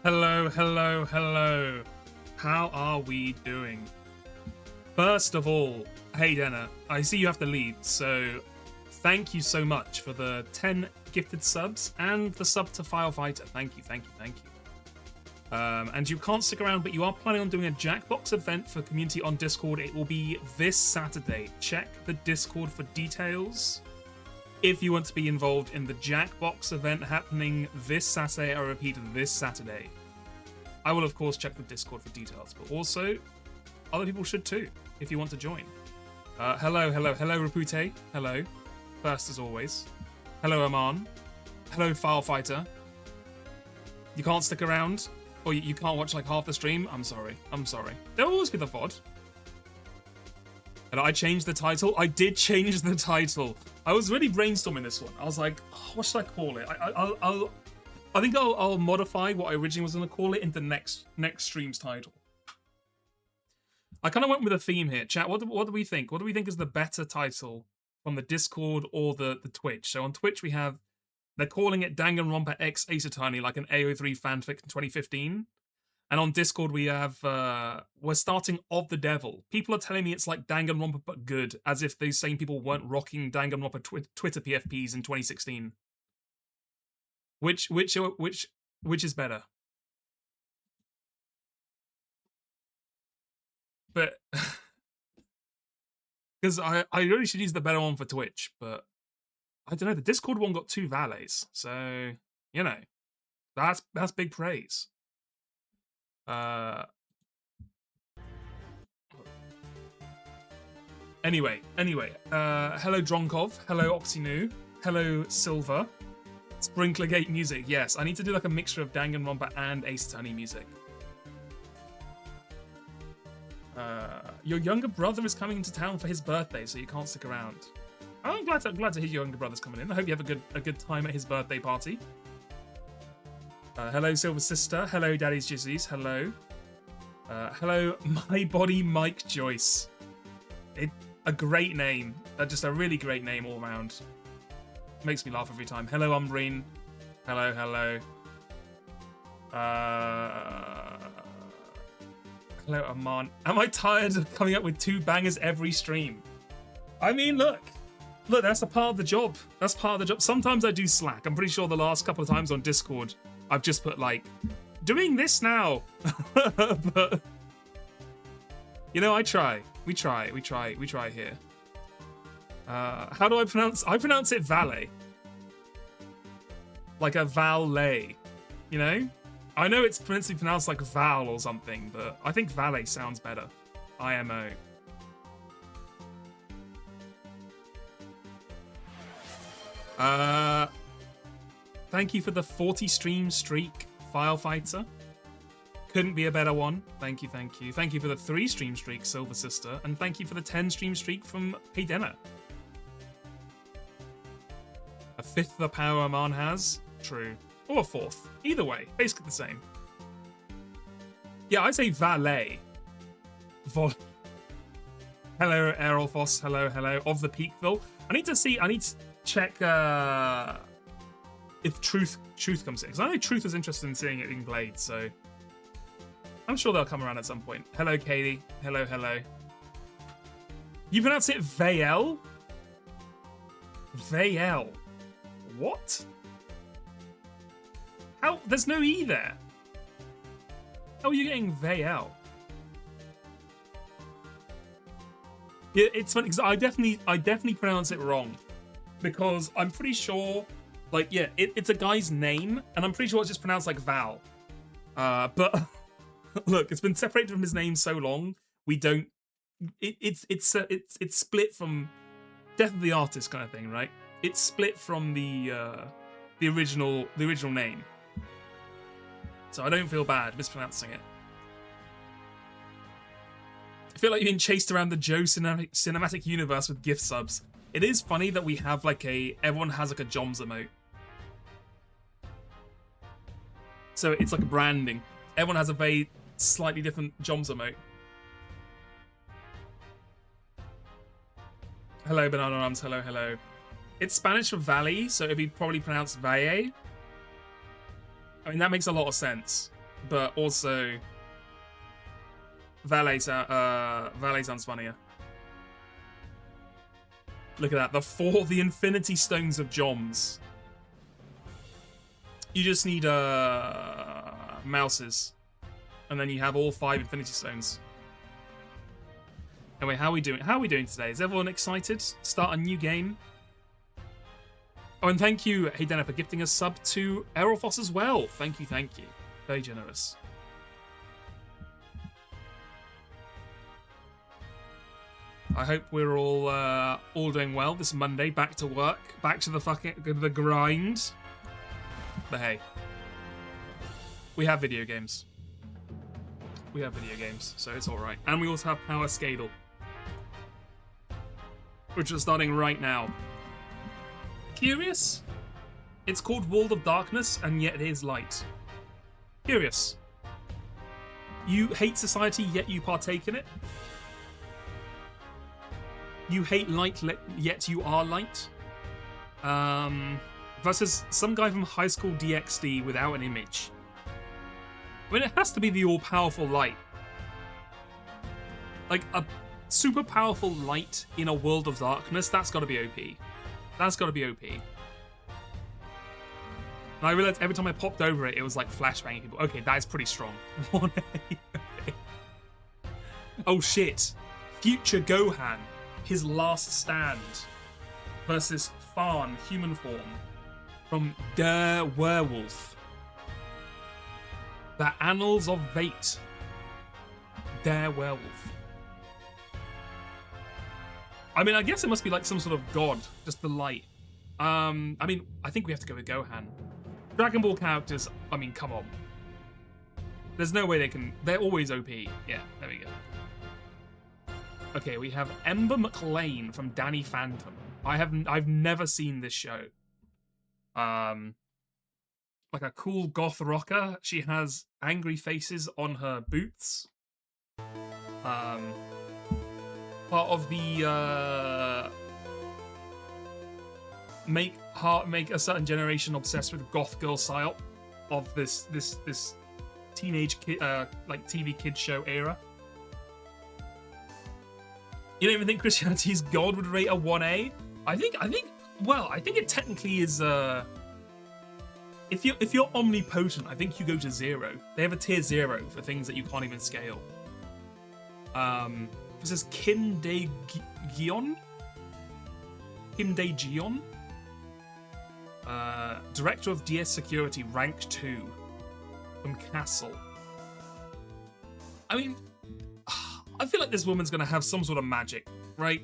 Hello, hello, hello. How are we doing? First of all, hey Denna, I see you have to leave, so thank you so much for the 10 gifted subs and the sub to Firefighter. Thank you, thank you, thank you. And you can't stick around, but you are planning on doing a Jackbox event for community on Discord. It will be this Saturday. Check the Discord for details if you want to be involved in the Jackbox event happening this Saturday. I repeat, this Saturday. I will, of course, check the Discord for details, but also other people should too, if you want to join. Hello, hello, hello, Repute. Hello. First, as always. Hello, Aman. Hello, Firefighter. You can't stick around, or you can't watch like half the stream. I'm sorry. I'm sorry. There'll always be the VOD. And I changed the title. I did change the title. I was really brainstorming this one. I was like, oh, what should I call it? I think I'll modify what I originally was going to call it into next stream's title. I kind of went with a theme here. Chat, what do we think? What do we think is the better title from the Discord or the Twitch? So on Twitch we have, they're calling it DanganronpaXAceAttorney, like an Ao3 fanfic in 2015. And on Discord we have, we're starting Of the Devil. People are telling me it's like Danganronpa but good, as if those same people weren't rocking Danganronpa Twitter PFPs in 2016. Which is better? But because I really should use the better one for Twitch, but I don't know. The Discord one got 2 valets, so you know that's big praise. Anyway, hello Dronkov, hello Oxynu, hello Silver. Sprinklergate music, yes. I need to do like a mixture of Danganronpa and Ace Attorney music. Your younger brother is coming into town for his birthday, so you can't stick around. I'm glad to hear your younger brother's coming in. I hope you have a good time at his birthday party. Hello, Silver Sister. Hello, Daddy's Jizzies. Hello. Hello, My Body Mike Joyce. A great name. Just a really great name all around. Makes me laugh every time. Hello, Umbreen. Hello, hello. Hello, Aman. Am I tired of coming up with 2 bangers every stream? I mean, look, that's a part of the job. That's part of the job. Sometimes I do slack. I'm pretty sure the last couple of times on Discord, I've just put like, doing this now. But, you know, I try. We try here. How do I pronounce? I pronounce it valet. Like a valet, you know? I know it's principally pronounced like val or something, but I think valet sounds better. IMO. Thank you for the 40 stream streak, Firefighter. Couldn't be a better one. Thank you, thank you. Thank you for the 3 stream streak, Silver Sister, and thank you for the 10 stream streak from Paydena. A 5th the power Aman has. True. Or a 4th. Either way, basically the same. Yeah, I say valet. Hello, Errolfoss. Hello, hello. Of the Peakville. I need to check if Truth comes in. Because I know Truth is interested in seeing it being played, so I'm sure they'll come around at some point. Hello, Katie. Hello, hello. You pronounce it Vael? Vael. What? How? There's no E there. How are you getting Vael? Yeah, it's funny because I definitely pronounce it wrong, because I'm pretty sure, like, yeah, it's a guy's name, and I'm pretty sure it's just pronounced like Val. But look, it's been separated from his name so long, we don't. It's split from Death of the Artist kind of thing, right? It's split from the original name, so I don't feel bad mispronouncing it. I feel like you're being chased around the Joe cinematic universe with gift subs. It is funny that we have like everyone has like a Joms emote, so it's like a branding. Everyone has a very slightly different Joms emote. Hello, Banana Arms. Hello, hello. It's Spanish for valley, so it'd be probably pronounced valle. I mean, that makes a lot of sense. but also Valet sounds funnier. Look at that, the Infinity Stones of Joms. You just need mouses, and then you have all 5 Infinity Stones. Anyway, how are we doing? How are we doing today? Is everyone excited? Start a new game. Oh, and thank you, Hey Dana, for gifting a sub to Aerophos as well. Thank you, thank you. Very generous. I hope we're all doing well this Monday. Back to work, back to the grind. But hey, we have video games. We have video games, so it's all right. And we also have Power Scadle, which is starting right now. Curious? It's called World of Darkness, and yet it is light. Curious. You hate society, yet you partake in it. You hate light, yet you are light. Versus some guy from High School DxD without an image. I mean, it has to be the all-powerful light. Like, a super powerful light in a world of darkness, that's gotta be OP. That's gotta be OP. And I realized every time I popped over it, it was like flashbanging people. Okay, that is pretty strong. 1A. Oh shit. Future Gohan, his last stand, versus Farn, human form, from Der Werewolf. The Annals of Vate. Der Werewolf. I mean, I guess it must be like some sort of god, just the light. I mean, I think we have to go with Gohan. Dragon Ball characters, I mean, come on. There's no way they can, they're always OP. Yeah, there we go. Okay, we have Ember McLean from Danny Phantom. I've never seen this show. Like a cool goth rocker. She has angry faces on her boots. Part of the make a certain generation obsessed with goth girl psyop of this teenage kid, like TV kids show era. You don't even think Christianity's God would rate a 1A? I think it technically is. If you're omnipotent, I think you go to 0. They have a tier 0 for things that you can't even scale. This is Kim Dae-gyeon? Kim Dae-gyeon? Director of DS Security, rank 2. From Castle. I mean, I feel like this woman's gonna have some sort of magic, right?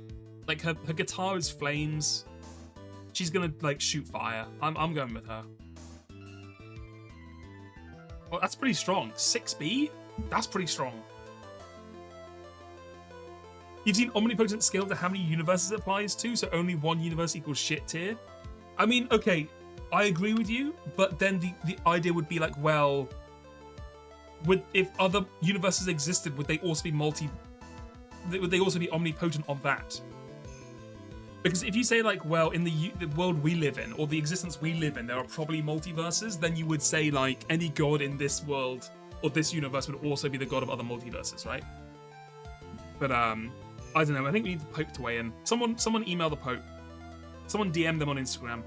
Like her guitar is flames. She's gonna like shoot fire. I'm going with her. Oh, that's pretty strong. 6B? That's pretty strong. You've seen omnipotent scale to how many universes it applies to, so only one universe equals shit tier? I mean, okay, I agree with you, but then the idea would be like, well, if other universes existed, would they also be would they also be omnipotent of that? Because if you say like, well, in the world we live in, or the existence we live in, there are probably multiverses, then you would say like, any god in this world, or this universe would also be the god of other multiverses, right? But, I don't know, I think we need the Pope to weigh in. Someone email the Pope. Someone DM them on Instagram.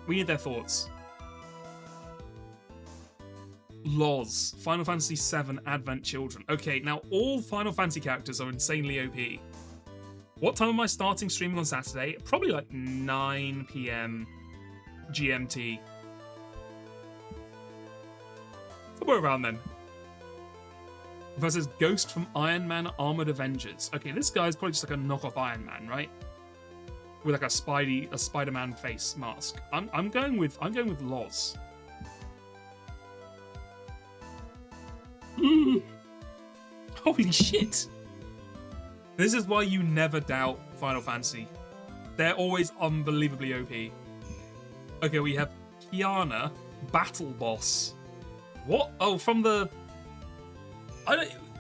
We need their thoughts. Loz, Final Fantasy VII Advent Children. Okay, now all Final Fantasy characters are insanely OP. What time am I starting streaming on Saturday? Probably like 9 PM GMT. Somewhere around then. Versus Ghost from Iron Man Armored Avengers. Okay, this guy's probably just like a knockoff Iron Man, right? With like a Spider-Man face mask. I'm going with Loz. Holy shit! This is why you never doubt Final Fantasy. They're always unbelievably OP. Okay, we have Kiana, Battle Boss. What? Oh, from the...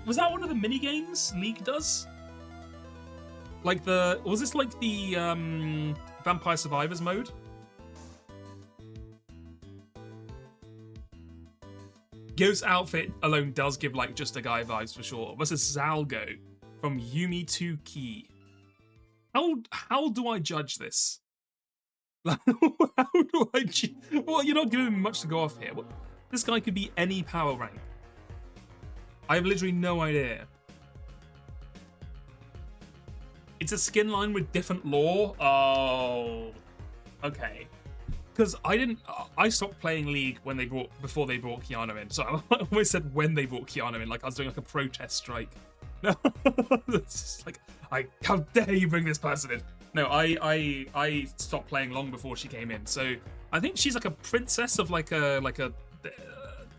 was that one of the minigames League does? Like the... Was this like the Vampire Survivors mode? Ghost outfit alone does give like just a guy vibes for sure. Versus Zalgo from Yumi 2Ki. How do I judge this? How do I? Well, you're not giving me much to go off here. This guy could be any power rank. I have literally no idea. It's a skin line with different lore. Oh, okay. Because I stopped playing League when before they brought Kiana in. So I always said when they brought Kiana in, like I was doing like a protest strike. No, it's just like, how dare you bring this person in? No, I stopped playing long before she came in. So I think she's like a princess of like a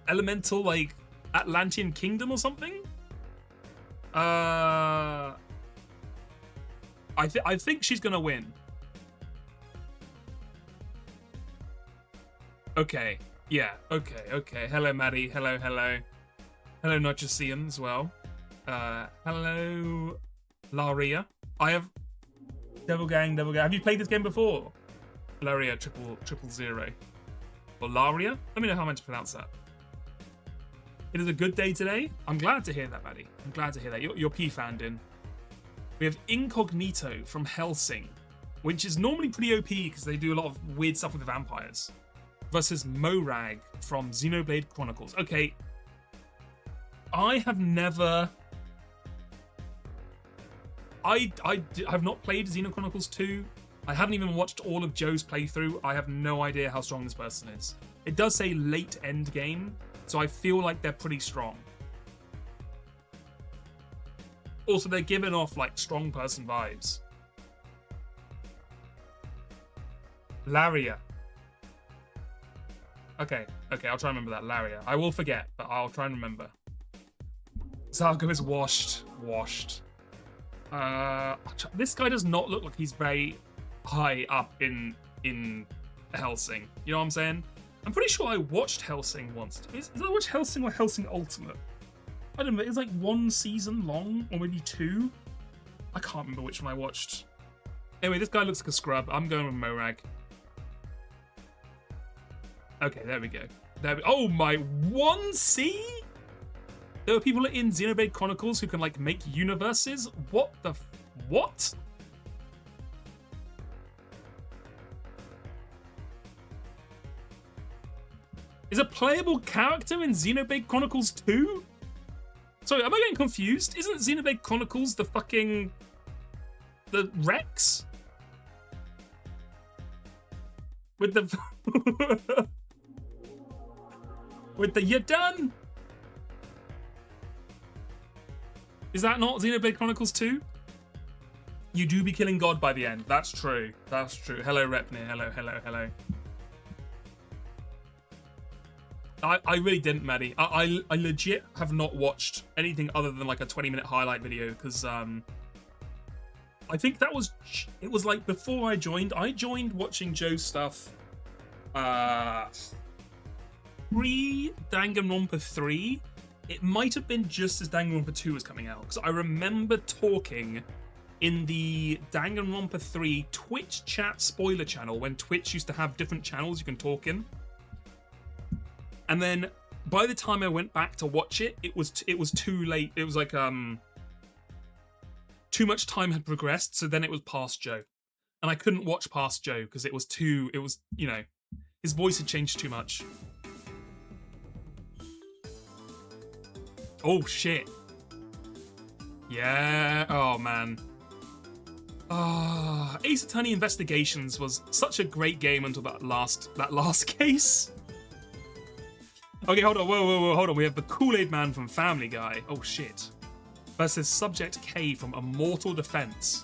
elemental like Atlantean kingdom or something. I think she's gonna win. Okay. Yeah. Okay. Hello, Maddie. Hello. Hello, Notchasian as well. Hello, Laria. I have Devil Gang. Have you played this game before? Laria 000. Or Laria? Let me know how I'm meant to pronounce that. It is a good day today. I'm glad to hear that, Maddie. I'm glad to hear that. You're P-fanned in. We have Incognito from Helsing, which is normally pretty OP because they do a lot of weird stuff with the vampires. Versus Morag from Xenoblade Chronicles. Okay. I have never... I have not played Xeno Chronicles 2. I haven't even watched all of Joe's playthrough. I have no idea how strong this person is. It does say late end game, so I feel like they're pretty strong. Also, they're giving off like strong person vibes. Laria. Okay, I'll try and remember that. Laria. I will forget, but I'll try and remember. Zargo is washed. This guy does not look like he's very high up in Helsing. You know what I'm saying? I'm pretty sure I watched Helsing once. Is I watched Helsing or Helsing Ultimate? I don't know. It's like 1 season long, or maybe 2. I can't remember which one I watched. Anyway, this guy looks like a scrub. I'm going with Morag. Okay, there we go. Oh my, 1C? There are people in Xenoblade Chronicles who can like make universes? What the what? Is a playable character in Xenoblade Chronicles 2? Sorry, am I getting confused? Isn't Xenoblade Chronicles the Rex? With the with the you done? Is that not Xenoblade Chronicles 2? You do be killing God by the end. That's true. Hello, Repnir. Hello. I really didn't, Maddie. I legit have not watched anything other than like a 20-minute highlight video because I think it was like before I joined watching Joe's stuff pre-Danganronpa 3. It might have been just as Danganronpa 2 was coming out because I remember talking in the Danganronpa 3 Twitch chat spoiler channel when Twitch used to have different channels you can talk in. And then by the time I went back to watch it, it was too late. It was like too much time had progressed, so then it was past Joe. And I couldn't watch past Joe because it was you know, his voice had changed too much. Oh shit. Yeah, oh man. Ace Attorney Investigations was such a great game until that last case. Okay, hold on, whoa, hold on. We have the Kool-Aid Man from Family Guy. Oh shit. Versus Subject K from Immortal Defense.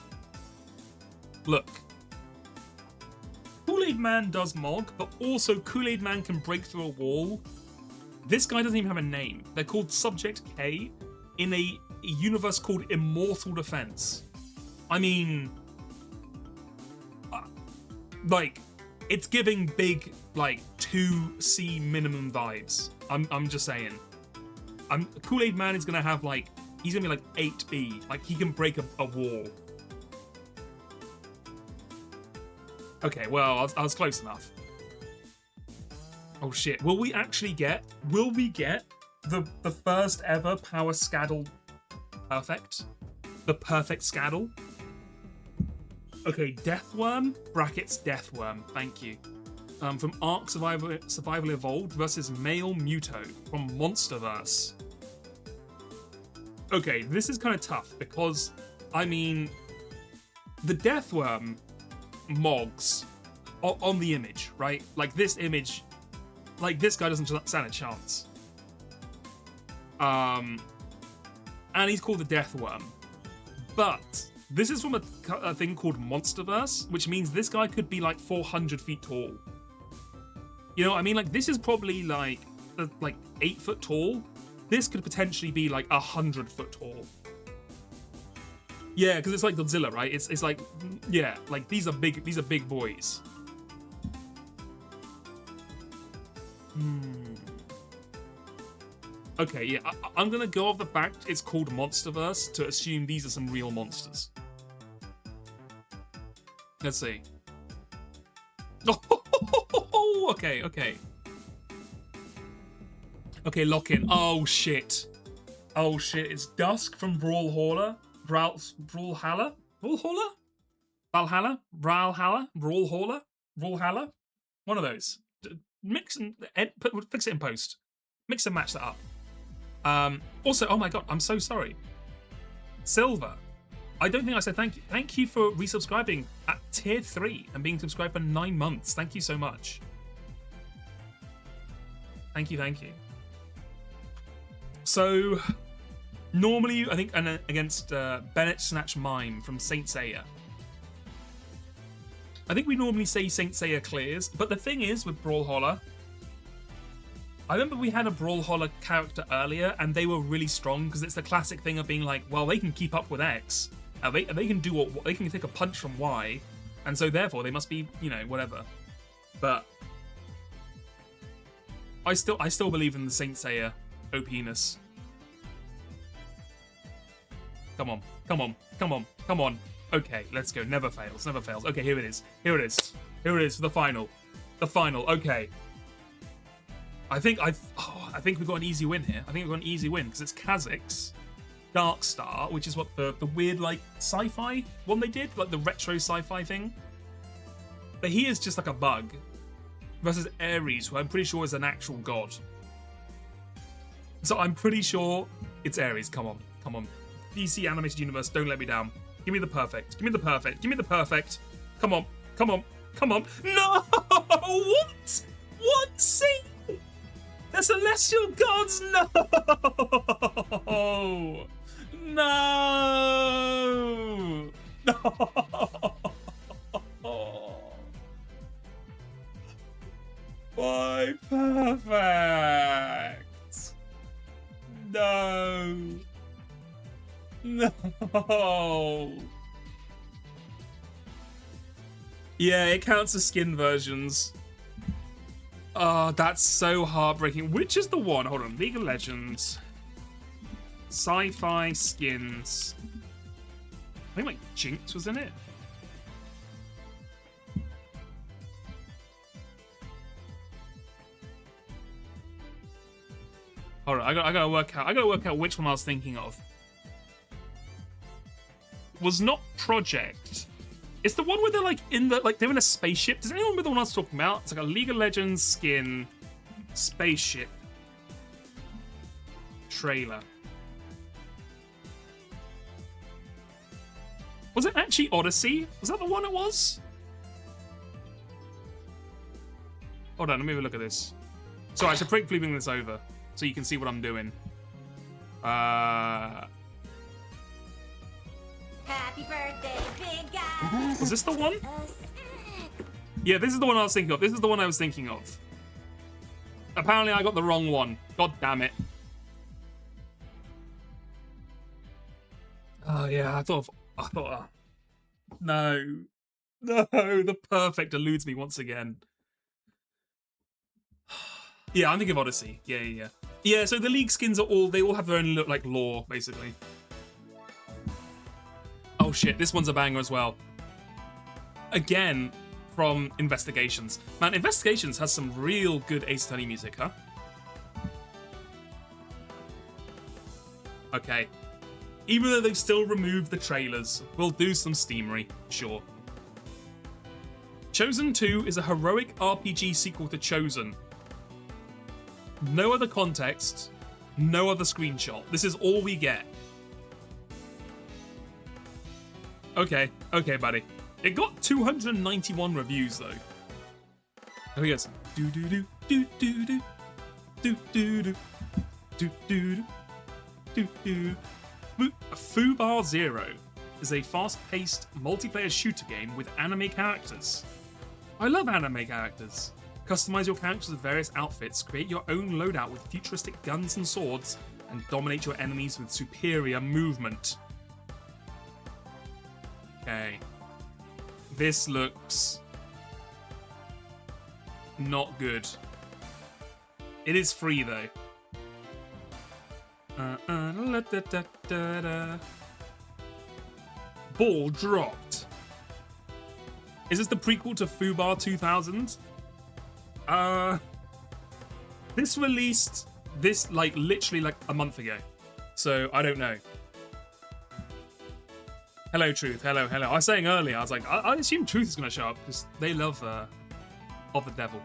Look. Kool-Aid Man does Mog, but also Kool-Aid Man can break through a wall. This guy doesn't even have a name. They're called Subject K in a universe called Immortal Defense. I mean, like, it's giving big, like, 2C minimum vibes. I'm just saying. Kool-Aid Man is gonna have like, he's gonna be like 8B. Like, he can break a wall. Okay, well, I was close enough. Oh shit, will we get the first ever power scaddle perfect. The perfect scaddle. Okay, Deathworm, brackets Deathworm, thank you. From Ark Survival Evolved versus Male Muto from Monsterverse. Okay, this is kind of tough because, I mean, the Deathworm mogs on the image, right? Like this image, like this guy doesn't stand a chance. And he's called the Deathworm. But this is from a thing called Monsterverse, which means this guy could be like 400 feet tall. You know what I mean? Like this is probably like 8 foot tall. This could potentially be like 100 foot tall. Yeah, because it's like Godzilla, right? It's like, yeah, like these are big boys. Okay, yeah, I'm gonna go off the fact it's called Monsterverse to assume these are some real monsters. Let's see. Oh, okay. Okay, lock in. Oh shit, it's Dusk from Brawlhalla? Brawlhalla? One of those. Mix and fix it in post. Mix and match that up. Also, oh my god, I'm so sorry. Silver. I don't think I said thank you. Thank you for resubscribing at tier 3 and being subscribed for 9 months. Thank you so much. Thank you. So, normally, I think against Bennett Snatch Mime from Saint Seiya. I think we normally say Saint Seiya clears, but the thing is with Brawlhalla, I remember we had a Brawlhalla character earlier, and they were really strong because it's the classic thing of being like, well, they can keep up with X, they can do what they can take a punch from Y, and so therefore they must be, you know, whatever. But I still believe in the Saint Seiya OP-ness. Come on. Okay, let's go. Never fails. Okay, here it is for the final. Okay. I think we've got an easy win here. Because it's Kha'Zix Darkstar, which is what the weird like sci-fi one they did, like the retro sci-fi thing. But he is just like a bug versus Ares, who I'm pretty sure is an actual god. So I'm pretty sure it's Ares. Come on. DC Animated Universe, don't let me down. Give me the perfect. Come on. No! What? See? The Celestial Gods? No! Why perfect? No. Yeah, it counts as skin versions. Oh, that's so heartbreaking. Which is the one? Hold on. League of Legends. Sci-fi skins. I think like Jinx was in it. Hold on, I gotta work out which one I was thinking of. Was not Project. It's the one where they're like they're in a spaceship. Does anyone remember the one I was talking about? It's like a League of Legends skin spaceship trailer. Was it actually Odyssey? Was that the one it was? Hold on, let me have a look at this. Sorry, I should break flipping this over so you can see what I'm doing. Happy birthday, big guy. Was this the one? Yeah, this is the one I was thinking of. Apparently I got the wrong one. God damn it. Oh yeah, I thought no, the perfect eludes me once again. Yeah, I'm thinking of Odyssey. Yeah, so the League skins they all have their own like lore, basically. Oh shit, this one's a banger as well. Again, from Investigations. Man, Investigations has some real good Ace Attorney music, huh? Okay. Even though they've still removed the trailers, we'll do some Steamery, sure. Chosen 2 is a heroic RPG sequel to Chosen. No other context, no other screenshot. This is all we get. Okay, okay, buddy. It got 291 reviews, though. Here he goes. Do do do do do do do do do do do do do. Fubar Zero is a fast-paced multiplayer shooter game with anime characters. I love anime characters. Customize your characters with various outfits, create your own loadout with futuristic guns and swords, and dominate your enemies with superior movement. Okay. This looks not good. It is free though. Ball dropped. Is this the prequel to Fubar 2000? This released literally a month ago, so I don't know. Hello, Truth. Hello, hello. I was saying earlier, I was like, I assume Truth is going to show up because they love Of the Devil.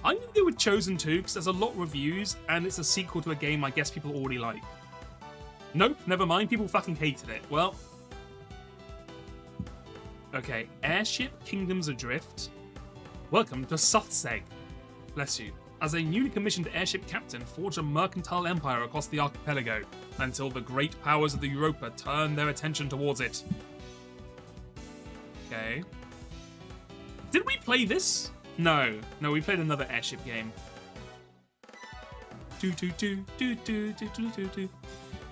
I'm going to go with Chosen 2 because there's a lot of reviews and it's a sequel to a game I guess people already like. Nope, never mind. People fucking hated it. Well, okay. Airship Kingdoms Adrift. Welcome to Sothseg. Bless you. As a newly commissioned airship captain, forge a mercantile empire across the archipelago until the great powers of the Europa turn their attention towards it. Okay. Did we play this? No. No, we played another airship game.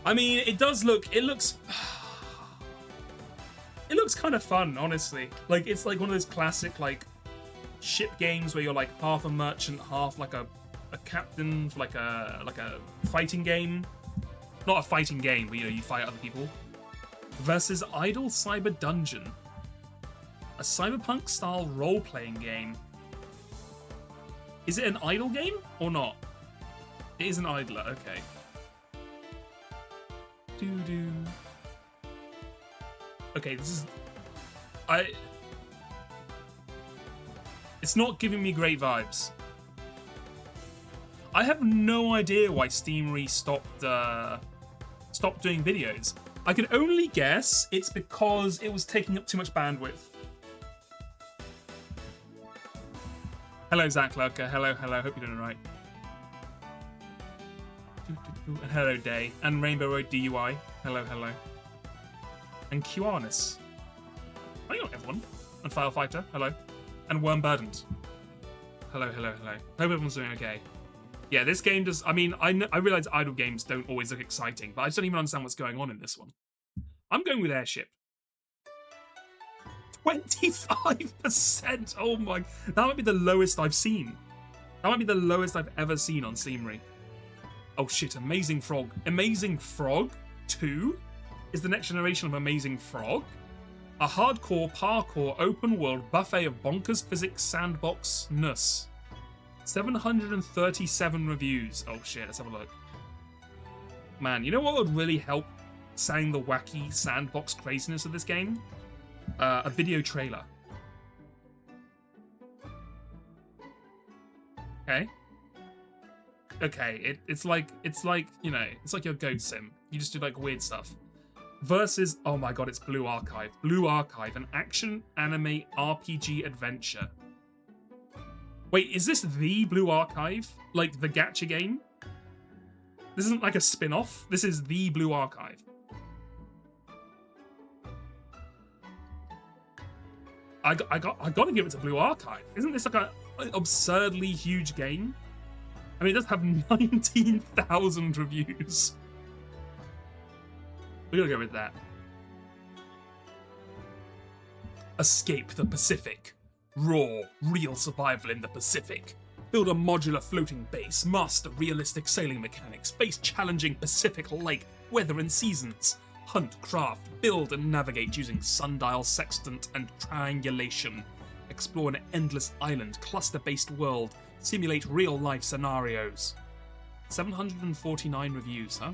I mean, it does look... It looks kind of fun, honestly. Like, it's like one of those classic, like, ship games where you're like half a merchant, half like a captain for like a fighting game. Not a fighting game, but you fight other people. Versus Idle Cyber Dungeon. A cyberpunk style role-playing game. Is it an idle game or not? It is an idler, okay. Doo-doo. Okay, this is... It's not giving me great vibes. I have no idea why Steamery stopped doing videos. I can only guess it's because it was taking up too much bandwidth. Hello, Zach Lurker. Hello, hello. Hope you're doing alright. And hello, Day. And Rainbow Road DUI. Hello, hello. And Kiwanis. Hang on, everyone. And Firefighter. Hello. And Worm Burdened. Hello, hello, hello. Hope everyone's doing okay. Yeah, this game does... I mean, I realize idle games don't always look exciting, but I just don't even understand what's going on in this one. I'm going with Airship. 25%! Oh my... That might be the lowest I've seen. That might be the lowest I've ever seen on Steamery. Oh shit, Amazing Frog. Amazing Frog 2 is the next generation of Amazing Frog. A hardcore, parkour, open-world buffet of bonkers physics sandbox-ness. 737 reviews. Oh shit, let's have a look. Man, you know what would really help selling the wacky sandbox craziness of this game? A video trailer. Okay. Okay, it's like, you know, it's like your goat sim. You just do like weird stuff. Versus, oh my god, it's Blue Archive. Blue Archive, an action anime RPG adventure. Wait, is this the Blue Archive? Like the gacha game? This isn't like a spin-off. This is the Blue Archive. I gotta give it to Blue Archive. Isn't this like an absurdly huge game? I mean, it does have 19,000 reviews. We're gonna go with that. Escape the Pacific. Raw, real survival in the Pacific. Build a modular floating base, master realistic sailing mechanics, face challenging Pacific Lake weather and seasons. Hunt, craft, build and navigate using sundial, sextant and triangulation. Explore an endless island, cluster-based world. Simulate real-life scenarios. 749 reviews, huh?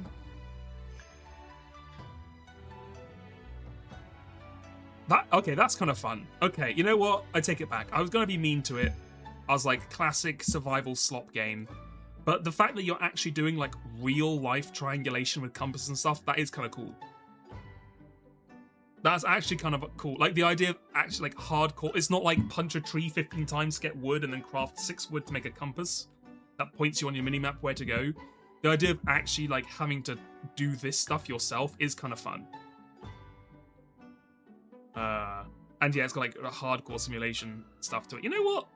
Okay, that's kind of fun. Okay, you know what? I take it back. I was gonna be mean to it. I was like, classic survival slop game. But the fact that you're actually doing like real life triangulation with compasses and stuff, that is kind of cool. That's actually kind of cool. Like the idea of actually like hardcore. It's not like punch a tree 15 times to get wood and then craft 6 wood to make a compass that points you on your minimap where to go. The idea of actually like having to do this stuff yourself is kind of fun. And yeah, it's got like a hardcore simulation stuff to it. You know what?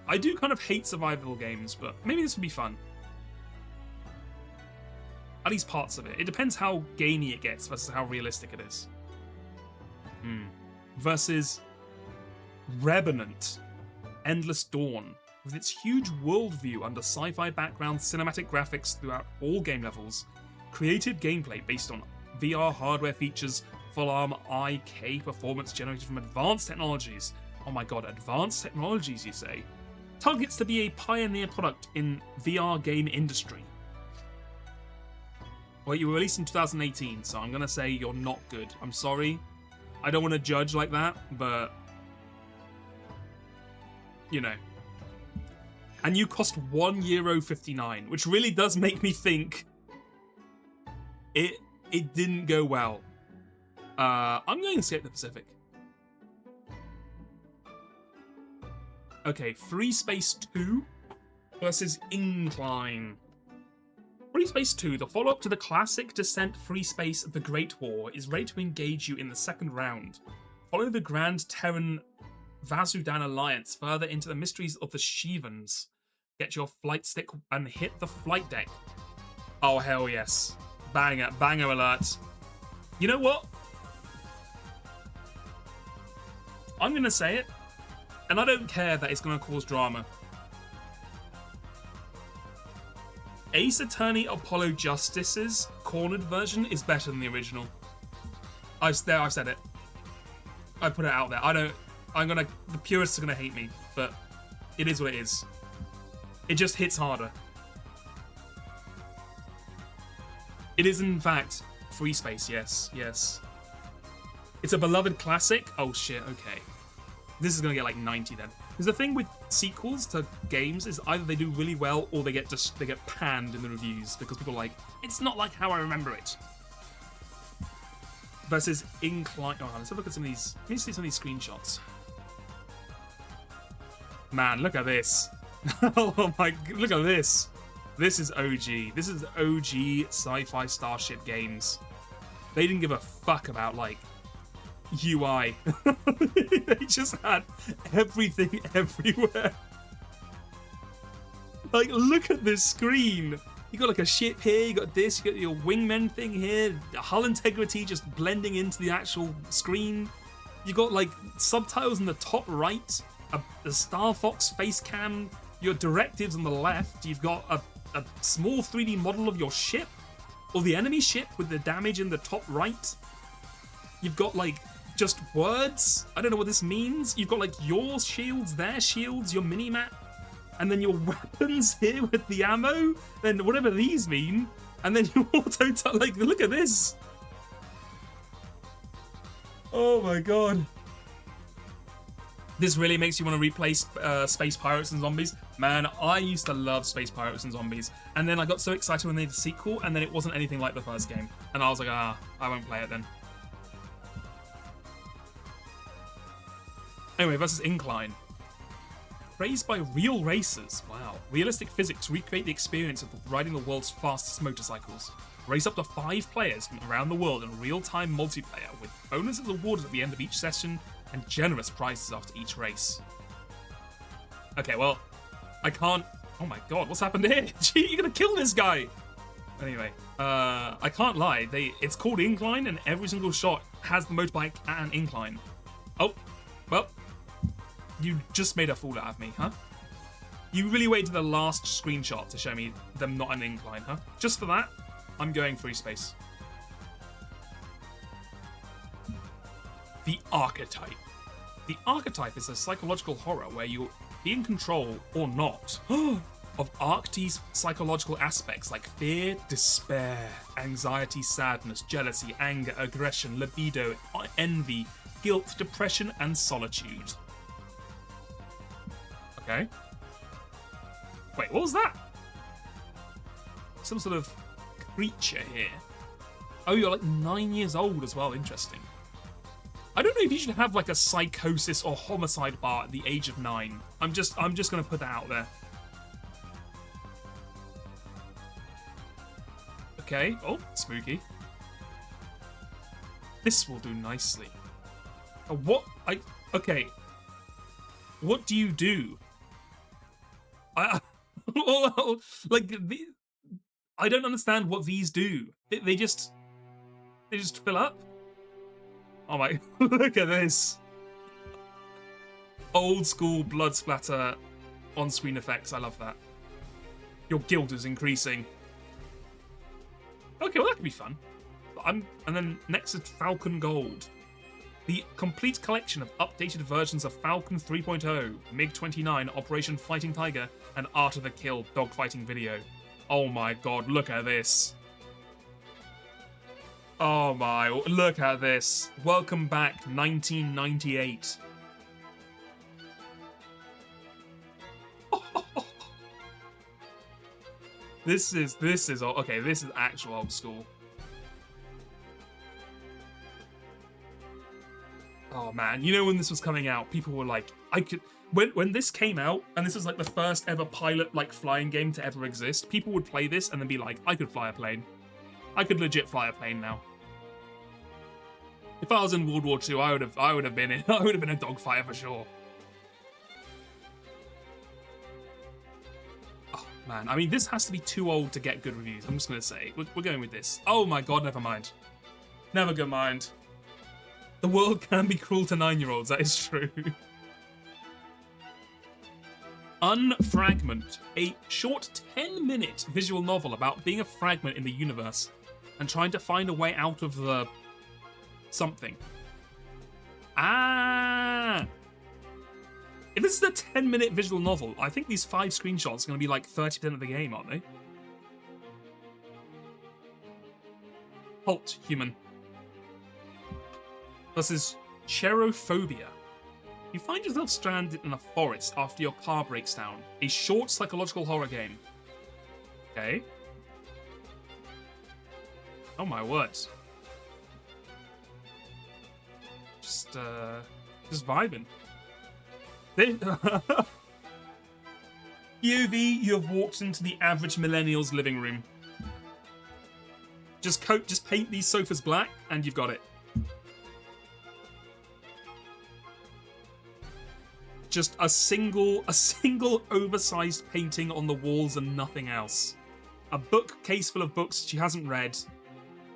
I do kind of hate survival games, but maybe this would be fun. At least parts of it. It depends how gamey it gets versus how realistic it is. Versus Revenant, Endless Dawn, with its huge worldview under sci-fi background, cinematic graphics throughout all game levels, creative gameplay based on VR hardware features, full-arm IK performance generated from advanced technologies. Oh my god, advanced technologies, you say? Targets to be a pioneer product in VR game industry. Well, you were released in 2018, so I'm gonna say you're not good. I'm sorry. I don't want to judge like that, but you know. And you cost €1.59, which really does make me think it didn't go well. I'm going to Escape the Pacific. Okay, Free Space 2 versus Incline. Free Space 2, the follow-up to the classic Descent Free Space The Great War, is ready to engage you in the second round. Follow the Grand Terran Vasudan Alliance further into the mysteries of the Shivans. Get your flight stick and hit the flight deck. Oh, hell yes. Banger alert. You know what? I'm going to say it, and I don't care that it's going to cause drama. Ace Attorney Apollo Justice's cornered version is better than the original. I've said it. I put it out there. The purists are gonna hate me, but it is what it is. It just hits harder. It is in fact Free Space, yes. It's a beloved classic. Oh shit, okay. This is gonna get like 90 then. Because the thing with sequels to games is either they do really well or they get panned in the reviews because people are like, it's not like how I remember it. Versus Incline. Oh, let's have a look at some of these. Let me see some of these screenshots. Man, look at this. Oh my, look at this. This is OG. This is OG sci-fi Starship games. They didn't give a fuck about like UI. They just had everything everywhere. Like, look at this screen. You got like a ship here, you got this, you got your wingman thing here, hull integrity just blending into the actual screen. You got like subtitles in the top right, a Star Fox face cam, your directives on the left. You've got a small 3D model of your ship, or the enemy ship with the damage in the top right. You've got like just words. I don't know what this means. You've got like your shields, their shields, your mini-map, and then your weapons here with the ammo, then whatever these mean, and then your auto, like, look at this. Oh my god. This really makes you want to replay Space Pirates and Zombies. Man, I used to love Space Pirates and Zombies, and then I got so excited when they did the sequel, and then it wasn't anything like the first game, and I was like, I won't play it then. Anyway, versus Incline. Praised by real racers. Wow. Realistic physics recreate the experience of riding the world's fastest motorcycles. Race up to 5 players from around the world in real-time multiplayer, with bonuses awarded at the end of each session and generous prizes after each race. Okay, well, I can't... Oh my god, what's happened here? Gee, you're gonna kill this guy! Anyway, I can't lie. It's called Incline, and every single shot has the motorbike at an incline. Oh, well... You just made a fool out of me, huh? You really waited to the last screenshot to show me them not an incline, huh? Just for that, I'm going Free Space. The Archetype. The Archetype is a psychological horror where you'll be in control or not of Ao3's psychological aspects like fear, despair, anxiety, sadness, jealousy, anger, aggression, libido, envy, guilt, depression, and solitude. Okay. Wait, what was that? Some sort of creature here. Oh, you're like 9 years old as well. Interesting. I don't know if you should have like a psychosis or homicide bar at the age of 9. I'm just gonna put that out there. Okay. Oh, spooky. This will do nicely. Okay. What do you do? Like, I don't understand what these do. They just fill up. Oh my! Look at this. Old school blood splatter on-screen effects. I love that. Your guilt is increasing. Okay, well that could be fun. And then next is Falcon Gold. The complete collection of updated versions of Falcon 3.0, MiG-29, Operation Fighting Tiger, and Art of the Kill dogfighting video. Oh my god, look at this. Oh my, look at this. Welcome back, 1998. This is okay, this is actual old school. Oh man, you know when this was coming out, people were like, when this came out, and this was like the first ever pilot like flying game to ever exist, people would play this and then be like, I could fly a plane. I could legit fly a plane now. If I was in World War II, I would have been a dogfighter for sure. Oh man, I mean this has to be too old to get good reviews. I'm just gonna say we're going with this. Oh my god, never mind. Never good mind. The world can be cruel to 9-year-olds. That is true. Unfragment, a short 10-minute visual novel about being a fragment in the universe and trying to find a way out of the something. Ah! If this is a 10-minute visual novel, I think these 5 screenshots are going to be like 30% of the game, aren't they? Halt, human. Versus Cherophobia. You find yourself stranded in a forest after your car breaks down. A short psychological horror game. Okay. Oh my words. Just vibing. POV, you have walked into the average millennial's living room. Just paint these sofas black, and you've got it. Just a single oversized painting on the walls and nothing else. A bookcase full of books she hasn't read.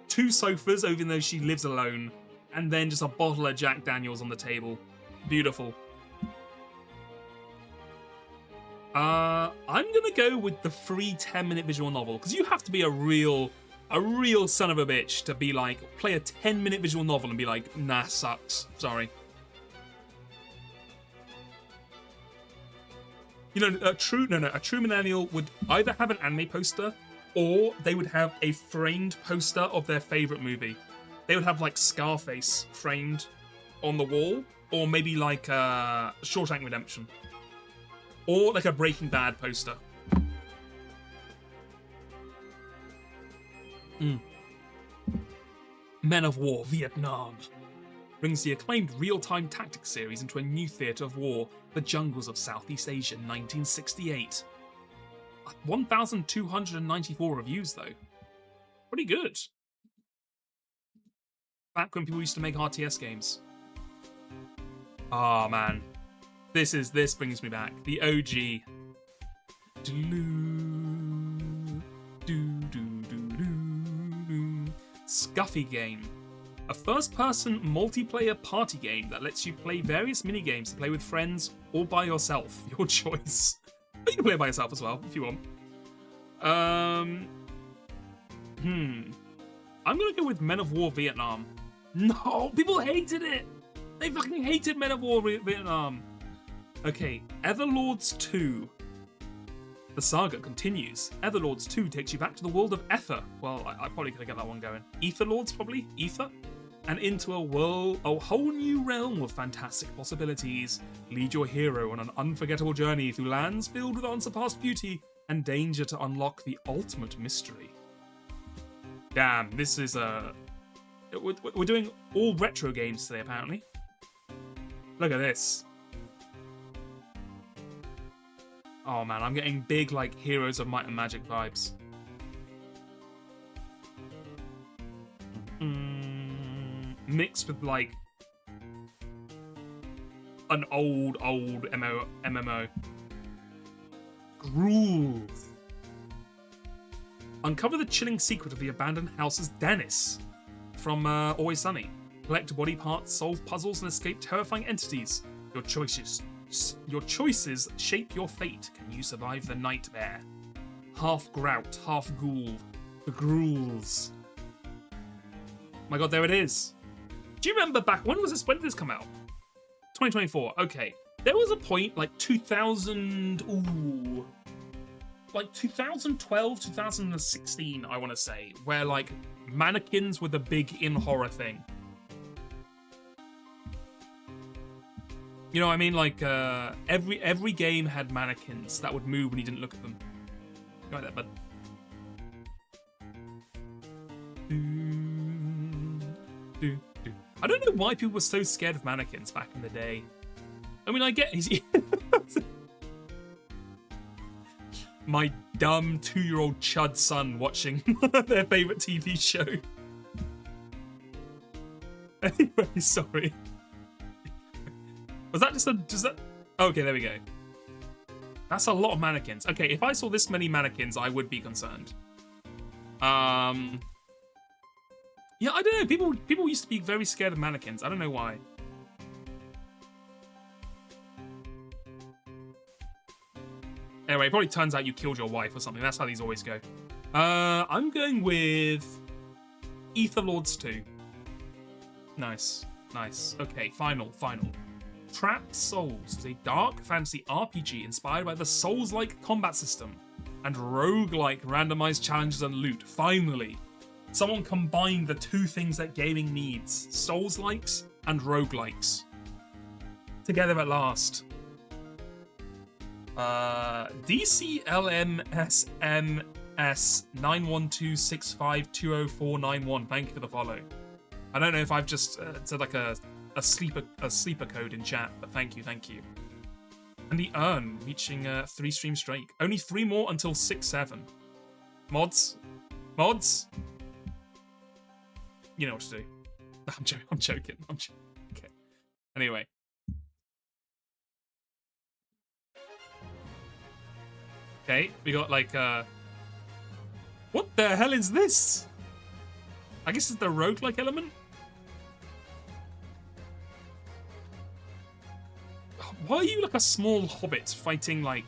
2 sofas, even though she lives alone. And then just a bottle of Jack Daniels on the table. Beautiful. I'm gonna go with the free 10-minute visual novel, because you have to be a real son of a bitch to be like, play a 10-minute visual novel and be like, nah, sucks. Sorry. You know, a true millennial would either have an anime poster, or they would have a framed poster of their favorite movie. They would have like Scarface framed on the wall, or maybe like Shawshank Redemption, or like a Breaking Bad poster. Men of War Vietnam brings the acclaimed real-time tactics series into a new theatre of war, the jungles of Southeast Asia, 1968. 1,294 reviews, though. Pretty good. Back when people used to make RTS games. Ah, man. This brings me back. The OG. Scuffy Game. A first-person multiplayer party game that lets you play various minigames to play with friends or by yourself. Your choice. But you can play it by yourself as well, if you want. I'm gonna go with Men of War Vietnam. No, people hated it! They fucking hated Men of War Vietnam. Okay, Everlords 2. The saga continues. Etherlords 2 takes you back to the world of Ether. Well, I probably could get that one going. Etherlords, probably? Ether? And into a whole new realm of fantastic possibilities. Lead your hero on an unforgettable journey through lands filled with unsurpassed beauty and danger to unlock the ultimate mystery. Damn, this is we're doing all retro games today, apparently. Look at this. Oh man, I'm getting big, like, Heroes of Might and Magic vibes. Mixed with, like, an old MMO. Groove. Uncover the chilling secret of the abandoned house's Dennis from Always Sunny. Collect body parts, solve puzzles, and escape terrifying entities. Your choices shape your fate. Can you survive the nightmare? Half grout, half ghoul. The ghouls. My god, there it is. Do you remember back, when did this come out? 2024, okay. There was a point, like 2012, 2016, I want to say, where, like, mannequins were the big in-horror thing. You know what I mean? Like, every game had mannequins that would move when you didn't look at them. Go like that, bud. I don't know why people were so scared of mannequins back in the day. I mean, I get my dumb 2-year-old chud son watching their favourite TV show. Anyway, sorry. Was that just a... Okay, there we go. That's a lot of mannequins. Okay, if I saw this many mannequins, I would be concerned. Yeah, I don't know. People used to be very scared of mannequins. I don't know why. Anyway, it probably turns out you killed your wife or something. That's how these always go. I'm going with Etherlords 2. Nice. Nice. Okay, final. Trapped Souls is a dark fantasy RPG inspired by the Souls-like combat system and roguelike randomized challenges and loot. Finally, someone combined the two things that gaming needs: Souls-likes and roguelikes. Together at last. DCLMSMS9126520491. Thank you for the follow. I don't know if I've just said like a sleeper code in chat, but thank you. And the Urn reaching 3 stream streak. Only 3 more until 6-7. Mods. You know what to do. I'm joking. Okay. Anyway. Okay, we got like what the hell is this? I guess it's the roguelike element. Why are you like a small hobbit fighting like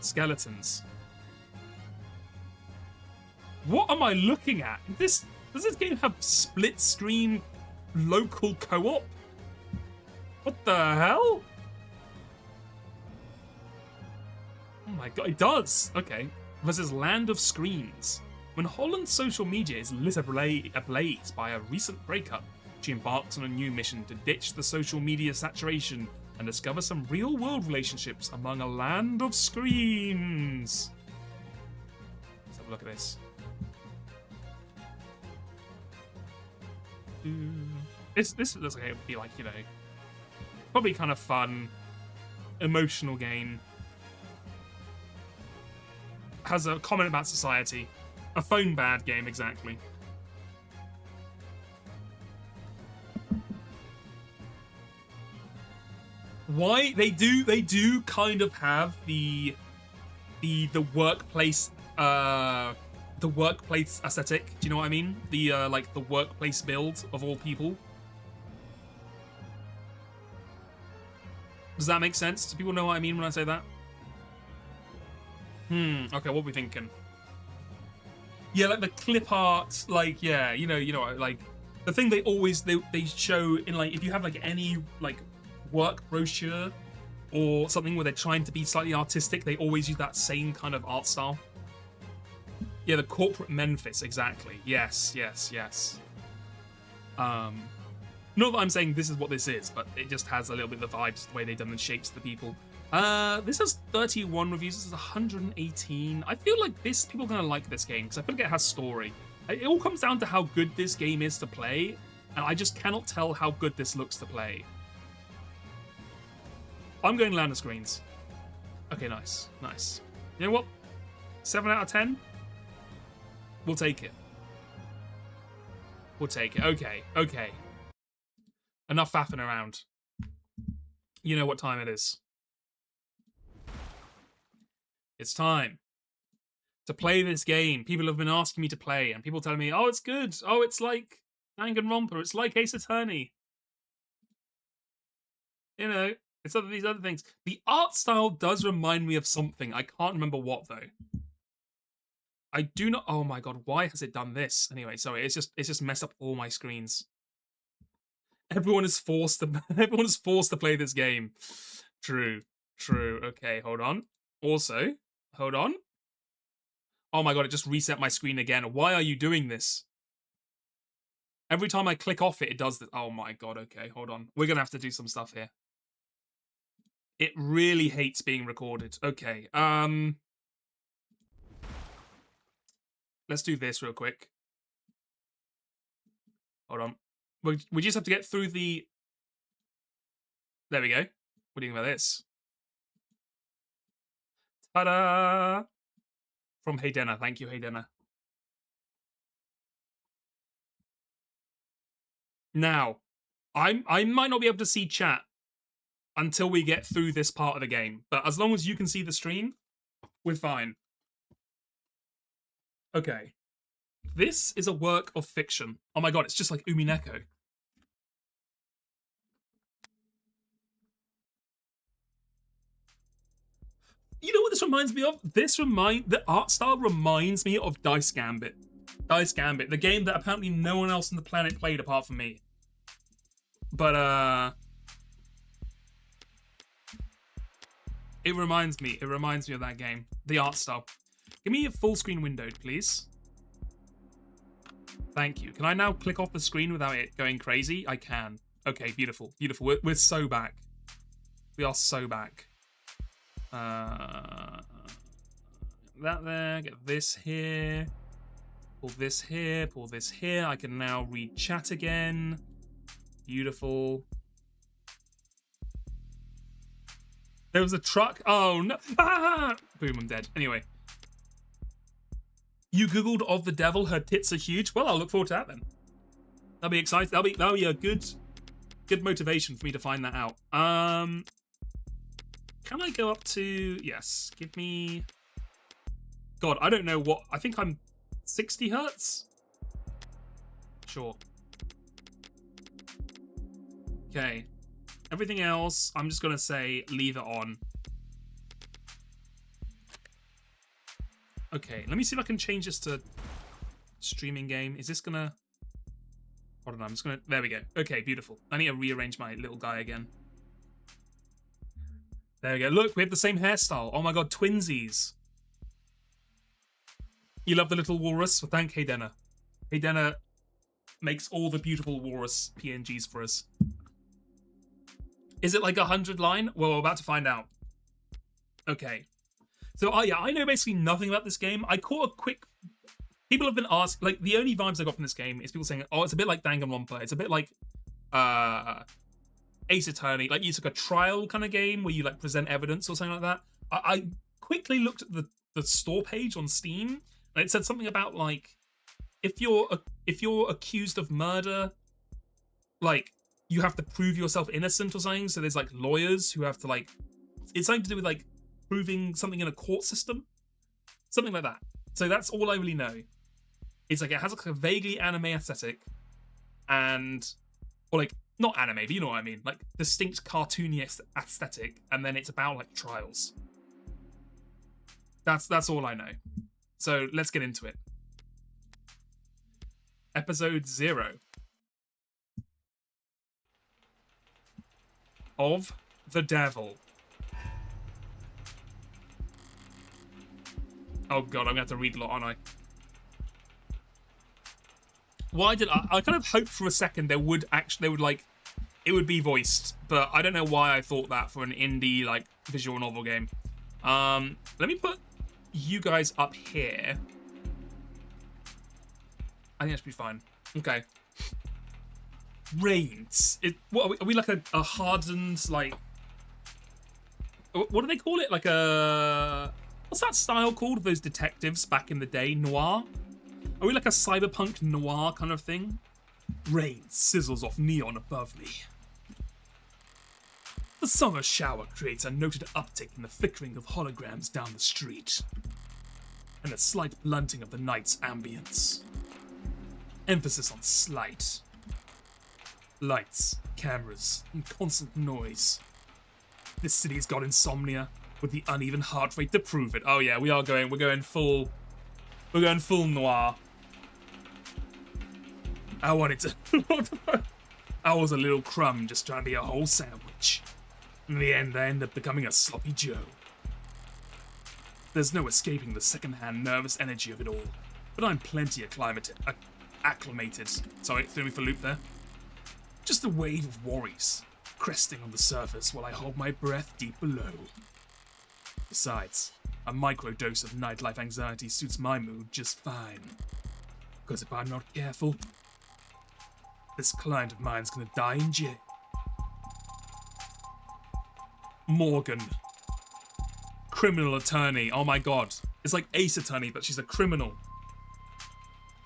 skeletons? What am I looking at? Does this game have split screen local co-op? What the hell? Oh my god, it does! Okay. Versus Land of Screens. When Holland's social media is lit ablaze by a recent breakup, she embarks on a new mission to ditch the social media saturation and discover some real-world relationships among a land of screens. Let's have a look at this. This looks like it would be like, you know, probably kind of fun, emotional game. Has a comment about society. A phone bad game, exactly. Why they do kind of have the workplace aesthetic. Do you know what I mean? The like the workplace build of all people. Does that make sense? Do people know what I mean when I say that? Okay, what are we thinking? Yeah, like the clip art, like, yeah, you know, like the thing they always they show in, like, if you have like any like work brochure, or something where they're trying to be slightly artistic, they always use that same kind of art style. Yeah, the corporate Memphis, exactly. Yes, yes, yes. Not that I'm saying this is what this is, but it just has a little bit of the vibes, the way they've done the shapes of the people. This has 31 reviews, this is 118. I feel like people are going to like this game, because I feel like it has story. It all comes down to how good this game is to play, and I just cannot tell how good this looks to play. I'm going louder screens. Okay, nice, nice. You know what? 7 out of 10? We'll take it. We'll take it. Okay, okay. Enough faffing around. You know what time it is. It's time to play this game. People have been asking me to play, and people telling me, oh, it's good. Oh, it's like Danganronpa. It's like Ace Attorney. You know, it's these other things. The art style does remind me of something. I can't remember what, though. I do not... Oh, my God. Why has it done this? Anyway, sorry. It's just messed up all my screens. Everyone is forced to play this game. True. True. Okay, hold on. Also, hold on. Oh my God, it just reset my screen again. Why are you doing this? Every time I click off it, it does this. Oh my God, okay, hold on. We're gonna have to do some stuff here. It really hates being recorded. Okay, let's do this real quick. Hold on. We just have to get through the... There we go. What do you think about this? Ta-da! From Haydena. Thank you, Haydena. Now, I might not be able to see chat until we get through this part of the game, but as long as you can see the stream, we're fine. Okay. This is a work of fiction. Oh my God, it's just like Umineko. You know what this reminds me of? The art style reminds me of Dice Gambit. Dice Gambit, the game that apparently no one else on the planet played apart from me. But, it reminds me of that game. The art style. Give me a full screen window, please. Thank you. Can I now click off the screen without it going crazy? I can. Okay, beautiful. Beautiful. We're so back. We are so back. That there. Get this here. Pull this here. Pull this here. I can now read chat again. Beautiful. There was a truck. Oh, no. Ah! Boom, I'm dead. Anyway. You Googled of the devil, her tits are huge. Well, I'll look forward to that then. That'll be exciting. That'll be a good motivation for me to find that out. Can I go up to... Yes, give me... God, I don't know what... I think I'm 60 hertz? Sure. Okay. Everything else, I'm just going to say leave it on. Okay, let me see if I can change this to streaming game. Is this gonna... Hold on, I'm just gonna... There we go. Okay, beautiful. I need to rearrange my little guy again. There we go. Look, we have the same hairstyle. Oh my God, twinsies. You love the little walrus? Well, thank Haydena. Haydena makes all the beautiful walrus PNGs for us. Is it like 100 line? Well, we're about to find out. Okay. So, yeah, I know basically nothing about this game. I caught a quick... People have been asked... Like, the only vibes I got from this game is people saying, oh, it's a bit like Danganronpa. It's a bit like Ace Attorney. Like, it's like a trial kind of game where you, like, present evidence or something like that. I quickly looked at the store page on Steam, and it said something about, like, if you're accused of murder, like, you have to prove yourself innocent or something. So there's, like, lawyers who have to, like... It's something to do with, like, proving something in a court system, something like that. So that's all I really know. It's like it has like a vaguely anime aesthetic, or like not anime, but you know what I mean, like distinct cartoony aesthetic, and then it's about like trials. That's all I know. So let's get into it. Episode 0 of the Devil. Oh god, I'm gonna have to read a lot, aren't I? Why did I kind of hoped for a second it would be voiced, but I don't know why I thought that for an indie like visual novel game. Let me put you guys up here. I think that should be fine. Okay. Rains. What are we like a hardened like? What do they call it? Like a what's that style called? Those detectives back in the day, noir. Are we like a cyberpunk noir kind of thing? Rain sizzles off neon above me. The summer shower creates a noted uptick in the flickering of holograms down the street, and a slight blunting of the night's ambience. Emphasis on slight. Lights, cameras, and constant noise. This city's got insomnia, with the uneven heart rate to prove it. Oh yeah, we're going full noir. I wanted to... I was a little crumb just trying to be a whole sandwich. In the end, I ended up becoming a sloppy Joe. There's no escaping the second-hand nervous energy of it all, but I'm plenty acclimated. Sorry, threw me for a loop there. Just a wave of worries, cresting on the surface while I hold my breath deep below. Besides, a microdose of nightlife anxiety suits my mood just fine. Because if I'm not careful, this client of mine's gonna die in jail. Morgan. Criminal attorney. Oh my god. It's like Ace Attorney, but she's a criminal.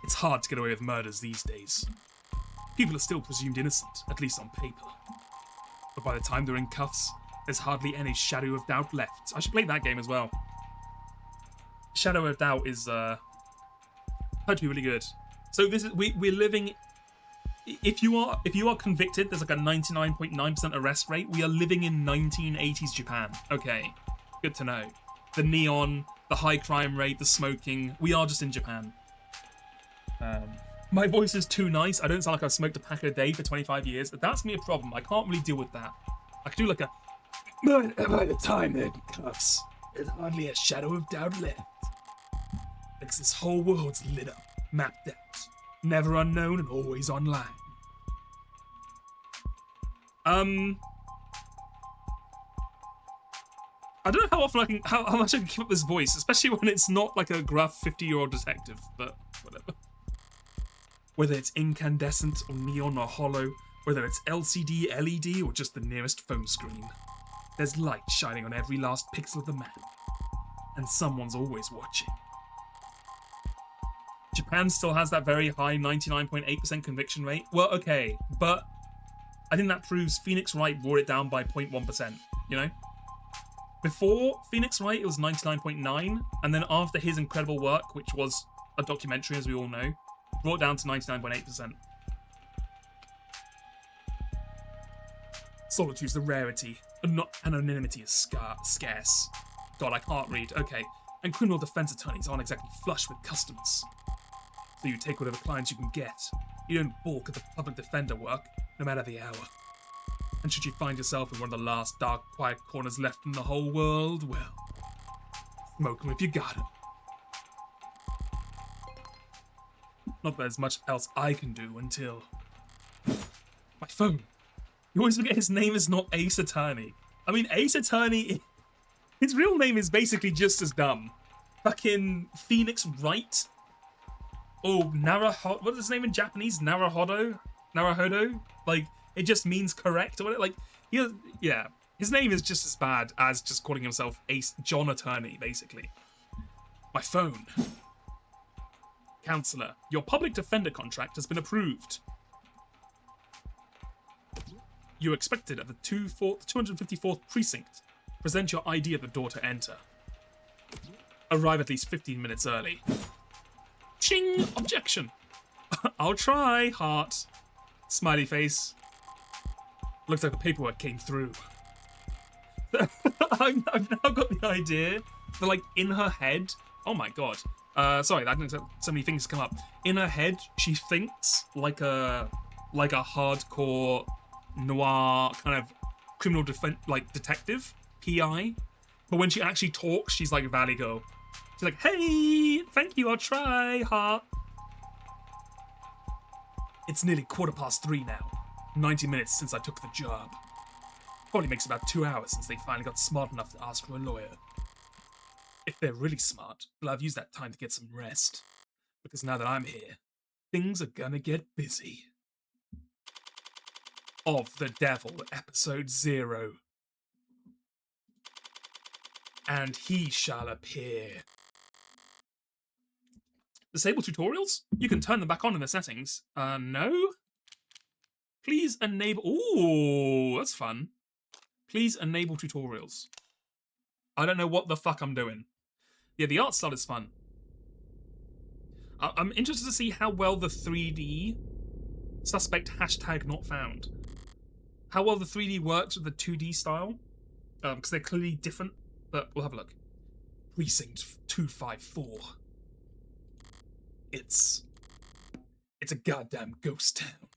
It's hard to get away with murders these days. People are still presumed innocent, at least on paper. But by the time they're in cuffs, there's hardly any shadow of doubt left. I should play that game as well. Shadow of Doubt is heard to be really good. So this is we're living. If you are convicted, there's like a 99.9% arrest rate. We are living in 1980s Japan. Okay, good to know. The neon, the high crime rate, the smoking. We are just in Japan. My voice is too nice. I don't sound like I've smoked a pack a day for 25 years. But that's me a problem. I can't really deal with that. I could do like a. By the time they're in cuffs, there's hardly a shadow of doubt left. Because this whole world's lit up, mapped out, never unknown and always online. I don't know how often how much I can keep up this voice, especially when it's not like a gruff 50-year-old detective, but whatever. Whether it's incandescent or neon or hollow, whether it's LCD, LED, or just the nearest phone screen, there's light shining on every last pixel of the map, and someone's always watching. Japan still has that very high 99.8% conviction rate. Well, okay, but I think that proves Phoenix Wright brought it down by 0.1%, you know? Before Phoenix Wright, it was 99.9, and then after his incredible work, which was a documentary, as we all know, brought down to 99.8%. Solitude's the rarity, and not anonymity is scarce. God, I can't read. Okay, and criminal defense attorneys aren't exactly flush with customers. So you take whatever clients you can get. You don't balk at the public defender work, no matter the hour. And should you find yourself in one of the last dark, quiet corners left in the whole world, well, smoke them if you got 'em. Not that there's much else I can do until... My phone. You always forget his name is not Ace Attorney. I mean, Ace Attorney... His real name is basically just as dumb. Fucking Phoenix Wright. Oh, Narahodo. What is his name in Japanese? Narahodo? Like, it just means correct or whatever. Like, yeah. His name is just as bad as just calling himself Ace John Attorney, basically. My phone. Counselor, your public defender contract has been approved. You're expected at the 254th precinct. Present your ID at the door to enter. Arrive at least 15 minutes early. Ching! Objection! I'll try, heart. Smiley face. Looks like the paperwork came through. I've now got the idea that, like, in her head... Oh my god. Sorry, that didn't so many things come up. In her head, she thinks like a hardcore noir kind of criminal defense, like detective, PI. But when she actually talks, she's like Valley Girl. She's like, hey, thank you, I'll try, heart. It's nearly 3:15 now. 90 minutes since I took the job. Probably makes about 2 hours since they finally got smart enough to ask for a lawyer. If they're really smart, they'll have used that time to get some rest. Because now that I'm here, things are gonna get busy. Of the Devil, Episode 0. And he shall appear. Disable tutorials? You can turn them back on in the settings. No? Please enable... Ooh, that's fun. Please enable tutorials. I don't know what the fuck I'm doing. Yeah, the art style is fun. I'm interested to see how well the 3D suspect #NotFound. How well the 3D works with the 2D style. Because they're clearly different. But we'll have a look. Precinct 254. It's a goddamn ghost town.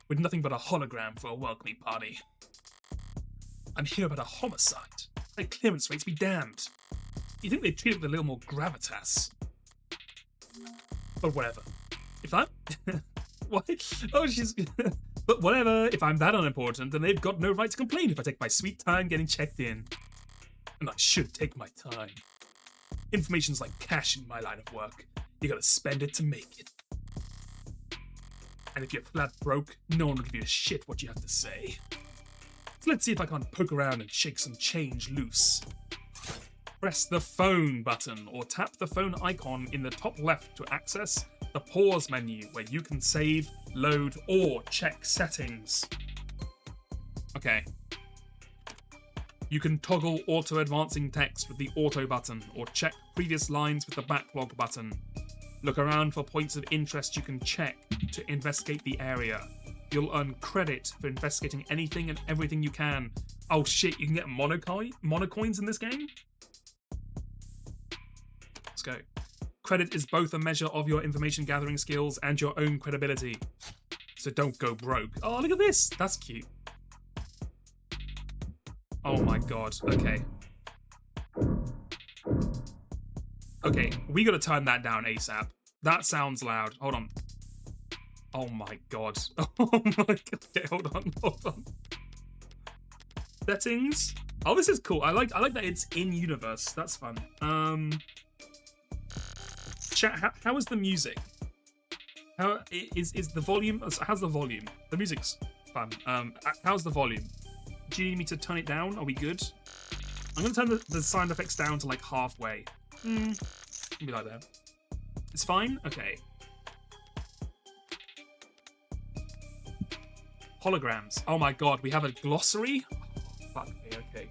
With nothing but a hologram for a welcoming party. I'm here about a homicide. Their clearance rates be damned. You'd think they'd treat it with a little more gravitas. But whatever. If I'm... What? Oh, she's... But whatever, if I'm that unimportant, then they've got no right to complain if I take my sweet time getting checked in. And I should take my time. Information's like cash in my line of work. You gotta spend it to make it. And if you're flat broke, no one will give you a shit what you have to say. So let's see if I can't poke around and shake some change loose. Press the phone button or tap the phone icon in the top left to access the pause menu where you can save, load, or check settings. Okay. You can toggle auto-advancing text with the auto button or check previous lines with the backlog button. Look around for points of interest you can check to investigate the area. You'll earn credit for investigating anything and everything you can. Oh shit, you can get monocoins in this game? Let's go. Credit is both a measure of your information gathering skills and your own credibility. So don't go broke. Oh, look at this. That's cute. Oh my god. Okay. Okay, we gotta turn that down ASAP. That sounds loud. Hold on. Oh my god. Oh my god. Okay, hold on. Settings. Oh, this is cool. I like that it's in universe. That's fun. Chat. How is the music? How is the volume? How's the volume? The music's fun. How's the volume? Do you need me to turn it down? Are we good? I'm gonna turn the sound effects down to like halfway. Be like that. It's fine? Okay. Holograms. Oh my god, we have a glossary? Oh, fuck me, okay.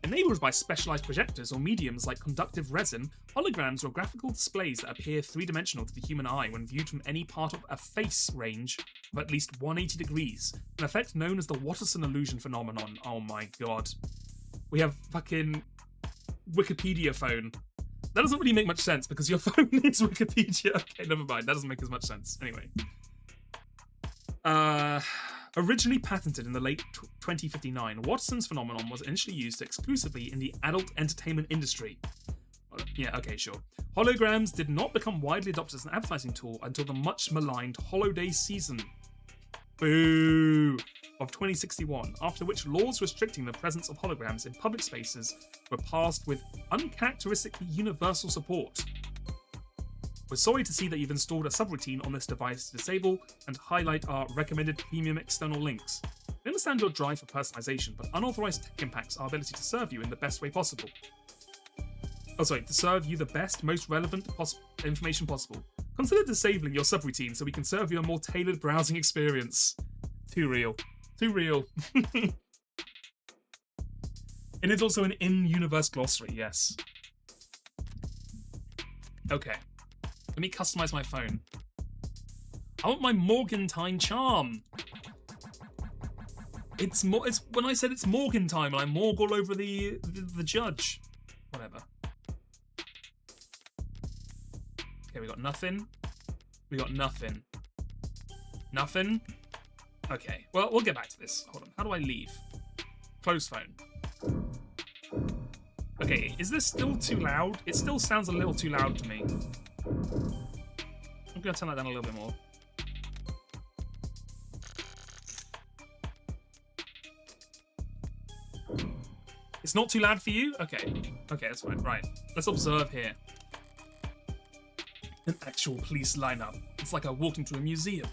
Enabled by specialized projectors or mediums like conductive resin, holograms are graphical displays that appear three-dimensional to the human eye when viewed from any part of a face range of at least 180 degrees, an effect known as the Watterson illusion phenomenon. Oh my god. We have fucking Wikipedia phone. That doesn't really make much sense because your phone is Wikipedia. Okay, never mind. That doesn't make as much sense. Anyway. Originally patented in the late 2059, Watterson's phenomenon was initially used exclusively in the adult entertainment industry. Yeah, okay, sure. Holograms did not become widely adopted as an advertising tool until the much maligned Holiday season. Boo! Of 2061, after which laws restricting the presence of holograms in public spaces were passed with uncharacteristically universal support. We're sorry to see that you've installed a subroutine on this device to disable and highlight our recommended premium external links. We understand your drive for personalization, but unauthorized tech impacts our ability to serve you in the best way possible. Oh, sorry, to serve you the best, most relevant information possible. Consider disabling your subroutine so we can serve you a more tailored browsing experience. Too real. Too real. It is also an in-universe glossary, yes. Okay. Let me customize my phone. I want my Morgantine charm. It's when I said it's Morgan time and I morg all over the judge. Whatever. Okay, we got nothing. We got nothing. Nothing. Okay, well, we'll get back to this. Hold on. How do I leave? Close phone. Okay, Okay, is this still too loud? It still sounds a little too loud to me. I'm gonna turn that down a little bit more. It's not too loud for you? Okay. Okay, that's fine. Right. Let's observe here. An actual police lineup. It's like I walked into a museum.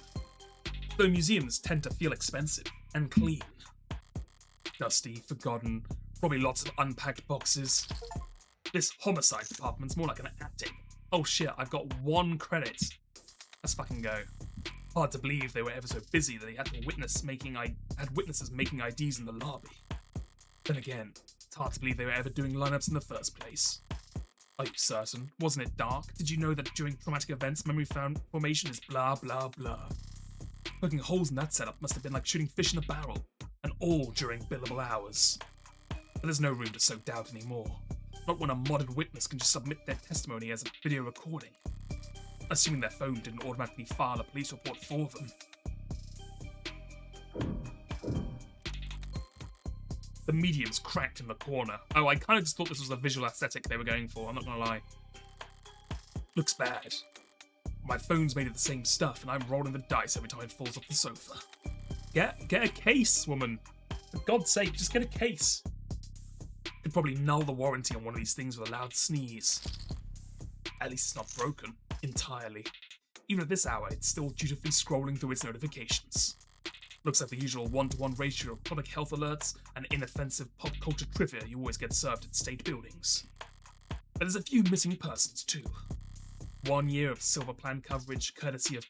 Though museums tend to feel expensive and clean. Dusty, forgotten, probably lots of unpacked boxes. This homicide department's more like an attic. Oh shit, I've got 1 credit. Let's fucking go. Hard to believe they were ever so busy that they had witnesses making IDs in the lobby. Then again, it's hard to believe they were ever doing lineups in the first place. Are you certain? Wasn't it dark? Did you know that during traumatic events, memory formation is blah blah blah? Poking holes in that setup must have been like shooting fish in a barrel, and all during billable hours. But there's no room to sow doubt anymore. Not when a modern witness can just submit their testimony as a video recording. Assuming their phone didn't automatically file a police report for them. The medium's cracked in the corner. Oh, I kind of just thought this was a visual aesthetic they were going for, I'm not gonna lie. Looks bad. My phone's made of the same stuff, and I'm rolling the dice every time it falls off the sofa. Get a case, woman. For God's sake, just get a case. Could probably null the warranty on one of these things with a loud sneeze. At least it's not broken entirely. Even at this hour, it's still dutifully scrolling through its notifications. Looks like the usual 1-to-1 ratio of public health alerts and inoffensive pop culture trivia you always get served at state buildings. But there's a few missing persons too. 1 year of silver plan coverage courtesy of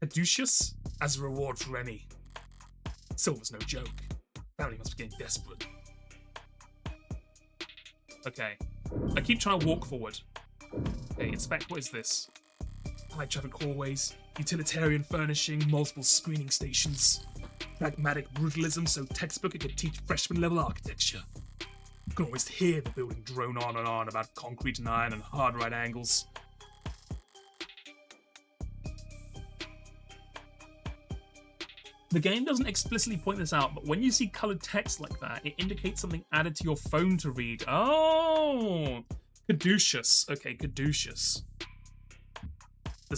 Caduceus as a reward for any. Silver's no joke. Family must be getting desperate. Okay. I keep trying to walk forward. Okay, inspect, what is this? High traffic hallways, utilitarian furnishing, multiple screening stations. Pragmatic brutalism so textbook it could teach freshman level architecture. You can almost hear the building drone on and on about concrete and iron and hard right angles. The game doesn't explicitly point this out, but when you see colored text like that, it indicates something added to your phone to read. Oh! Caduceus. Okay, caduceus. The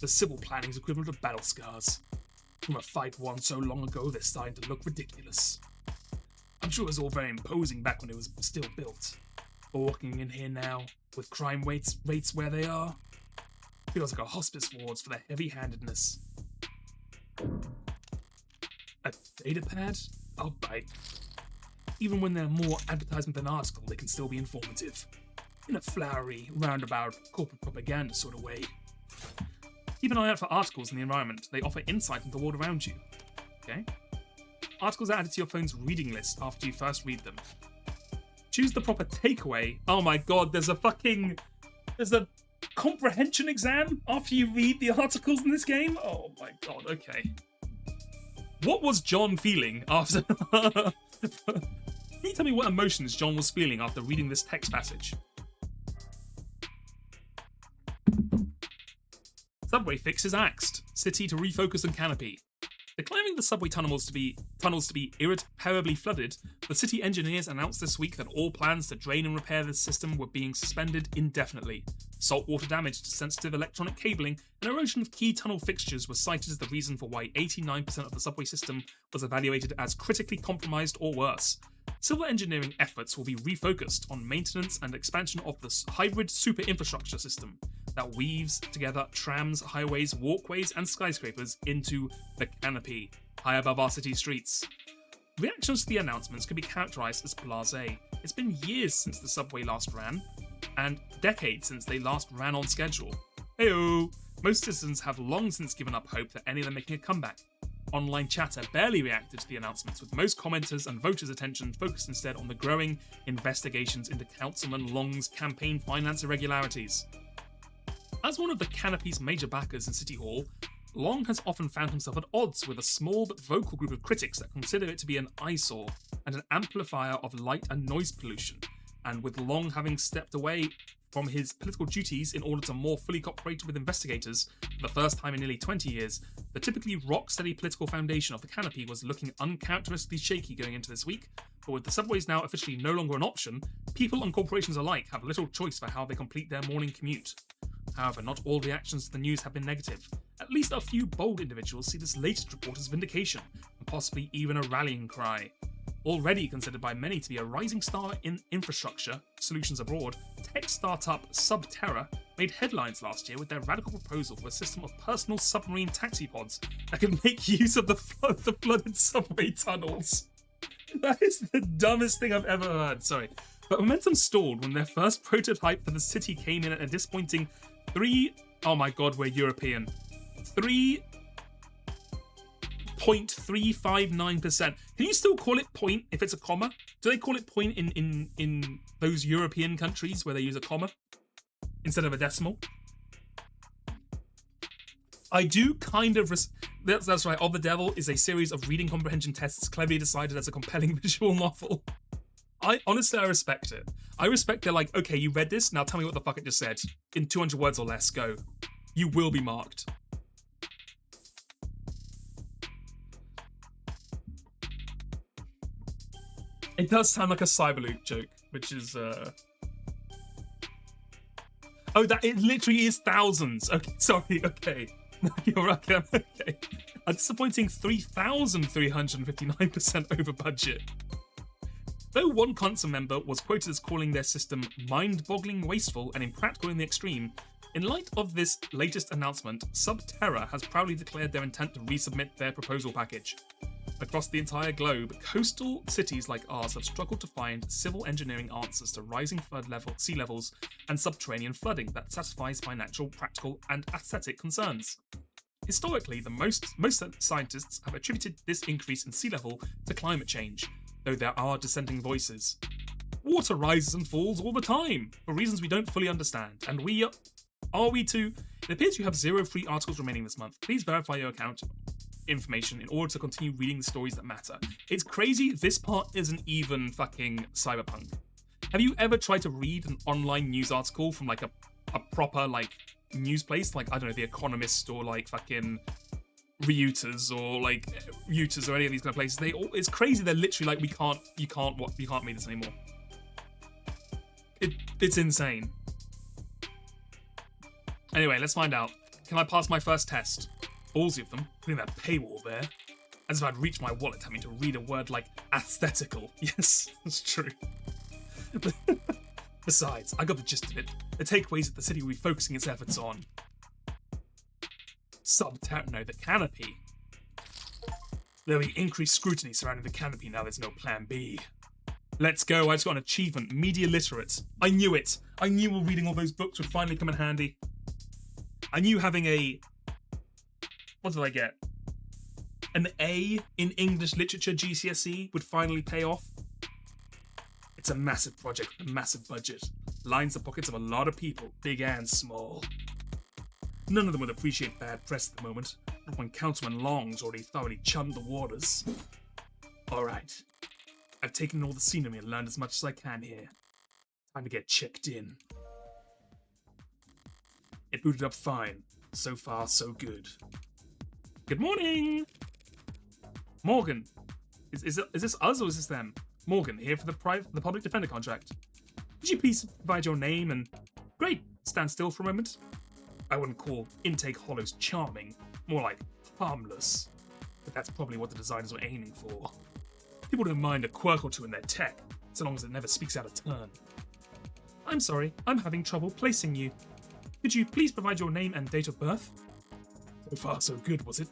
civil planning's equivalent of battle scars. From a fight won so long ago, they're starting to look ridiculous. I'm sure it was all very imposing back when it was still built. But walking in here now, with crime rates where they are, feels like a hospice wards for their heavy-handedness. A data pad? I'll bite. Even when they're more advertisement than article, they can still be informative. In a flowery, roundabout, corporate propaganda sort of way. Keep an eye out for articles in the environment. They offer insight into the world around you. Okay? Articles are added to your phone's reading list after you first read them. Choose the proper takeaway. Oh my god, there's a comprehension exam after you read the articles in this game? Oh my god, okay. What was John feeling after... Can you tell me what emotions John was feeling after reading this text passage? Subway fix is axed. City to refocus on canopy. Declaring the subway tunnels to be irreparably flooded, the city engineers announced this week that all plans to drain and repair the system were being suspended indefinitely. Saltwater damage to sensitive electronic cabling and erosion of key tunnel fixtures were cited as the reason for why 89% of the subway system was evaluated as critically compromised or worse. Civil engineering efforts will be refocused on maintenance and expansion of the hybrid super infrastructure system that weaves together trams, highways, walkways, and skyscrapers into the canopy, high above our city streets. Reactions to the announcements could be characterized as blasé. It's been years since the subway last ran, and decades since they last ran on schedule. Heyo! Most citizens have long since given up hope that any of them are making a comeback. Online chatter barely reacted to the announcements, with most commenters and voters' attention focused instead on the growing investigations into Councilman Long's campaign finance irregularities. As one of the canopy's major backers in City Hall, Long has often found himself at odds with a small but vocal group of critics that consider it to be an eyesore and an amplifier of light and noise pollution, and with Long having stepped away from his political duties in order to more fully cooperate with investigators for the first time in nearly 20 years, the typically rock-steady political foundation of the Canopy was looking uncharacteristically shaky going into this week. But with the subways now officially no longer an option, people and corporations alike have little choice for how they complete their morning commute. However, not all reactions to the news have been negative. At least a few bold individuals see this latest report as vindication, and possibly even a rallying cry. Already considered by many to be a rising star in infrastructure solutions abroad, tech startup Subterra made headlines last year with their radical proposal for a system of personal submarine taxi pods that could make use of the flooded subway tunnels. That is the dumbest thing I've ever heard, sorry. But momentum stalled when their first prototype for the city came in at a disappointing oh my god, we're European. 3.359%. Can you still call it point if it's a comma? Do they call it point in those European countries where they use a comma instead of a decimal? I do kind of... That's right, Of the Devil is a series of reading comprehension tests cleverly decided as a compelling visual novel. I respect it. I respect they're like, okay, you read this, now tell me what the fuck it just said. In 200 words or less, go. You will be marked. It does sound like a Cyberloop joke, which is, Oh, it literally is thousands. Okay, sorry, okay. You're right, okay. A disappointing 3,359% over budget. Though one council member was quoted as calling their system mind-boggling, wasteful, and impractical in the extreme, in light of this latest announcement, Subterra has proudly declared their intent to resubmit their proposal package. Across the entire globe, coastal cities like ours have struggled to find civil engineering answers to rising sea levels and subterranean flooding that satisfies financial, practical, and aesthetic concerns. Historically, most scientists have attributed this increase in sea level to climate change, though there are dissenting voices. Water rises and falls all the time, for reasons we don't fully understand, and are we too? It appears you have 0 free articles remaining this month. Please verify your account information in order to continue reading the stories that matter. It's crazy, this part isn't even fucking cyberpunk. Have you ever tried to read an online news article from like a proper like news place, like I don't know, The Economist or like fucking Reuters or like Reuters or any of these kind of places? It's crazy. They're literally like, you can't read this anymore. It's insane. Anyway, let's find out. Can I pass my first test? Ballsy of them, putting that paywall there. As if I'd reach my wallet having to read a word like aesthetical. Yes, that's true. Besides, I got the gist of it. The takeaways that the city will be focusing its efforts on. The Canopy. There'll be increased scrutiny surrounding the Canopy now there's no plan B. Let's go, I just got an achievement, media literate. I knew it. I knew reading all those books would finally come in handy. I knew having a... What did I get? An A in English Literature GCSE would finally pay off. It's a massive project with a massive budget. Lines the pockets of a lot of people, big and small. None of them would appreciate bad press at the moment, not when Councilman Long's already thoroughly chummed the waters. Alright. I've taken in all the scenery and learned as much as I can here. Time to get checked in. It booted up fine. So far, so good. Good morning! Morgan. Is this us or is this them? Morgan, here for the public defender contract. Could you please provide your name and... Great! Stand still for a moment. I wouldn't call Intake Hollows charming, more like harmless. But that's probably what the designers were aiming for. People don't mind a quirk or two in their tech, so long as it never speaks out of turn. I'm sorry, I'm having trouble placing you. Could you please provide your name and date of birth? So far, so good, was it?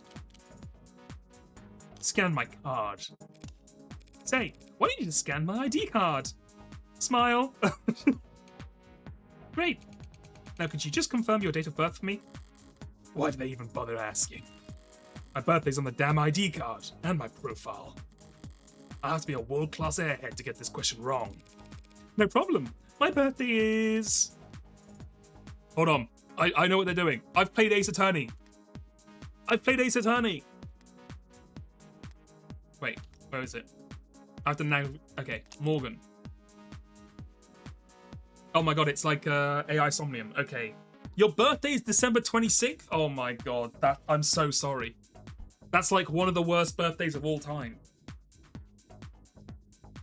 Scan my card. Say, why don't you just scan my ID card? Smile. Great. Now, could you just confirm your date of birth for me? Why do they even bother asking? My birthday's on the damn ID card and my profile. I have to be a world-class airhead to get this question wrong. No problem. My birthday is... Hold on. I know what they're doing. I've played Ace Attorney. Wait, where is it? I have to now... Okay, Morgan. Oh my god, it's like AI Somnium. Okay. Your birthday is December 26th? Oh my god, I'm so sorry. That's like one of the worst birthdays of all time.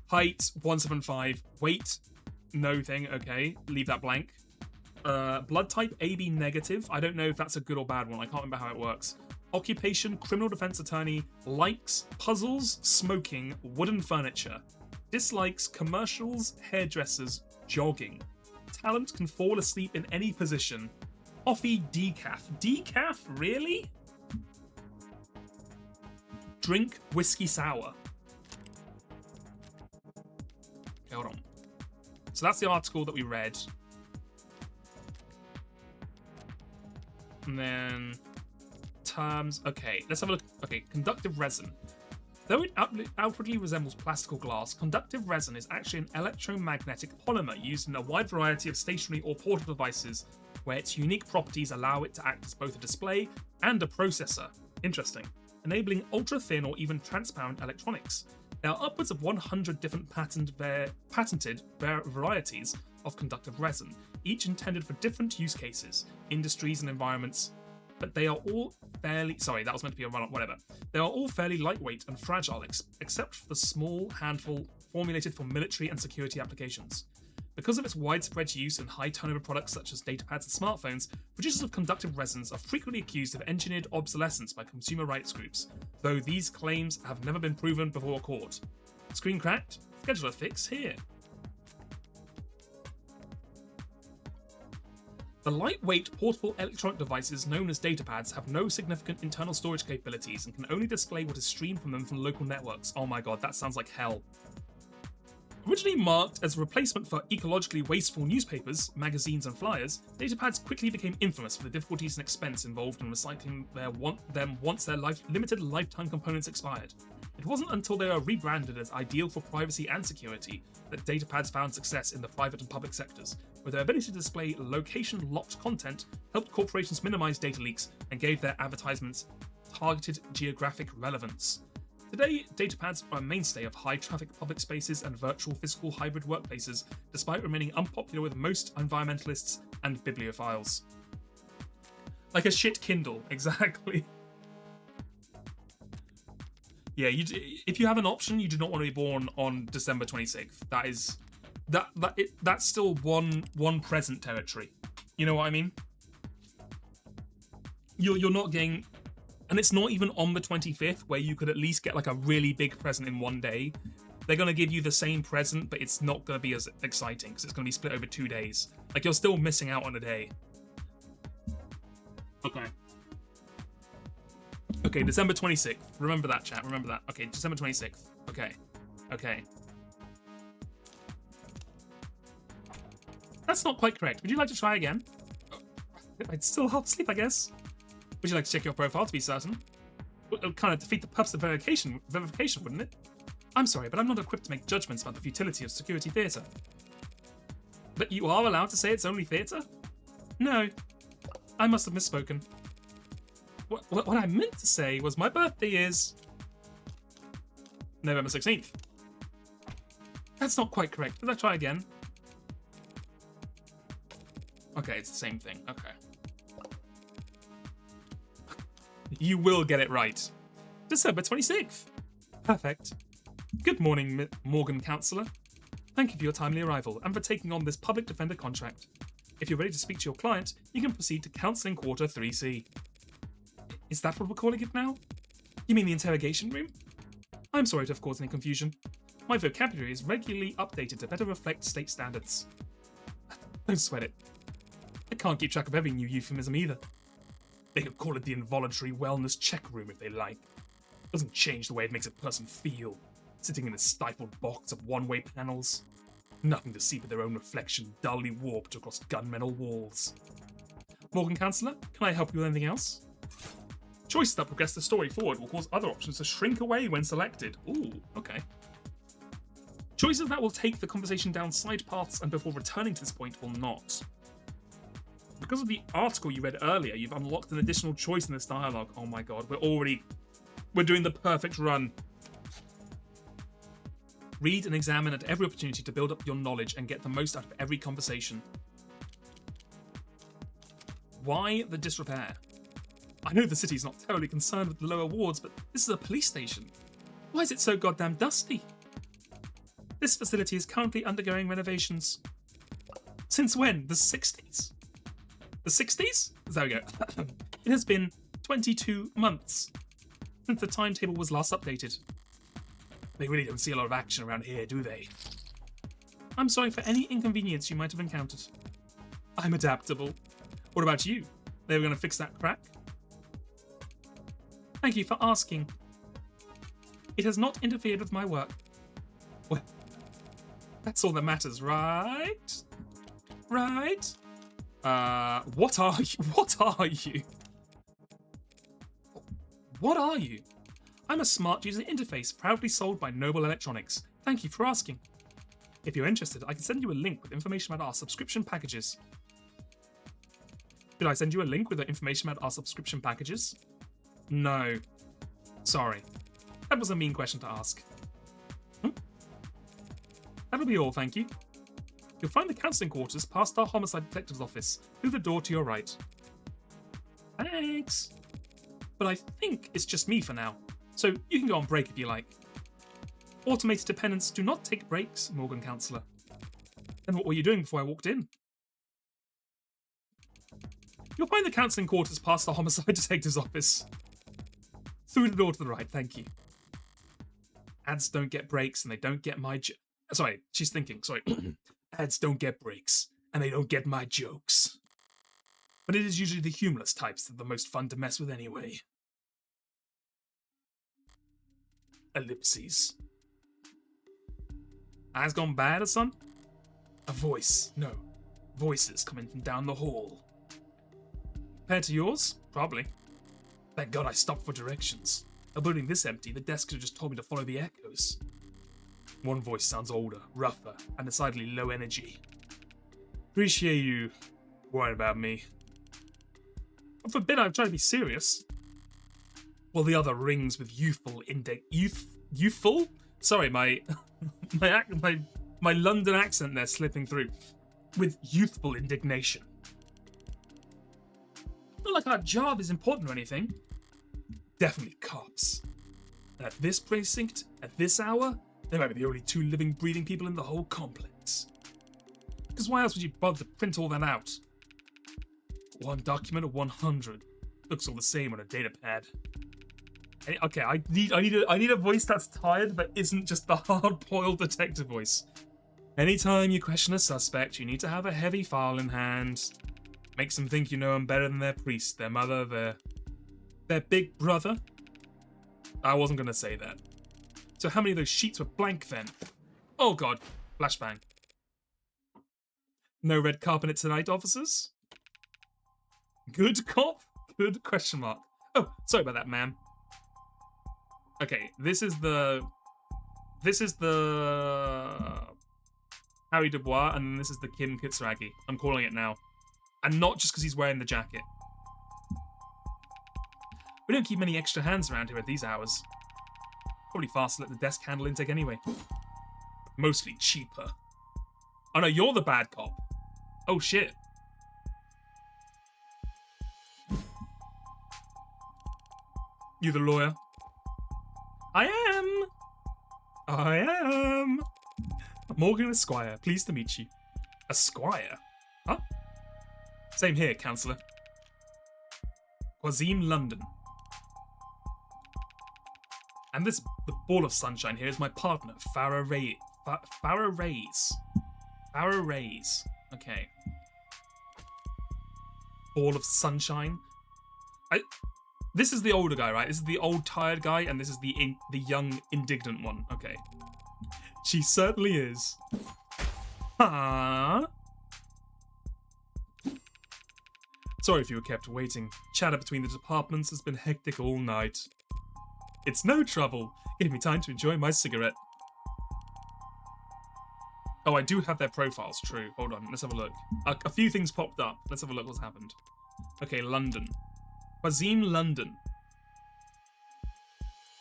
Height, 175. Weight, no thing. Okay, leave that blank. Blood type, AB negative. I don't know if that's a good or bad one. I can't remember how it works. Occupation, criminal defense attorney. Likes, puzzles, smoking, wooden furniture. Dislikes, commercials, hairdressers, jogging. Talent, can fall asleep in any position. Coffee, decaf. Decaf? Really? Drink, whiskey sour. Okay, hold on. So that's the article that we read. And then terms. Okay, let's have a look. Okay, conductive resin. Though it outwardly resembles plastic or glass, conductive resin is actually an electromagnetic polymer used in a wide variety of stationary or portable devices where its unique properties allow it to act as both a display and a processor. Interesting. Enabling ultra-thin or even transparent electronics. There are upwards of 100 different patented varieties of conductive resin, each intended for different use cases, industries, and environments. But they are all fairly... Sorry, that was meant to be a run-up, whatever. They are all fairly lightweight and fragile, except for the small handful formulated for military and security applications. Because of its widespread use in high-turnover products such as datapads and smartphones, producers of conductive resins are frequently accused of engineered obsolescence by consumer rights groups, though these claims have never been proven before a court. Screen cracked? Schedule a fix here. The lightweight portable electronic devices known as datapads have no significant internal storage capabilities and can only display what is streamed from them from local networks. Oh my god, that sounds like hell. Originally marked as a replacement for ecologically wasteful newspapers, magazines, and flyers, datapads quickly became infamous for the difficulties and expense involved in recycling them once their limited lifetime components expired. It wasn't until they were rebranded as ideal for privacy and security that datapads found success in the private and public sectors, where their ability to display location-locked content helped corporations minimize data leaks and gave their advertisements targeted geographic relevance. Today, datapads are a mainstay of high-traffic public spaces and virtual physical hybrid workplaces, despite remaining unpopular with most environmentalists and bibliophiles. Like a shit Kindle, exactly. Yeah, if you have an option, you do not want to be born on December 26th. That's still one present territory. You know what I mean? You're not getting... And it's not even on the 25th, where you could at least get like a really big present in one day. They're going to give you the same present, but it's not going to be as exciting because it's going to be split over 2 days. Like, you're still missing out on a day. Okay, December 26th. Remember that, chat. Remember that. Okay, December 26th. Okay. That's not quite correct. Would you like to try again? I'd still half asleep, I guess. Would you like to check your profile to be certain? It would kind of defeat the purpose of verification, wouldn't it? I'm sorry, but I'm not equipped to make judgments about the futility of security theatre. But you are allowed to say it's only theatre? No. I must have misspoken. What I meant to say was my birthday is... November 16th. That's not quite correct. Did I try again? Okay, it's the same thing. Okay. You will get it right. December 26th. Perfect. Good morning, Morgan Counsellor. Thank you for your timely arrival and for taking on this public defender contract. If you're ready to speak to your client, you can proceed to Counselling Quarter 3C. Is that what we're calling it now? You mean the interrogation room? I'm sorry to have caused any confusion. My vocabulary is regularly updated to better reflect state standards. Don't sweat it. I can't keep track of every new euphemism either. They could call it the involuntary wellness check room if they like. It doesn't change the way it makes a person feel, sitting in a stifled box of one-way panels. Nothing to see but their own reflection dully warped across gunmetal walls. Morgan Counsellor, can I help you with anything else? Choices that progress the story forward will cause other options to shrink away when selected. Ooh, okay. Choices that will take the conversation down side paths and before returning to this point will not. Because of the article you read earlier, you've unlocked an additional choice in this dialogue. Oh my god, we're doing the perfect run. Read and examine at every opportunity to build up your knowledge and get the most out of every conversation. Why the disrepair? I know the city's not terribly concerned with the lower wards, but this is a police station. Why is it so goddamn dusty? This facility is currently undergoing renovations. Since when? The 60s? The 60s? There we go. It has been 22 months since the timetable was last updated. They really don't see a lot of action around here, do they? I'm sorry for any inconvenience you might have encountered. I'm adaptable. What about you? They were going to fix that crack? Thank you for asking. It has not interfered with my work. Well, that's all that matters, right? Right? What are you? What are you? What are you? I'm a smart user interface proudly sold by Noble Electronics. Thank you for asking. If you're interested, I can send you a link with information about our subscription packages. Did I send you a link with the information about our subscription packages? No. Sorry. That was a mean question to ask. That'll be all, thank you. You'll find the counselling quarters past our homicide detective's office, through the door to your right. Thanks. But I think it's just me for now, so you can go on break if you like. Automated dependents do not take breaks, Morgan Counsellor. Then what were you doing before I walked in? You'll find the counselling quarters past the homicide detective's office. Through the door to the right, thank you. Ads don't get breaks and they don't get my sorry, she's thinking, sorry. Ads don't get breaks and they don't get my jokes. But it is usually the humorless types that are the most fun to mess with anyway. Ellipses. Eyes gone bad or son? A voice. No. Voices coming from down the hall. Compared to yours? Probably. Thank God I stopped for directions. A building this empty, the desk could have just told me to follow the echoes. One voice sounds older, rougher, and decidedly low energy. Appreciate you worrying about me. But for a bit I've tried to be serious. While the other rings with youthful? Sorry, my my London accent there slipping through. With youthful indignation. Not like our job is important or anything. Definitely cops. And at this precinct, at this hour, they might be the only two living, breathing people in the whole complex. Because why else would you bother to print all that out? One document of 100. Looks all the same on a data pad. Okay, I need a voice that's tired but isn't just the hard-boiled detective voice. Anytime you question a suspect, you need to have a heavy file in hand. Makes them think you know them better than their priest, their mother, their big brother. I wasn't gonna say that. So how many of those sheets were blank then? Oh god, flashbang. No red carpet tonight, officers? Good cop? Good question mark. Oh, sorry about that, ma'am. Okay, this is the Harry Dubois, and this is the Kim Kitsuragi. I'm calling it now. And not just because he's wearing the jacket. We don't keep many extra hands around here at these hours. Probably faster let the desk handle intake anyway. Mostly cheaper. Oh no, you're the bad cop. Oh shit. You the lawyer? I am. Morgan Esquire, pleased to meet you. Esquire? Huh? Same here, Counsellor. Quazim, London. And the ball of sunshine here is my partner, Farah Reyes. Okay. Ball of sunshine. This is the older guy, right? This is the old, tired guy, and this is the young, indignant one. Okay. She certainly is. Huh? Sorry if you were kept waiting. Chatter between the departments has been hectic all night. It's no trouble. Gave me time to enjoy my cigarette. Oh, I do have their profiles, true. Hold on, let's have a look. A few things popped up. Let's have a look what's happened. Okay, London. Quazim, London.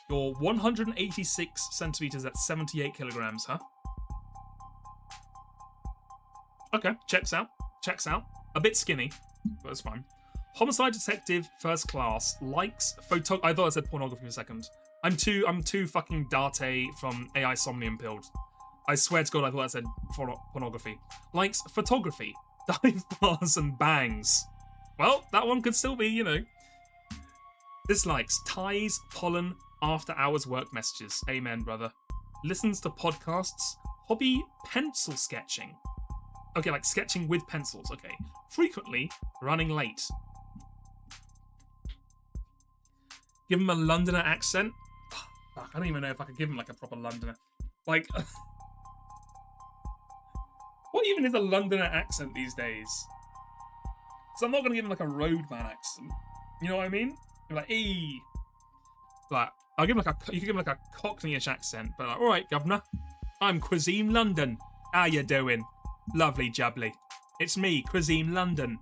You're 186 centimeters at 78 kilograms, huh? Okay, checks out. Checks out. A bit skinny, but it's fine. Homicide detective, first class, likes photo. I thought I said pornography for a second. I'm too fucking Date from AI Somnium pilled. I swear to God, I thought I said pornography. Likes photography, dive bars and bangs. Well, that one could still be, you know. Dislikes ties, pollen, after hours work messages. Amen, brother. Listens to podcasts. Hobby pencil sketching. Okay, like sketching with pencils. Okay. Frequently running late. Give him a Londoner accent. Fuck, I don't even know if I could give him like a proper Londoner. Like, what even is a Londoner accent these days? So I'm not gonna give him like a roadman accent. You know what I mean? You're like, ee. Like, I'll give him like you could give him like a Cockneyish accent, but like, all right, governor, I'm Cuisine London. How you doing? Lovely jubbly. It's me, Cuisine London.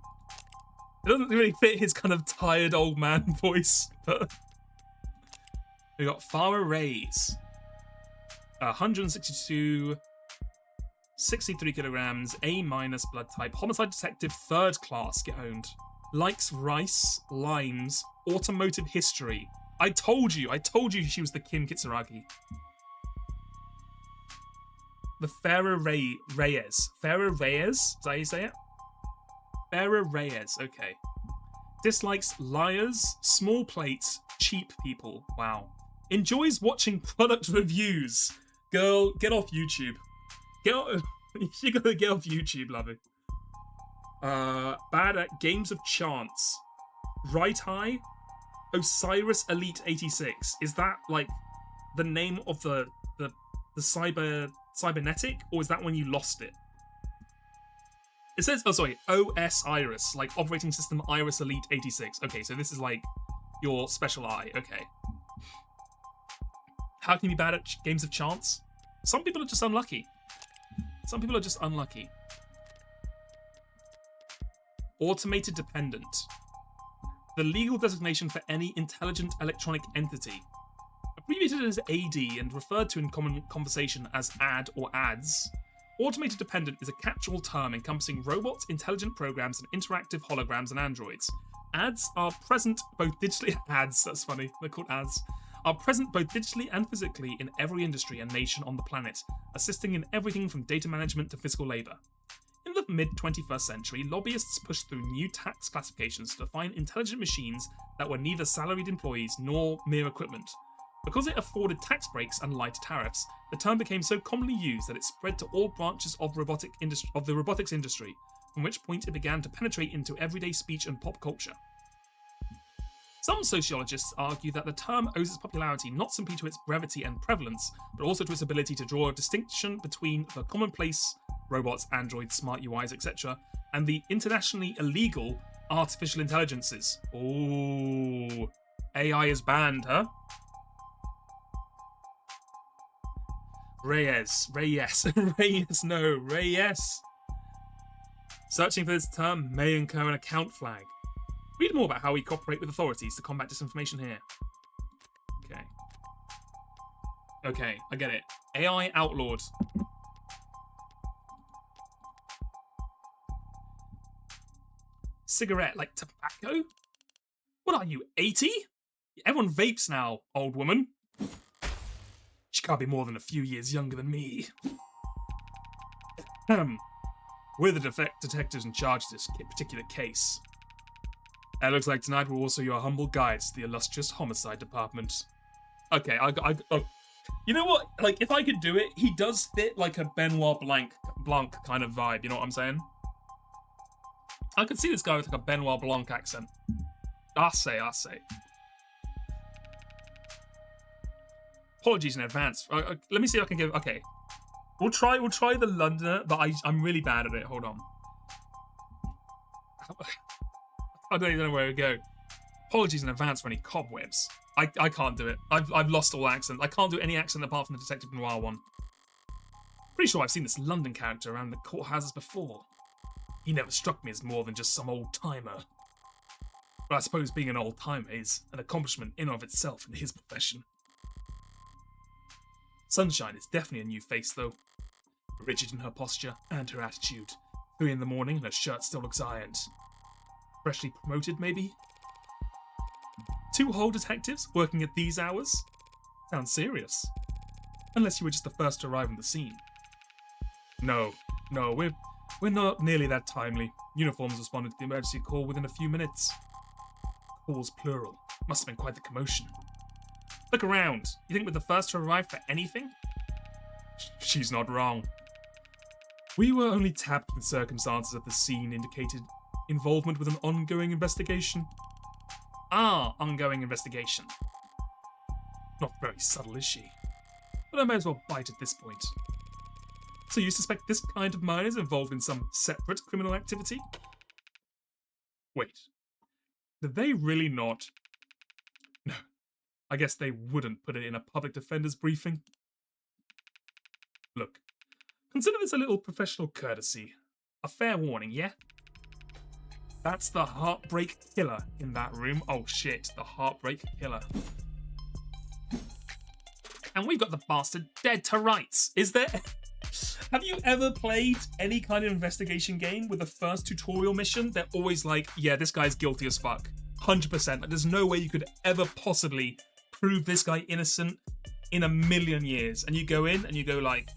It doesn't really fit his kind of tired old man voice, but we got far arrays. 162, 63 kilograms, A- blood type, homicide detective, third class, get owned. Likes rice, limes, automotive history. I told you she was the Kim Kitsuragi. The Farah Reyes. Farah Reyes? Is that how you say it? Farah Reyes, okay. Dislikes liars, small plates, cheap people. Wow. Enjoys watching product reviews. Girl, get off YouTube. You gotta get off YouTube, lovey. Bad at games of chance. Right Eye, Osiris Elite 86. Is that like the name of the cybernetic, or is that when you lost it? It says, oh sorry, OS Iris, like operating system Iris Elite 86. Okay, so this is like your special eye. Okay. How can you be bad at games of chance? Some people are just unlucky. Some people are just unlucky. Automated dependent. The legal designation for any intelligent electronic entity. Abbreviated as AD and referred to in common conversation as AD or ADS, automated dependent is a catch-all term encompassing robots, intelligent programs, and interactive holograms and androids. ADS are present both digitally... ADS, that's funny. They're called ADS. Are present both digitally and physically in every industry and nation on the planet, assisting in everything from data management to physical labour. In the mid-21st century, lobbyists pushed through new tax classifications to define intelligent machines that were neither salaried employees nor mere equipment. Because it afforded tax breaks and light tariffs, the term became so commonly used that it spread to all branches of the robotics industry, from which point it began to penetrate into everyday speech and pop culture. Some sociologists argue that the term owes its popularity not simply to its brevity and prevalence, but also to its ability to draw a distinction between the commonplace robots, androids, smart UIs, etc., and the internationally illegal artificial intelligences. Ooh, AI is banned, huh? Reyes. Searching for this term may incur an account flag. Read more about how we cooperate with authorities to combat disinformation here. Okay, I get it. AI outlawed. Cigarette, like tobacco? What are you, 80? Everyone vapes now, old woman. She can't be more than a few years younger than me. We're the detectives in charge of this particular case. It looks like tonight we're also your humble guides to the illustrious homicide department. Okay, you know what? Like, if I could do it, he does fit like a Benoit Blanc kind of vibe. You know what I'm saying? I could see this guy with like a Benoit Blanc accent. I say. Apologies in advance. Let me see if I can give. Okay, we'll try the Londoner, but I'm really bad at it. Hold on. I don't even know where to go. Apologies in advance for any cobwebs. I can't do it. I've lost all accent. I can't do any accent apart from the Detective Noir one. Pretty sure I've seen this London character around the courthouses before. He never struck me as more than just some old timer. But I suppose being an old timer is an accomplishment in and of itself in his profession. Sunshine is definitely a new face, though. Rigid in her posture and her attitude. 3 in the morning and her shirt still looks ironed. Freshly promoted, maybe? 2 whole detectives working at these hours? Sounds serious. Unless you were just the first to arrive on the scene. No, we're not nearly that timely. Uniforms responded to the emergency call within a few minutes. Calls plural. Must have been quite the commotion. Look around. You think we're the first to arrive for anything? She's not wrong. We were only tapped when circumstances at the scene indicated involvement with an ongoing investigation. Ongoing investigation. Not very subtle, is she? But I may as well bite at this point. So you suspect this client of mine is involved in some separate criminal activity? Wait. Did they really not? No. I guess they wouldn't put it in a public defender's briefing. Look. Consider this a little professional courtesy. A fair warning, yeah? That's the heartbreak killer in that room. Oh shit, the heartbreak killer. And we've got the bastard dead to rights. Is there... Have you ever played any kind of investigation game with the first tutorial mission? They're always like, yeah, this guy's guilty as fuck. 100%. Like, there's no way you could ever possibly prove this guy innocent in a million years. And you go in and you go like,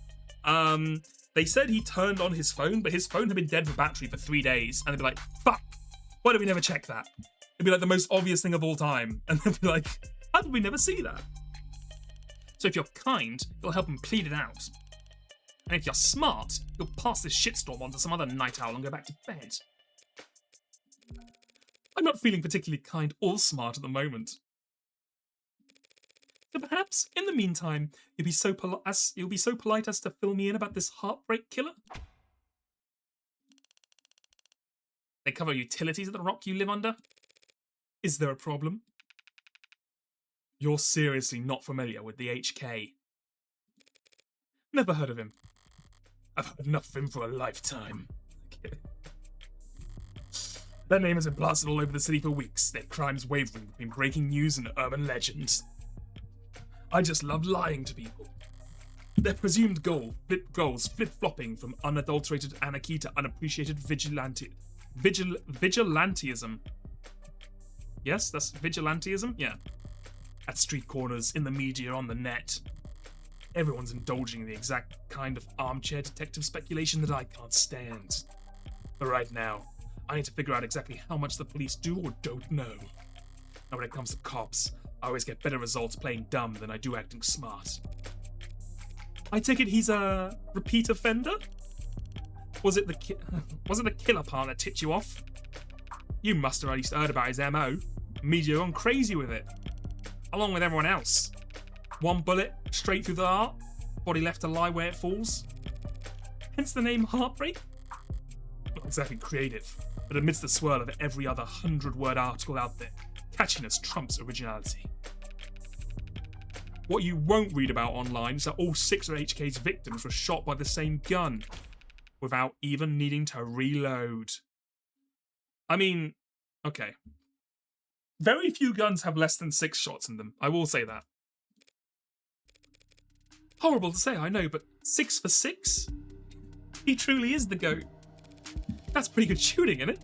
they said he turned on his phone, but his phone had been dead for battery for 3 days. And they'd be like, fuck, why did we never check that? It'd be like the most obvious thing of all time. And they'd be like, how did we never see that? So if you're kind, you'll help him plead it out. And if you're smart, you'll pass this shitstorm on to some other night owl and go back to bed. I'm not feeling particularly kind or smart at the moment. So perhaps, in the meantime, you'll be so polite as to fill me in about this heartbreak killer? They cover utilities at the rock you live under? Is there a problem? You're seriously not familiar with the HK? Never heard of him. I've heard enough of him for a lifetime. Their name has been blasted all over the city for weeks, their crimes wavering between breaking news and urban legends. I just love lying to people. Their presumed goals flip-flopping from unadulterated anarchy to unappreciated vigilantism. Yes, that's vigilantism? Yeah. At street corners, in the media, on the net. Everyone's indulging in the exact kind of armchair detective speculation that I can't stand. But right now, I need to figure out exactly how much the police do or don't know. And when it comes to cops, I always get better results playing dumb than I do acting smart. I take it he's a repeat offender? Was it the killer part that tipped you off? You must have at least heard about his MO. Media gone crazy with it. Along with everyone else. One bullet, straight through the heart, body left to lie where it falls. Hence the name Heartbreak? Not exactly creative, but amidst the swirl of every other 100-word article out there, catchiness trumps originality. What you won't read about online is that all 6 of HK's victims were shot by the same gun, without even needing to reload. I mean, okay. Very few guns have less than 6 shots in them, I will say that. Horrible to say, I know, but 6 for 6? He truly is the GOAT. That's pretty good shooting, isn't it?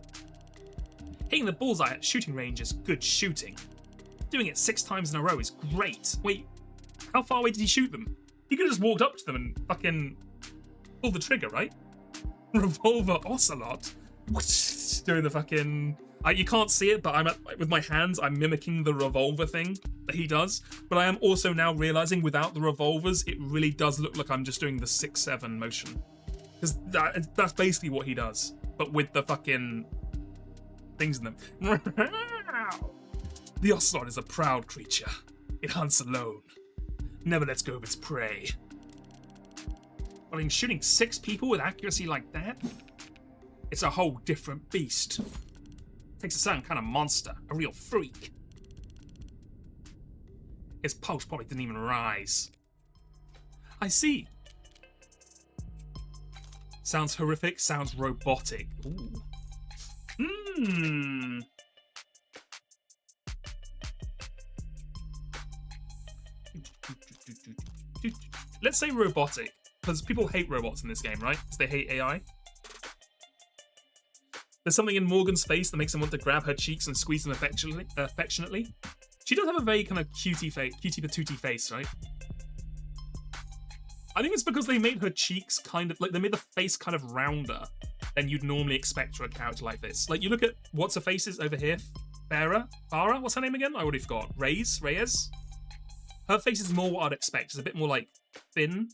Hitting the bullseye at shooting range is good shooting. Doing it 6 times in a row is great. Wait, how far away did he shoot them? He could have just walked up to them and fucking pulled the trigger, right? Revolver Ocelot. Doing the fucking... you can't see it, but with my hands, I'm mimicking the revolver thing that he does. But I am also now realizing without the revolvers, it really does look like I'm just doing the 6-7 motion. Because that's basically what he does. But with the fucking things in them. The Ocelot is a proud creature. It hunts alone. Never lets go of its prey. But in shooting 6 people with accuracy like that, it's a whole different beast. Takes a certain kind of monster, a real freak. His pulse probably didn't even rise. I see. Sounds horrific, sounds robotic. Ooh. let's say robotic, because people hate robots in this game, right? Because they hate AI. There's something in Morgan's face that makes them want to grab her cheeks and squeeze them affectionately. She does have a very kind of cutie patootie face, right? I think it's because they made her cheeks kind of, like, they made the face kind of rounder than you'd normally expect for a character like this. Like, you look at what's her faces over here. Farah? What's her name again? I already forgot. Reyes? Her face is more what I'd expect. It's a bit more, like, thin.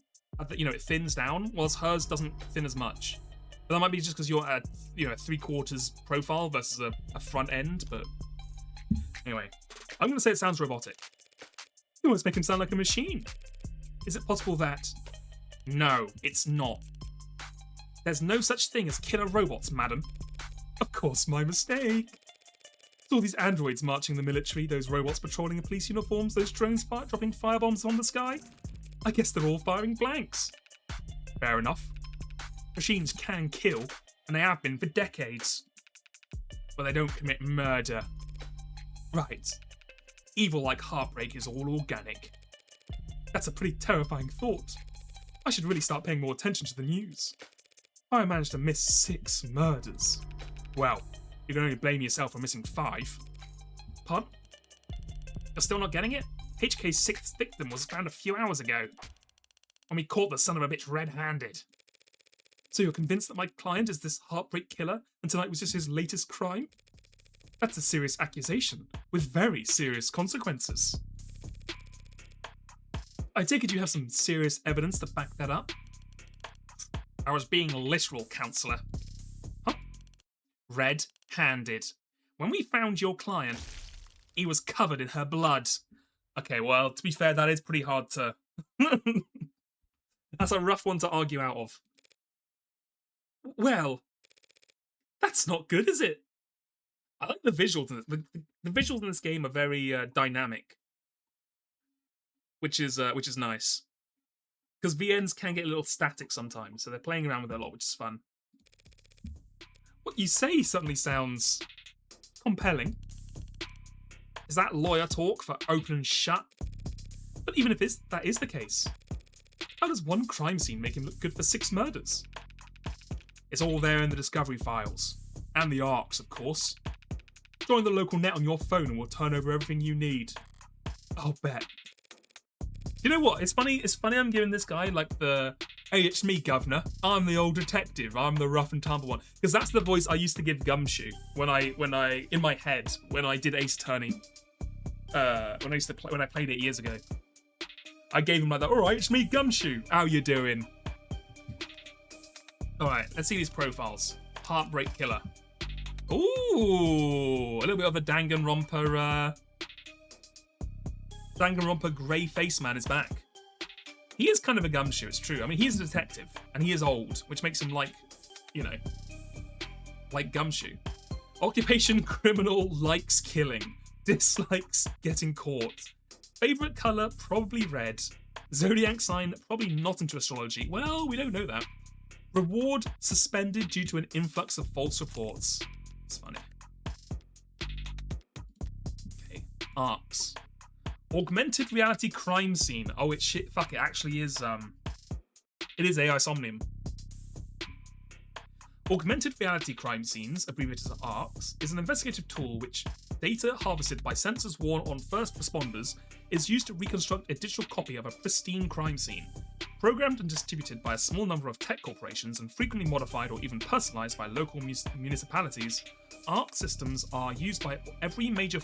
You know, it thins down, whilst hers doesn't thin as much. But that might be just because you're at, you know, a 3/4 profile versus a front end, but anyway. I'm going to say it sounds robotic. You almost make him sound like a machine. Is it possible that... No, it's not. There's no such thing as killer robots, madam. Of course, my mistake. It's all these androids marching the military, those robots patrolling in police uniforms, those drones dropping firebombs from the sky. I guess they're all firing blanks. Fair enough. Machines can kill, and they have been for decades. But they don't commit murder. Right. Evil like heartbreak is all organic. That's a pretty terrifying thought. I should really start paying more attention to the news. I managed to miss 6 murders. Well, you can only blame yourself for missing 5. Pardon? You're still not getting it? HK's 6th victim was found a few hours ago. And we caught the son of a bitch red-handed. So you're convinced that my client is this heartbreak killer and tonight was just his latest crime? That's a serious accusation, with very serious consequences. I take it you have some serious evidence to back that up? I was being literal, counsellor. Huh? Red-handed. When we found your client, he was covered in her blood. Okay, well, to be fair, that is pretty hard to... That's a rough one to argue out of. Well, that's not good, is it? I like the visuals. The visuals in this game are very dynamic, which is nice. Because VNs can get a little static sometimes, so they're playing around with it a lot, which is fun. What you say suddenly sounds compelling. Is that lawyer talk for open and shut? But even if that is the case, how does one crime scene make him look good for 6 murders? It's all there in the discovery files. And the ARCs, of course. Join the local net on your phone and we'll turn over everything you need. I'll bet. You know what? It's funny I'm giving this guy like the, hey, it's me, governor. I'm the old detective. I'm the rough and tumble one. Because that's the voice I used to give Gumshoe when I in my head, when I did Ace Attorney. When I played it years ago. I gave him like that, alright, it's me, Gumshoe. How you doing? Alright, let's see these profiles. Heartbreak killer. Ooh, a little bit of a Danganronpa grey face man is back. He is kind of a Gumshoe, it's true. I mean, he's a detective, and he is old, which makes him like, you know, like Gumshoe. Occupation criminal, likes killing. Dislikes getting caught. Favorite color, probably red. Zodiac sign, probably not into astrology. Well, we don't know that. Reward, suspended due to an influx of false reports. It's funny. Okay, ARCs. Augmented reality crime scene. Oh, it's shit. Fuck, it actually is, it is AI Somnium. Augmented reality crime scenes, abbreviated as ARCs, is an investigative tool which data harvested by sensors worn on first responders is used to reconstruct a digital copy of a pristine crime scene. Programmed and distributed by a small number of tech corporations and frequently modified or even personalized by local municipalities, ARC systems are used by every major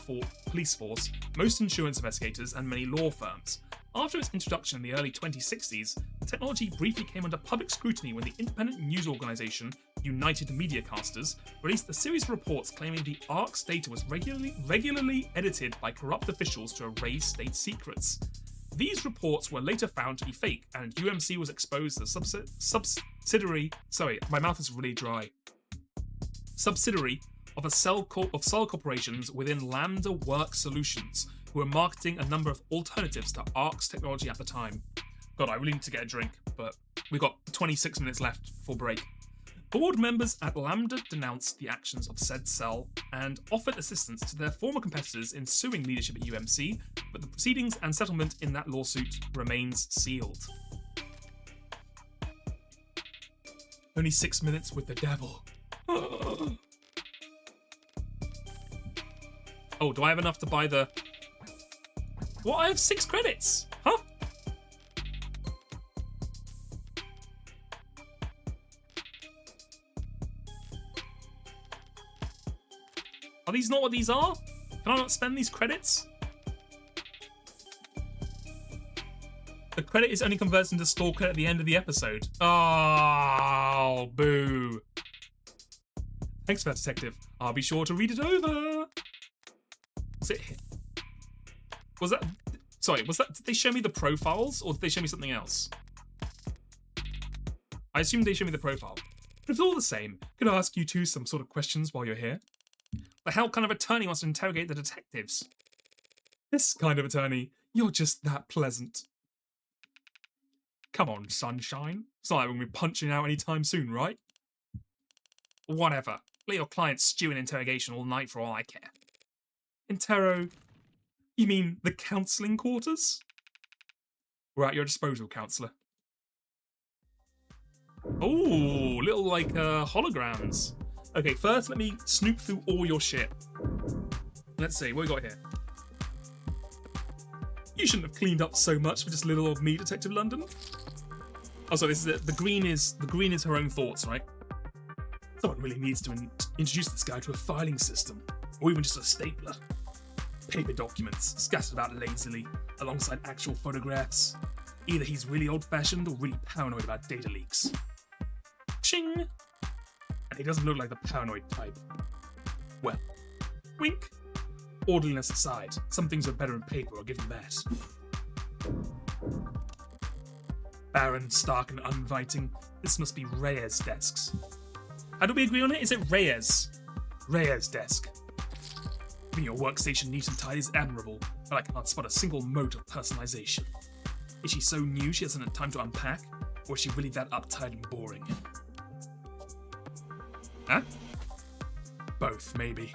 police force, most insurance investigators, and many law firms. After its introduction in the early 2060s, the technology briefly came under public scrutiny when the independent news organization United Mediacasters released a series of reports claiming the ARC's data was regularly edited by corrupt officials to erase state secrets. These reports were later found to be fake, and UMC was exposed as a subsidiary. Sorry, my mouth is really dry. Subsidiary of cell corporations within Lambda Work Solutions, who were marketing a number of alternatives to ARC's technology at the time. God, I really need to get a drink, but we've got 26 minutes left before break. Board members at Lambda denounced the actions of said cell and offered assistance to their former competitors in suing leadership at UMC, but the proceedings and settlement in that lawsuit remains sealed. Only 6 minutes with the devil. Oh, do I have enough to buy the... What? I have 6 credits? Huh? Are these not what these are? Can I not spend these credits? The credit is only converted into store credit at the end of the episode. Oh, boo. Thanks for that, detective. I'll be sure to read it over. Was it... Was that... Sorry, was that... Did they show me the profiles, or did they show me something else? I assume they showed me the profile. But it's all the same. Could I ask you two some sort of questions while you're here? The hell kind of attorney wants to interrogate the detectives? This kind of attorney. You're just that pleasant. Come on, sunshine. It's not like we're going to be punching out anytime soon, right? Whatever. Let your client stew in interrogation all night for all I care. Interro? You mean the counselling quarters? We're at your disposal, counsellor. Oh, little, like, holograms. Okay, first let me snoop through all your shit. Let's see, what we got here? You shouldn't have cleaned up so much for just little old me, Detective London. Oh, sorry, this is it. The green is her own thoughts, right? Someone really needs to introduce this guy to a filing system, or even just a stapler. Paper documents scattered about lazily, alongside actual photographs. Either he's really old-fashioned or really paranoid about data leaks. Ching! And he doesn't look like the paranoid type. Well, wink. Orderliness aside, some things are better in paper, I'll give you that. Barren, stark, and uninviting. This must be Reyes' desks. How do we agree on it? Is it Reyes? Reyes' desk. Keeping your workstation neat and tidy is admirable, but I can't spot a single mote of personalization. Is she so new she hasn't had time to unpack? Or is she really that uptight and boring? Huh? Both, maybe.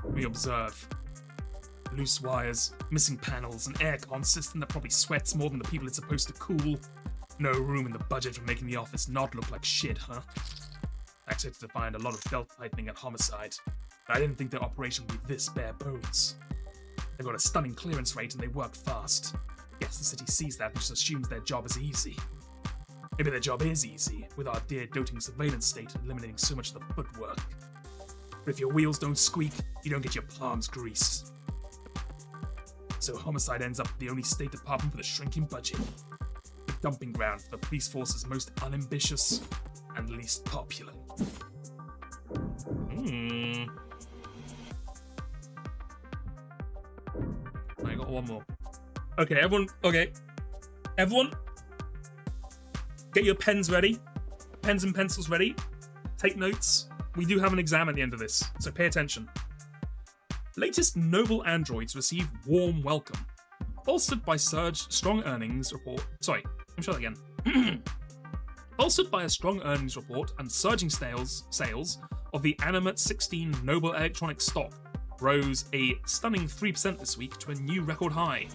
We observe. Loose wires, missing panels, an aircon system that probably sweats more than the people it's supposed to cool. No room in the budget for making the office not look like shit, huh? I expected to find a lot of belt-tightening at Homicide, but I didn't think their operation would be this bare bones. They've got a stunning clearance rate and they work fast. Guess the city sees that and just assumes their job is easy. Maybe their job is easy, with our dear doting surveillance state eliminating so much of the footwork. But if your wheels don't squeak, you don't get your palms greased. So Homicide ends up the only state department with a shrinking budget. The dumping ground for the police force's most unambitious and least popular. I got one more. Okay, everyone. Everyone, get your pens ready. Pens and pencils ready. Take notes. We do have an exam at the end of this, so pay attention. Latest Noble androids receive warm welcome. Bolstered by strong earnings report. Sorry, let me try that again. Bolstered by a strong earnings report and surging sales of the Animate 16 Noble electronic stock rose a stunning 3% this week to a new record high.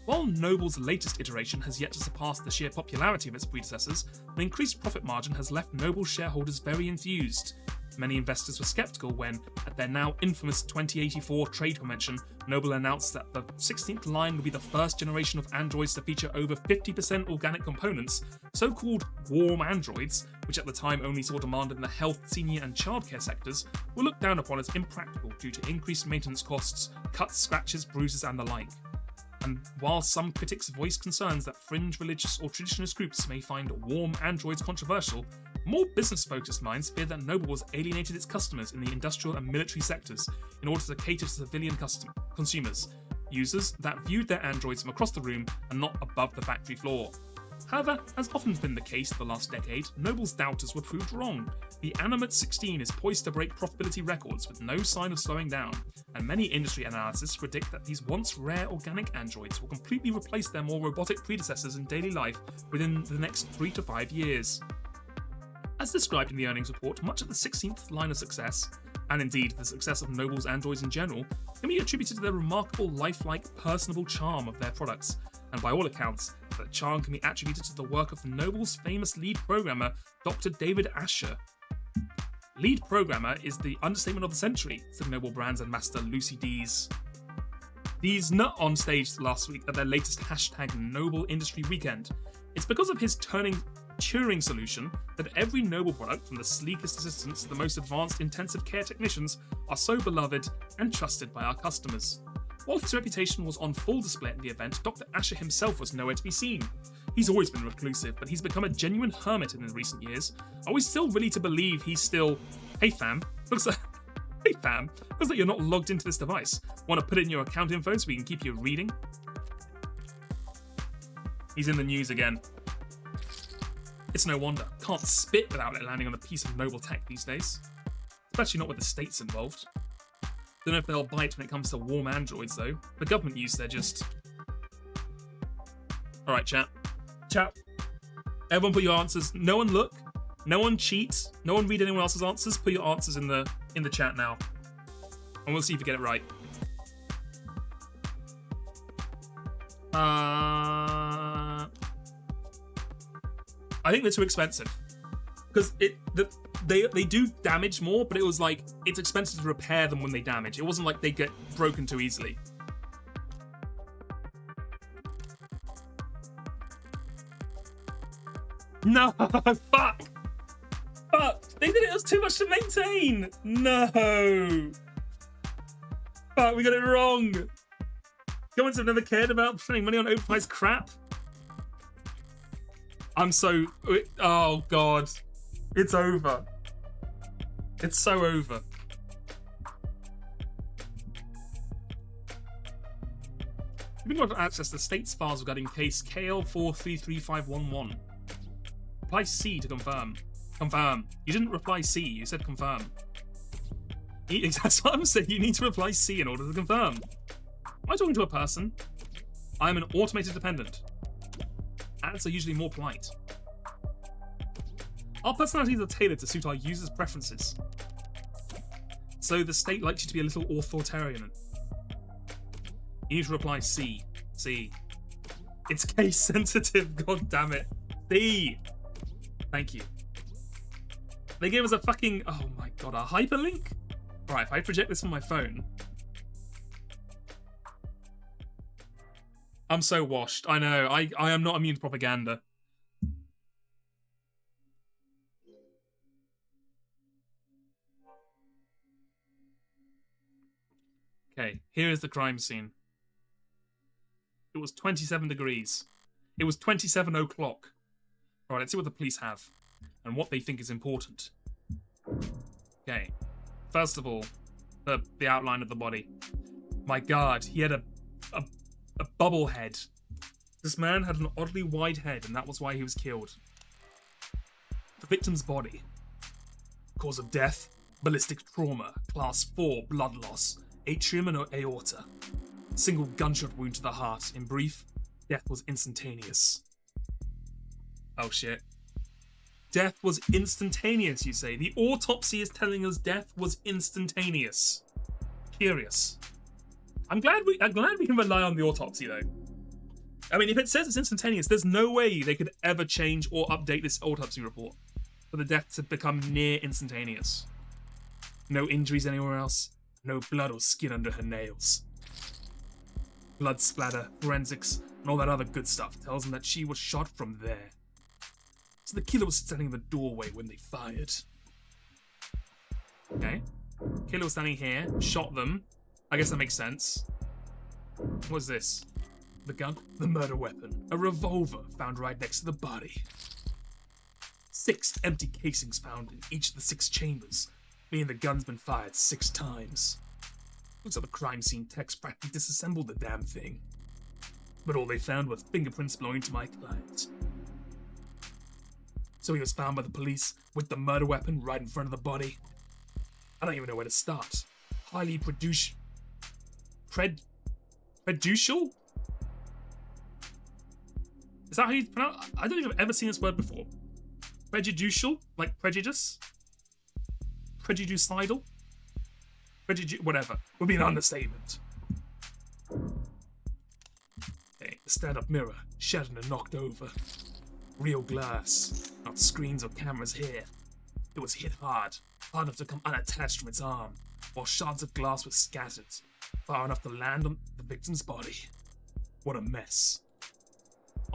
While Noble's latest iteration has yet to surpass the sheer popularity of its predecessors, an increased profit margin has left Noble shareholders very enthused. Many investors were skeptical when, at their now infamous 2084 trade convention, Noble announced that the 16th line would be the first generation of androids to feature over 50% organic components, so-called warm androids, which at the time only saw demand in the health, senior and childcare sectors, were looked down upon as impractical due to increased maintenance costs, cuts, scratches, bruises and the like. And while some critics voiced concerns that fringe religious or traditionalist groups may find warm androids controversial, more business-focused minds feared that Noble was alienated its customers in the industrial and military sectors in order to cater to civilian consumers, users that viewed their androids from across the room and not above the factory floor. However, as often been the case the last decade, Noble's doubters were proved wrong. The Animate 16 is poised to break profitability records with no sign of slowing down, and many industry analysts predict that these once rare organic androids will completely replace their more robotic predecessors in daily life within the next 3 to 5 years. As described in the earnings report, much of the 16th line of success, and indeed the success of Noble's androids in general, can be attributed to the remarkable lifelike, personable charm of their products, and by all accounts, that charm can be attributed to the work of the Noble's famous lead programmer, Dr. David Asher. Lead programmer is the understatement of the century, said Noble Brands and Master Lucy Dees. Dees nut on stage last week at their latest #Noble Industry Weekend. It's because of his Turing solution that every Noble product, from the sleekest assistants to the most advanced intensive care technicians, are so beloved and trusted by our customers. While his reputation was on full display at the event, Dr. Asher himself was nowhere to be seen. He's always been reclusive, but he's become a genuine hermit in recent years. Are we still really to believe he's still... Hey fam, looks like you're not logged into this device. Want to put in your account info so we can keep you reading? He's in the news again. It's no wonder. Can't spit without it landing on a piece of Noble tech these days. Especially not with the states involved. Don't know if they'll bite when it comes to warm androids though. For government use, they're just... Alright, chat. Chat. Everyone put your answers. No one look. No one cheat. No one read anyone else's answers. Put your answers in the chat now. And we'll see if you get it right. I think they're too expensive. Because they do damage more, but it was like, it's expensive to repair them when they damage. It wasn't like they get broken too easily. No, fuck! Fuck! They did it was too much to maintain! No! Fuck, we got it wrong! Governments have never cared about spending money on overpriced crap. I'm so... Oh, God. It's over. It's so over. If you want to access the state's files regarding case KL433511, reply C to confirm. Confirm. You didn't reply C, you said confirm. That's what I'm saying. You need to reply C in order to confirm. Am I talking to a person? I am an automated dependent. Ads are usually more polite. Our personalities are tailored to suit our users' preferences. So the state likes you to be a little authoritarian. You need to reply C. C. It's case sensitive, god damn it. C. Thank you. They gave us a fucking... Oh my god, a hyperlink? Alright, if I project this on my phone... I'm so washed. I know. I am not immune to propaganda. Okay, here is the crime scene. It was 27 degrees. It was 27 o'clock. Alright, let's see what the police have and what they think is important. Okay, first of all, the outline of the body. My god, he had a bubble head. This man had an oddly wide head, and that was why he was killed. The victim's body. Cause of death, ballistic trauma, class 4 blood loss, atrium and aorta. Single gunshot wound to the heart. In brief, death was instantaneous. Oh shit. Death was instantaneous, you say? The autopsy is telling us death was instantaneous. Curious. I'm glad we can rely on the autopsy though. I mean, if it says it's instantaneous, there's no way they could ever change or update this autopsy report for the death to become near instantaneous. No injuries anywhere else, no blood or skin under her nails. Blood splatter, forensics, and all that other good stuff tells them that she was shot from there. So the killer was standing in the doorway when they fired. Okay. Killer was standing here, shot them. I guess that makes sense. What's this? The gun? The murder weapon. A revolver found right next to the body. 6 empty casings found in each of the 6 chambers, meaning the gun's been fired 6 times. Looks like the crime scene techs practically disassembled the damn thing. But all they found was fingerprints belonging to my client. So he was found by the police with the murder weapon right in front of the body. I don't even know where to start. Highly prejudicial? Is that how you pronounce? I don't think I've ever seen this word before. Prejudicial? Like prejudice? Prejudicidal? Whatever. Would be an understatement. Okay. The stand-up mirror, shattered and knocked over. Real glass, not screens or cameras here. It was hit hard enough to come unattached from its arm, while shards of glass were scattered, far enough to land on the victim's body. What a mess.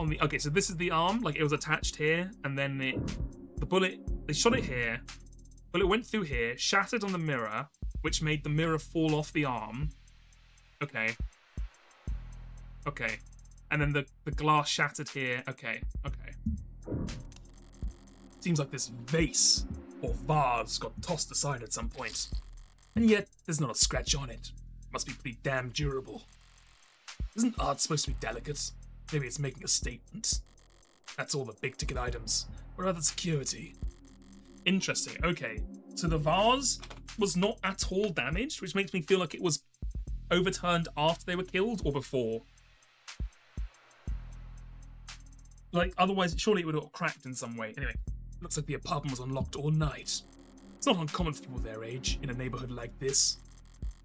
Okay, so this is the arm, like it was attached here, and then the bullet, they shot it here, bullet went through here, shattered on the mirror, which made the mirror fall off the arm. Okay. And then the glass shattered here. Okay. Seems like this vase or vase got tossed aside at some point. And yet, there's not a scratch on it. Must be pretty damn durable. Isn't art supposed to be delicate? Maybe it's making a statement. That's all the big-ticket items. What about the security? Interesting. Okay. So the vase was not at all damaged, which makes me feel like it was overturned after they were killed or before. Like, otherwise, surely it would have cracked in some way. Anyway, looks like the apartment was unlocked all night. It's not uncommon for people their age in a neighborhood like this.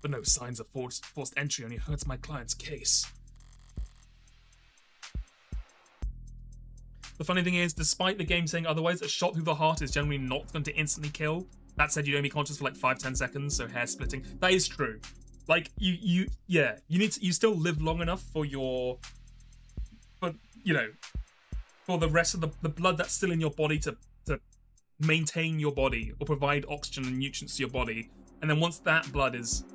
But no signs of forced entry only hurts my client's case. The funny thing is, despite the game saying otherwise, a shot through the heart is generally not going to instantly kill. That said, you'd only be conscious for like 5-10 seconds, so hair splitting. That is true. Like, you still live long enough for for the rest of the blood that's still in your body to maintain your body or provide oxygen and nutrients to your body. And then once that blood is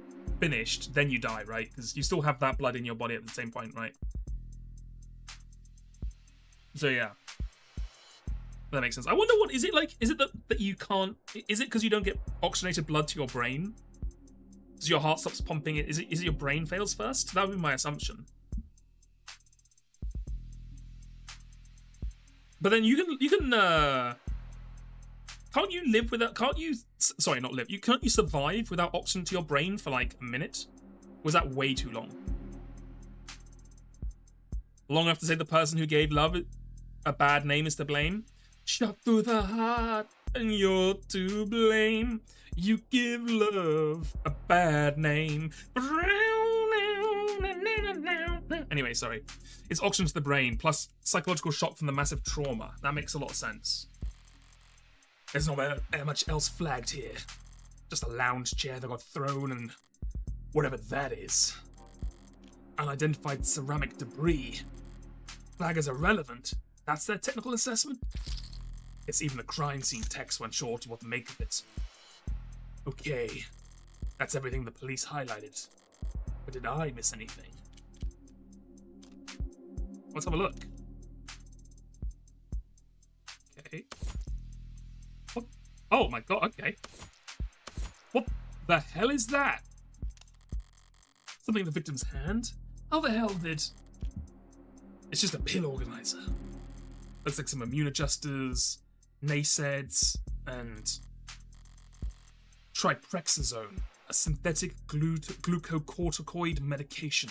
finished, then you die, right? Because you still have that blood in your body at the same point, right? So yeah, that makes sense. I wonder what is it like? Is it that you can't? Is it because you don't get oxygenated blood to your brain? Does your heart stops pumping? Is it your brain fails first? That would be my assumption. But then you can can't you live without? Can't you? Sorry, not live. Can't you survive without oxygen to your brain for like a minute? Was that way too long? Long enough to say the person who gave love a bad name is to blame? Shot through the heart and you're to blame. You give love a bad name. Anyway, sorry. It's oxygen to the brain, plus psychological shock from the massive trauma. That makes a lot of sense. There's not much else flagged here. Just a lounge chair that got thrown and whatever that is. Unidentified ceramic debris. Flag as irrelevant. That's their technical assessment? Guess even the crime scene techs weren't sure what to make of it. Okay. That's everything the police highlighted. But did I miss anything? Let's have a look. Okay. What? Oh my god, okay. What the hell is that? Something in the victim's hand? How the hell did... It's just a pill organizer. Looks like some immune adjusters, NSAIDs, and triprexazone, a synthetic glucocorticoid medication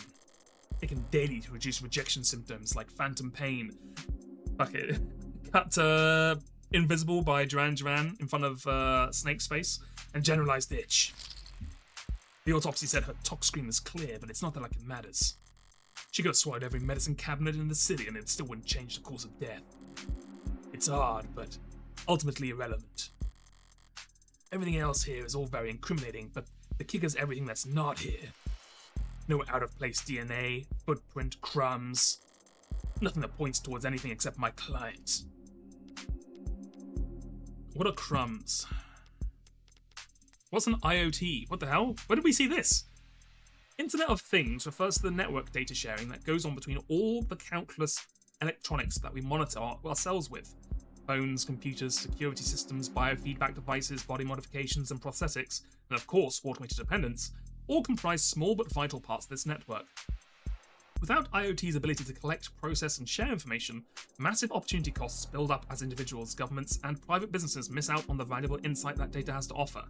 taken daily to reduce rejection symptoms like phantom pain. Fuck it. Cut invisible by Duran Duran in front of Snake's face, and generalized itch. The autopsy said her tox screen was clear, but it's not that like it matters. She could have swallowed every medicine cabinet in the city and it still wouldn't change the course of death. It's hard, but ultimately irrelevant. Everything else here is all very incriminating, but the kicker's everything that's not here. No out-of-place DNA, footprint, crumbs. Nothing that points towards anything except my client. What are crumbs? What's an IoT? What the hell? Where did we see this? Internet of Things refers to the network data sharing that goes on between all the countless electronics that we monitor ourselves with. Phones, computers, security systems, biofeedback devices, body modifications, and prosthetics, and of course automated dependents, all comprise small but vital parts of this network. Without IoT's ability to collect, process, and share information, massive opportunity costs build up as individuals, governments, and private businesses miss out on the valuable insight that data has to offer.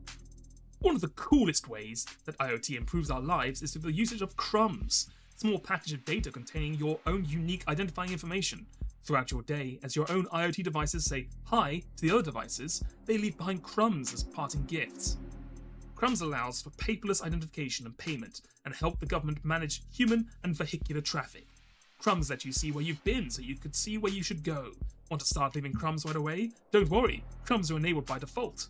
One of the coolest ways that IoT improves our lives is through the usage of crumbs, a small package of data containing your own unique identifying information. Throughout your day, as your own IoT devices say hi to the other devices, they leave behind crumbs as parting gifts. Crumbs allows for paperless identification and payment, and help the government manage human and vehicular traffic. Crumbs let you see where you've been so you could see where you should go. Want to start leaving crumbs right away? Don't worry, crumbs are enabled by default.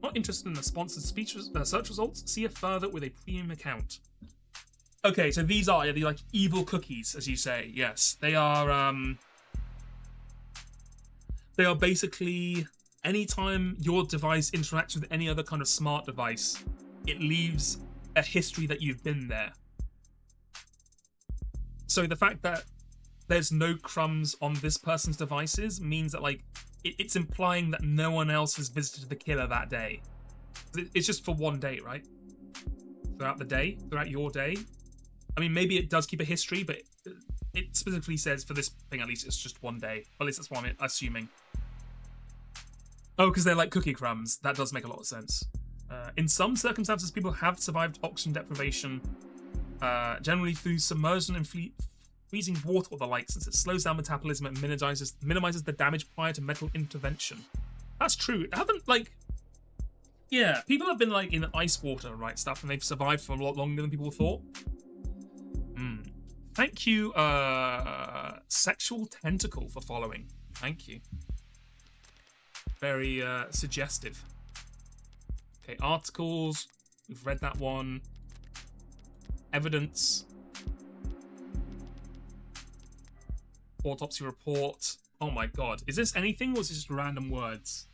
Not interested in the sponsored search results? See a further with a premium account. Okay, so these are the like evil cookies, as you say. Yes, they are basically anytime your device interacts with any other kind of smart device, it leaves a history that you've been there. So the fact that there's no crumbs on this person's devices means that like it's implying that no one else has visited the killer that day. It's just for one day, right? Throughout the day, throughout your day. I mean, maybe it does keep a history, but it specifically says for this thing at least it's just one day. At least that's what I'm assuming. Oh, because they're like cookie crumbs. That does make a lot of sense. In some circumstances, people have survived oxygen deprivation, generally through submersion and freezing water or the like, since it slows down metabolism and minimizes the damage prior to medical intervention. That's true. I haven't, like... Yeah, people have been, like, in ice water and right stuff, and they've survived for a lot longer than people thought. Thank you, Sexual Tentacle, for following. Thank you. Very suggestive. Okay, articles. We've read that one. Evidence. Autopsy report. Oh my god. Is this anything or is this just random words?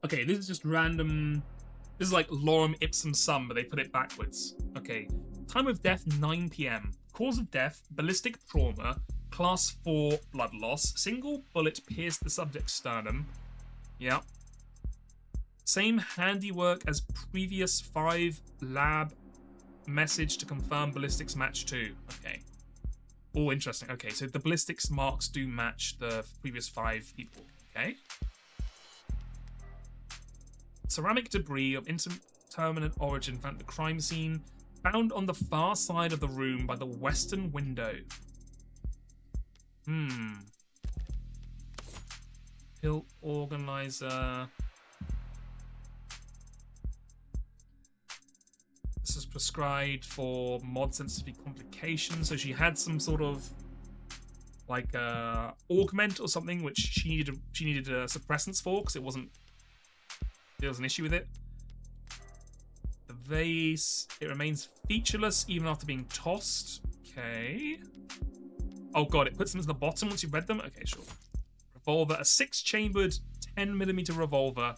Okay, this is just random. This is like lorem ipsum sum, but they put it backwards. Okay. Time of death 9 p.m. Cause of death ballistic trauma. Class 4 blood loss. Single bullet pierced the subject's sternum. Yeah. Same handiwork as previous 5 lab message to confirm ballistics match 2. Okay. Oh, interesting. Okay, so the ballistics marks do match the previous 5 people. Okay. Ceramic debris of indeterminate origin found at the crime scene. Found on the far side of the room by the western window. Pill organizer. This is prescribed for mod sensitivity complications. So she had some sort of like augment or something, which she needed suppressants for because there was an issue with it. The vase, it remains featureless even after being tossed. Okay. Oh god, it puts them at the bottom once you've read them? Okay, sure. Revolver, a 6-chambered 10mm revolver.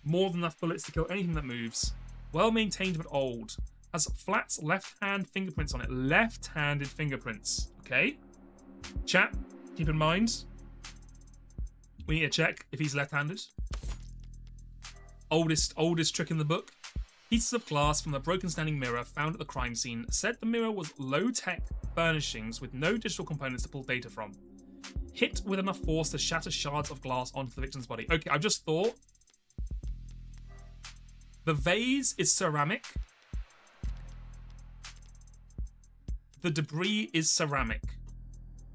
More than enough bullets to kill anything that moves. Well maintained but old. Has flat left-hand fingerprints on it. Left-handed fingerprints. Okay. Chat, keep in mind. We need to check if he's left-handed. Oldest trick in the book. Pieces of glass from the broken standing mirror found at the crime scene said the mirror was low-tech furnishings with no digital components to pull data from. Hit with enough force to shatter shards of glass onto the victim's body. Okay, I've just thought. The vase is ceramic. The debris is ceramic.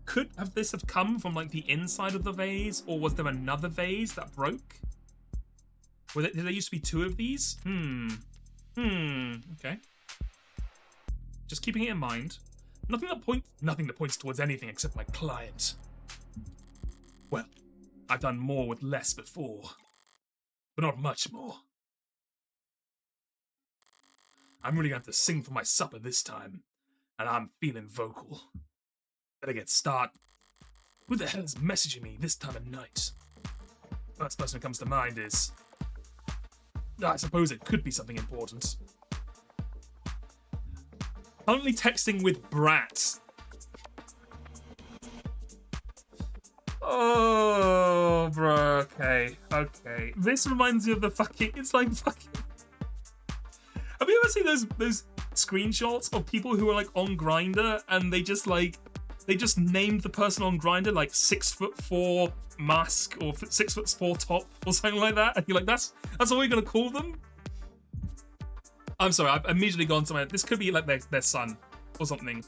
Could this have come from like the inside of the vase, or was there another vase that broke? Did there used to be 2 of these? Okay. Just keeping it in mind. Nothing that points towards anything except my client. Well, I've done more with less before, but not much more. I'm really gonna have to sing for my supper this time, and I'm feeling vocal. Better get started. Who the hell is messaging me this time of night? First person who comes to mind is... I suppose it could be something important. Currently texting with Brat. Oh, bro. Okay. This reminds me of the fucking... It's like fucking... Have you ever seen those screenshots of people who are like on Grindr and they just named the person on Grindr like 6'4" mask or 6'4" top or something like that, and you're like, that's all we're gonna call them? I'm sorry, I've immediately gone to this could be like their son or something.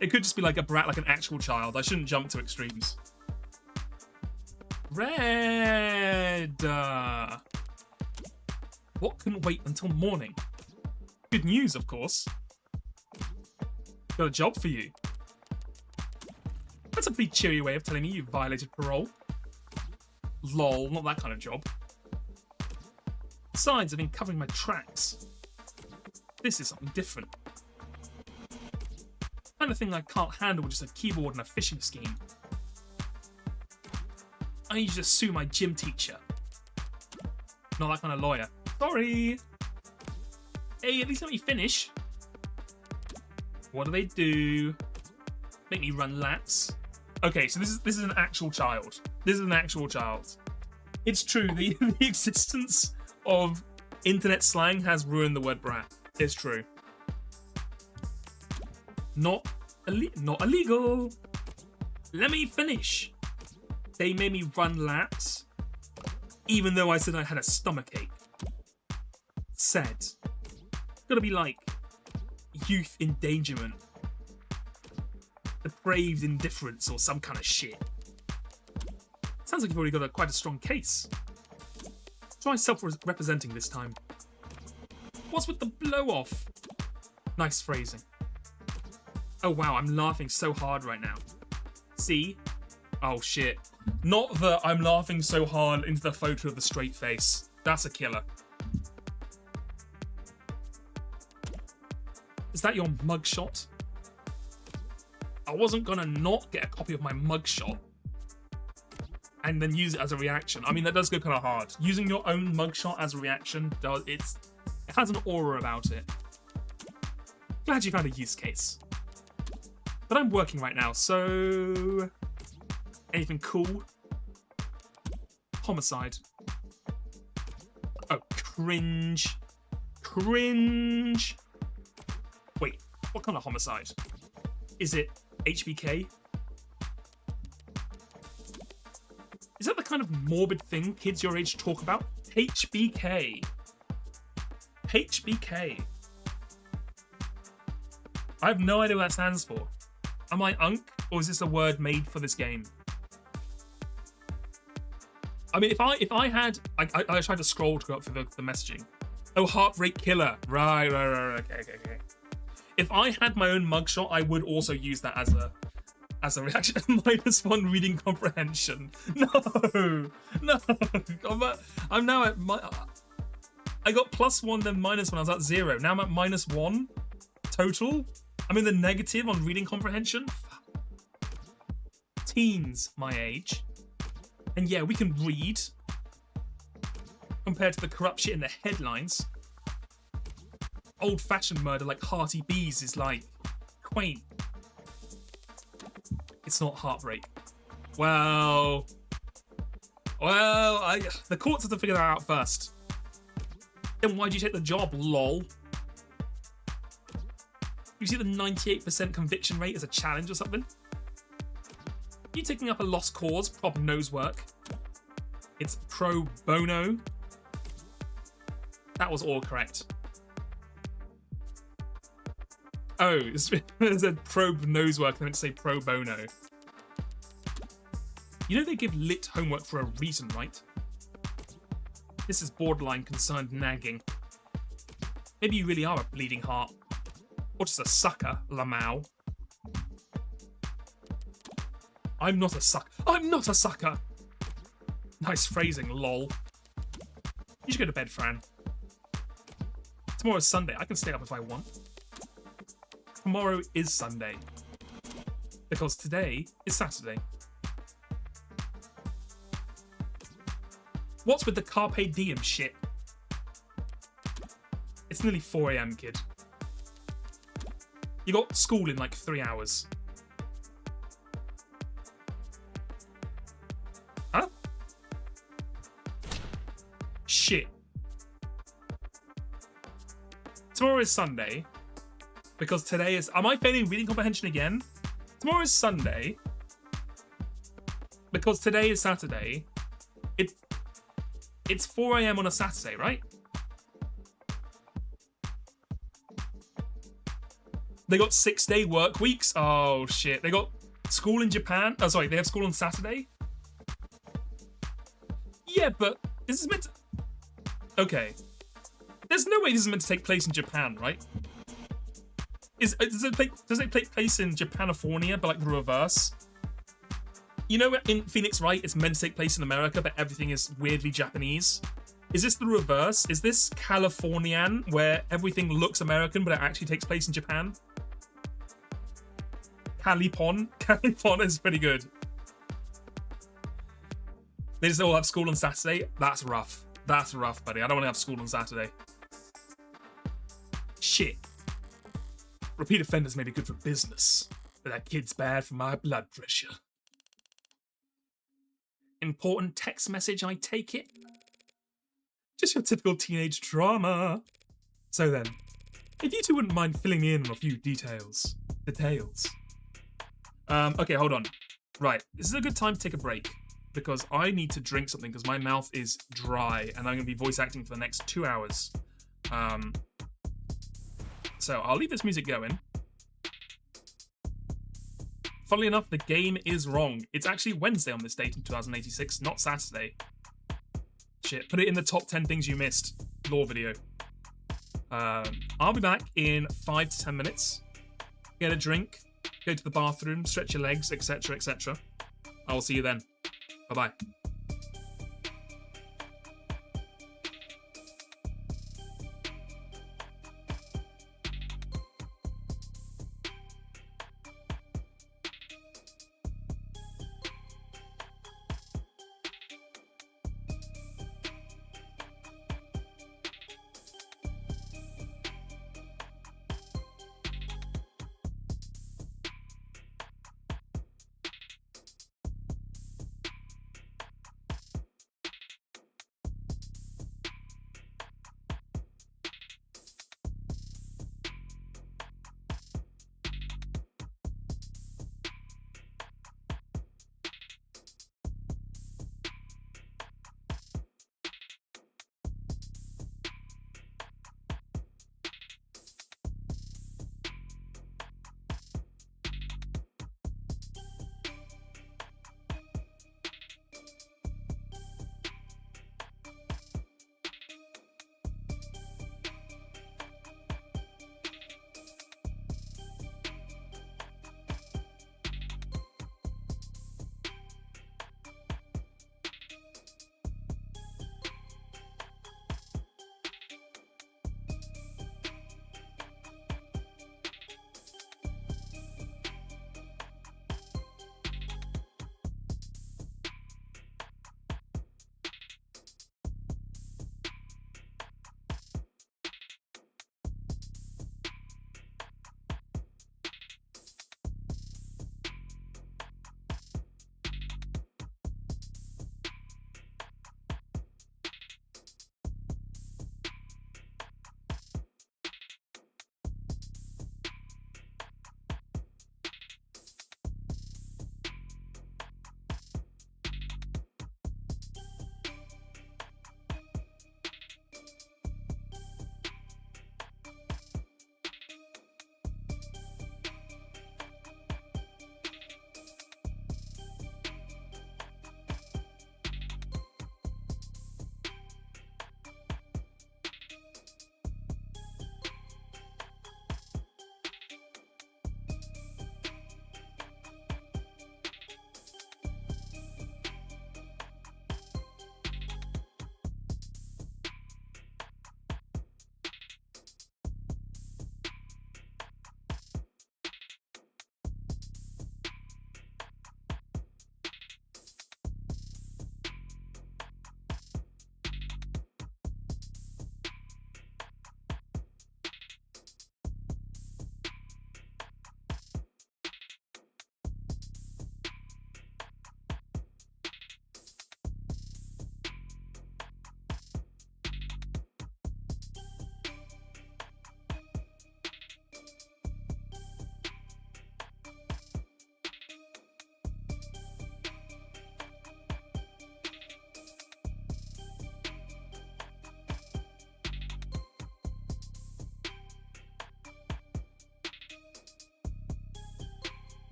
It could just be like a brat, like an actual child. I shouldn't jump to extremes. Red. What can wait until morning? Good news, of course. Got a job for you. That's a pretty cheery way of telling me you violated parole. Lol, not that kind of job. Besides, I've been covering my tracks. This is something different. Kind of thing I can't handle with just a keyboard and a phishing scheme. I need you to sue my gym teacher. Not that kind of lawyer. Sorry. Hey, at least let me finish. What do? Make me run laps. Okay, so this is an actual child. This is an actual child. It's true. The existence of internet slang has ruined the word brat. It's true. Not illegal. Let me finish. They made me run laps, even though I said I had a stomachache. Said. Gotta be like youth endangerment, depraved indifference, or some kind of shit. Sounds like you've already got quite a strong case. Try self-representing this time. What's with the blow-off? Nice phrasing. Oh wow, I'm laughing so hard right now. See? Oh shit. Not that I'm laughing so hard into the photo of the straight face. That's a killer. Is that your mugshot? I wasn't gonna not get a copy of my mugshot and then use it as a reaction. I mean, that does go kind of hard. Using your own mugshot as a reaction, it has an aura about it. Glad you found a use case. But I'm working right now, so... Anything cool? Homicide. Oh, cringe. Cringe. Wait, what kind of homicide? Is it HBK? Is that the kind of morbid thing kids your age talk about? HBK. HBK. I have no idea what that stands for. Am I unk, or is this a word made for this game? I mean, if I had... I tried to scroll to go up through the messaging. Oh, heartbreak killer. Right. Okay. If I had my own mugshot, I would also use that as a reaction. -1 reading comprehension. No. I'm now at I got +1, then -1. I was at 0. Now I'm at -1 total. I'm in the negative on reading comprehension. Teens my age. And yeah, we can read compared to the corrupt shit in the headlines. Old-fashioned murder like Hearty Bees is like quaint. It's not heartbreak. Well, the courts have to figure that out first. Then why'd you take the job, lol? You see the 98% conviction rate as a challenge or something? You taking up a lost cause, proper nose work. It's pro bono. That was all correct. Oh, it said pro nose work, and then it say pro bono. You know they give lit homework for a reason, right? This is borderline concerned nagging. Maybe you really are a bleeding heart. Or just a sucker, Lamau. I'm not a sucker. I'm not a sucker! Nice phrasing, lol. You should go to bed, Fran. Tomorrow's Sunday. I can stay up if I want. Tomorrow is Sunday. Because today is Saturday. What's with the carpe diem shit? It's nearly 4 AM, kid. You got school in like 3 hours. Huh? Shit. Tomorrow is Sunday. Because today is... Am I failing reading comprehension again? Tomorrow is Sunday. Because today is Saturday. It's 4 AM on a Saturday, right? They got 6-day work weeks. Oh, shit. They got school in Japan. Oh, sorry. They have school on Saturday? Yeah, but this is meant to... Okay. There's no way this is meant to take place in Japan, right? Does it take place in Japanifornia, but like the reverse? You know, in Phoenix Wright, it's meant to take place in America, but everything is weirdly Japanese. Is this the reverse? Is this Californian, where everything looks American, but it actually takes place in Japan? Calipon? Calipon is pretty good. They just all have school on Saturday? That's rough. That's rough, buddy. I don't want to have school on Saturday. Shit. Repeat offenders may be good for business, but that kid's bad for my blood pressure. Important text message, I take it? Just your typical teenage drama. So then, if you two wouldn't mind filling me in on a few details. Okay, hold on. Right, this is a good time to take a break, because I need to drink something because my mouth is dry and I'm going to be voice acting for the next 2 hours. So I'll leave this music going. Funnily enough, the game is wrong. It's actually Wednesday on this date in 2086, not Saturday. Shit, put it in the top 10 things you missed. Lore video. I'll be back in 5 to 10 minutes. Get a drink, go to the bathroom, stretch your legs, etc., etc. I will see you then. Bye-bye.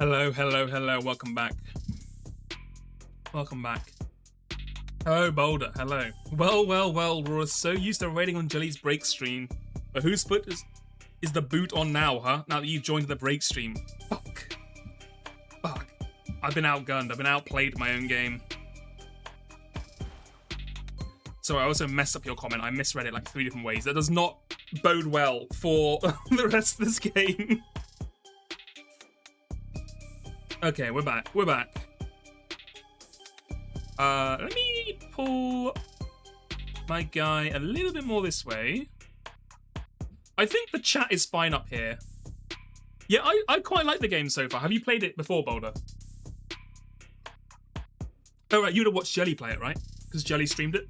Hello, hello, hello. Welcome back. Welcome back. Hello, Boulder. Hello. Well. We're so used to waiting on Jelly's break stream. But whose foot is the boot on now, huh? Now that you've joined the break stream. Fuck. I've been outgunned. I've been outplayed in my own game. So I also messed up your comment. I misread it like 3 different ways. That does not bode well for the rest of this game. Okay, we're back. Let me pull my guy a little bit more this way. I think the chat is fine up here. Yeah, I quite like the game so far. Have you played it before, Boulder? Oh, right, you'd have watched Jelly play it, right? Because Jelly streamed it.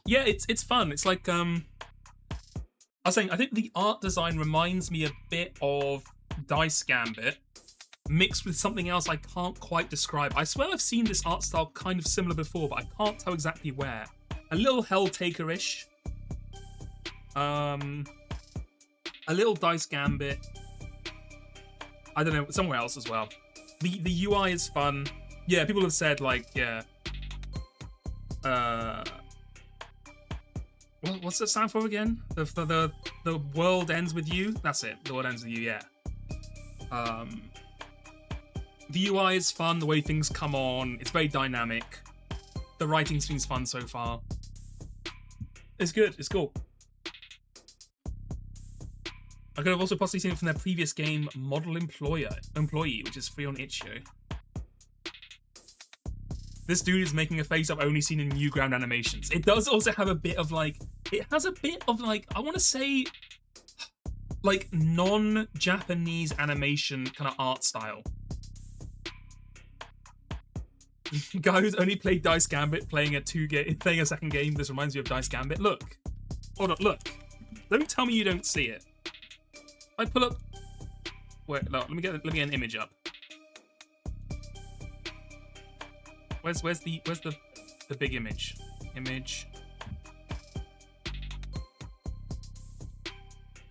Yeah, it's fun. It's like, I was saying, I think the art design reminds me a bit of Dice Gambit, mixed with something else I can't quite describe. I swear I've seen this art style kind of similar before, but I can't tell exactly where. A little Helltaker-ish. A little Dice Gambit. I don't know, somewhere else as well. The UI is fun. Yeah, people have said, like, yeah. What's that stand for again? The world ends with you? That's it. The world ends with you, yeah. The UI is fun, the way things come on. It's very dynamic. The writing seems fun so far. It's good. It's cool. I could have also possibly seen it from their previous game, Model Employee, which is free on itch.io. This dude is making a face I've only seen in Newground animations. It does also have a bit of like, I want to say, like non-Japanese animation kind of art style. Guy who's only played Dice Gambit playing a second game. This reminds me of Dice Gambit. Look, hold on, look. Don't tell me you don't see it. I pull up. Wait, no, let me get an image up. Where's the big image? Image.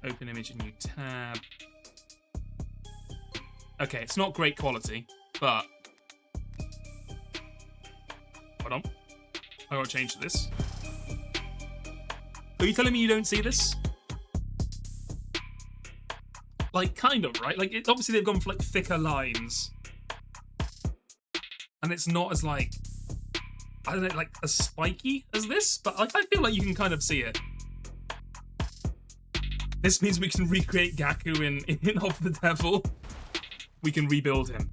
Open image, a new tab. Okay, it's not great quality, but hold on. I gotta change this. Are you telling me you don't see this? Like, kind of, right? Like, obviously they've gone for like thicker lines. And it's not as like, I don't know, like as spiky as this, but like I feel like you can kind of see it. This means we can recreate Gaku in Of the Devil. We can rebuild him.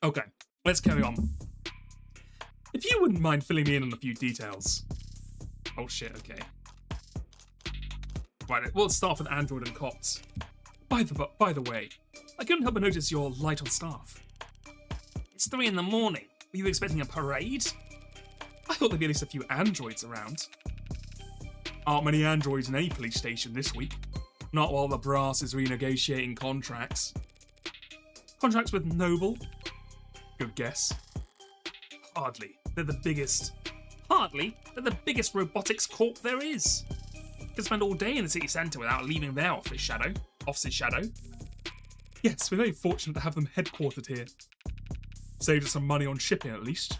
Okay, let's carry on. If you wouldn't mind filling me in on a few details. Oh shit, okay. Right, we'll start with Android and Cops. By the way, I couldn't help but notice you're light on staff. It's 3 in the morning. Were you expecting a parade? I thought there'd be at least a few androids around. Aren't many androids in any police station this week. Not while the brass is renegotiating contracts. Contracts with Noble? Good guess. Hardly. They're the biggest robotics corp there is. Can spend all day in the city centre without leaving their office's shadow. Yes, we're very fortunate to have them headquartered here. Saved us some money on shipping at least.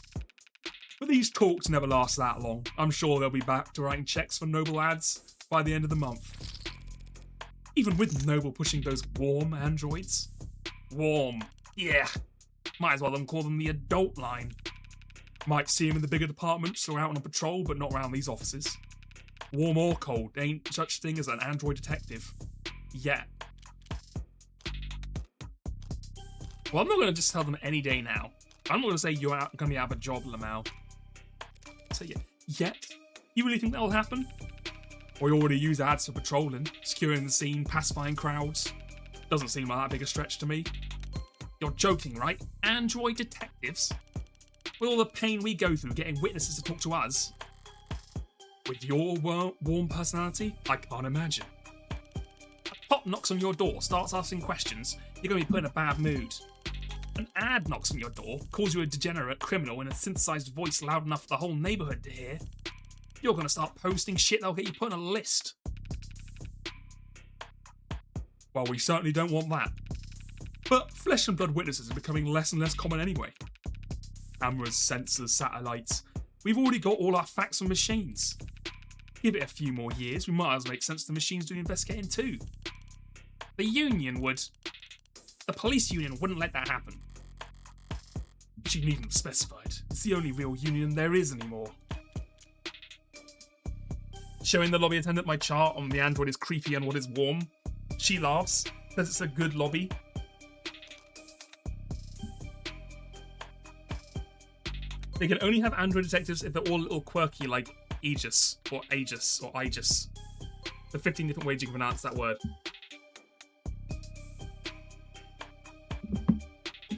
But these talks never last that long. I'm sure they'll be back to writing checks for Noble ads by the end of the month. Even with Noble pushing those warm androids. Warm. Yeah. Might as well call them the adult line. Might see them in the bigger departments or out on a patrol, but not around these offices. Warm or cold, ain't such thing as an android detective. Yet. Well, I'm not going to just tell them any day now. I'm not going to say you're going to be out of a job, Lamau. So yeah, yet? You really think that'll happen? Or you already use ads for patrolling, securing the scene, pacifying crowds? Doesn't seem like that big a stretch to me. You're joking, right? Android detectives? With all the pain we go through getting witnesses to talk to us? With your warm personality? I can't imagine. A cop knocks on your door, starts asking questions, you're going to be put in a bad mood. An ad knocks on your door, calls you a degenerate criminal in a synthesized voice loud enough for the whole neighborhood to hear. You're going to start posting shit that'll get you put on a list. Well, we certainly don't want that. But flesh and blood witnesses are becoming less and less common anyway. Cameras, sensors, satellites. We've already got all our facts from machines. Give it a few more years, we might as well make sense to machines doing investigating too. The union would. The police union wouldn't let that happen. She needn't have specified. It's the only real union there is anymore. Showing the lobby attendant my chart on the android is creepy and what is warm. She laughs, says it's a good lobby. They can only have android detectives if they're all a little quirky like Aegis or Aegis or Aegis. The 15 different ways you can pronounce that word.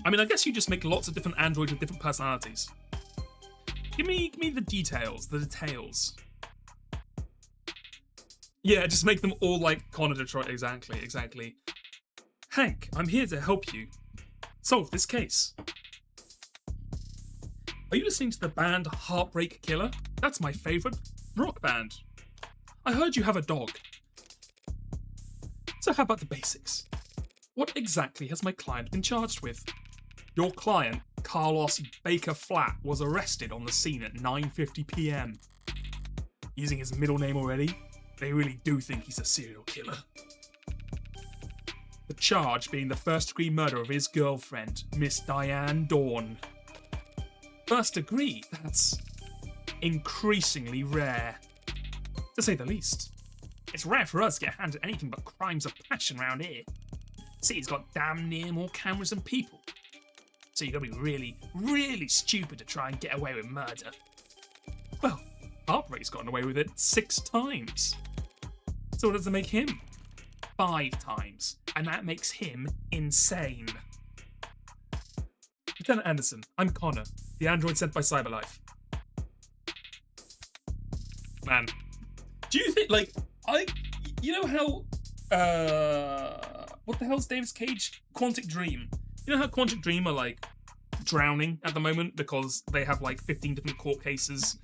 I mean, I guess you just make lots of different androids with different personalities. Give me the details. Yeah, just make them all like Connor Detroit. Exactly. Hank, I'm here to help you solve this case. Are you listening to the band Heartbreak Killer? That's my favourite rock band. I heard you have a dog. So how about the basics? What exactly has my client been charged with? Your client, Carlos Baker Flat, was arrested on the scene at 9:50 p.m. Using his middle name already, they really do think he's a serial killer. The charge being the first-degree murder of his girlfriend, Miss Diane Dawn. First degree, that's increasingly rare, to say the least. It's rare for us to get handed anything but crimes of passion around here. City's got damn near more cameras than people, so you gotta be really, really stupid to try and get away with murder. Well, Heartbreak's gotten away with it 6 times. So what does it make him? 5 times, and that makes him insane. Lieutenant Anderson, I'm Connor, the android sent by Cyberlife. Man, do you think, like, you know how, what the hell's Davis Cage? Quantic Dream. You know how Quantic Dream are, like, drowning at the moment because they have, like, 15 different court cases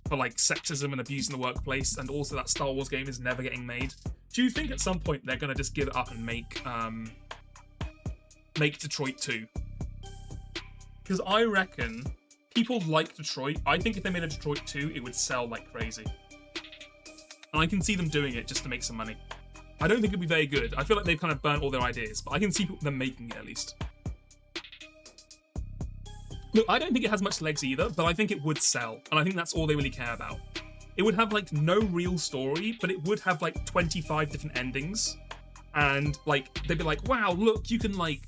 for, like, sexism and abuse in the workplace, and also that Star Wars game is never getting made? Do you think at some point they're gonna just give it up and make Detroit 2? Because I reckon people like Detroit. I think if they made a Detroit 2, it would sell like crazy. And I can see them doing it just to make some money. I don't think it'd be very good. I feel like they've kind of burnt all their ideas, but I can see them making it at least. Look, I don't think it has much legs either, but I think it would sell. And I think that's all they really care about. It would have like no real story, but it would have like 25 different endings. And like, they'd be like, wow, look, you can like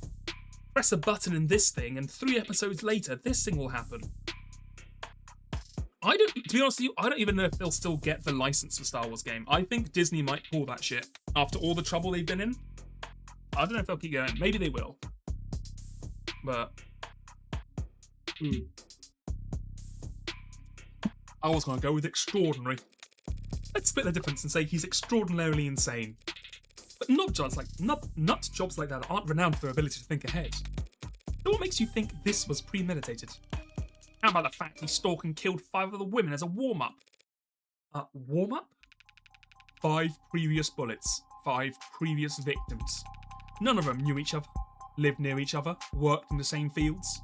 press a button in this thing, and 3 episodes later, this thing will happen. To be honest with you, I don't even know if they'll still get the license for Star Wars game. I think Disney might pull that shit after all the trouble they've been in. I don't know if they'll keep going. Maybe they will. But I was going to go with extraordinary. Let's split the difference and say he's extraordinarily insane. But nut jobs like that aren't renowned for their ability to think ahead. So what makes you think this was premeditated? How about the fact he stalked and killed 5 other women as a warm-up? Warm-up? 5 previous bullets, 5 previous victims. None of them knew each other, lived near each other, worked in the same fields.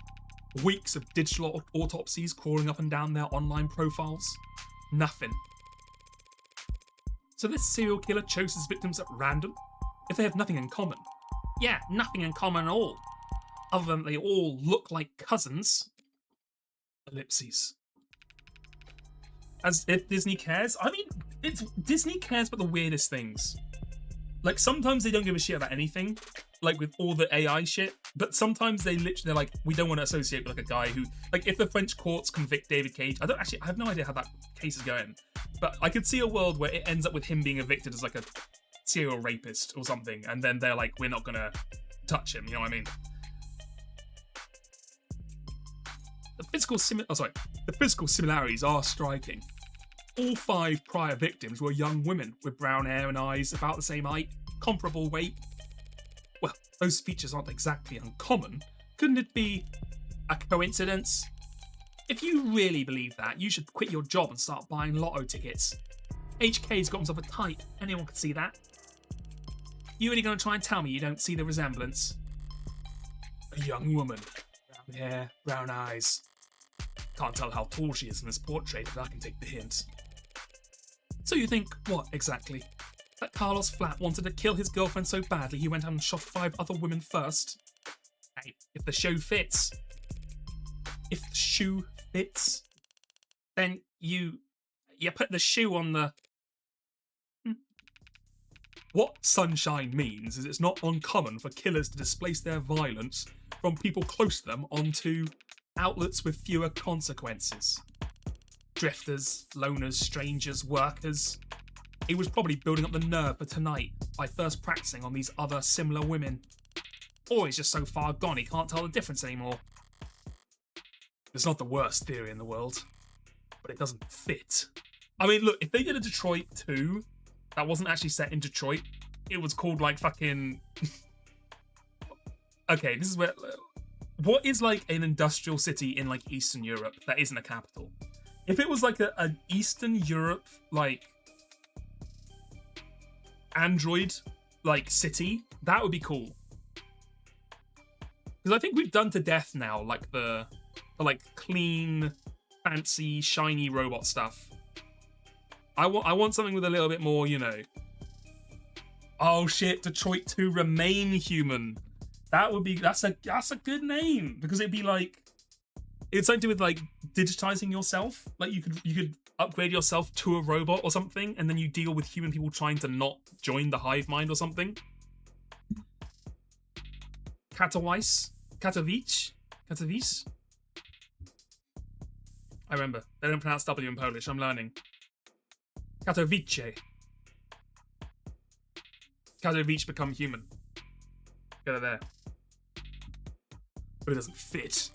Weeks of digital autopsies crawling up and down their online profiles. Nothing. So this serial killer chose his victims at random? If they have nothing in common? Yeah, nothing in common at all. Other than they all look like cousins. Ellipses. As if Disney cares? I mean, Disney cares about the weirdest things. Like, sometimes they don't give a shit about anything, like with all the AI shit, but sometimes they're like, we don't want to associate with like a guy who, like, if the French courts convict David Cage, I have no idea how that case is going, but I could see a world where it ends up with him being evicted as like a serial rapist or something, and then they're like, we're not gonna touch him, you know what I mean? The physical similarities are striking. All 5 prior victims were young women with brown hair and eyes, about the same height, comparable weight. Well, those features aren't exactly uncommon. Couldn't it be a coincidence? If you really believe that, you should quit your job and start buying lotto tickets. HK's got himself a type. Anyone can see that. You really gonna try and tell me you don't see the resemblance? A young woman. Brown hair, brown eyes. Can't tell how tall she is in this portrait, but I can take the hint. So you think, what exactly? That Carlos Flat wanted to kill his girlfriend so badly he went out and shot 5 other women first? Hey, if the shoe fits. If the shoe fits, then you put the shoe on the... What Sunshine means is it's not uncommon for killers to displace their violence from people close to them onto outlets with fewer consequences. Drifters, loners, strangers, workers. He was probably building up the nerve for tonight by first practicing on these other similar women. Or he's just so far gone he can't tell the difference anymore. It's not the worst theory in the world, but it doesn't fit. I mean, look, if they did a Detroit 2 that wasn't actually set in Detroit, it was called like fucking... Okay, this is where... What is like an industrial city in like Eastern Europe that isn't a capital? If it was like an Eastern Europe like Android like city, that would be cool. Because I think we've done to death now like the like clean, fancy, shiny robot stuff. I want something with a little bit more, you know. Oh shit, Detroit 2 Remain Human. That would be that's a good name, because it'd be like it's something to do with like digitizing yourself. Like you could upgrade yourself to a robot or something, and then you deal with human people trying to not join the hive mind or something. Katowice? Katowice? I remember. They don't pronounce W in Polish. I'm learning. Katowice. Katowice become human. Get it there. But it doesn't fit.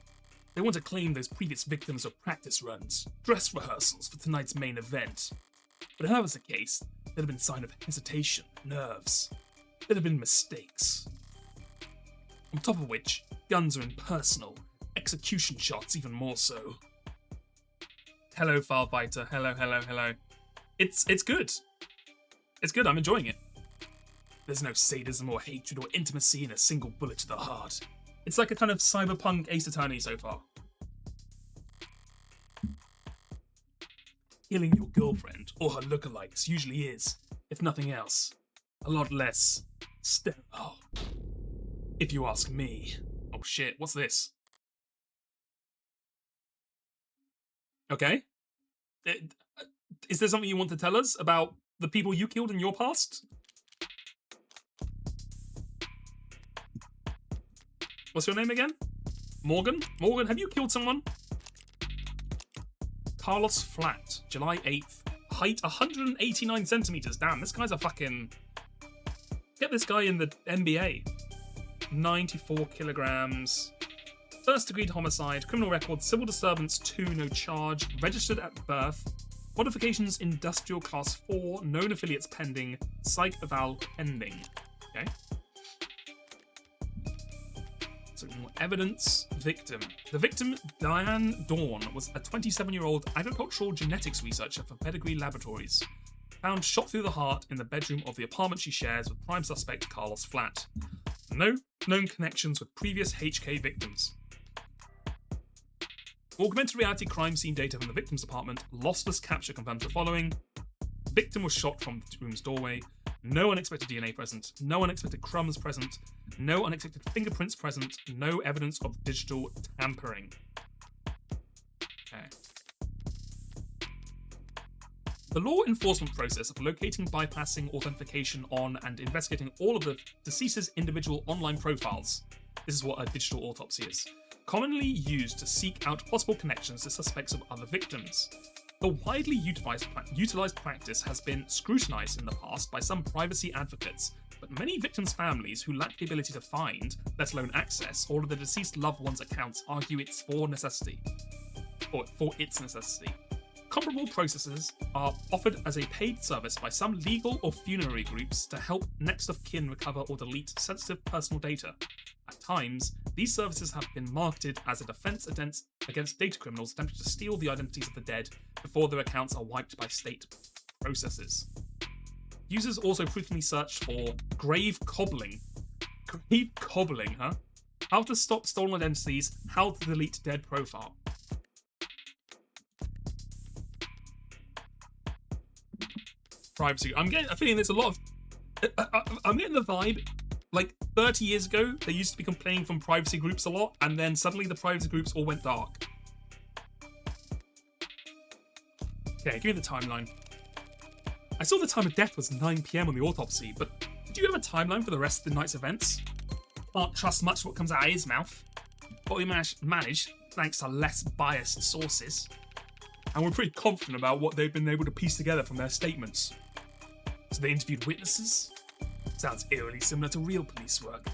They want to claim those previous victims of practice runs, dress rehearsals for tonight's main event. But if that was the case, there'd have been a sign of hesitation, nerves. There'd have been mistakes. On top of which, guns are impersonal, execution shots even more so. Hello, Filefighter. Hello. It's good. It's good, I'm enjoying it. There's no sadism or hatred or intimacy in a single bullet to the heart. It's like a kind of cyberpunk Ace Attorney so far. Killing your girlfriend, or her lookalikes, usually is, if nothing else, a lot less sterile. If you ask me. Oh shit, what's this? Okay. Is there something you want to tell us about the people you killed in your past? What's your name again? Morgan? Morgan, have you killed someone? Carlos Flat, July 8th. Height 189 centimeters. Damn, this guy's a fucking... Get this guy in the NBA. 94 kilograms. First degree homicide. Criminal record. Civil disturbance 2, no charge. Registered at birth. Modifications industrial class 4. Known affiliates pending. Psych eval pending. Okay. So more evidence. Victim. The victim, Diane Dawn, was a 27-year-old agricultural genetics researcher for Pedigree Laboratories. Found shot through the heart in the bedroom of the apartment she shares with prime suspect Carlos Flat. No known connections with previous HK victims. Augmented reality crime scene data from the victim's apartment. Lossless capture confirms the following. Victim was shot from the room's doorway. No unexpected DNA present. No unexpected crumbs present. No unexpected fingerprints present. No evidence of digital tampering. Okay. The law enforcement process of locating, bypassing authentication on, and investigating all of the deceased's individual online profiles. This is what a digital autopsy is. Commonly used to seek out possible connections to suspects of other victims. The widely utilized practice has been scrutinized in the past by some privacy advocates, but many victims' families who lack the ability to find, let alone access, all of the deceased loved ones' accounts argue it's for necessity. Or for its necessity. Comparable processes are offered as a paid service by some legal or funerary groups to help next of kin recover or delete sensitive personal data. At times, these services have been marketed as a defense against data criminals attempting to steal the identities of the dead before their accounts are wiped by state processes. Users also frequently search for grave cobbling. Grave cobbling, huh? How to stop stolen identities, how to delete dead profile. Privacy. I'm feeling there's a lot of... I'm getting the vibe, like 30 years ago, they used to be complaining from privacy groups a lot, and then suddenly the privacy groups all went dark. Okay, give me the timeline. I saw the time of death was 9 PM on the autopsy, but did you have a timeline for the rest of the night's events? Can't trust much what comes out of his mouth. But we managed, thanks to less biased sources. And we're pretty confident about what they've been able to piece together from their statements. So they interviewed witnesses? Sounds eerily similar to real police work.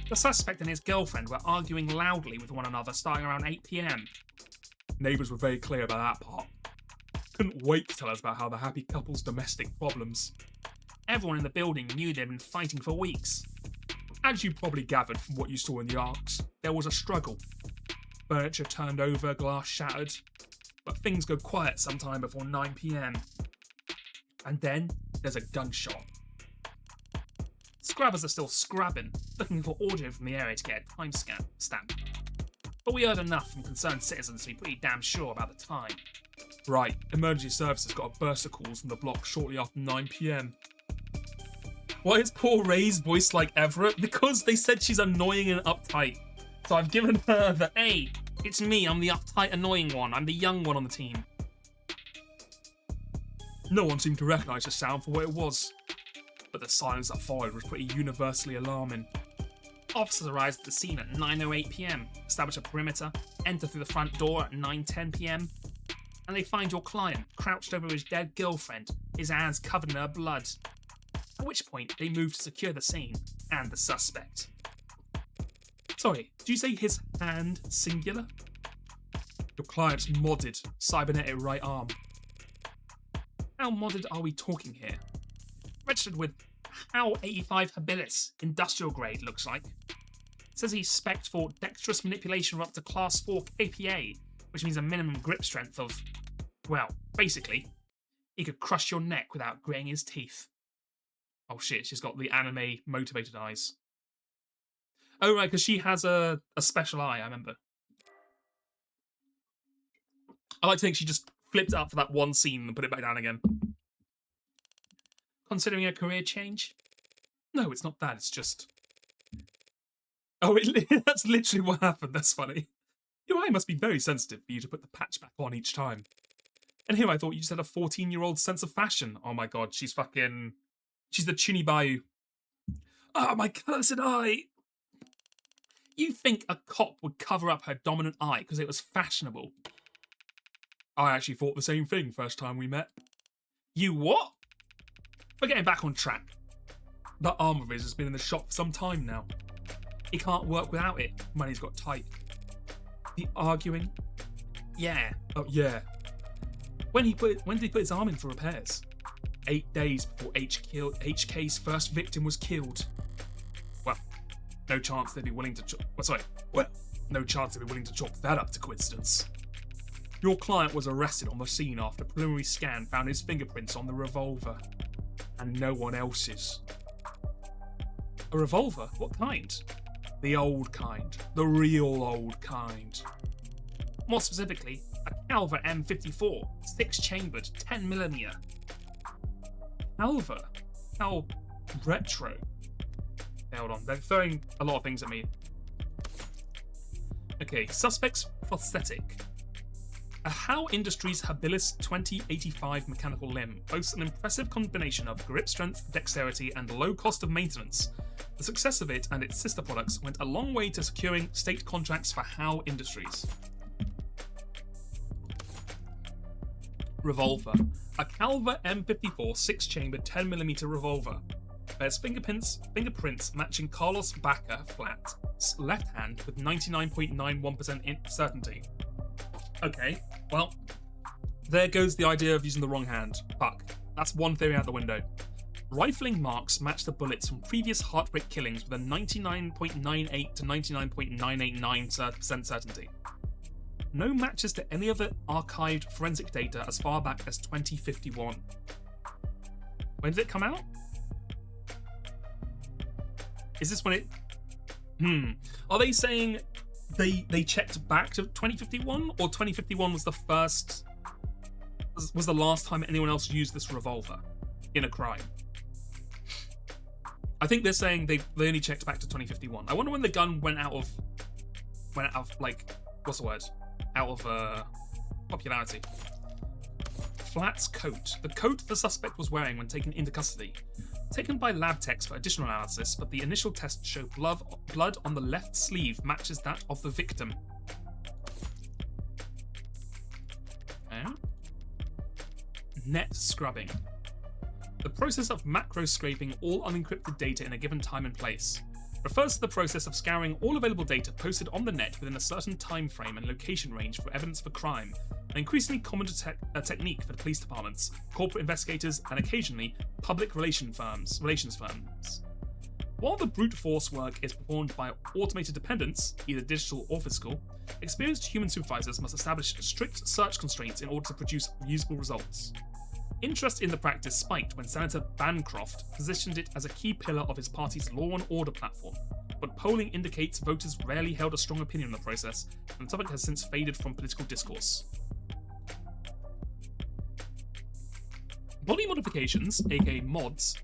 The suspect and his girlfriend were arguing loudly with one another starting around 8 PM. Neighbours were very clear about that part. Couldn't wait to tell us about how the happy couple's domestic problems. Everyone in the building knew they'd been fighting for weeks. As you probably gathered from what you saw in the arcs, there was a struggle. Furniture turned over, glass shattered, but things go quiet sometime before 9 PM. And then there's a gunshot. Scrabbers are still scrabbing, looking for audio from the area to get a time stamp. But we heard enough from concerned citizens to be pretty damn sure about the time. Right, emergency services got a burst of calls from the block shortly after 9 PM. Why is poor Ray's voice like Everett? Because they said she's annoying and uptight. So I've given her the, hey, it's me, I'm the uptight, annoying one. I'm the young one on the team. No one seemed to recognise the sound for what it was. But the silence that followed was pretty universally alarming. Officers arrived at the scene at 9:08 PM, establish a perimeter, enter through the front door at 9:10 PM, and they find your client crouched over his dead girlfriend, his hands covered in her blood. At which point, they move to secure the scene and the suspect. Sorry, did you say his hand singular? Your client's modded, cybernetic right arm. How modded are we talking here? Registered with Ao3 habilis, industrial grade looks like. Says he's spec'd for dexterous manipulation of up to class 4 KPA, which means a minimum grip strength of, well, basically, he could crush your neck without gritting his teeth. Oh shit, she's got the anime motivated eyes. Oh right, because she has a special eye, I remember. I like to think she just flipped it up for that one scene and put it back down again. Considering a career change? No, it's not that, it's just... Oh, that's literally what happened, that's funny. Your eye must be very sensitive for you to put the patch back on each time. And here I thought you just had a 14-year-old sense of fashion. Oh my god, she's fucking... She's the Chini Bayou. Oh, my cursed eye! You think a cop would cover up her dominant eye because it was fashionable? I actually thought the same thing first time we met. You what? We're getting back on track. That arm of his has been in the shop for some time now. He can't work without it. Money's got tight. The arguing? Yeah. Oh, yeah. When did he put his arm in for repairs? 8 days before HK's first victim was killed. Well, no chance they'd be willing to no chance they'd be willing to chalk that up to coincidence. Your client was arrested on the scene after a preliminary scan found his fingerprints on the revolver. And no one else's. A revolver? What kind? The old kind. The real old kind. More specifically, a Calver M54, 6-chambered, 10mm. Calver? How retro? Hold on, they're throwing a lot of things at me. Okay, suspect's prosthetic. A How Industries Habilis 2085 mechanical limb boasts an impressive combination of grip strength, dexterity, and low cost of maintenance. The success of it and its sister products went a long way to securing state contracts for How Industries. Revolver. A Calver M54 6-chambered 10mm revolver. Bears fingerprints matching Carlos Baca flat, left hand with 99.91% certainty. Okay, well, There goes the idea of using the wrong hand. Fuck. That's one theory out the window. Rifling marks match the bullets from previous heartbreak killings with a 99.98 to 99.989% certainty. No matches to any other archived forensic data as far back as 2051. When did it come out? Is this when it... Are they saying they checked back to 2051, or 2051 was the first... was the last time anyone else used this revolver in a crime? I think they're saying they only checked back to 2051. I wonder when the gun went out of like, what's the word? Out of popularity. Flat's coat. The coat the suspect was wearing when taken into custody. Taken by lab techs for additional analysis, but the initial tests show blood on the left sleeve matches that of the victim. Okay. Net scrubbing. The process of macro scraping all unencrypted data in a given time and place. Refers to the process of scouring all available data posted on the net within a certain time frame and location range for evidence of a crime, an increasingly common technique for police departments, corporate investigators, and occasionally public relations firms. While the brute force work is performed by automated dependents, either digital or physical, experienced human supervisors must establish strict search constraints in order to produce usable results. Interest in the practice spiked when Senator Bancroft positioned it as a key pillar of his party's law and order platform, but polling indicates voters rarely held a strong opinion on the process, and the topic has since faded from political discourse. Body modifications, aka mods,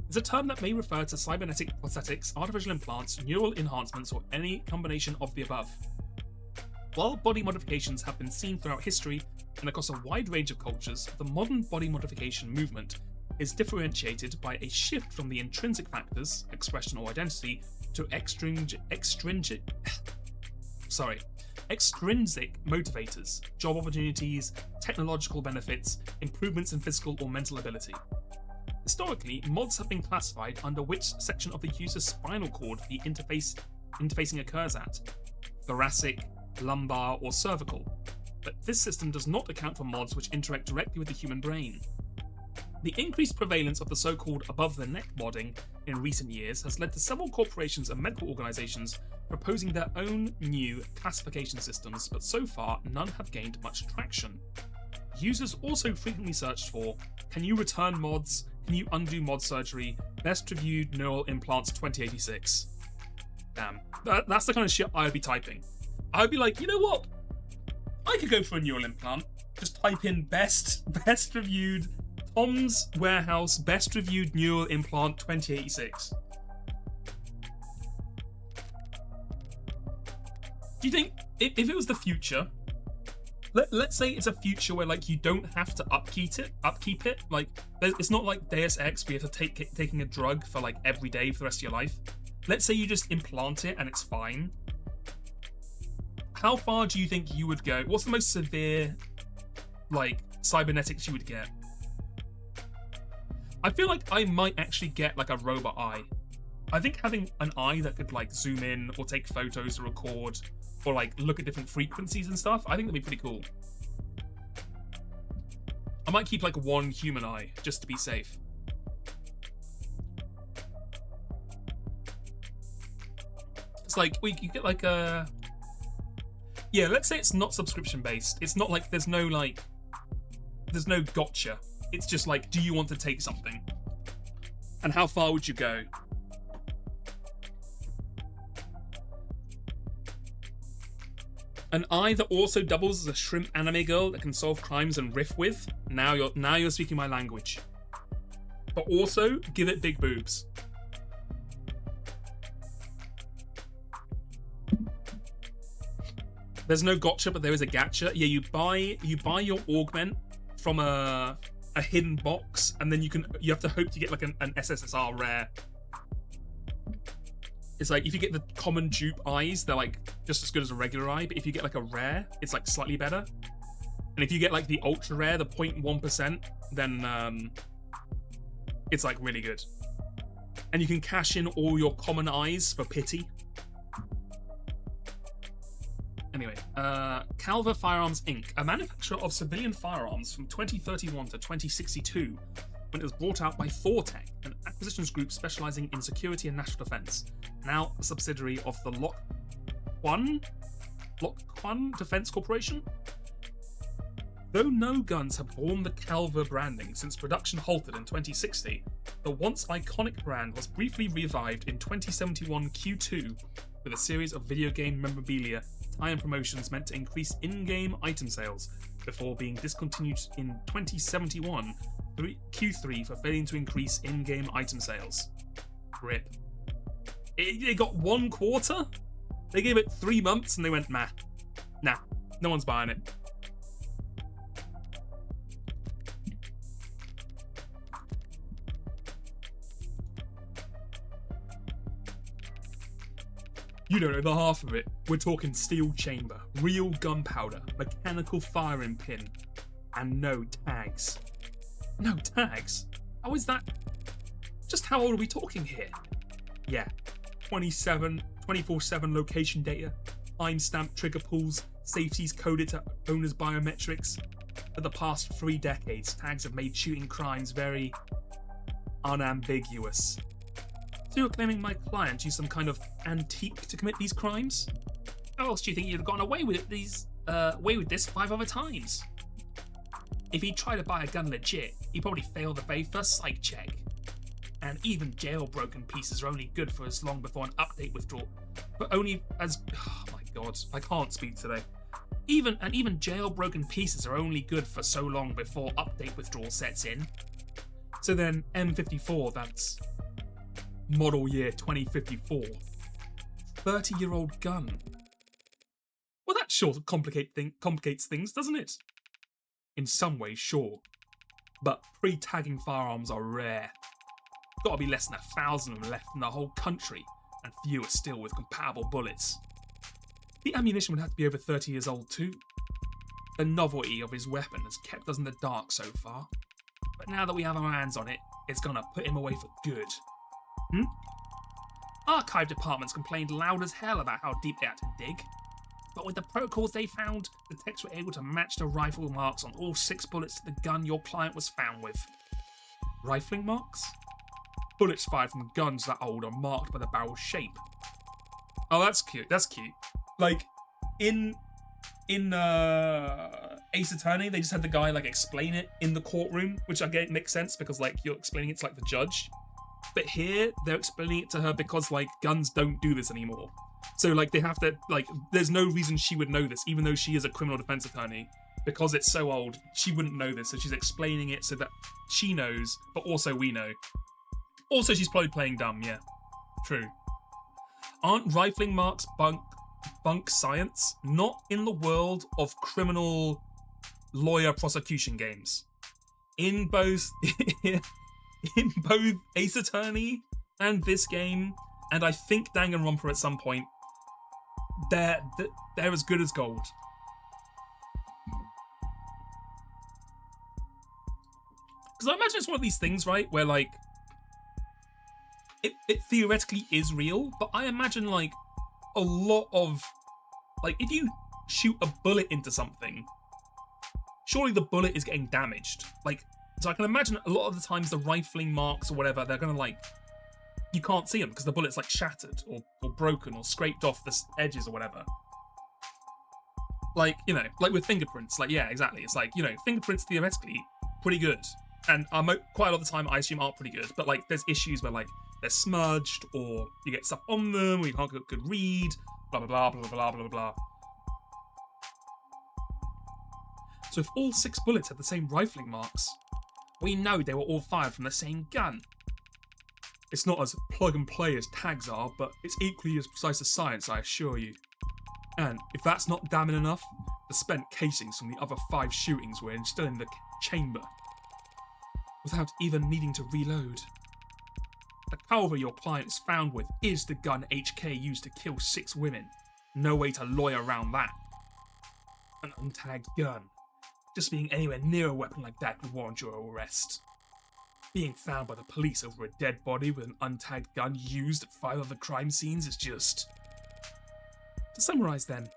is a term that may refer to cybernetic prosthetics, artificial implants, neural enhancements, or any combination of the above. While body modifications have been seen throughout history and across a wide range of cultures, the modern body modification movement is differentiated by a shift from the intrinsic factors, expression or identity, to extrinsic motivators, job opportunities, technological benefits, improvements in physical or mental ability. Historically, mods have been classified under which section of the user's spinal cord the interfacing occurs at: thoracic, lumbar, or cervical, but this system does not account for mods which interact directly with the human brain. The increased prevalence of the so-called above-the-neck modding in recent years has led to several corporations and medical organizations proposing their own new classification systems, but so far none have gained much traction. Users also frequently searched for, can you return mods, can you undo mod surgery, best reviewed neural implants 2086. Damn, that's the kind of shit I would be typing. I'd be like, you know what? I could go for a neural implant. Just type in best reviewed Tom's Warehouse best reviewed neural implant 2086. Do you think if it was the future, let's say it's a future where like you don't have to upkeep it, like it's not like Deus Ex where you have to taking a drug for like every day for the rest of your life. Let's say you just implant it and it's fine. How far do you think you would go? What's the most severe, like, cybernetics you would get? I feel like I might actually get, like, a robot eye. I think having an eye that could, like, zoom in or take photos or record or, like, look at different frequencies and stuff, I think that'd be pretty cool. I might keep, like, one human eye just to be safe. It's like, you get, like, a... Yeah, let's say it's not subscription based. It's not like there's no gotcha. It's just like, do you want to take something? And how far would you go? An eye that also doubles as a shrimp anime girl that can solve crimes and riff with. Now you're speaking my language. But also give it big boobs. There's no gotcha, but there is a gacha. Yeah, you buy your augment from a hidden box, and then you have to hope to get like an SSSR rare. It's like if you get the common dupe eyes, they're like just as good as a regular eye, but if you get like a rare, it's like slightly better. And if you get like the ultra rare, the 0.1%, then it's like really good. And you can cash in all your common eyes for pity. Anyway, Calver Firearms Inc., a manufacturer of civilian firearms from 2031 to 2062, when it was brought out by Fortech, an acquisitions group specializing in security and national defense, now a subsidiary of the Lok Kwan Defense Corporation. Though no guns have borne the Calver branding since production halted in 2060, the once iconic brand was briefly revived in 2071 Q2 with a series of video game memorabilia tie-in promotions meant to increase in-game item sales before being discontinued in 2071 Q3 for failing to increase in-game item sales. RIP. They got 1 quarter? They gave it 3 months and they went, nah, no one's buying it. You don't know the half of it. We're talking steel chamber, real gunpowder, mechanical firing pin, and no tags. No tags? How is that? Just how old are we talking here? Yeah, 24/7 location data, timestamp trigger pulls, safeties coded to owners' biometrics. For the past 3 decades, tags have made shooting crimes very unambiguous. So you're claiming my client used some kind of antique to commit these crimes? How else do you think you'd have gotten away with this 5 other times? If he tried to buy a gun legit, he probably failed the very first psych check. And even jailbroken pieces are only good for as long before an update withdrawal. But only as... Oh my god, I can't speak today. Even jailbroken pieces are only good for so long before update withdrawal sets in. So then M54, that's model year 2054. 30-year-old gun. Well, that sure complicates things, doesn't it? In some ways, sure. But pre-tagging firearms are rare. Gotta be less than 1,000 of them left in the whole country, and fewer still with compatible bullets. The ammunition would have to be over 30 years old too. The novelty of his weapon has kept us in the dark so far, but now that we have our hands on it, it's gonna put him away for good. Archive departments complained loud as hell about how deep they had to dig, but with the protocols they found, the techs were able to match the rifle marks on all 6 bullets to the gun your client was found with. Rifling marks? Bullets fired from guns that old are marked by the barrel shape. Oh, that's cute. That's cute. Like, in Ace Attorney, they just had the guy, like, explain it in the courtroom, which I get makes sense because, like, you're explaining it to, like, the judge. But here, they're explaining it to her because, like, guns don't do this anymore. So, like, they have to, like, there's no reason she would know this, even though she is a criminal defense attorney. Because it's so old, she wouldn't know this, so she's explaining it so that she knows, but also we know. Also, she's probably playing dumb, yeah. True. Aren't rifling marks bunk science? Not in the world of criminal lawyer prosecution games. In both Ace Attorney and this game, and I think Danganronpa at some point, they're as good as gold. Because I imagine it's one of these things, right, where, like, it theoretically is real, but I imagine, like, a lot of, like, if you shoot a bullet into something, surely the bullet is getting damaged. Like, so I can imagine a lot of the times the rifling marks or whatever, they're gonna, like, you can't see them because the bullet's, like, shattered or broken or scraped off the edges or whatever. Like, you know, like with fingerprints, like, yeah, exactly. It's like, you know, fingerprints theoretically pretty good. And quite a lot of the time, I assume aren't pretty good. But, like, there's issues where, like, they're smudged, or you get stuff on them, or you can't good read, blah, blah, blah, blah, blah, blah, blah. So if all 6 bullets had the same rifling marks, we know they were all fired from the same gun. It's not as plug and play as tags are, but it's equally as precise as science, I assure you. And if that's not damning enough, the spent casings from the other 5 shootings were still in the chamber, without even needing to reload. The Calver your client is found with is the gun HK used to kill 6 women. No way to lawyer around that. An untagged gun. Just being anywhere near a weapon like that could warrant your arrest. Being found by the police over a dead body with an untagged gun used at 5 other crime scenes is just... To summarise then,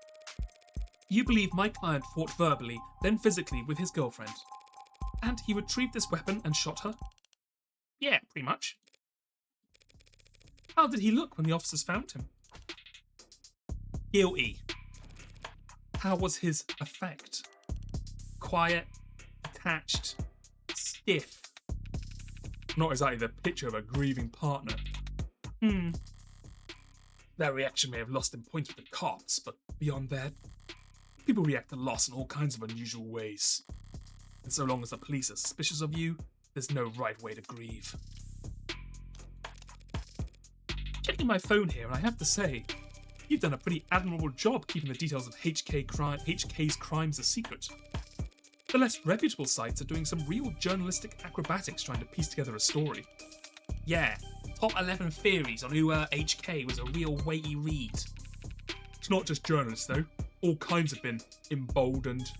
You believe my client fought verbally, then physically with his girlfriend. And he retrieved this weapon and shot her? Yeah, pretty much. How did he look when the officers found him? Guilty. How was his effect? Quiet, detached, stiff. Not exactly the picture of a grieving partner. Their reaction may have lost in points with the cops, but beyond that, people react to loss in all kinds of unusual ways. And so long as the police are suspicious of you, there's no right way to grieve. Checking my phone here, and I have to say, you've done a pretty admirable job keeping the details of HK's crimes a secret. The less reputable sites are doing some real journalistic acrobatics trying to piece together a story. Yeah, top 11 theories on who HK was a real weighty read. It's not just journalists though, all kinds have been emboldened.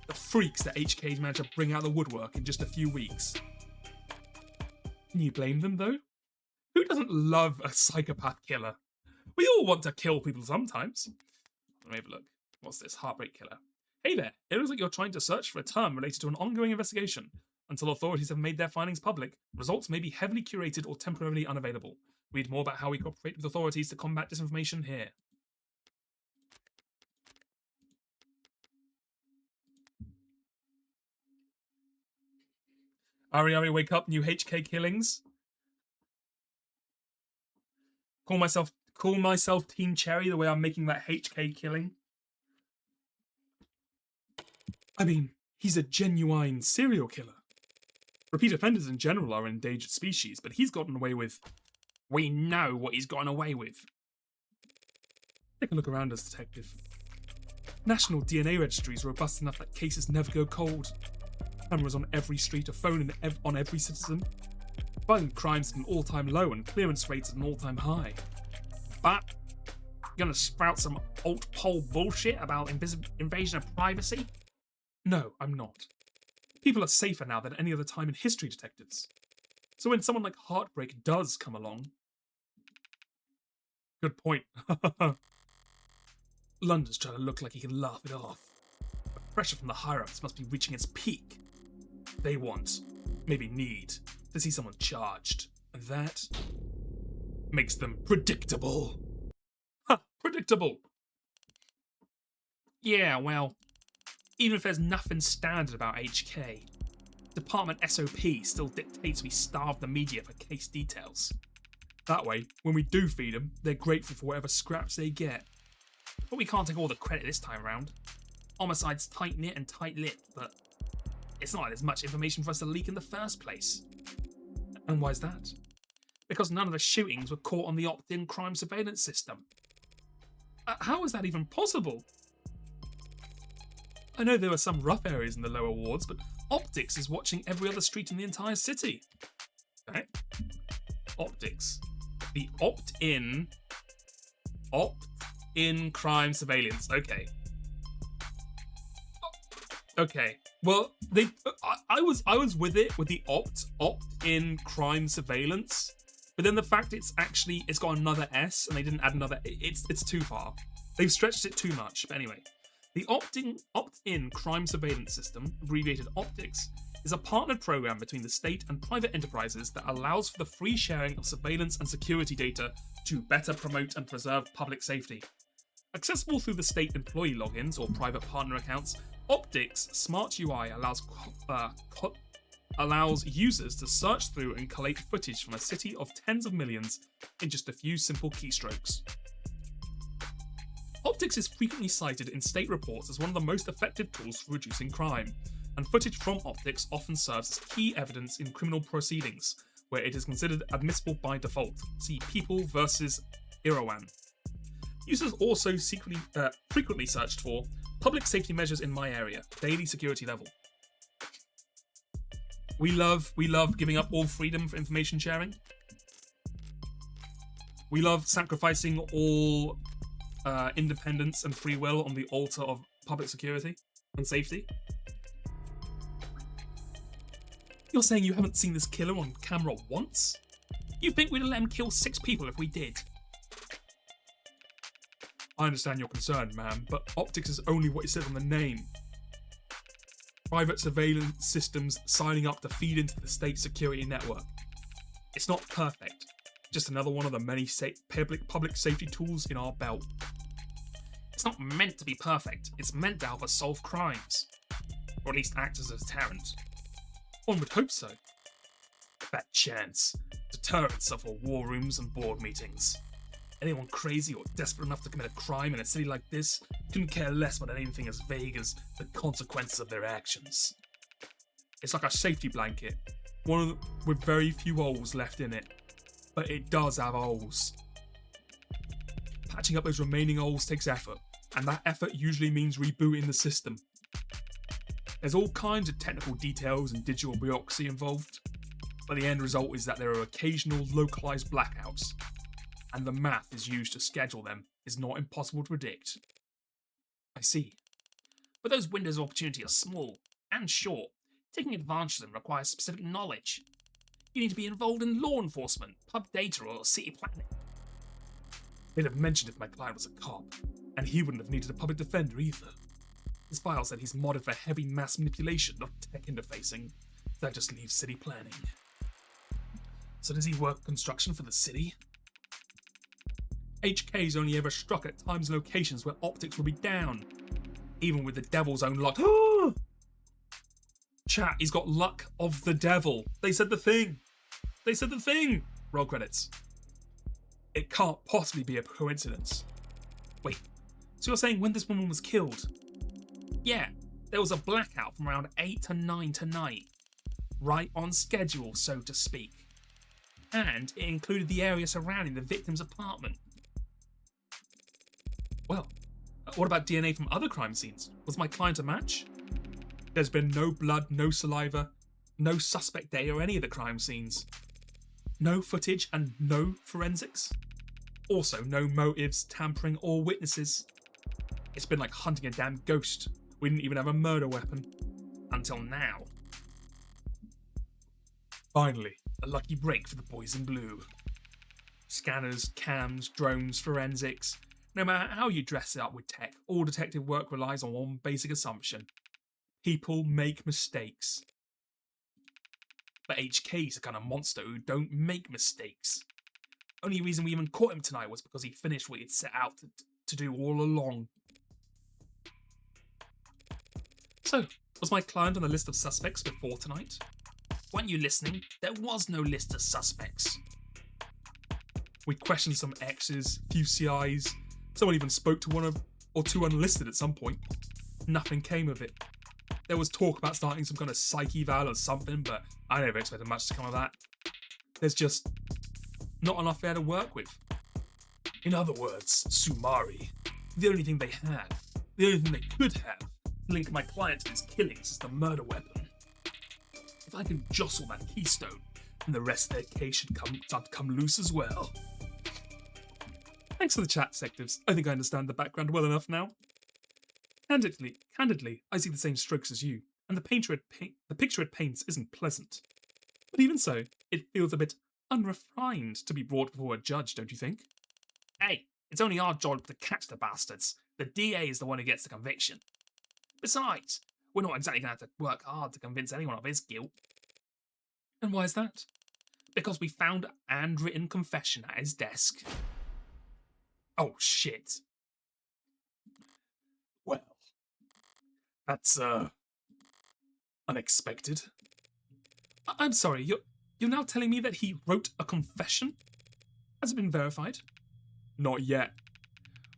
The freaks that HK's managed to bring out the woodwork in just a few weeks. Can you blame them though? Who doesn't love a psychopath killer? We all want to kill people sometimes. Let me have a look. What's this? Heartbreak killer. Hey there, it looks like you're trying to search for a term related to an ongoing investigation. Until authorities have made their findings public, results may be heavily curated or temporarily unavailable. Read more about how we cooperate with authorities to combat disinformation here. Ari, wake up, new HK killings. Call myself Team Cherry the way I'm making that HK killing. I mean, he's a genuine serial killer. Repeat offenders in general are an endangered species, but he's gotten away with... We know what he's gotten away with. Take a look around us, detective. National DNA registry is robust enough that cases never go cold. Cameras on every street, a phone on every citizen. Violent crimes at an all-time low and clearance rates at an all-time high. But you're gonna sprout some alt-pol bullshit about invasion of privacy? No, I'm not. People are safer now than any other time in history, detectives. So when someone like Heartbreak does come along... Good point. London's trying to look like he can laugh it off. But pressure from the higher-ups must be reaching its peak. They want, maybe need, to see someone charged. And that makes them predictable. Ha! Predictable! Yeah, well, even if there's nothing standard about HK, Department SOP still dictates we starve the media for case details. That way, when we do feed them, they're grateful for whatever scraps they get. But we can't take all the credit this time around. Homicide's tight-knit and tight-lipped, but it's not like there's much information for us to leak in the first place. And why's that? Because none of the shootings were caught on the opt-in crime surveillance system. How is that even possible? I know there are some rough areas in the lower wards, but Optics is watching every other street in the entire city. Okay. Optics. The opt-in crime surveillance. Okay. Okay. Well, I was with it with the opt-in crime surveillance, but then the fact it's got another S and they didn't add another, it's too far. They've stretched it too much. But anyway, the opt-in crime surveillance system, abbreviated Optics, is a partnered program between the state and private enterprises that allows for the free sharing of surveillance and security data to better promote and preserve public safety. Accessible through the state employee logins or private partner accounts, Optics Smart UI allows users to search through and collate footage from a city of tens of millions in just a few simple keystrokes. Optics is frequently cited in state reports as one of the most effective tools for reducing crime, and footage from Optics often serves as key evidence in criminal proceedings, where it is considered admissible by default. See People versus Irawan. Users also frequently searched for public safety measures in my area, daily security level. We love giving up all freedom for information sharing. We love sacrificing all independence and free will on the altar of public security and safety. You're saying you haven't seen this killer on camera once? You think we'd let him kill 6 people if we did? I understand your concern, ma'am, but optics is only what it says on the name. Private surveillance systems signing up to feed into the state security network. It's not perfect, just another one of the many public safety tools in our belt. It's not meant to be perfect, it's meant to help us solve crimes. Or at least act as a deterrent. One would hope so. Fat chance. Deterrents are for war rooms and board meetings. Anyone crazy or desperate enough to commit a crime in a city like this couldn't care less about anything as vague as the consequences of their actions. It's like a safety blanket, with very few holes left in it, but it does have holes. Patching up those remaining holes takes effort, and that effort usually means rebooting the system. There's all kinds of technical details and digital bureaucracy involved, but the end result is that there are occasional localized blackouts, and the math is used to schedule them is not impossible to predict. I see. But those windows of opportunity are small and short. Taking advantage of them requires specific knowledge. You need to be involved in law enforcement, pub data, or city planning. They'd have mentioned if my client was a cop, and he wouldn't have needed a public defender either. His file said he's modded for heavy mass manipulation, not tech interfacing. That just leaves city planning. So does he work construction for the city? HK's only ever struck at times and locations where optics will be down, even with the devil's own luck. Chat, he's got luck of the devil. They said the thing. They said the thing. Roll credits. It can't possibly be a coincidence. Wait, so you're saying when this woman was killed? Yeah, there was a blackout from around 8 to 9 tonight. Right on schedule, so to speak. And it included the area surrounding the victim's apartment. Well, what about DNA from other crime scenes? Was my client a match? There's been no blood, no saliva, no suspect data or any of the crime scenes. No footage and no forensics. Also, no motives, tampering, or witnesses. It's been like hunting a damn ghost. We didn't even have a murder weapon. Until now. Finally, a lucky break for the boys in blue. Scanners, cams, drones, forensics. No matter how you dress it up with tech, all detective work relies on one basic assumption. People make mistakes. But HK's the kind of monster who don't make mistakes. Only reason we even caught him tonight was because he finished what he'd set out to do all along. So, was my client on the list of suspects before tonight? Weren't you listening? There was no list of suspects. We questioned some X's, few CIs. Someone even spoke to one or two unlisted at some point. Nothing came of it. There was talk about starting some kind of psych eval or something, but I never expected much to come of that. There's just not enough there to work with. In other words, Sumari, the only thing they have, the only thing they could have, to link my client to his killings is the murder weapon. If I can jostle that keystone, then the rest of their case should start to come loose as well. Thanks for the chat, Sectives. I think I understand the background well enough now. Candidly, I see the same strokes as you, and the picture it paints isn't pleasant. But even so, it feels a bit unrefined to be brought before a judge, don't you think? Hey, it's only our job to catch the bastards. The DA is the one who gets the conviction. Besides, we're not exactly going to have to work hard to convince anyone of his guilt. And why is that? Because we found a handwritten confession at his desk. Oh, shit. Well, that's, unexpected. I'm sorry, you're now telling me that he wrote a confession? Has it been verified? Not yet.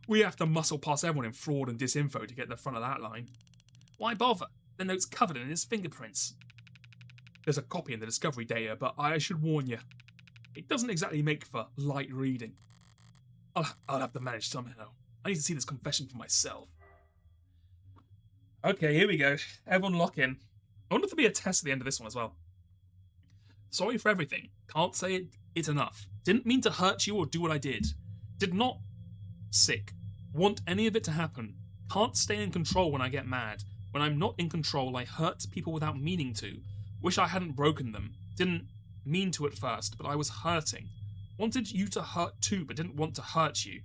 We have to muscle past everyone in fraud and disinfo to get to the front of that line. Why bother? The note's covered in his fingerprints. There's a copy in the discovery data, but I should warn you, it doesn't exactly make for light reading. I'll have to manage somehow. I need to see this confession for myself. Okay, here we go. Everyone lock in. I wonder if there'll be a test at the end of this one as well. Sorry for everything. Can't say it enough. Didn't mean to hurt you or do what I did. Did not want any of it to happen. Can't stay in control when I get mad. When I'm not in control, I hurt people without meaning to. Wish I hadn't broken them. Didn't mean to at first, but I was hurting. Wanted you to hurt too, but didn't want to hurt you.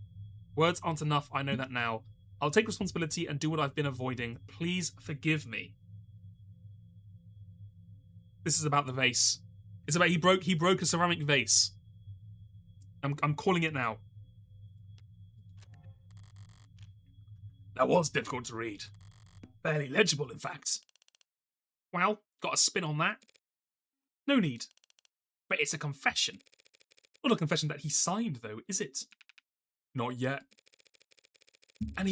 Words aren't enough, I know that now. I'll take responsibility and do what I've been avoiding. Please forgive me. This is about the vase. It's about he broke a ceramic vase. I'm calling it now. That was difficult to read. Barely legible, in fact. Well, got a spin on that. No need. But it's a confession. Not a confession that he signed, though, is it? Not yet. And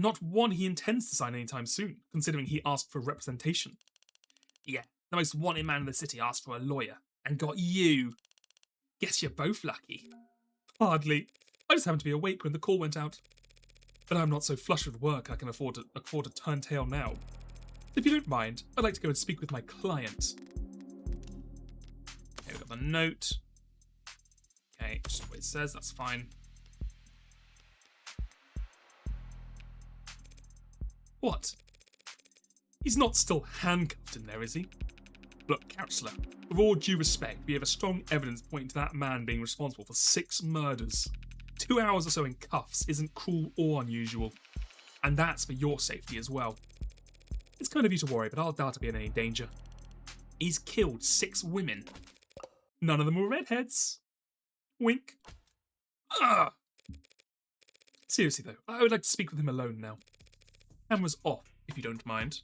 not one he intends to sign anytime soon, considering he asked for representation. Yeah, the most wanted man in the city asked for a lawyer, and got you. Guess you're both lucky. Hardly. I just happened to be awake when the call went out. But I'm not so flush with work I can afford to turn tail now. If you don't mind, I'd like to go and speak with my client. Okay, we've got the note. Okay, just what it says, that's fine. What? He's not still handcuffed in there, is he? Look, counsellor, with all due respect, we have a strong evidence pointing to that man being responsible for 6 murders. 2 hours or so in cuffs isn't cruel or unusual. And that's for your safety as well. It's kind of you to worry, but I'll doubt to be in any danger. He's killed 6 women. None of them were redheads. Wink. Ugh. Seriously though, I would like to speak with him alone now. Camera's off, if you don't mind.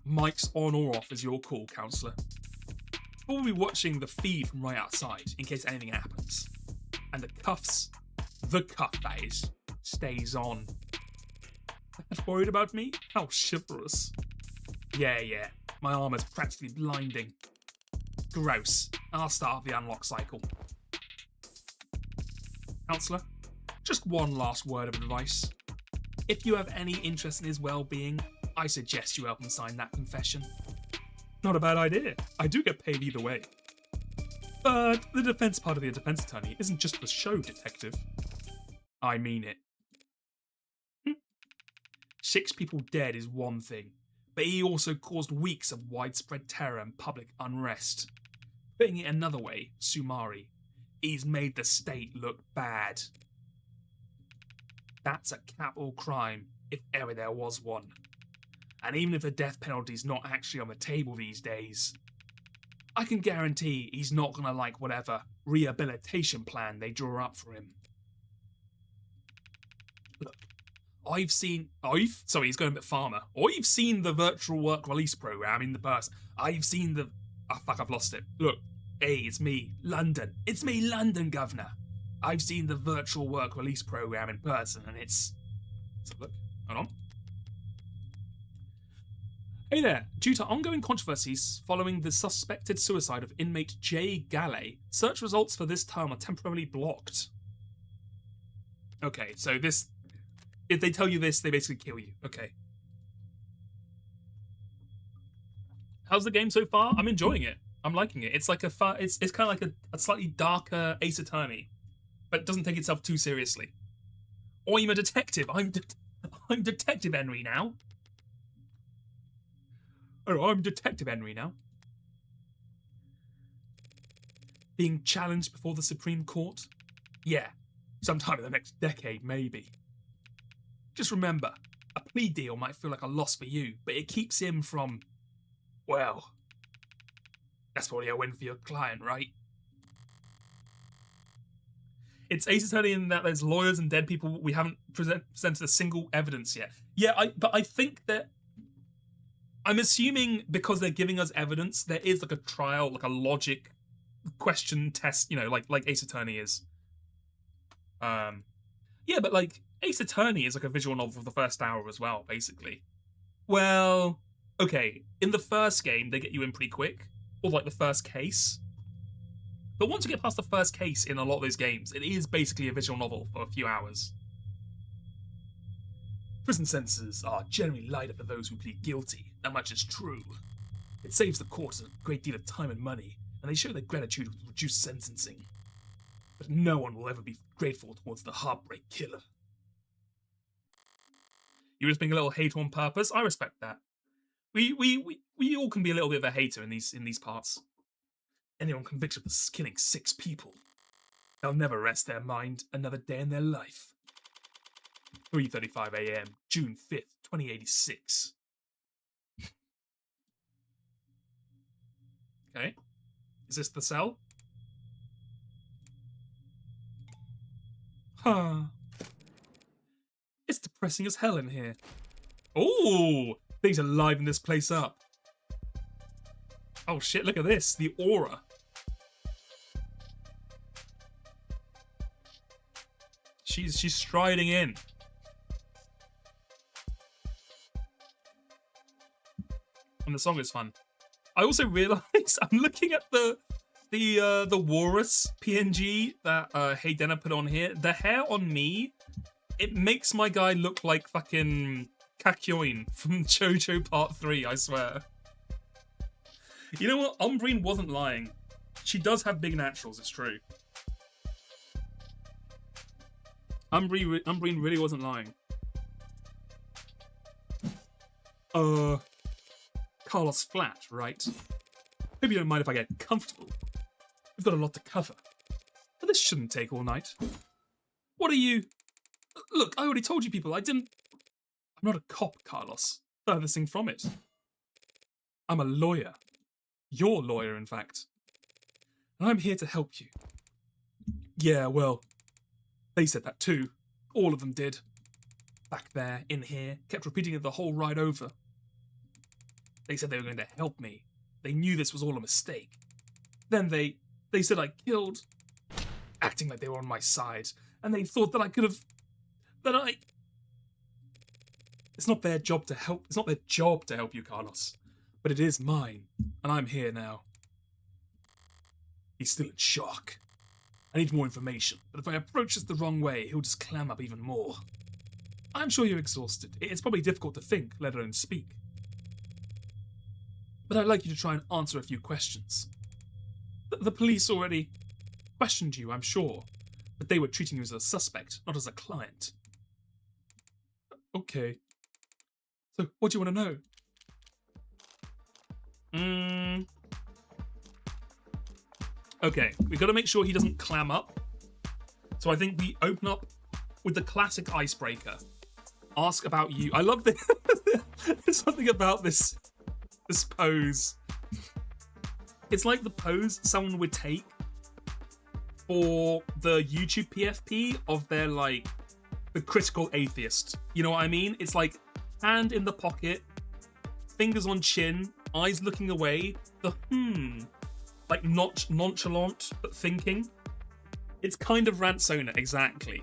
Mic's on or off is your call, counsellor. We'll be watching the feed from right outside in case anything happens. And the cuff that is, stays on. Worried about me? How chivalrous. Yeah, my armour's practically blinding. Gross. I'll start the unlock cycle. Counsellor, just one last word of advice. If you have any interest in his well-being, I suggest you help him sign that confession. Not a bad idea. I do get paid either way. But the defense part of the defense attorney isn't just for show, detective. I mean it. 6 people dead is one thing, but he also caused weeks of widespread terror and public unrest. Putting it another way, Sumari, he's made the state look bad. That's a capital crime, if ever there was one. And even if the death penalty's not actually on the table these days, I can guarantee he's not going to like whatever rehabilitation plan they draw up for him. Look, sorry, he's going a bit farmer. I've seen the virtual work release program in the past. I've seen the, I've lost it. Look, hey, it's me, London. It's me, London, governor. I've seen the virtual work release program in person, and let's have a look. Hold on. Hey there, due to ongoing controversies following the suspected suicide of inmate Jay Galley, search results for this term are temporarily blocked. Okay, so this, if they tell you this, they basically kill you. Okay. How's the game so far? I'm enjoying it. I'm liking it. It's like it's kind of like a slightly darker Ace Attorney, but it doesn't take itself too seriously. I'm a detective. I'm Detective Henry now. Oh, I'm Detective Henry now. Being challenged before the Supreme Court? Yeah, sometime in the next decade, maybe. Just remember, a plea deal might feel like a loss for you, but it keeps him from, well, that's probably a win for your client, right? It's Ace Attorney in that there's lawyers and dead people. We haven't presented a single evidence yet. Yeah, but I think that I'm assuming because they're giving us evidence, there is like a trial, like a logic question test, you know, like Ace Attorney is. Yeah, but like Ace Attorney is like a visual novel for the first hour as well, basically. Well, okay, in the first game they get you in pretty quick, or like the first case. But once you get past the first case in a lot of those games, it is basically a visual novel for a few hours. Prison sentences are generally lighter for those who plead guilty, that much is true. It saves the courts a great deal of time and money, and they show their gratitude with reduced sentencing. But no one will ever be grateful towards the heartbreak killer. You just being a little hater on purpose? I respect that. We all can be a little bit of a hater in these parts. Anyone convicted of killing 6 people. They'll never rest their mind another day in their life. 3:35 a.m., June 5th, 2086. Okay. Is this the cell? Huh. It's depressing as hell in here. Oh, things are livening this place up. Oh shit, look at this. The aura. She's striding in. And the song is fun. I also realised I'm looking at the Walrus PNG that Hey Denna put on here. The hair on me, it makes my guy look like fucking Kakyoin from JoJo Part 3, I swear. You know what? Umbrine wasn't lying. She does have big naturals, it's true. Umbrine really wasn't lying. Carlos flat, right? Hope you don't mind if I get comfortable. We've got a lot to cover. But this shouldn't take all night. What are you... Look, I already told you people, I'm not a cop, Carlos. Furthest from it. I'm a lawyer. Your lawyer, in fact. And I'm here to help you. Yeah, well, they said that too. All of them did. Back there, in here, kept repeating it the whole ride over. They said they were going to help me. They knew this was all a mistake. Then they said I killed, acting like they were on my side, and they thought that I could have... It's not their job to help. It's not their job to help you, Carlos. But it is mine, and I'm here now. He's still in shock. I need more information, but if I approach this the wrong way, he'll just clam up even more. I'm sure you're exhausted. It's probably difficult to think, let alone speak. But I'd like you to try and answer a few questions. The police already questioned you, I'm sure, but they were treating you as a suspect, not as a client. Okay. So, what do you want to know? Okay, we've got to make sure he doesn't clam up. So I think we open up with the classic icebreaker. Ask about you. I love this. There's something about this pose. It's like the pose someone would take for the YouTube PFP of their, like, the critical atheist. You know what I mean? It's like hand in the pocket, fingers on chin, eyes looking away, like not nonchalant but thinking. It's kind of Ransona, exactly.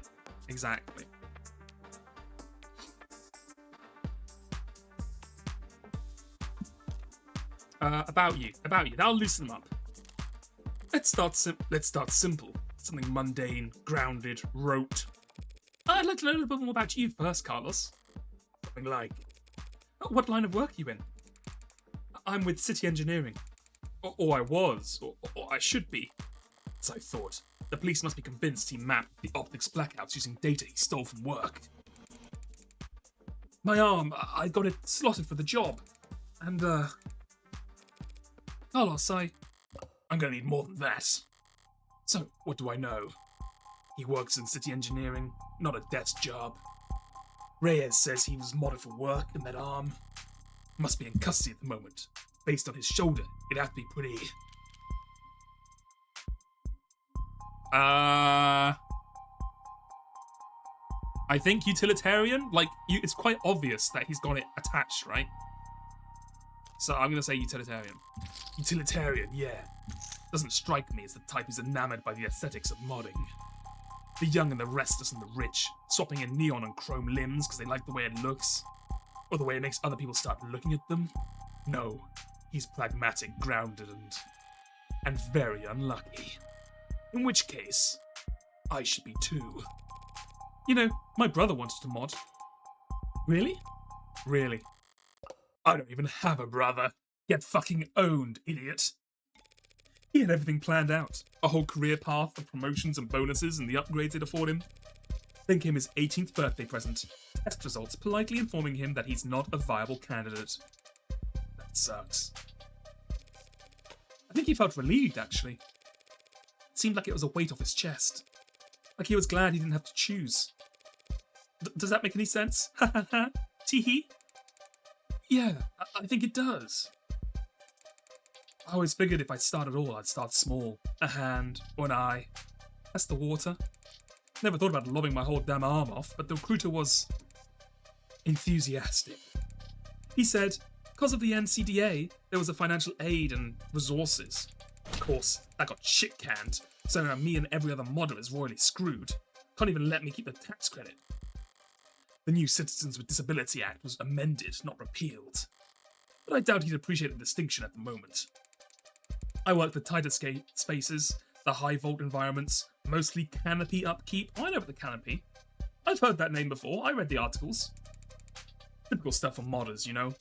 About you. That'll loosen them up. Let's start simple. Something mundane, grounded, rote. I'd like to know a little bit more about you first, Carlos. Something like, what line of work are you in? I'm with City Engineering. Or I was, or I should be. As I thought. The police must be convinced he mapped the optics blackouts using data he stole from work. My arm, I got it slotted for the job. And, Carlos, I'm gonna need more than that. So, what do I know? He works in City Engineering, not a desk job. Reyes says he was modded for work, and that arm must be in custody at the moment. Based on his shoulder, it'd have to be pretty... I think utilitarian? Like, it's quite obvious that he's got it attached, right? So I'm gonna say utilitarian. Utilitarian, yeah. Doesn't strike me as the type who's enamored by the aesthetics of modding. The young and the restless and the rich, swapping in neon and chrome limbs because they like the way it looks, or the way it makes other people start looking at them. No, he's pragmatic, grounded, and very unlucky. In which case, I should be too. You know, my brother wanted to mod. Really? Really. I don't even have a brother. Get fucking owned, idiot. He had everything planned out. A whole career path of promotions and bonuses and the upgrades they'd afford him. Then came his 18th birthday present. Test results politely informing him that he's not a viable candidate. That sucks. I think he felt relieved, actually. seemed like it was a weight off his chest. Like he was glad he didn't have to choose. Does that make any sense? Ha ha ha. Teehee? Yeah, I think it does. I always figured if I start at all, I'd start small. A hand, or an eye. That's the water. Never thought about lobbing my whole damn arm off, but the recruiter was enthusiastic. He said, because of the NCDA, there was a financial aid and resources. Of course, that got shit-canned, so now me and every other model is royally screwed. Can't even let me keep the tax credit. The new Citizens with Disability Act was amended, not repealed. But I doubt he'd appreciate the distinction at the moment. I work the tighter spaces, the high-volt environments, mostly canopy upkeep. Oh, I know about the canopy. I've heard that name before. I read the articles. Typical stuff for modders, you know?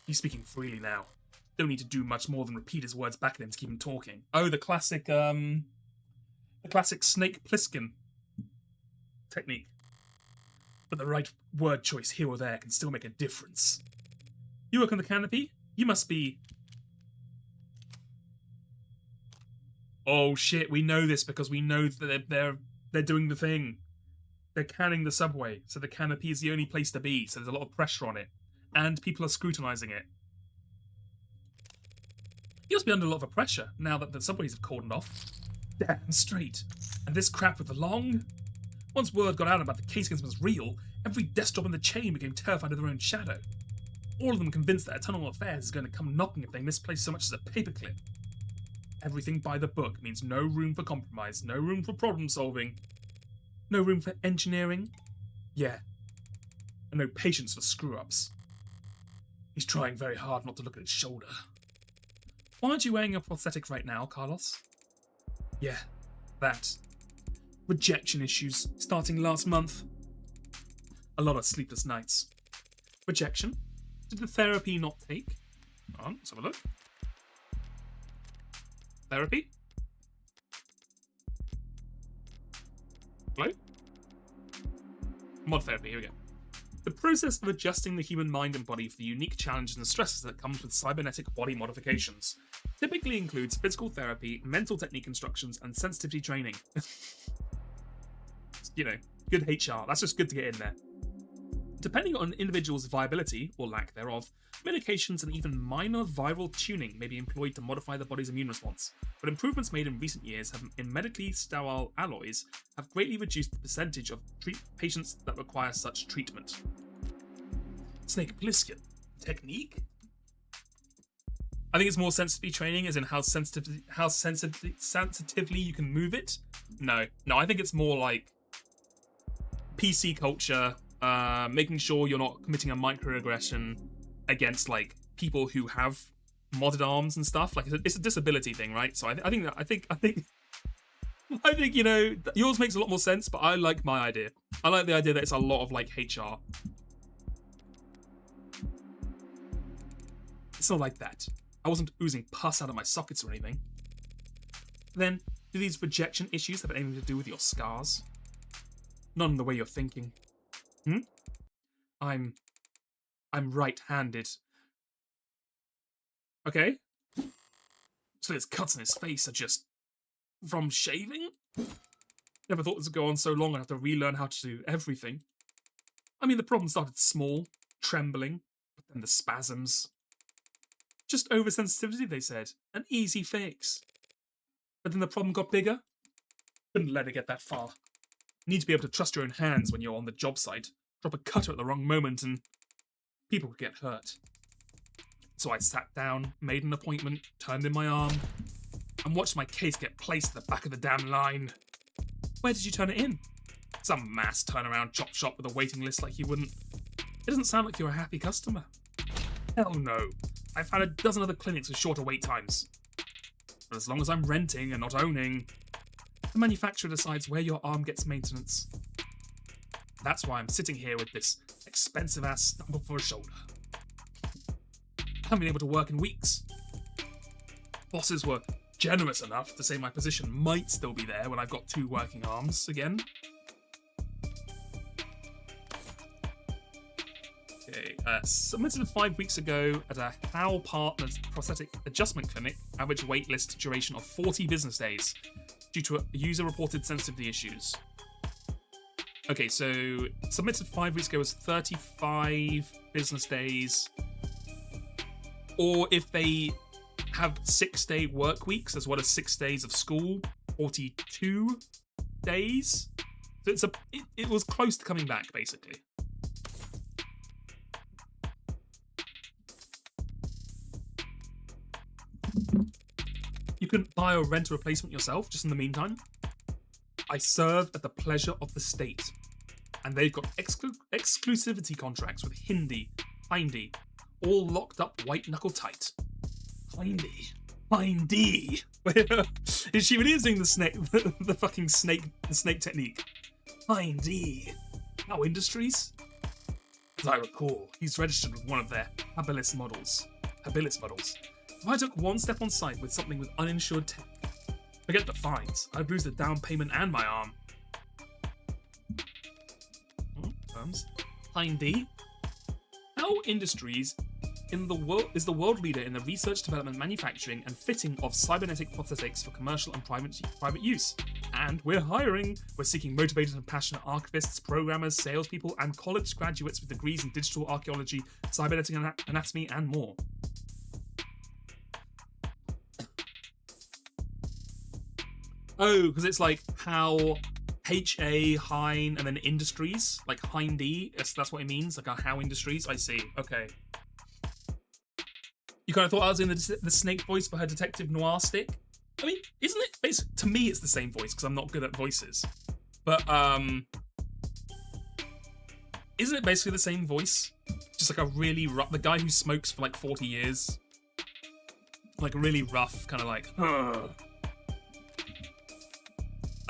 He's speaking freely now. Don't need to do much more than repeat his words back at him to keep him talking. Oh, the classic Snake Plissken technique. But the right word choice here or there can still make a difference. You work on the canopy? You must be... Oh shit, we know this because we know that they're doing the thing. They're canning the subway, so the canopy is the only place to be, so there's a lot of pressure on it. And people are scrutinising it. You must be under a lot of pressure now that the subways have cordoned off. Damn straight. And this crap with the long... Once word got out about the case against them was real, every desk job in the chain became terrified of their own shadow. All of them convinced that Eternal Affairs is going to come knocking if they misplace so much as a paperclip. Everything by the book means no room for compromise, no room for problem solving, no room for engineering. Yeah. And no patience for screw-ups. He's trying very hard not to look at his shoulder. Why aren't you wearing a prosthetic right now, Carlos? Yeah, that. Rejection issues, starting last month. A lot of sleepless nights. Rejection? Did the therapy not take? Hold on, let's have a look. Therapy? Hello? Mod therapy, here we go. The process of adjusting the human mind and body for the unique challenges and stresses that comes with cybernetic body modifications typically includes physical therapy, mental technique instructions, and sensitivity training. You know, good HR. That's just good to get in there. Depending on an individual's viability, or lack thereof, medications and even minor viral tuning may be employed to modify the body's immune response, but improvements made in recent years in medically sterile alloys have greatly reduced the percentage of patients that require such treatment. Snake Plissken. Technique? I think it's more sensitivity training, as in how sensitively you can move it. No, I think it's more like PC culture, making sure you're not committing a microaggression against like people who have modded arms and stuff. Like it's a disability thing, right? So I think you know, yours makes a lot more sense, but I like my idea. I like the idea that it's a lot of like HR. It's not like that. I wasn't oozing pus out of my sockets or anything. Then, do these rejection issues have anything to do with your scars? Not in the way you're thinking. I'm right-handed. Okay. So his cuts in his face are just from shaving? Never thought this would go on so long I'd have to relearn how to do everything. I mean, the problem started small, trembling, but then the spasms. Just oversensitivity, they said. An easy fix. But then the problem got bigger. Couldn't let it get that far. Need to be able to trust your own hands when you're on the job site. Drop a cutter at the wrong moment and people could get hurt. So I sat down, made an appointment, turned in my arm, and watched my case get placed at the back of the damn line. Where did you turn it in? Some mass turnaround chop shop with a waiting list like you wouldn't. It doesn't sound like you're a happy customer. Hell no. I've had a dozen other clinics with shorter wait times. But as long as I'm renting and not owning, the manufacturer decides where your arm gets maintenance. That's why I'm sitting here with this expensive-ass stumble for a shoulder. I haven't been able to work in weeks. Bosses were generous enough to say my position might still be there when I've got 2 working arms again. Okay, submitted 5 weeks ago at a Hal Partners prosthetic adjustment clinic, average wait list duration of 40 business days. due to user-reported sensitivity issues. Okay, so submitted 5 weeks ago was 35 business days. Or if they have 6-day work weeks as well as 6 days of school, 42 days. So it was close to coming back, basically. You couldn't buy or rent a replacement yourself, just in the meantime. I serve at the pleasure of the state. And they've got exclusivity contracts with Hindi, all locked up white knuckle tight. Hindy. Is she really doing the snake, the fucking snake technique? Hindy. Now Industries? As I recall, he's registered with one of their habilis models. If I took one step on site with something with uninsured tech, forget the fines, I'd lose the down payment and my arm. Hindy. How Industries is the world leader in the research, development, manufacturing, and fitting of cybernetic prosthetics for commercial and private use. And we're hiring. We're seeking motivated and passionate archivists, programmers, salespeople, and college graduates with degrees in digital archaeology, cybernetic anatomy, and more. Oh, because it's like how Hein, and then Industries, like Hindy, that's what it means, like how Industries. I see. Okay. You kind of thought I was in the snake voice for her detective noir stick? I mean, isn't it? To me, it's the same voice because I'm not good at voices. But isn't it basically the same voice? Just like a really rough, the guy who smokes for like 40 years, like really rough, kind of like.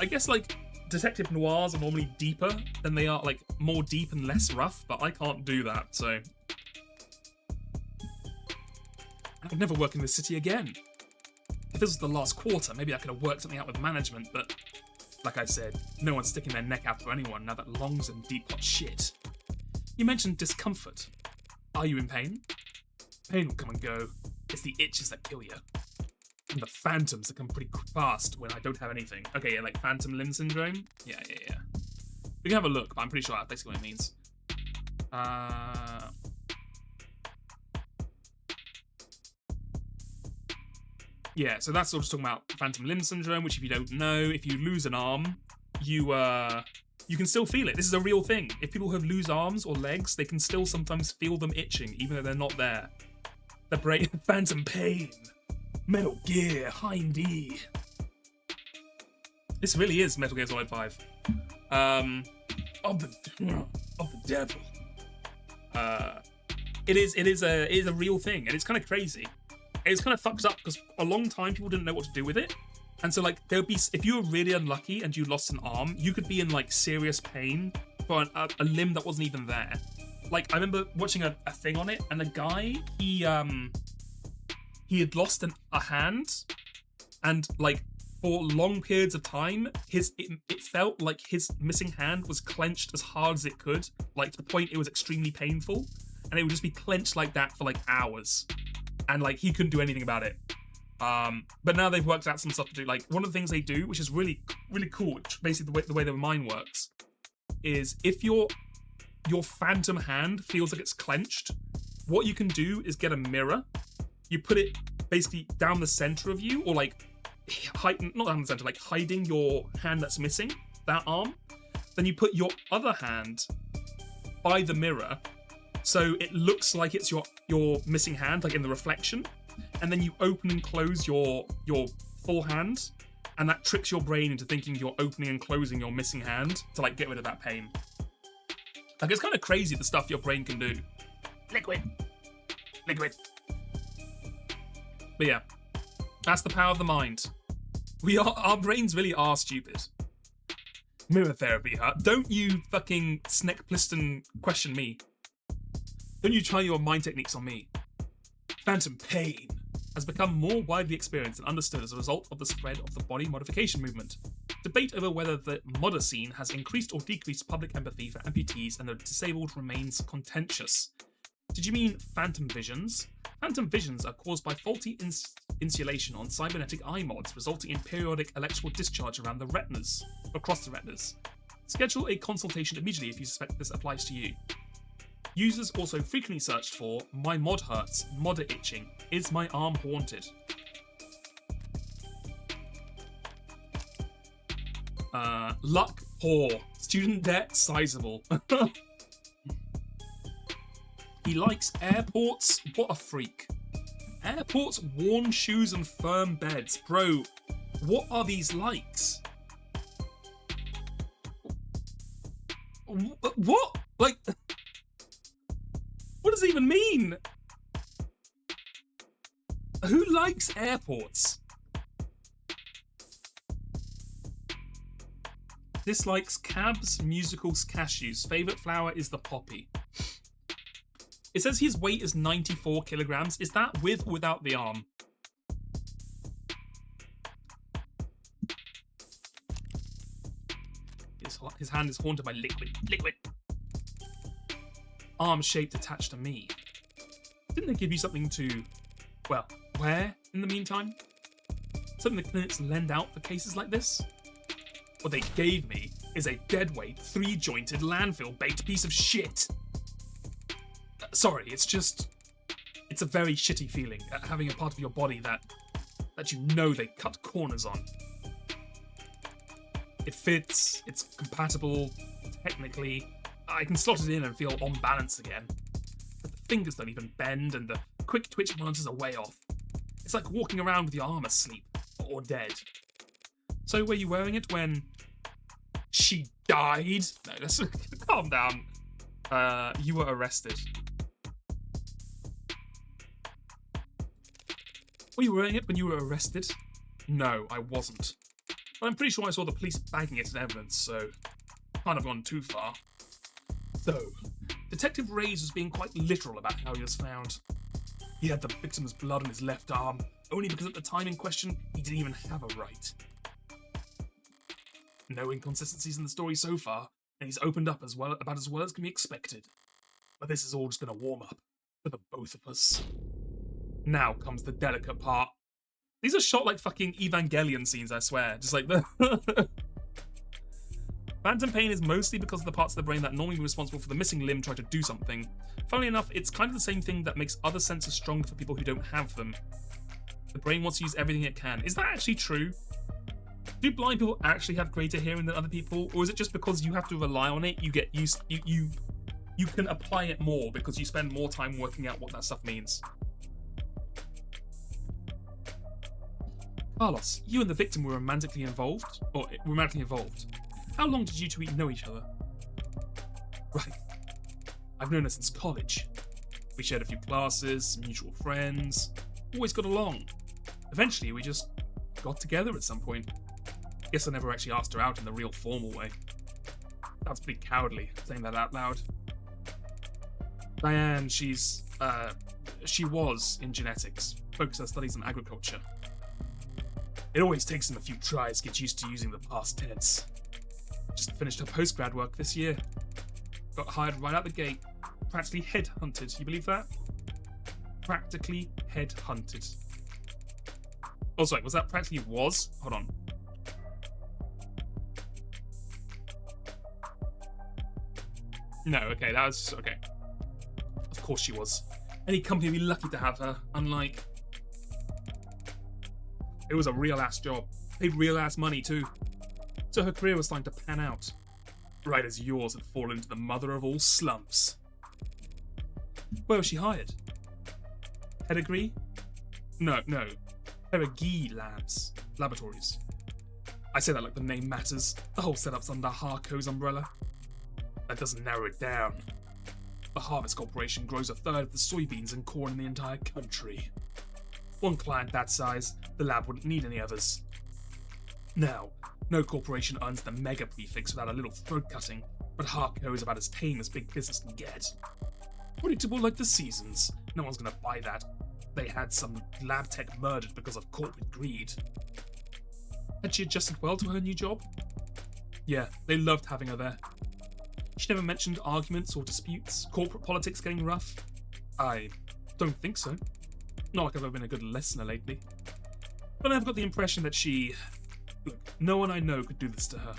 I guess like detective noirs are normally deeper than they are, like more deep and less rough. But I can't do that, so. I'd never work in this city again. If this was the last quarter, maybe I could have worked something out with management, but like I said, no one's sticking their neck out for anyone now that Long's in deep hot shit. You mentioned discomfort. Are you in pain? Pain will come and go. It's the itches that kill you. And the phantoms that come pretty fast when I don't have anything. Okay, yeah, like phantom limb syndrome? Yeah. We can have a look, but I'm pretty sure that's basically what it means. Yeah, so that's sort of talking about phantom limb syndrome, which if you don't know, if you lose an arm, you can still feel it. This is a real thing. If people have lose arms or legs, they can still sometimes feel them itching, even though they're not there. The brain, phantom pain, Metal Gear, Hindy. This really is Metal Gear Solid 5. Of the devil. It is a real thing, and it's kind of crazy. It's kind of fucked up because a long time people didn't know what to do with it, and so like there'd be, if you were really unlucky and you lost an arm, you could be in like serious pain for a limb that wasn't even there. Like I remember watching a thing on it, and the guy he had lost a hand, and like for long periods of time, it felt like his missing hand was clenched as hard as it could, like to the point it was extremely painful, and it would just be clenched like that for like hours. And like he couldn't do anything about it. But now they've worked out some stuff to do. Like one of the things they do, which is really, really cool, which basically the way their mind works, is if your phantom hand feels like it's clenched, what you can do is get a mirror. You put it basically down the center of you, or like not down the center, like hiding your hand that's missing, that arm. Then you put your other hand by the mirror, so it looks like it's your missing hand, like in the reflection, and then you open and close your full hand, and that tricks your brain into thinking you're opening and closing your missing hand to like get rid of that pain. Like it's kind of crazy the stuff your brain can do. Liquid. But yeah, that's the power of the mind. Our brains really are stupid. Mirror therapy, huh? Don't you fucking Sneck Pliston question me. Don't you try your mind techniques on me. Phantom pain has become more widely experienced and understood as a result of the spread of the body modification movement. Debate over whether the modder scene has increased or decreased public empathy for amputees and the disabled remains contentious. Did you mean phantom visions? Phantom visions are caused by faulty insulation on cybernetic eye mods, resulting in periodic electrical discharge around the retinas, across the retinas. Schedule a consultation immediately if you suspect this applies to you. Users also frequently searched for "My mod hurts, modder itching, is my arm haunted?" Luck poor, student debt sizable. He likes airports. What a freak. Airports, worn shoes, and firm beds. Bro, what are these likes? What? Like, what does it even mean? Who likes airports? Dislikes cabs, musicals, cashews. Favorite flower is the poppy. It says his weight is 94 kilograms. Is that with or without the arm? His hand is haunted by liquid. Liquid. Arm shaped attached to me. Didn't they give you something to, well, wear in the meantime? Something the clinics lend out for cases like this? What they gave me is a deadweight, 3-jointed, landfill-baked piece of shit. Sorry, it's a very shitty feeling having a part of your body that you know they cut corners on. It fits, it's compatible, technically. I can slot it in and feel on balance again. But the fingers don't even bend, and the quick twitch markers are way off. It's like walking around with your arm asleep or dead. So were you wearing it when she died? No, let's calm down. You were arrested. Were you wearing it when you were arrested? No, I wasn't. But I'm pretty sure I saw the police bagging it as evidence, so can't have gone too far. So, Detective Reyes was being quite literal about how he was found. He had the victim's blood on his left arm, only because at the time in question, he didn't even have a right. No inconsistencies in the story so far, and he's opened up about as well as can be expected. But this has all just been a warm-up for the both of us. Now comes the delicate part. These are shot like fucking Evangelion scenes, I swear. Just like the... Phantom pain is mostly because of the parts of the brain that normally be responsible for the missing limb try to do something. Funnily enough, it's kind of the same thing that makes other senses stronger for people who don't have them. The brain wants to use everything it can. Is that actually true? Do blind people actually have greater hearing than other people? Or is it just because you have to rely on it, you get used... You can apply it more because you spend more time working out what that stuff means? Carlos, you and the victim were romantically involved? Or romantically involved? How long did you two know each other? Right. I've known her since college. We shared a few classes, some mutual friends, always got along. Eventually, we just got together at some point. Guess I never actually asked her out in the real formal way. That's pretty cowardly, saying that out loud. Diane, she was in genetics, focused her studies on agriculture. It always takes them a few tries to get used to using the past tense. Just finished her postgrad work this year. Got hired right out the gate. Practically headhunted. You believe that? Practically headhunted. Oh, sorry, was that practically was? Hold on. No, okay, that was... okay. Of course she was. Any company would be lucky to have her, unlike... It was a real-ass job. Paid real-ass money, too. So her career was starting to pan out. Right as yours had fallen into the mother of all slumps. Where was she hired? Pedigree? No. Perigee Laboratories. I say that like the name matters. The whole setup's under Harco's umbrella. That doesn't narrow it down. The Harvest Corporation grows 1/3 of the soybeans and corn in the entire country. One client that size, the lab wouldn't need any others. Now, no corporation earns the mega prefix without a little throat cutting, but Harco is about as tame as big business can get. Predictable like the seasons. No one's gonna buy that. They had some lab tech murdered because of corporate greed. Had she adjusted well to her new job? Yeah, they loved having her there. She never mentioned arguments or disputes, corporate politics getting rough. I don't think so. Not like I've ever been a good listener lately. But I've got the impression that she... Look, no one I know could do this to her.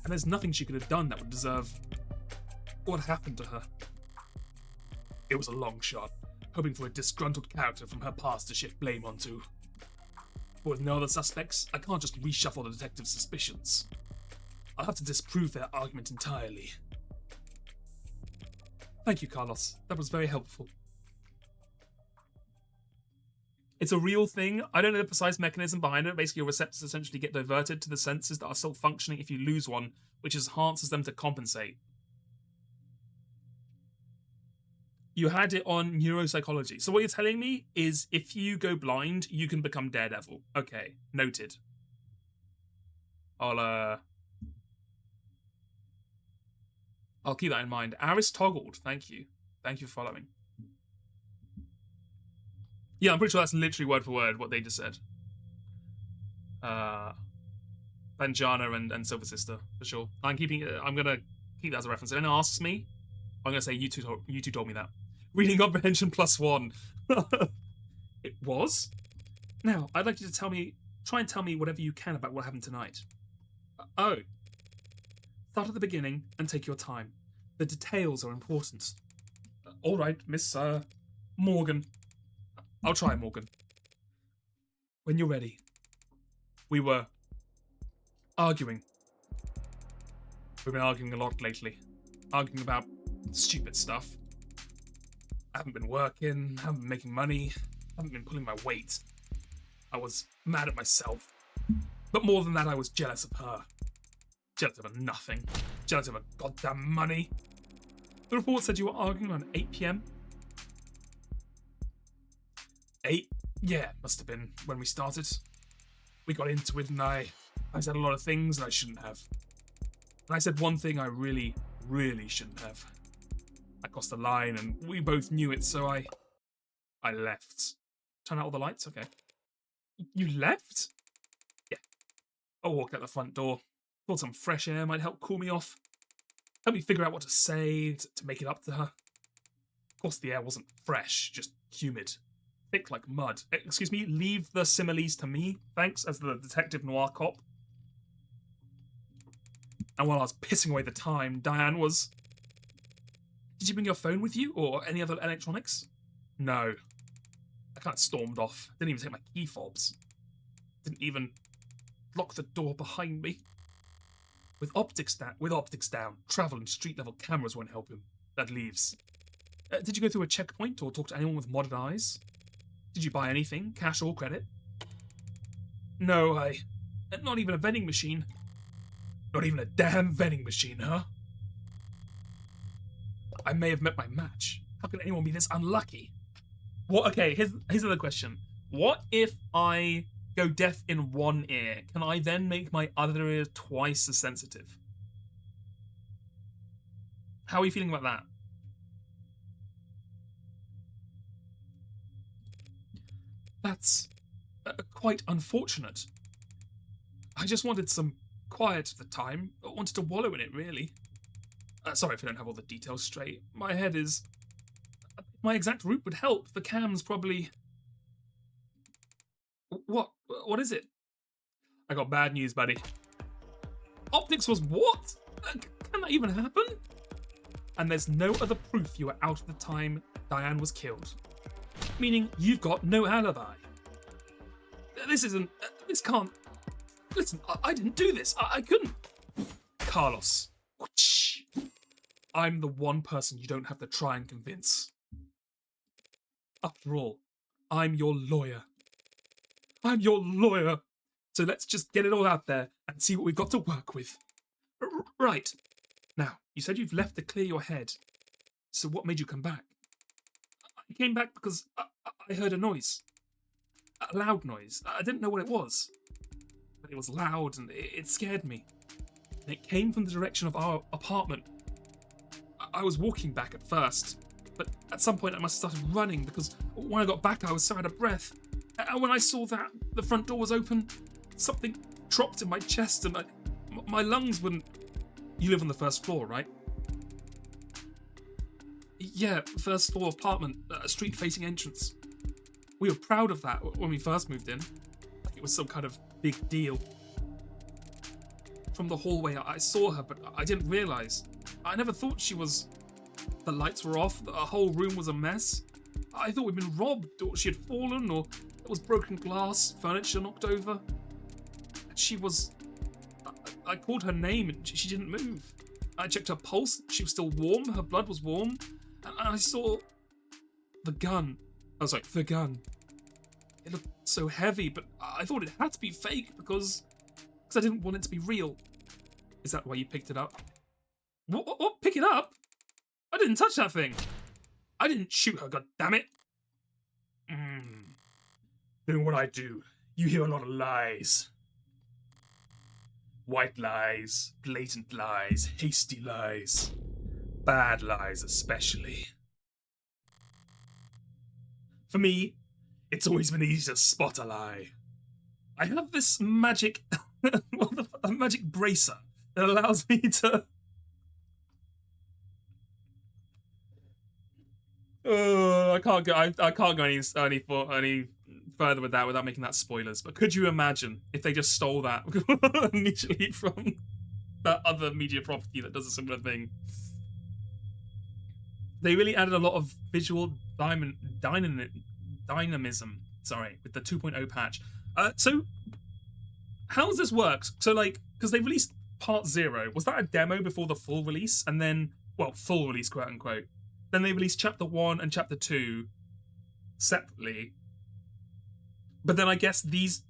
And there's nothing she could have done that would deserve what happened to her. It was a long shot, hoping for a disgruntled character from her past to shift blame onto. But with no other suspects, I can't just reshuffle the detective's suspicions. I'll have to disprove their argument entirely. Thank you, Carlos. That was very helpful. It's a real thing. I don't know the precise mechanism behind it. Basically, your receptors essentially get diverted to the senses that are still functioning if you lose one, which enhances them to compensate. You had it on neuropsychology. So what you're telling me is if you go blind, you can become Daredevil. Okay, noted. I'll keep that in mind. Aris toggled. Thank you. Thank you for following. Yeah, I'm pretty sure that's literally word for word what they just said. Banjana and Silver Sister, for sure. I'm gonna keep that as a reference. If anyone asks me, I'm gonna say you two told me that. Reading comprehension +1. It was? Now, I'd like you to try and tell me whatever you can about what happened tonight. Oh. Start at the beginning and take your time. The details are important. All right, Miss Morgan. I'll try, Morgan. When you're ready. We were arguing. We've been arguing a lot lately. Arguing about stupid stuff. I haven't been working, haven't been making money, haven't been pulling my weight. I was mad at myself. But more than that, I was jealous of her. Jealous of her nothing. Jealous of her goddamn money. The report said you were arguing around 8 p.m. 8? Yeah, must have been when we started. We got into it and I said a lot of things that I shouldn't have. And I said one thing I really, really shouldn't have. I crossed the line and we both knew it, so I left. Turn out all the lights? Okay. You left? Yeah. I walked out the front door. Thought some fresh air might help cool me off. Help me figure out what to say to make it up to her. Of course, the air wasn't fresh, just humid. Thick like mud. Excuse me, leave the similes to me, thanks, as the detective noir cop. And while I was pissing away the time, Diane was... Did you bring your phone with you, or any other electronics? No. I kind of stormed off. Didn't even take my key fobs. Didn't even lock the door behind me. With optics down, travel and street-level cameras won't help him. That leaves. Did you go through a checkpoint or talk to anyone with modern eyes? Did you buy anything, cash or credit? No, not even a vending machine. Not even a damn vending machine, huh? I may have met my match. How can anyone be this unlucky? What? Okay, here's another question. What if I go deaf in one ear? Can I then make my other ear twice as sensitive? How are you feeling about that? That's quite unfortunate. I just wanted some quiet at the time. I wanted to wallow in it, really. Sorry if I don't have all the details straight. My head is... My exact route would help. The cam's probably... What? What is it? I got bad news, buddy. Optics was what? Can that even happen? And there's no other proof you were out at the time Diane was killed. Meaning you've got no alibi. This isn't... This can't... Listen, I didn't do this. I couldn't. Carlos. I'm the one person you don't have to try and convince. After all, I'm your lawyer. I'm your lawyer. So let's just get it all out there and see what we've got to work with. Right. Now, you said you've left to clear your head. So what made you come back? I came back because I heard a noise. A loud noise. I didn't know what it was. But it was loud and it scared me. And it came from the direction of our apartment. I was walking back at first, but at some point I must have started running because when I got back I was so out of breath. And when I saw that the front door was open, something dropped in my chest and my lungs wouldn't... You live on the first floor, right? Yeah, first floor apartment, a street-facing entrance. We were proud of that when we first moved in. it was some kind of big deal. From the hallway, I saw her, but I didn't realize. I never thought she was... The lights were off, the whole room was a mess. I thought we'd been robbed, or she had fallen, or there was broken glass, furniture knocked over. And she was... I called her name and she didn't move. I checked her pulse, she was still warm, her blood was warm. And I saw... the gun. Oh, sorry, the gun. It looked so heavy, but I thought it had to be fake because I didn't want it to be real. Is that why you picked it up? What? Pick it up? I didn't touch that thing. I didn't shoot her, goddammit. Doing what I do, you hear a lot of lies. White lies, blatant lies, hasty lies. Bad lies especially. For me, it's always been easy to spot a lie. I have this magic... a magic bracer that allows me to... I can't go any further with that without making that spoilers. But could you imagine if they just stole that immediately from that other media property that does a similar thing? They really added a lot of visual dynamism. Sorry, with the 2.0 patch. So how does this work? So like, because they released part 0, was that a demo before the full release? And then, well, full release, quote unquote. Then they released chapter 1 and chapter 2 separately. But then I guess these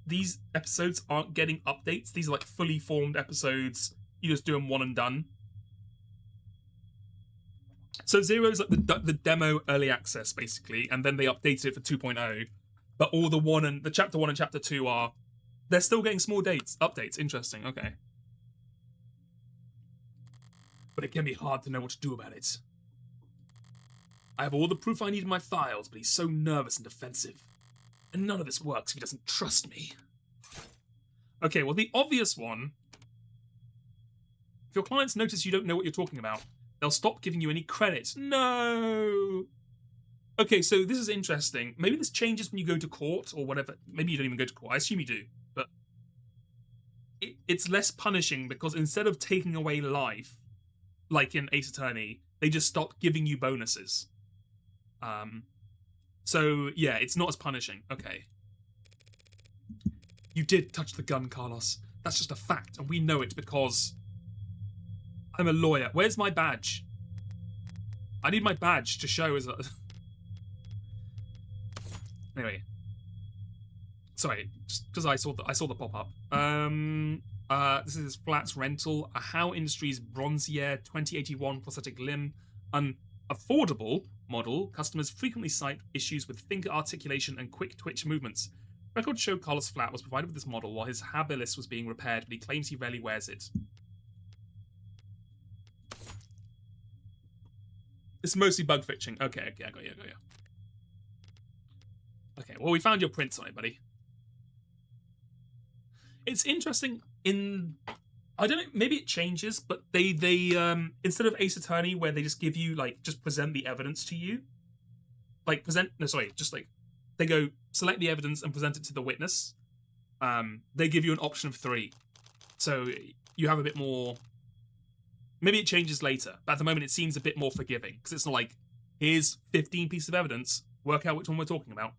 episodes aren't getting updates. These are like fully formed episodes. You just do them one and done. So 0 is like the demo early access, basically, and then they updated it for 2.0. But all the chapter 1 and chapter 2 are... They're still getting small updates. Interesting, okay. But it can be hard to know what to do about it. I have all the proof I need in my files, but he's so nervous and defensive. And none of this works if he doesn't trust me. Okay, well, the obvious one... If your clients notice you don't know what you're talking about, they'll stop giving you any credit. No! Okay, so this is interesting. Maybe this changes when you go to court or whatever. Maybe you don't even go to court. I assume you do. But it's less punishing because instead of taking away life, like in Ace Attorney, they just stop giving you bonuses. So, yeah, it's not as punishing. Okay. You did touch the gun, Carlos. That's just a fact, and we know it because I'm a lawyer. Where's my badge? I need my badge to show as a... Anyway. Sorry, just because I saw the pop-up. This is Flats Rental, a How Industries Bronzier 2081 prosthetic limb, an affordable model. Customers frequently cite issues with finger articulation and quick twitch movements. Records show Carlos Flat was provided with this model while his habilis was being repaired, but he claims he rarely wears it. It's mostly bug fixing. Okay, I got you. Okay, well, we found your prints on it, buddy. It's interesting in... I don't know, maybe it changes, but they instead of Ace Attorney, where they just give you, like, just present the evidence to you. Like, they go, select the evidence and present it to the witness. They give you an option of 3. So you have a bit more... Maybe it changes later, but at the moment it seems a bit more forgiving, because it's not like, here's 15 pieces of evidence, work out which one we're talking about.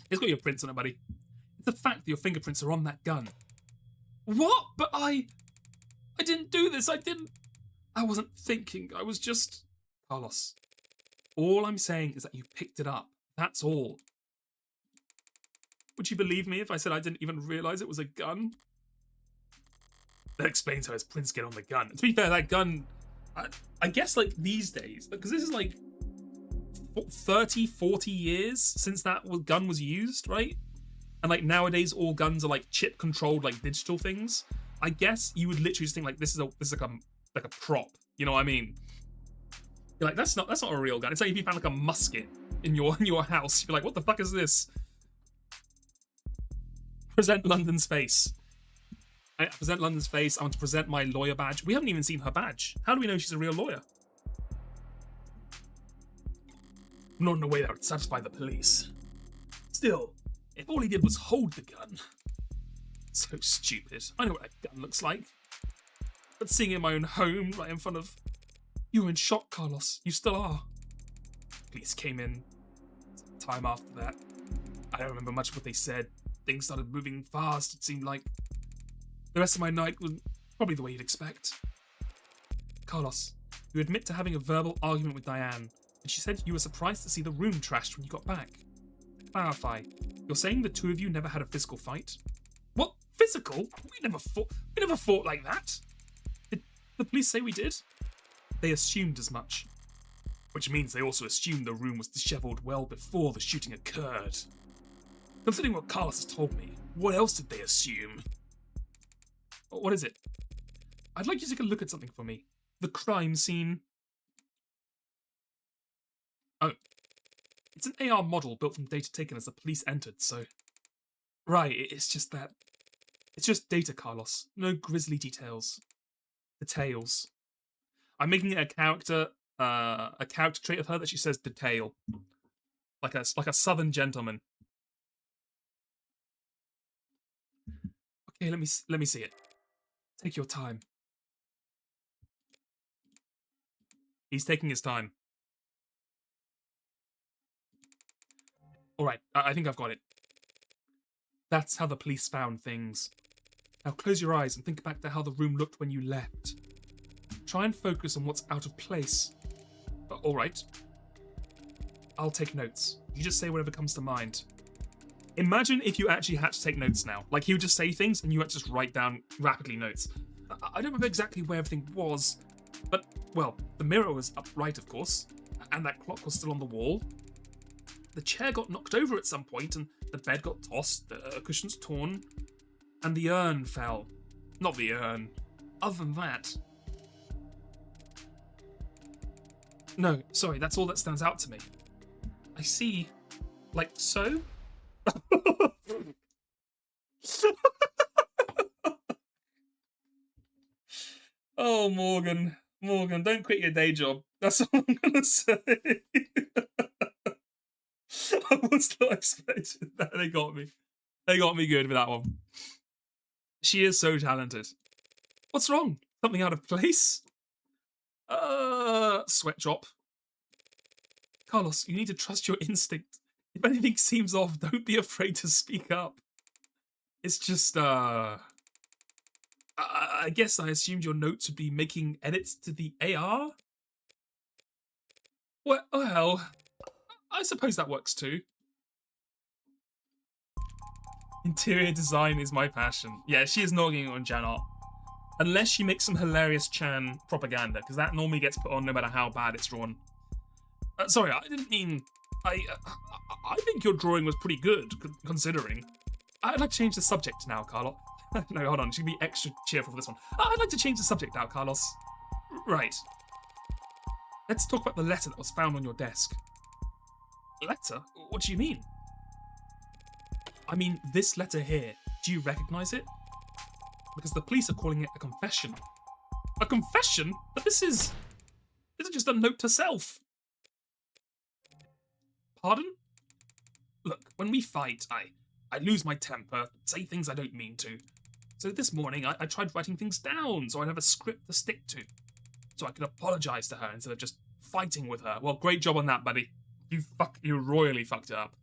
It's got your prints on it, buddy. It's the fact that your fingerprints are on that gun. What? But I didn't do this, I wasn't thinking, I was just... Carlos, all I'm saying is that you picked it up, that's all. Would you believe me if I said I didn't even realise it was a gun? That explains how his prints get on the gun. To be fair, that gun, I guess like these days, because this is like 30, 40 years since that gun was used, right? And like nowadays, all guns are like chip controlled, like digital things. I guess you would literally just think like this is like a prop. You know what I mean? You're like that's not a real gun. It's like if you found like a musket in your house, you're like, what the fuck is this? Present London's face. I present London's face. I want to present my lawyer badge. We haven't even seen her badge. How do we know she's a real lawyer? Not in a way that would satisfy the police. Still, If all he did was hold the gun. So stupid. I know what a gun looks like. But seeing it in my own home, right in front of... You were in shock, Carlos. You still are. Police came in time after that. I don't remember much of what they said. Things started moving fast, it seemed like. The rest of my night was probably the way you'd expect. Carlos, you admit to having a verbal argument with Diane, and she said you were surprised to see the room trashed when you got back. To clarify, you're saying the two of you never had a physical fight? What? Physical? We never fought like that. Did the police say we did? They assumed as much. Which means they also assumed the room was dishevelled well before the shooting occurred. Considering what Carlos has told me, what else did they assume? What is it? I'd like you to take a look at something for me. The crime scene. Oh. It's an AR model built from data taken as the police entered, so... Right, it's just that... It's just data, Carlos. No grisly details. Details. I'm making it a character trait of her that she says detail. Like a southern gentleman. Okay, let me see it. Take your time. He's taking his time. Alright, I think I've got it. That's how the police found things. Now close your eyes and think back to how the room looked when you left. Try and focus on what's out of place. Alright. I'll take notes. You just say whatever comes to mind. Imagine if you actually had to take notes now. Like, he would just say things and you had to just write down rapidly notes. I don't remember exactly where everything was, but, well, the mirror was upright, of course, and that clock was still on the wall. The chair got knocked over at some point, and the bed got tossed, the cushions torn, and the urn fell. Not the urn. Other than that... No, sorry, that's all that stands out to me. I see. Like so? Oh, Morgan. Morgan, don't quit your day job. That's all I'm gonna say. I was not expecting that. They got me. They got me good with that one. She is so talented. What's wrong? Something out of place? Sweatshop. Carlos, you need to trust your instinct. If anything seems off, don't be afraid to speak up. It's just, I guess I assumed your notes would be making edits to the AR? Well, I suppose that works too. Interior design is my passion. Yeah, she is nogging on Jan art. Unless she makes some hilarious Chan propaganda, because that normally gets put on no matter how bad it's drawn. Sorry, I didn't mean... I think your drawing was pretty good, considering. I'd like to change the subject now, Carlos. No, hold on, she can be extra cheerful for this one. I'd like to change the subject now, Carlos. Right. Let's talk about the letter that was found on your desk. Letter? What do you mean? I mean, this letter here. Do you recognize it? Because the police are calling it a confession. A confession? But this is just a note to self. Pardon? Look, when we fight, I lose my temper, say things I don't mean to. So this morning, I tried writing things down so I'd have a script to stick to. So I could apologize to her instead of just fighting with her. Well, great job on that, buddy. You royally fucked it up.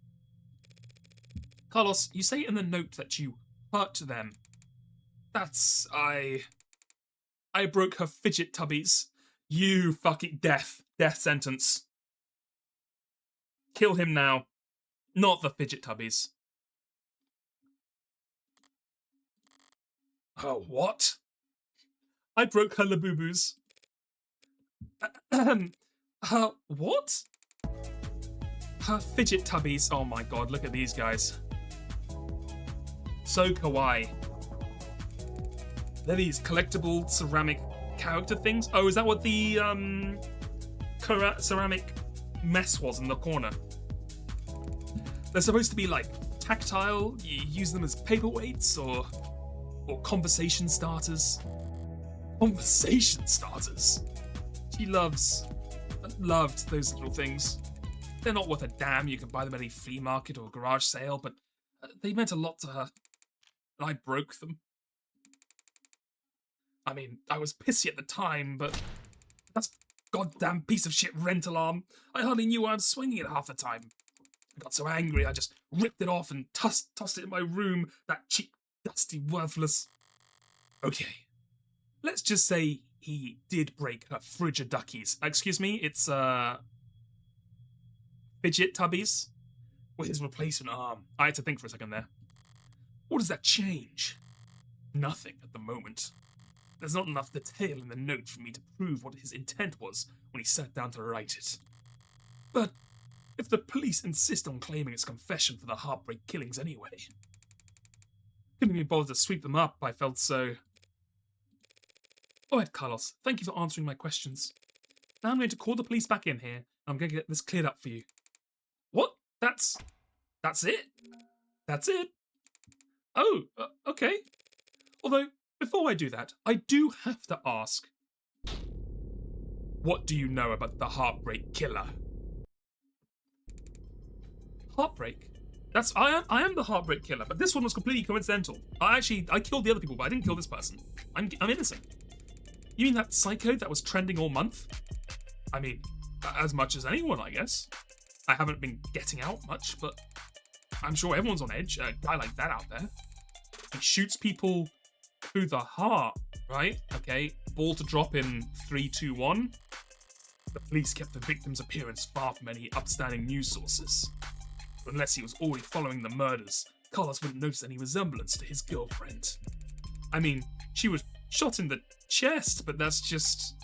Carlos, you say in the note that you hurt them. That's... I broke her fidget tubbies. You fucking death sentence. Kill him now. Not the fidget tubbies. Oh, what? I broke her labubu's. What? Her fidget tubbies. Oh my god, look at these guys. So kawaii. They're these collectible ceramic character things. Oh, is that what the ceramic mess was in the corner? They're supposed to be like tactile. You use them as paperweights or conversation starters. Conversation starters. She loved those little things. They're not worth a damn. You can buy them at a flea market or garage sale, but They meant a lot to her, and I broke them. I mean, I was pissy at the time, but that's goddamn piece of shit rent alarm. I hardly knew I was swinging it half the time. I got so angry, I just ripped it off and tossed it in my room. That cheap, dusty, worthless. Okay, let's just say he did break her frigid duckies. Excuse me, it's fidget tubbies with his replacement arm. I had to think for a second there. What does that change? Nothing at the moment. There's not enough detail in the note for me to prove what his intent was when he sat down to write it. But if the police insist on claiming it's confession for the heartbreak killings anyway, couldn't even bother to sweep them up, I felt so. Alright, Carlos, thank you for answering my questions. Now I'm going to call the police back in here, and I'm going to get this cleared up for you. What? That's it? That's it? Oh, okay. Although, before I do that, I do have to ask, what do you know about the Heartbreak Killer? Heartbreak? I am the Heartbreak Killer, but this one was completely coincidental. I killed the other people, but I didn't kill this person. I'm innocent. You mean that psycho that was trending all month? I mean, as much as anyone, I guess. I haven't been getting out much, but I'm sure everyone's on edge. A guy like that out there. He shoots people through the heart, right? Okay, ball to drop in 3, 2, 1. The police kept the victim's appearance far from any upstanding news sources. Unless he was already following the murders, Carlos wouldn't notice any resemblance to his girlfriend. I mean, she was shot in the chest, but that's just...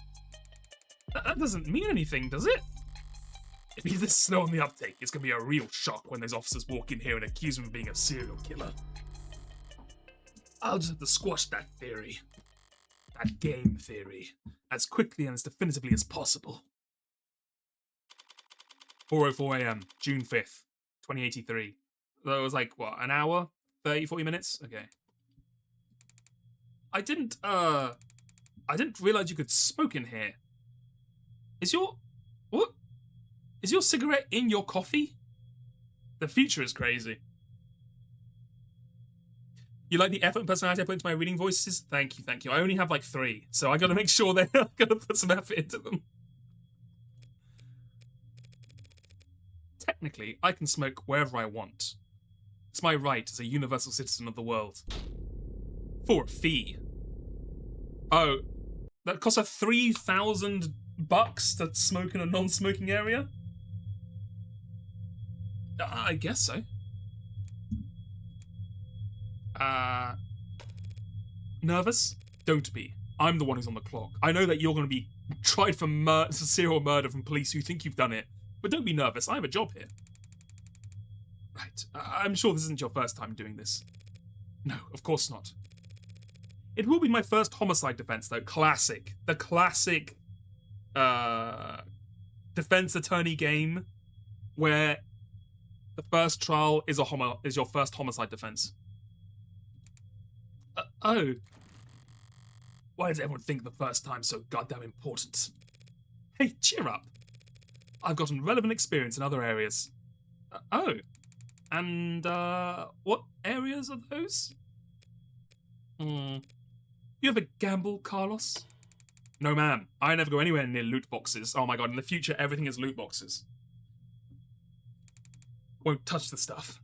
That doesn't mean anything, does it? If he's this slow on the uptake, it's going to be a real shock when those officers walk in here and accuse him of being a serial killer. I'll just have to squash that theory. That game theory. As quickly and as definitively as possible. 4:04 AM, June 5th, 2083. That was like, what, an hour? 30, 40 minutes? Okay. I didn't realize you could smoke in here. What? Is your cigarette in your coffee? The future is crazy. You like the effort and personality I put into my reading voices? Thank you. I only have like 3, so I gotta make sure they're gonna put some effort into them. Technically, I can smoke wherever I want. It's my right as a universal citizen of the world. For a fee. Oh, that costs her $3,000 to smoke in a non-smoking area? I guess so. Nervous? Don't be. I'm the one who's on the clock. I know that you're going to be tried for serial murder from police who think you've done it, but don't be nervous. I have a job here. Right. I'm sure this isn't your first time doing this. No, of course not. It will be my first homicide defense, though. Classic. The classic defense attorney game where the first trial is your first homicide defense. Oh. Why does everyone think the first time's so goddamn important? Hey, cheer up. I've gotten relevant experience in other areas. Oh. And, what areas are those? You ever gamble, Carlos? No, ma'am. I never go anywhere near loot boxes. Oh my god, in the future, everything is loot boxes. Won't touch the stuff.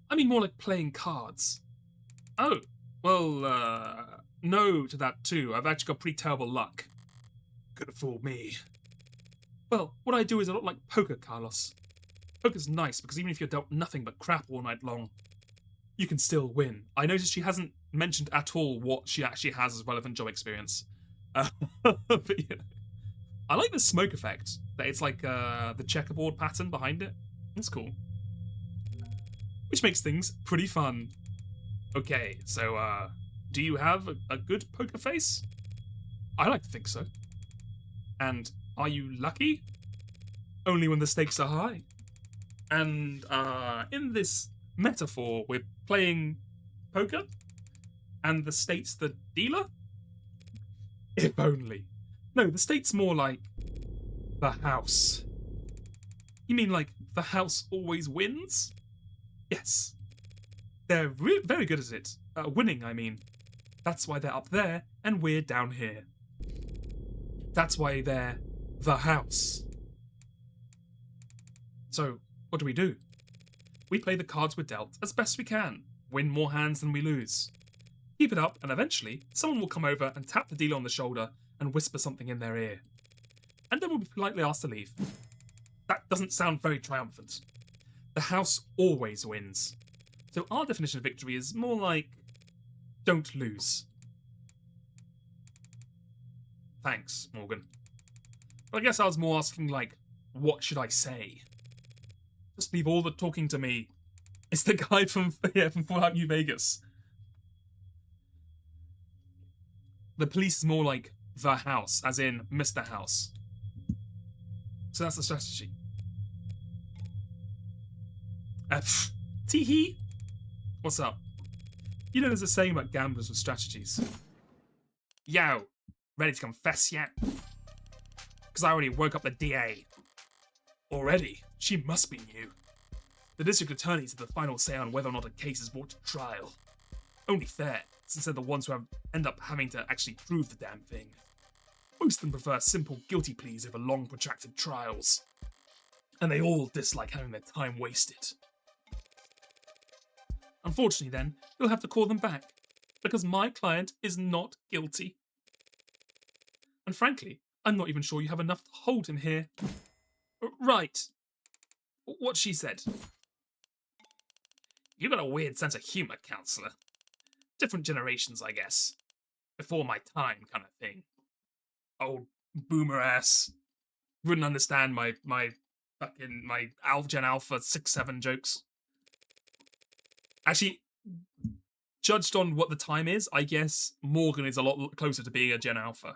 I mean more like playing cards. Oh, well, no to that too. I've actually got pretty terrible luck. Could have fooled me. Well, what I do is a lot like poker, Carlos. Poker's nice because even if you're dealt nothing but crap all night long, you can still win. I noticed she hasn't mentioned at all what she actually has as relevant job experience. But yeah. I like the smoke effect. That it's like the checkerboard pattern behind it. It's cool. Which makes things pretty fun. Okay, so do you have a good poker face? I like to think so. And are you lucky? Only when the stakes are high. And in this metaphor, we're playing poker, and the state's the dealer? If only. No, the state's more like the house. You mean like the house always wins? Yes. They're very good at it. Winning, I mean. That's why they're up there and we're down here. That's why they're the house. So, what do? We play the cards we're dealt as best we can, win more hands than we lose. Keep it up, and eventually, someone will come over and tap the dealer on the shoulder and whisper something in their ear. And then we'll be politely asked to leave. That doesn't sound very triumphant. The house always wins. So our definition of victory is more like, don't lose. Thanks, Morgan. But I guess I was more asking, like, what should I say? Just leave all the talking to me. It's the guy from Fallout New Vegas. The police is more like the house, as in Mr. House. So that's the strategy. Teehee? What's up? You know there's a saying about gamblers with strategies. Yo, ready to confess yet? Because I already woke up the DA. Already? She must be new. The district attorneys have the final say on whether or not a case is brought to trial. Only fair, since they're the ones who end up having to actually prove the damn thing. Most of them prefer simple guilty pleas over long protracted trials. And they all dislike having their time wasted. Unfortunately then, you'll have to call them back, because my client is not guilty. And frankly, I'm not even sure you have enough to hold him here. Right. What she said. You got a weird sense of humour, counsellor. Different generations, I guess. Before my time kind of thing. Old boomer ass. Wouldn't understand my Gen Alpha 6-7 jokes. Actually, judged on what the time is, I guess Morgan is a lot closer to being a Gen Alpha.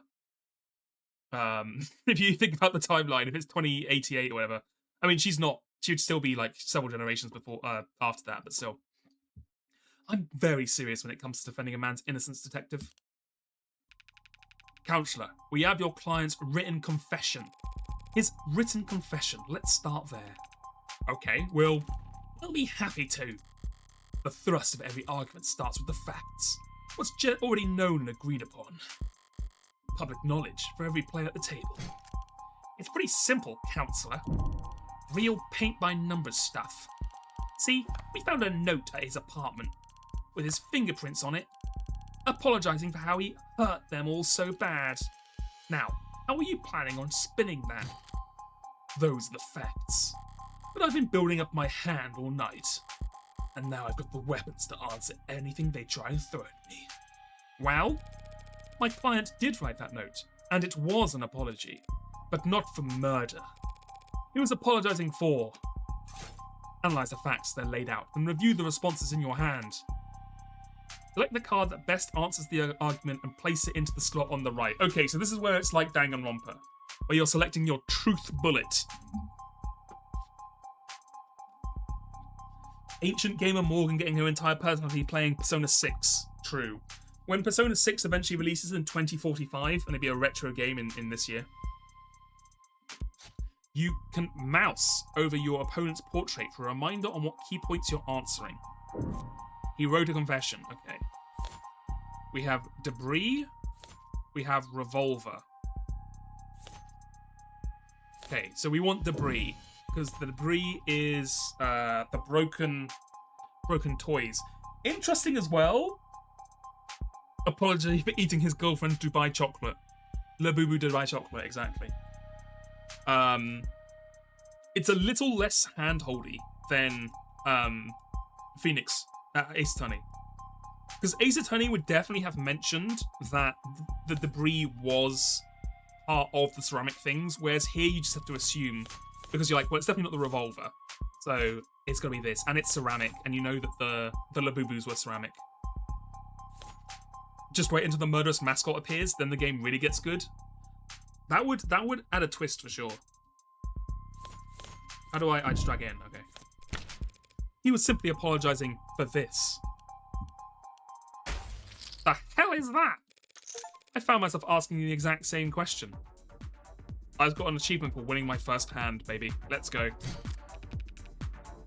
If you think about the timeline, if it's 2088 or whatever, I mean, she's not. She would still be like several generations before, after that, but still. I'm very serious when it comes to defending a man's innocence, detective. Counsellor, we have your client's written confession. His written confession. Let's start there. Okay, we'll be happy to. The thrust of every argument starts with the facts. What's already known and agreed upon. Public knowledge for every player at the table. It's pretty simple, counsellor. Real paint-by-numbers stuff. See, we found a note at his apartment with his fingerprints on it, apologising for how he hurt them all so bad. Now, how are you planning on spinning that? Those are the facts. But I've been building up my hand all night, and now I've got the weapons to answer anything they try and throw at me. Well, my client did write that note, and it was an apology, but not for murder. He was apologising for... Analyse the facts they're laid out, and review the responses in your hand. Select the card that best answers the argument and place it into the slot on the right. Okay, so this is where it's like Danganronpa, where you're selecting your truth bullet. Ancient gamer Morgan getting her entire personality playing Persona 6. True. When Persona 6 eventually releases in 2045, and it'll be a retro game in this year, you can mouse over your opponent's portrait for a reminder on what key points you're answering. He wrote a confession. Okay. We have debris. We have revolver. Okay, so we want debris, because the debris is the broken toys. Interesting as well. Apology for eating his girlfriend's Dubai chocolate. Le Boo Boo Dubai chocolate, exactly. It's a little less hand-holdy than Phoenix, Ace Attorney. Because Ace Attorney would definitely have mentioned that the debris was part of the ceramic things, whereas here you just have to assume, because you're like, well, it's definitely not the revolver, so it's going to be this, and it's ceramic, and you know that the Labubus were ceramic. Just wait until the murderous mascot appears, then the game really gets good. That would add a twist for sure. How do I just drag in? Okay. He was simply apologising for this. The hell is that? I found myself asking the exact same question. I've got an achievement for winning my first hand, baby. Let's go.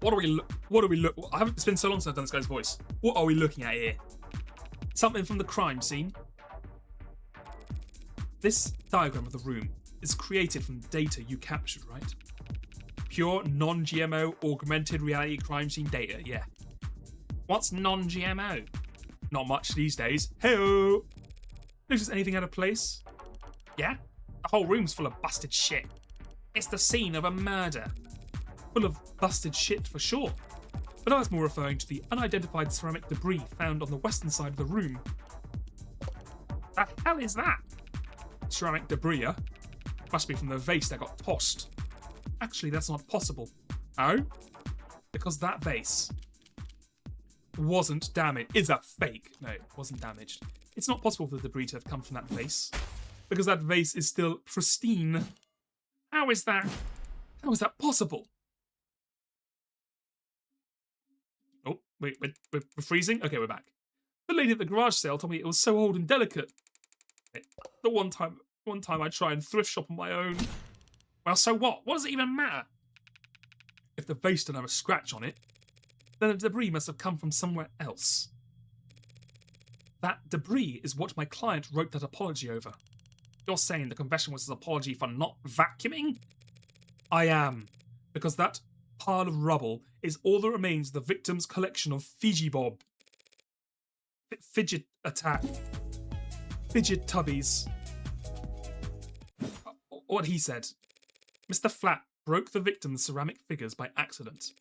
What are we look? I haven't. It's been so long since I've done this guy's voice. What are we looking at here? Something from the crime scene. This diagram of the room is created from data you captured, right? Pure non-GMO augmented reality crime scene data. Yeah. What's non-GMO? Not much these days. Hey-o! Notice anything out of place? Yeah? The whole room's full of busted shit. It's the scene of a murder. Full of busted shit for sure. But I was more referring to the unidentified ceramic debris found on the western side of the room. The hell is that? Ceramic debris, huh? Must be from the vase that got tossed. Actually, that's not possible. Oh? Because that vase wasn't damaged. Is that fake? No, it wasn't damaged. It's not possible for the debris to have come from that vase. Because that vase is still pristine. How is that? How is that possible? Oh, wait, we're freezing? Okay, we're back. The lady at the garage sale told me it was so old and delicate. The one time I try and thrift shop on my own. Well, so what? What does it even matter? If the vase didn't have a scratch on it, then the debris must have come from somewhere else. That debris is what my client wrote that apology over. You're saying the confession was his apology for not vacuuming? I am, because that pile of rubble is all that remains of the victim's collection of Fidget tubbies. What he said. Mr. Flat broke the victim's ceramic figures by accident,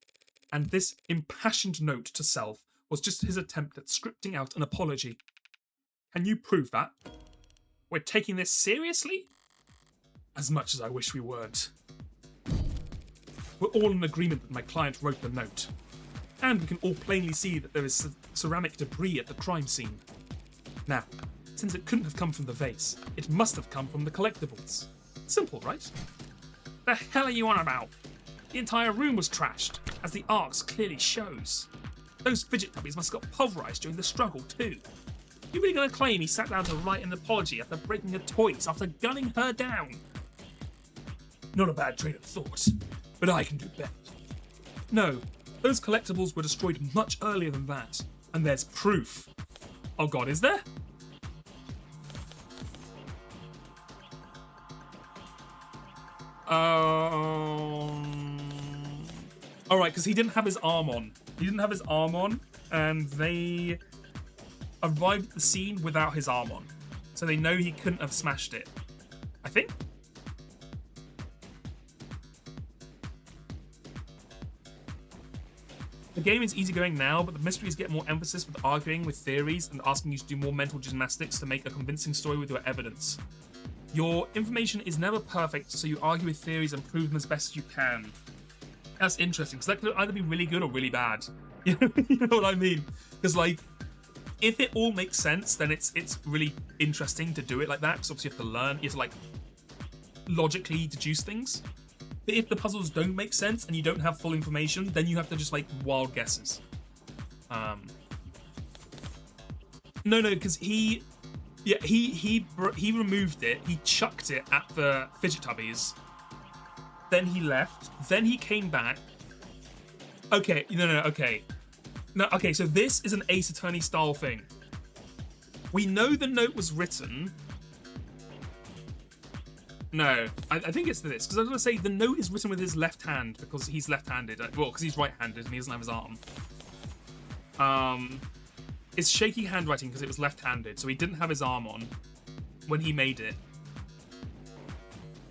and this impassioned note to self was just his attempt at scripting out an apology. Can you prove that? We're taking this seriously? As much as I wish we weren't. We're all in agreement that my client wrote the note, and we can all plainly see that there is ceramic debris at the crime scene. Now, since it couldn't have come from the vase, it must have come from the collectibles. Simple, right? The hell are you on about? The entire room was trashed, as the arcs clearly shows. Those fidget tubbies must have got pulverised during the struggle too. You really gonna claim he sat down to write an apology after breaking her toys, after gunning her down? Not a bad train of thought, but I can do better. No, those collectibles were destroyed much earlier than that, and there's proof. Oh god, is there? Alright, because he didn't have his arm on. And they arrived at the scene without his arm on. So they know he couldn't have smashed it. I think? The game is easygoing now, but the mysteries get more emphasis with arguing with theories and asking you to do more mental gymnastics to make a convincing story with your evidence. Your information is never perfect, so you argue with theories and prove them as best as you can. That's interesting, because that could either be really good or really bad. You know what I mean? Because, like, if it all makes sense, then it's really interesting to do it like that, because obviously you have to learn, you have to, like, logically deduce things. But if the puzzles don't make sense and you don't have full information, then you have to just, like, wild guesses. No, because he removed it, he chucked it at the fidget tubbies, then he left, then he came back. Okay, okay, so this is an Ace Attorney style thing. We know the note was written. No, I think it's this, because I was going to say the note is written with his left hand because he's left-handed. Well, because he's right-handed and he doesn't have his arm. It's shaky handwriting because it was left-handed, so he didn't have his arm on when he made it.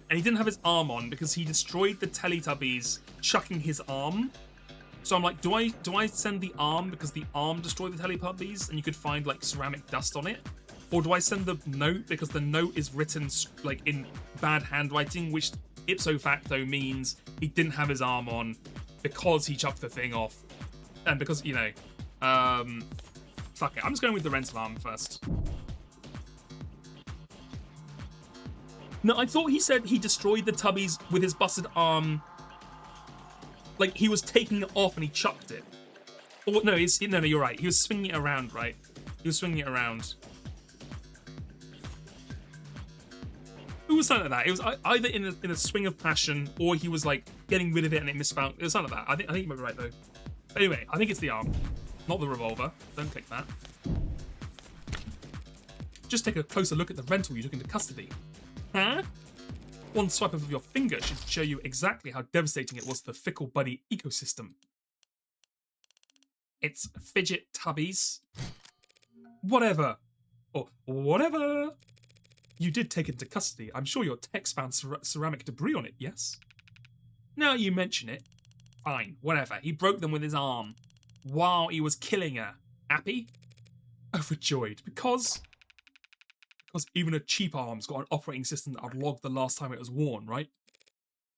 And he didn't have his arm on because he destroyed the Teletubbies chucking his arm. So I'm like, do I send the arm because the arm destroyed the Teletubbies and you could find like ceramic dust on it? Or do I send the note because the note is written like in bad handwriting, which ipso facto means he didn't have his arm on because he chucked the thing off. And because, you know, fuck it, I'm just going with the rental arm first. No, I thought he said he destroyed the Tubbies with his busted arm. Like, he was taking it off and he chucked it. Or, no, you're right. He was swinging it around, right? He was swinging it around. was something like that. It was either in a swing of passion, or he was like getting rid of it and it misfound. It was something like that. I think you might be right though. But anyway, I think it's the arm, not the revolver. Don't click that. Just take a closer look at the rental you took into custody. Huh? One swipe of your finger should show you exactly how devastating it was to the fickle buddy ecosystem. It's fidget tubbies. Whatever. Or whatever. You did take it into custody. I'm sure your techs found ceramic debris on it, yes? Now you mention it. Fine, whatever. He broke them with his arm while he was killing her. Happy? Overjoyed. Because even a cheap arm's got an operating system that I've logged the last time it was worn, right?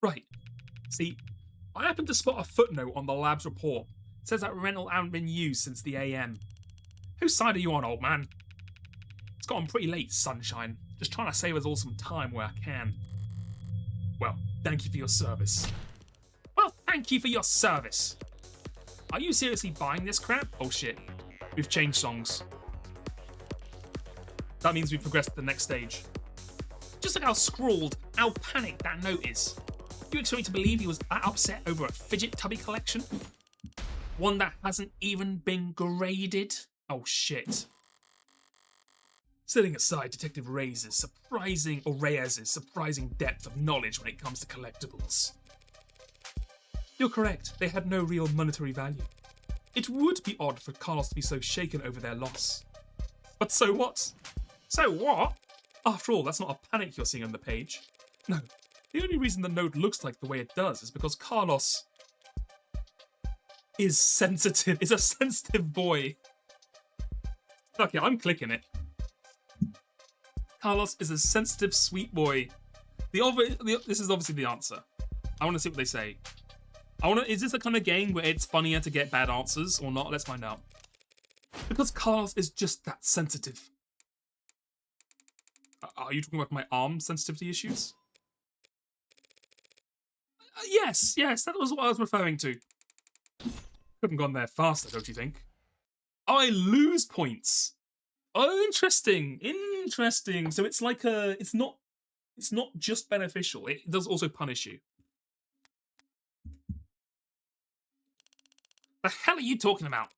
Right. See, I happened to spot a footnote on the lab's report. It says that rental hasn't been used since the AM. Whose side are you on, old man? It's gotten pretty late, sunshine. Just trying to save us all some time where I can. Well, thank you for your service. Well, thank you for your service. Are you seriously buying this crap? Oh shit. We've changed songs. That means we've progressed to the next stage. Just look how scrawled, how panicked that note is. You expect me to believe he was that upset over a fidget tubby collection? One that hasn't even been graded? Oh shit. Setting aside Detective Reyes's surprising depth of knowledge when it comes to collectibles. You're correct, they had no real monetary value. It would be odd for Carlos to be so shaken over their loss. But so what? So what? After all, that's not a panic you're seeing on the page. No, the only reason the note looks like the way it does is because Carlos is sensitive, is a sensitive boy. Okay, I'm clicking it. Carlos is a sensitive, sweet boy. This is obviously the answer. I want to see what they say. Is this the kind of game where it's funnier to get bad answers or not? Let's find out. Because Carlos is just that sensitive. Are you talking about my arm sensitivity issues? Yes, that was what I was referring to. Couldn't gone there faster, don't you think? Oh, I lose points. Oh, interesting. So it's like it's not just beneficial. It does also punish you. The hell are you talking about?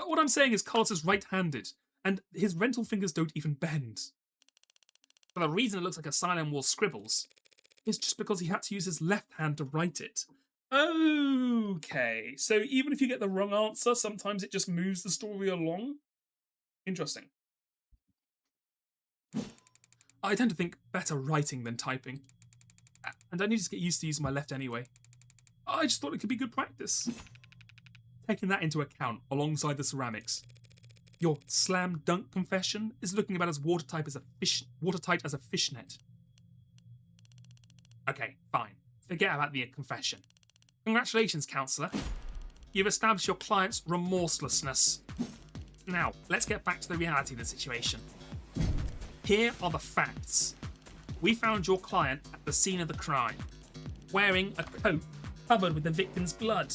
What I'm saying is Carlos is right-handed, and his rental fingers don't even bend. But the reason it looks like a sign on wall scribbles is just because he had to use his left hand to write it. Okay, so even if you get the wrong answer, sometimes it just moves the story along? Interesting. I tend to think better writing than typing. And I need to get used to using my left anyway. I just thought it could be good practice. Taking that into account, alongside the ceramics, your slam dunk confession is looking about as watertight as a fishnet. Okay, fine. Forget about the confession. Congratulations, counsellor. You've established your client's remorselessness. Now, let's get back to the reality of the situation. Here are the facts. We found your client at the scene of the crime, wearing a coat covered with the victim's blood,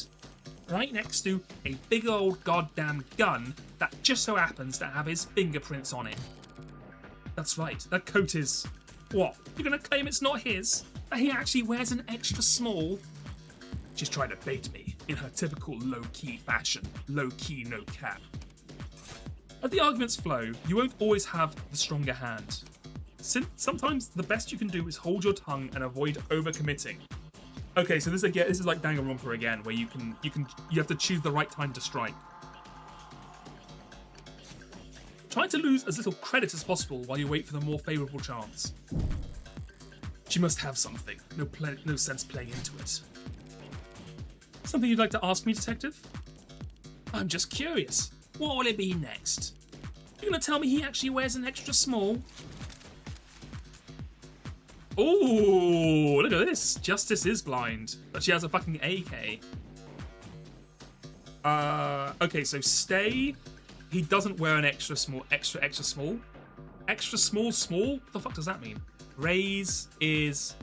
right next to a big old goddamn gun that just so happens to have his fingerprints on it. That's right, that coat is... What? You're gonna claim it's not his? That he actually wears an extra small? She's trying to bait me in her typical low-key fashion. Low-key, no cap. As the arguments flow, you won't always have the stronger hand. Sometimes the best you can do is hold your tongue and avoid overcommitting. Okay, so this is like Danganronpa again, where you have to choose the right time to strike. Try to lose as little credit as possible while you wait for the more favourable chance. She must have something. No sense playing into it. Something you'd like to ask me, detective? I'm just curious. What will it be next? You're gonna tell me he actually wears an extra small? Ooh, look at this. Justice is blind, but she has a fucking AK. Okay, so stay. He doesn't wear an extra small. Extra small? Extra small? What the fuck does that mean? Raise is...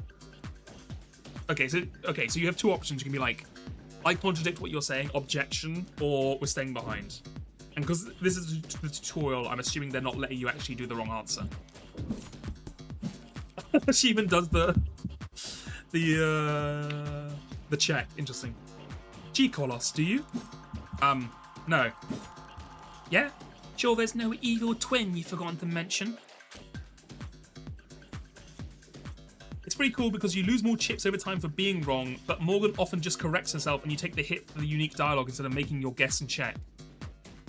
Okay, so you have two options. You can be like, I contradict what you're saying, objection, or we're staying behind. And because this is the tutorial, I'm assuming they're not letting you actually do the wrong answer. She even does the check. Interesting. G Kolos, do you? No. Yeah? Sure there's no evil twin you've forgotten to mention? It's pretty cool because you lose more chips over time for being wrong, but Morgan often just corrects herself and you take the hit for the unique dialogue instead of making your guess and check.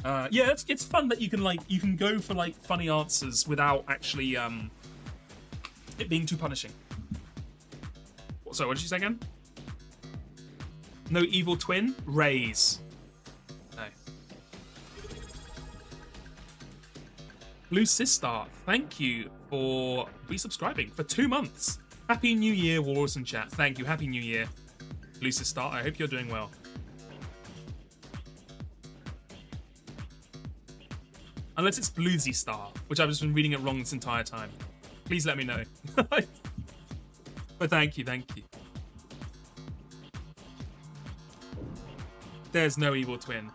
Yeah, it's fun that you can go for like funny answers without actually it being too punishing. So what did you say again? No evil twin? Raise. No. Blue Sister, thank you for resubscribing for 2 months. Happy New Year, Walrus and chat. Thank you. Happy New Year. Blue Sister, I hope you're doing well. Unless it's Bluesy Star, which I've just been reading it wrong this entire time. Please let me know. But thank you, thank you. There's no evil twin.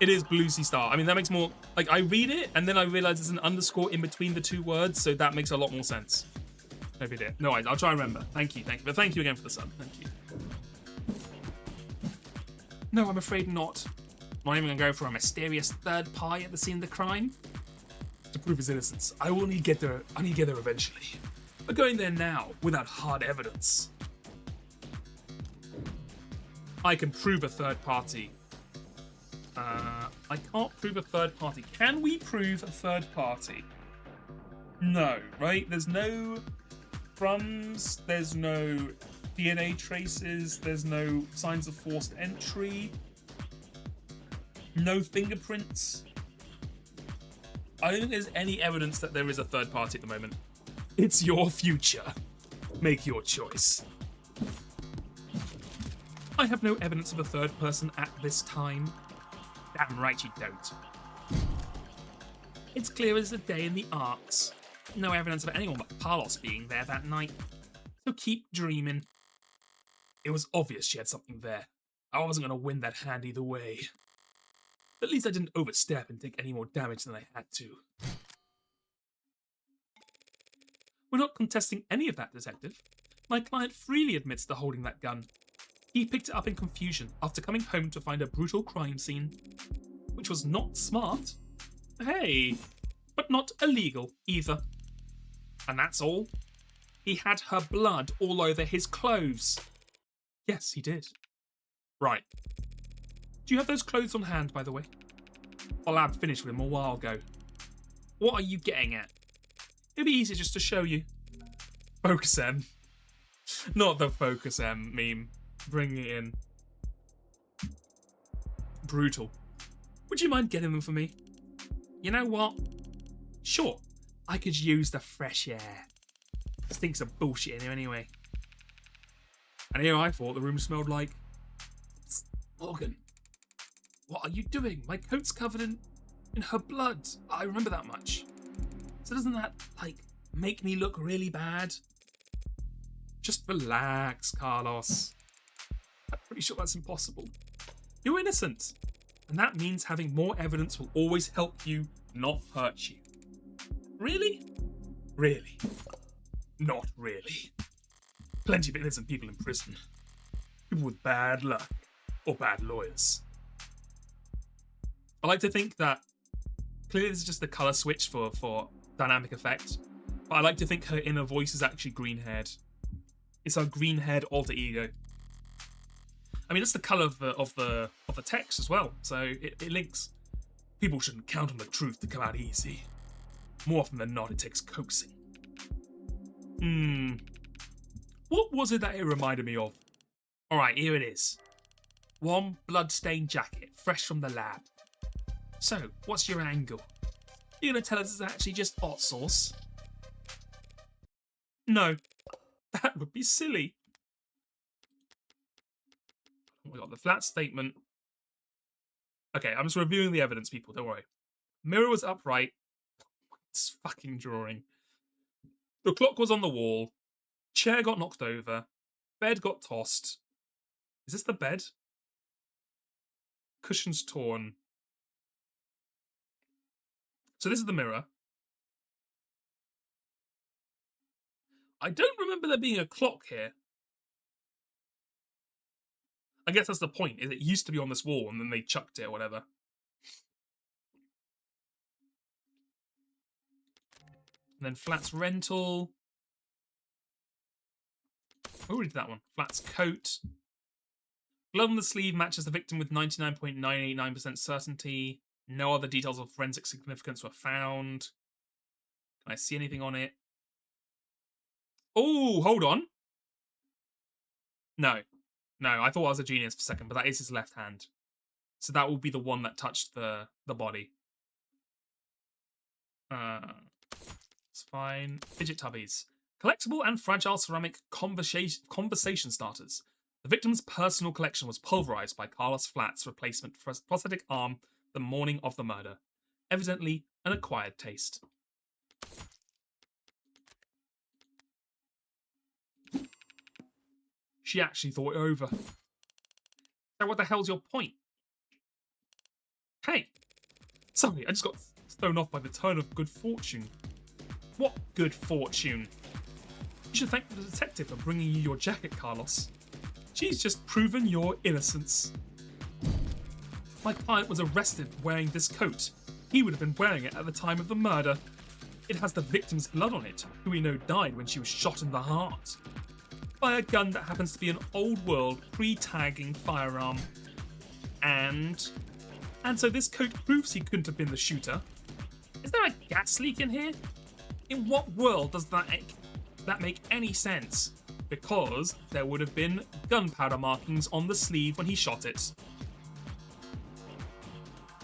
It is Bluesy Star. I mean, that makes more... Like, I read it, and then I realize there's an underscore in between the two words, so that makes a lot more sense. Maybe it did. No, I'll try and remember. Thank you, thank you. But thank you again for the sub. Thank you. No, I'm afraid not. I'm not even going to go for a mysterious third party at the scene of the crime. To prove his innocence, I will need to get there eventually. But going there now, without hard evidence. I can prove a third party. I can't prove a third party. Can we prove a third party? No, right? There's no crumbs, there's no DNA traces, there's no signs of forced entry, no fingerprints. I don't think there's any evidence that there is a third party at the moment. It's your future. Make your choice. I have no evidence of a third person at this time. Damn right you don't. It's clear as the day in the arcs. No evidence of anyone but Carlos being there that night. So keep dreaming. It was obvious she had something there. I wasn't going to win that hand either way. At least I didn't overstep and take any more damage than I had to. We're not contesting any of that, Detective. My client freely admits to holding that gun. He picked it up in confusion after coming home to find a brutal crime scene. Which was not smart. Hey, but not illegal either. And that's all. He had her blood all over his clothes. Yes, he did. Right. Do you have those clothes on hand, by the way? Our lab finished with them a while ago. What are you getting at? It'd be easier just to show you. Focus M. Not the Focus M meme. Bring it in. Brutal. Would you mind getting them for me? You know what? Sure. I could use the fresh air. Stinks of bullshit in here anyway. And here I thought the room smelled like... Morgan. What are you doing? My coat's covered in her blood. I remember that much. So doesn't that, like, make me look really bad? Just relax, Carlos. I'm pretty sure that's impossible. You're innocent. And that means having more evidence will always help you, not hurt you. Really? Really? Not really. Plenty of innocent people in prison. People with bad luck. Or bad lawyers. I like to think that clearly this is just a colour switch for dynamic effect. But I like to think her inner voice is actually green-haired. It's her green-haired alter ego. I mean, it's the colour of the text as well, so it links. People shouldn't count on the truth to come out easy. More often than not, it takes coaxing. What was it that it reminded me of? Alright, here it is. One blood-stained jacket, fresh from the lab. So, what's your angle? You're going to tell us it's actually just hot sauce? No, that would be silly. We got the flat statement. Okay, I'm just reviewing the evidence, people, don't worry. Mirror was upright. It's fucking drawing. The clock was on the wall. Chair got knocked over. Bed got tossed. Is this the bed? Cushions torn. So this is the mirror. I don't remember there being a clock here. I guess that's the point, is it used to be on this wall and then they chucked it or whatever. And then Flat's rental. Oh, we did that one. Flat's coat. Blood on the sleeve matches the victim with 99.989% certainty. No other details of forensic significance were found. Can I see anything on it? Oh, hold on. No. No, I thought I was a genius for a second, but that is his left hand. So that will be the one that touched the body. It's fine. Fidget tubbies. Collectible and fragile ceramic conversation starters. The victim's personal collection was pulverized by Carlos Flat's replacement prosthetic arm the morning of the murder. Evidently an acquired taste. She actually thought it over. So what the hell's your point? Hey! Sorry, I just got thrown off by the turn of good fortune. What good fortune? You should thank the detective for bringing you your jacket, Carlos. She's just proven your innocence. My client was arrested wearing this coat. He would have been wearing it at the time of the murder. It has the victim's blood on it, who we know died when she was shot in the heart. By a gun that happens to be an old world pre-tagging firearm. And so this coat proves he couldn't have been the shooter. Is there a gas leak in here? In what world does that make any sense? Because there would have been gunpowder markings on the sleeve when he shot it.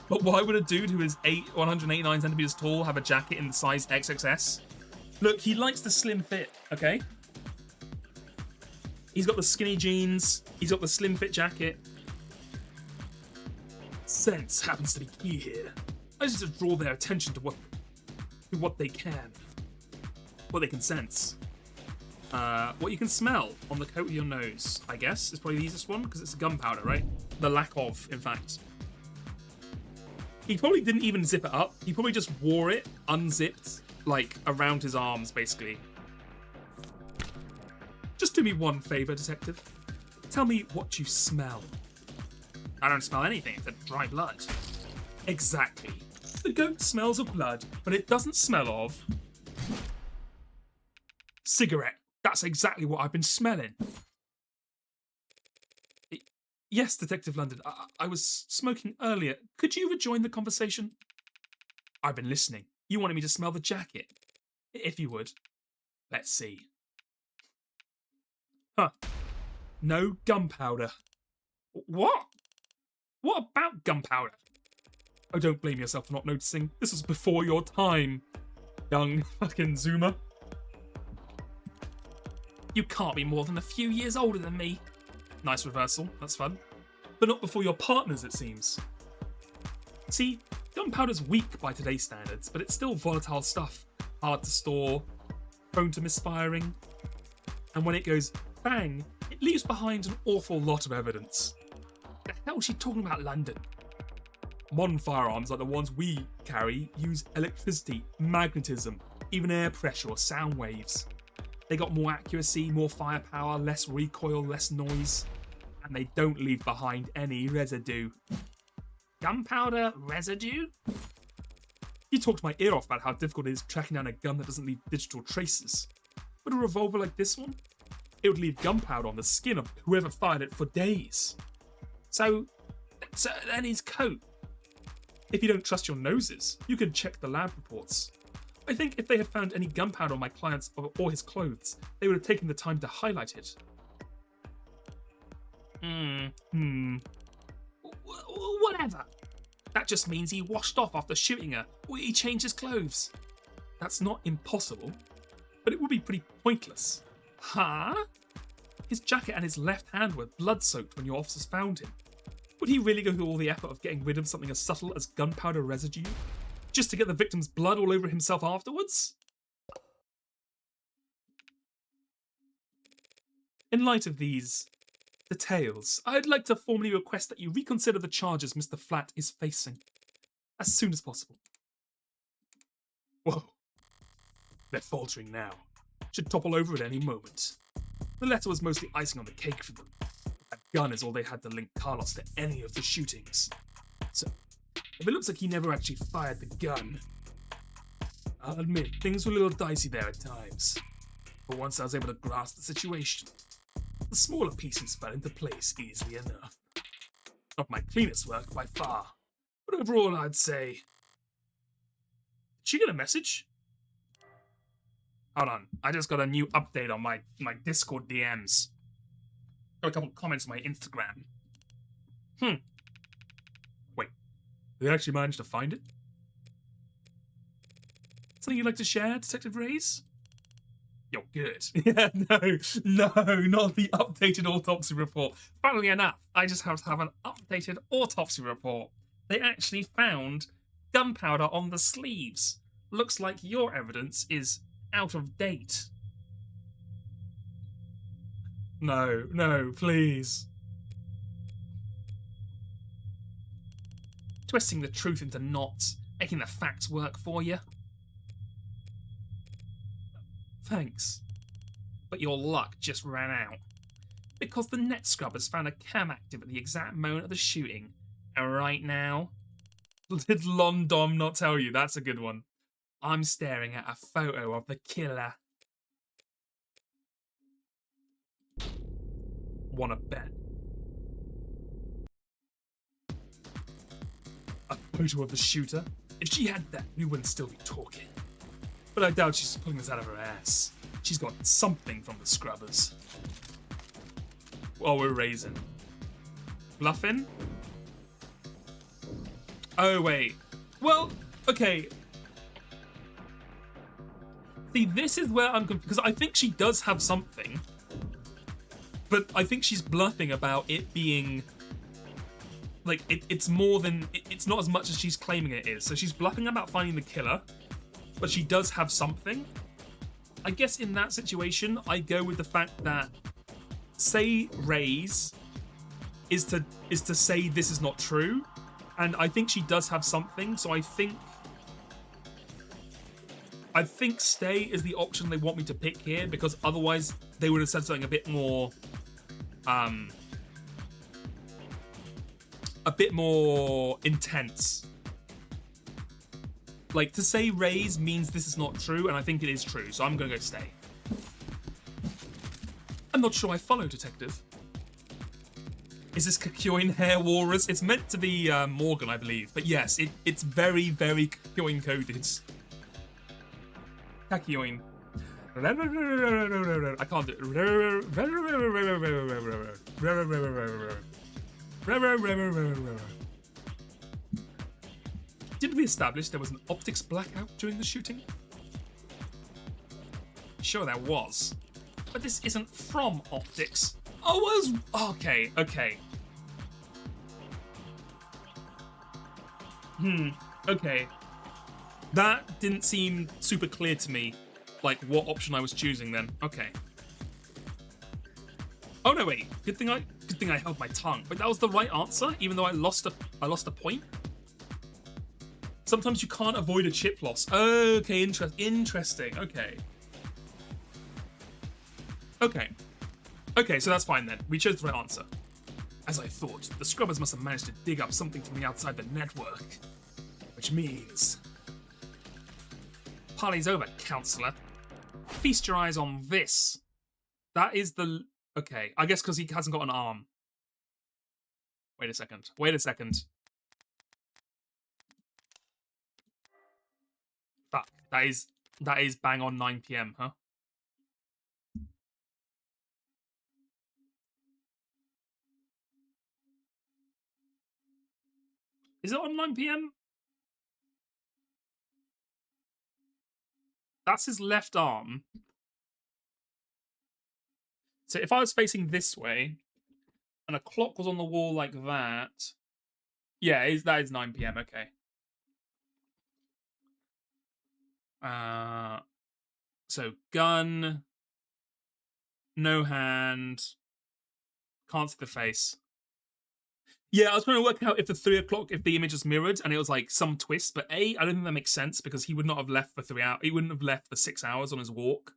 But why would a dude who is 189 centimeters tall have a jacket in the size XXS? Look, he likes the slim fit, okay? He's got the skinny jeans, he's got the slim fit jacket. Sense happens to be key here. I just have to draw their attention to what they can. What they can sense. What you can smell on the coat of your nose, I guess, is probably the easiest one, because it's gunpowder, right? The lack of, in fact. He probably didn't even zip it up. He probably just wore it unzipped, like, around his arms, basically. Just do me one favour, detective. Tell me what you smell. I don't smell anything except dry blood. Exactly. The goat smells of blood, but it doesn't smell of... cigarette. That's exactly what I've been smelling. Yes, Detective London, I was smoking earlier. Could you rejoin the conversation? I've been listening. You wanted me to smell the jacket. If you would. Let's see. Huh. No gunpowder. What? What about gunpowder? Oh, don't blame yourself for not noticing. This was before your time, young fucking Zoomer. You can't be more than a few years older than me. Nice reversal, that's fun. But not before your partners, it seems. See, gunpowder's weak by today's standards, but it's still volatile stuff. Hard to store, prone to misfiring. And when it goes bang, it leaves behind an awful lot of evidence. The hell is she talking about, London? Modern firearms like the ones we carry use electricity, magnetism, even air pressure or sound waves. They got more accuracy, more firepower, less recoil, less noise, and they don't leave behind any residue. Gunpowder residue? You talked my ear off about how difficult it is tracking down a gun that doesn't leave digital traces. But a revolver like this one? It would leave gunpowder on the skin of whoever fired it for days. So then his coat. If you don't trust your noses, you can check the lab reports. I think if they had found any gunpowder on my client's or his clothes, they would have taken the time to highlight it. Whatever. That just means he washed off after shooting her, or he changed his clothes. That's not impossible, but it would be pretty pointless. Huh? His jacket and his left hand were blood-soaked when your officers found him. Would he really go through all the effort of getting rid of something as subtle as gunpowder residue? Just to get the victim's blood all over himself afterwards? In light of these details, I'd like to formally request that you reconsider the charges Mr. Flat is facing as soon as possible. Whoa. They're faltering now. should topple over at any moment. The letter was mostly icing on the cake for them. That gun is all they had to link Carlos to any of the shootings. So, if it looks like he never actually fired the gun, I'll admit, things were a little dicey there at times. But once I was able to grasp the situation, the smaller pieces fell into place easily enough. Not my cleanest work by far, but overall I'd say... Did she get a message? Hold on, I just got a new update on my Discord DMs. Got a couple of comments on my Instagram. Wait, did they actually manage to find it? Something you'd like to share, Detective Reyes? You're good. Yeah, no, not the updated autopsy report. Funnily enough, I just have to have an updated autopsy report. They actually found gunpowder on the sleeves. Looks like your evidence is out of date. No, please. Twisting the truth into knots, making the facts work for you. Thanks. But your luck just ran out. Because the net scrubbers found a cam active at the exact moment of the shooting. And right now... Did Londom not tell you? That's a good one. I'm staring at a photo of the killer. Wanna bet? A photo of the shooter? If she had that, we wouldn't still be talking. But I doubt she's pulling this out of her ass. She's got something from the scrubbers. Well, we're raising. Bluffing? Oh, wait. Well, okay. See, this is where I'm confused. Because I think she does have something. But I think she's bluffing about it being... Like, it's more than... It's not as much as she's claiming it is. So she's bluffing about finding the killer. But she does have something. I guess in that situation, I go with the fact that say Reyes is to say this is not true, and I think she does have something. So I think stay is the option they want me to pick here, because otherwise they would have said something a bit more intense. Like, to say Reyes means this is not true, and I think it is true, so I'm going to go stay. I'm not sure I follow, Detective. Is this Kakyoin Hair Warriors? It's meant to be Morgan, I believe. But yes, it's very, very Kakyoin coded. Kakyoin. I can't do it. Did we establish there was an optics blackout during the shooting? Sure there was. But this isn't from optics. Oh, okay. Okay. That didn't seem super clear to me, like what option I was choosing then. Okay. Oh no, wait. Good thing I held my tongue. But that was the right answer, even though I lost a point. Sometimes you can't avoid a chip loss. Okay, interesting. Okay, so that's fine then. We chose the right answer. As I thought, the scrubbers must have managed to dig up something from the outside the network. Which means... Parley's over, counselor. Feast your eyes on this. That is the... Okay, I guess because he hasn't got an arm. Wait a second. Fuck, that is bang on 9 PM, huh? Is it on 9 PM? That's his left arm. So if I was facing this way, and a clock was on the wall like that... Yeah, that is 9 PM, okay. So gun, no hand, can't see the face. Yeah, I was trying to work out if the 3 o'clock, if the image is mirrored, and it was like some twist. But I don't think that makes sense because he would not have left for 3 hours. He wouldn't have left for 6 hours on his walk,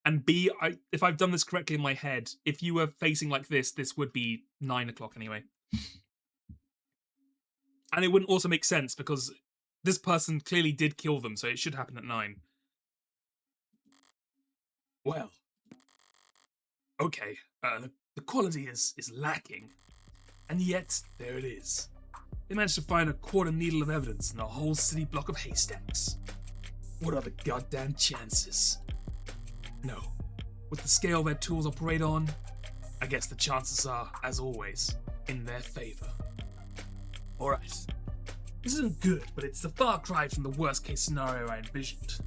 And B, if I've done this correctly in my head, if you were facing like this would be 9 o'clock anyway. And it wouldn't also make sense because this person clearly did kill them, so it should happen at 9. Well, okay, the quality is lacking, and yet there it is. They managed to find a quarter needle of evidence in a whole city block of haystacks. What are the goddamn chances? No. With the scale their tools operate on, I guess the chances are, as always, in their favor. Alright. This isn't good, but it's a far cry from the worst case scenario I envisioned.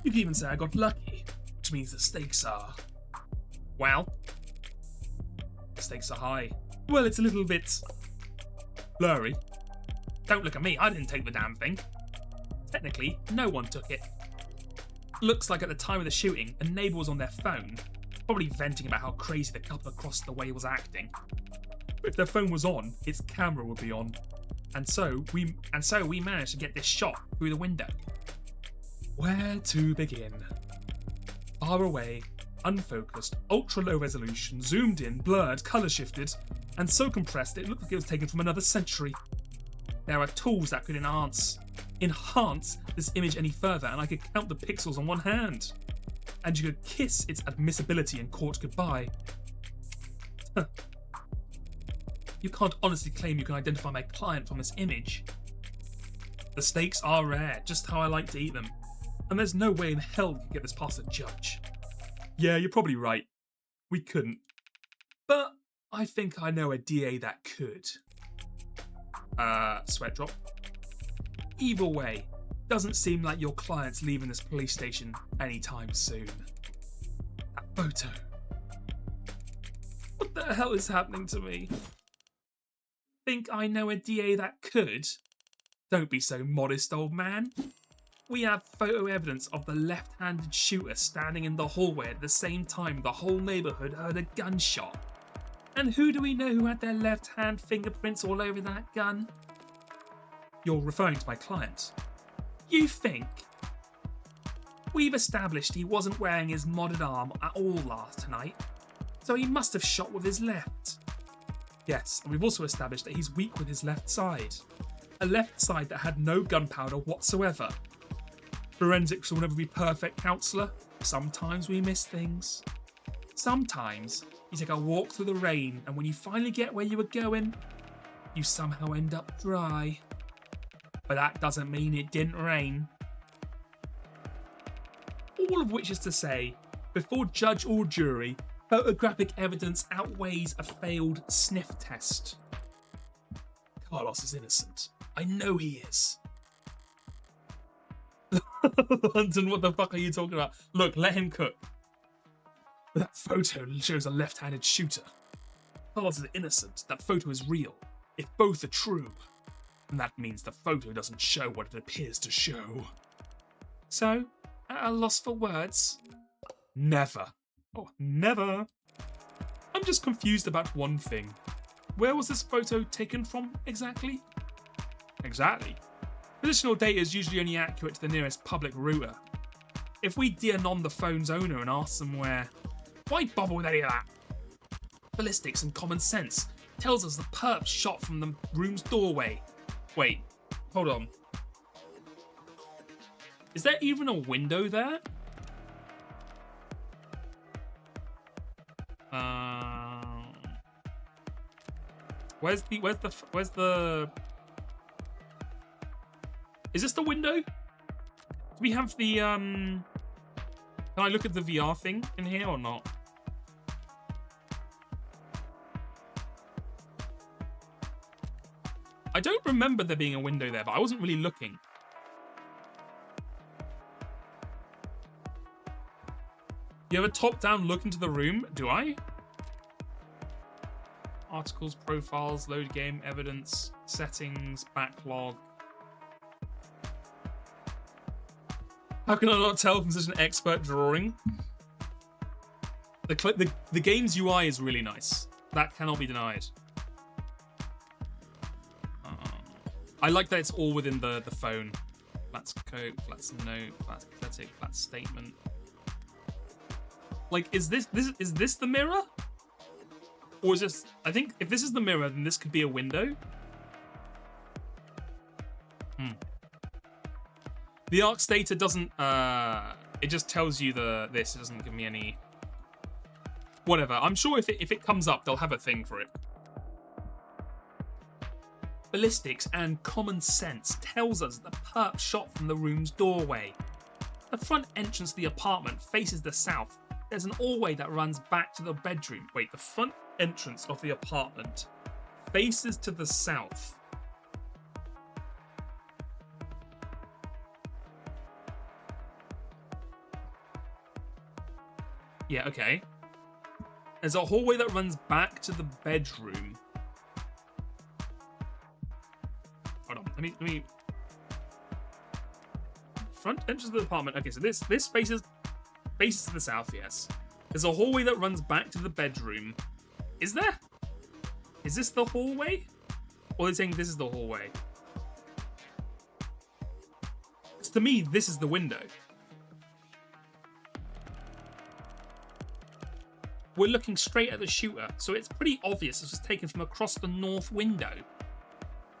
You could even say I got lucky, which means the stakes are... Well, the stakes are high. Well, it's a little bit... blurry. Don't look at me, I didn't take the damn thing. Technically, no one took it. Looks like at the time of the shooting, a neighbour was on their phone, probably venting about how crazy the couple across the way was acting. But if their phone was on, its camera would be on. And so we managed to get this shot through the window. Where to begin? Far away, unfocused, ultra low resolution, zoomed in, blurred, colour shifted, and so compressed it looked like it was taken from another century. There are tools that could enhance this image any further, and I could count the pixels on one hand. And you could kiss its admissibility in court goodbye. You can't honestly claim you can identify my client from this image. The stakes are rare, just how I like to eat them. And there's no way in hell we could get this past a judge. Yeah, you're probably right. We couldn't. But I think I know a DA that could. Sweat drop. Either way, doesn't seem like your client's leaving this police station anytime soon. That photo. What the hell is happening to me? Think I know a DA that could? Don't be so modest, old man. We have photo evidence of the left-handed shooter standing in the hallway at the same time the whole neighbourhood heard a gunshot. And who do we know who had their left-hand fingerprints all over that gun? You're referring to my client. You think? We've established he wasn't wearing his modded arm at all last night, so he must have shot with his left. Yes, and we've also established that he's weak with his left side. A left side that had no gunpowder whatsoever. Forensics will never be perfect, counsellor. Sometimes we miss things. Sometimes you take a walk through the rain, and when you finally get where you were going, you somehow end up dry. But that doesn't mean it didn't rain. All of which is to say, before judge or jury, photographic evidence outweighs a failed sniff test. Carlos is innocent. I know he is. London, what the fuck are you talking about? Look, let him cook. But that photo shows a left-handed shooter. Carlos is innocent. That photo is real. If both are true. And that means the photo doesn't show what it appears to show. So, at a loss for words? Never. Oh, never. I'm just confused about one thing. Where was this photo taken from exactly? Exactly. Positional data is usually only accurate to the nearest public router. If we de-anon the phone's owner and ask them where, why bother with any of that? Ballistics and common sense tells us the perp shot from the room's doorway. Wait, hold on. Is there even a window there? Where's the? Is this the window? Do we have the Can I look at the VR thing in here or not? I don't remember there being a window there, but I wasn't really looking. You have a top-down look into the room? Do I? Articles, profiles, load game, evidence, settings, backlog. How can I not tell from such an expert drawing? The game's UI is really nice. That cannot be denied. I like that it's all within the phone. That's code, that's note, that's pathetic, that's statement. Like, is this the mirror? Or is this... I think if this is the mirror, then this could be a window. The ARC data doesn't... it just tells you this. It doesn't give me any... Whatever. I'm sure if it comes up, they'll have a thing for it. Ballistics and common sense tells us the perp shot from the room's doorway. The front entrance to the apartment faces the south. There's an hallway that runs back to the bedroom. Wait, the front entrance of the apartment faces to the south. Yeah, okay. There's a hallway that runs back to the bedroom. Hold on, let me... Front entrance of the apartment. Okay, so this faces to the south, yes. There's a hallway that runs back to the bedroom. Is there? Is this the hallway? Or are they saying this is the hallway? To me, this is the window. We're looking straight at the shooter, so it's pretty obvious this was taken from across the north window.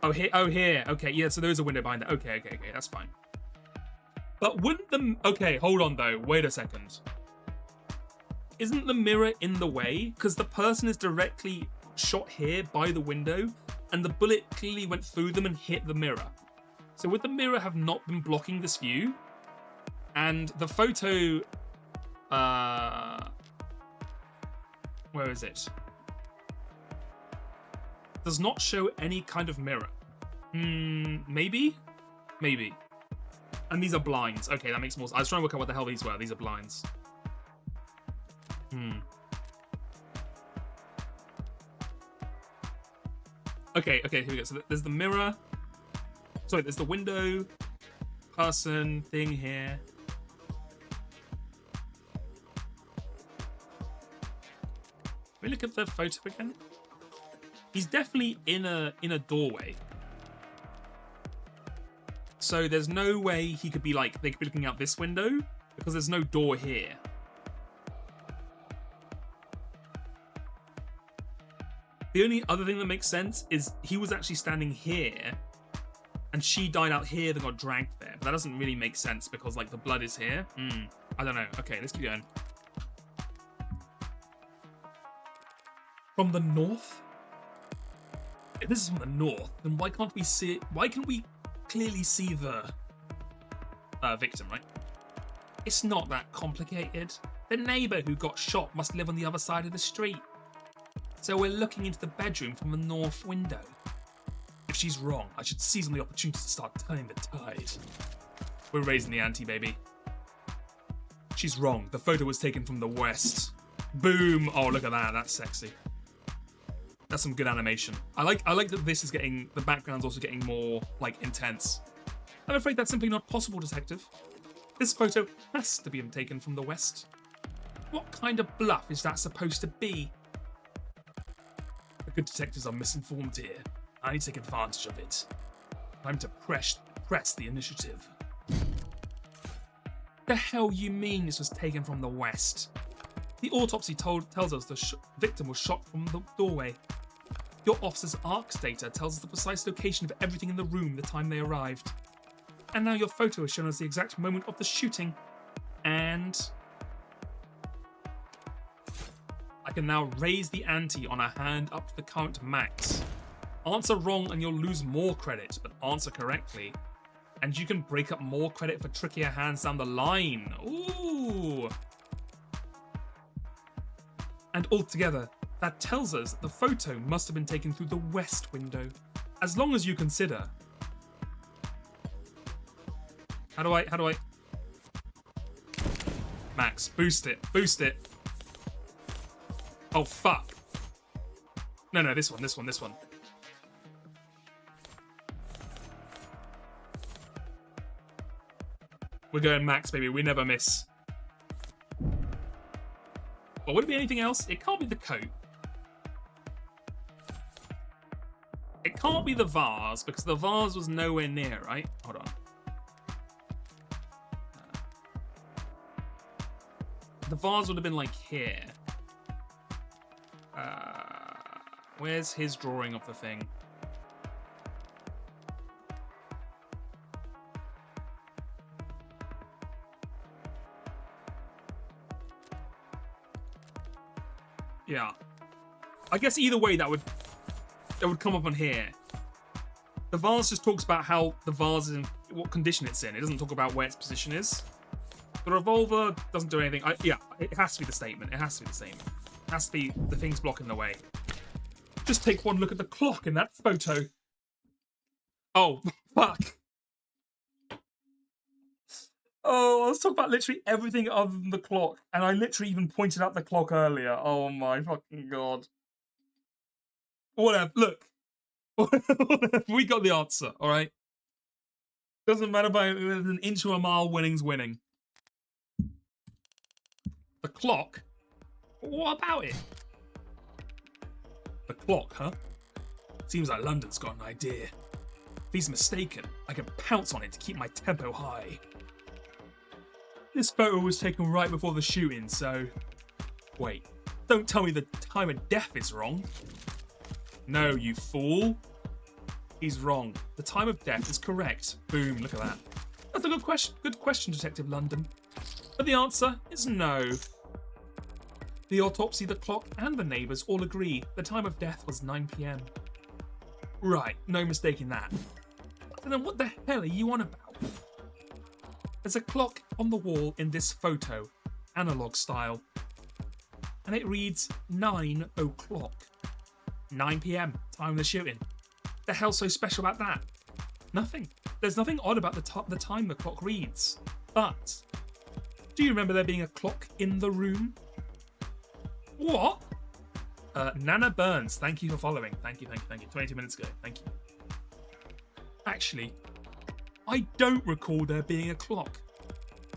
Oh, here. Oh, here. Okay, yeah, so there is a window behind that. Okay, that's fine. But wouldn't the... Okay, hold on, though. Wait a second. Isn't the mirror in the way? Because the person is directly shot here by the window, and the bullet clearly went through them and hit the mirror. So would the mirror have not been blocking this view? And the photo... where is it? Does not show any kind of mirror. Maybe? Maybe. And these are blinds. Okay, that makes more sense. I was trying to work out what the hell these were. These are blinds. Okay, here we go. So there's the mirror. Sorry, there's the window. Person thing here. Let me look at the photo again. He's definitely in a doorway. So there's no way he could be like, they could be looking out this window because there's no door here. The only other thing that makes sense is he was actually standing here and she died out here then got dragged there. But that doesn't really make sense because like the blood is here. I don't know. Okay, let's keep going. From the north? If this is from the north, then why can't we see it? Why can't we clearly see the victim, right? It's not that complicated. The neighbor who got shot must live on the other side of the street. So we're looking into the bedroom from the north window. If she's wrong, I should seize on the opportunity to start turning the tide. We're raising the ante, baby. She's wrong. The photo was taken from the west. Boom! Oh, look at that. That's sexy. That's some good animation. I like that this is getting, the background's also getting more, like, intense. I'm afraid that's simply not possible, detective. This photo has to be taken from the west. What kind of bluff is that supposed to be? The good detectives are misinformed here. I need to take advantage of it. Time to press the initiative. The hell you mean this was taken from the west? The autopsy tells us the victim was shot from the doorway. Your officer's ARC data tells us the precise location of everything in the room the time they arrived. And now your photo has shown us the exact moment of the shooting. And I can now raise the ante on a hand up to the current max. Answer wrong and you'll lose more credit, but answer correctly and you can break up more credit for trickier hands down the line. Ooh. And altogether, that tells us that the photo must have been taken through the west window, as long as you consider. How do I? Max, boost it. Oh, fuck. No, this one. We're going max, baby. We never miss. Well, would it be anything else? It can't be the coat. It can't be the vase, because the vase was nowhere near, right? Hold on. The vase would have been like here. Where's his drawing of the thing? Yeah. I guess either way that would come up on here. The vase just talks about how the vase is in what condition it's in. It doesn't talk about where its position is. The revolver doesn't do anything. Yeah, it has to be the statement. It has to be the statement. It has to be the things blocking the way. Just take one look at the clock in that photo. Oh, fuck. Oh, I was talking about literally everything other than the clock. And I literally even pointed out the clock earlier. Oh my fucking god. Whatever. Look. We got the answer, alright? Doesn't matter by an inch or a mile, winning's winning. The clock? What about it? The clock, huh? Seems like London's got an idea. If he's mistaken, I can pounce on it to keep my tempo high. This photo was taken right before the shooting, so... Wait, don't tell me the time of death is wrong. No, you fool. He's wrong. The time of death is correct. Boom, look at that. That's a good question. Good question, Detective London. But the answer is no. The autopsy, the clock, and the neighbours all agree the time of death was 9 PM. Right, no mistaking that. So then what the hell are you on about? There's a clock on the wall in this photo, analog style, and it reads 9 o'clock. 9 PM, time of the shooting. The hell's so special about that? Nothing. There's nothing odd about the time the clock reads. But, do you remember there being a clock in the room? What? Nana Burns, thank you for following. Thank you. 22 minutes ago, thank you. Actually, I don't recall there being a clock.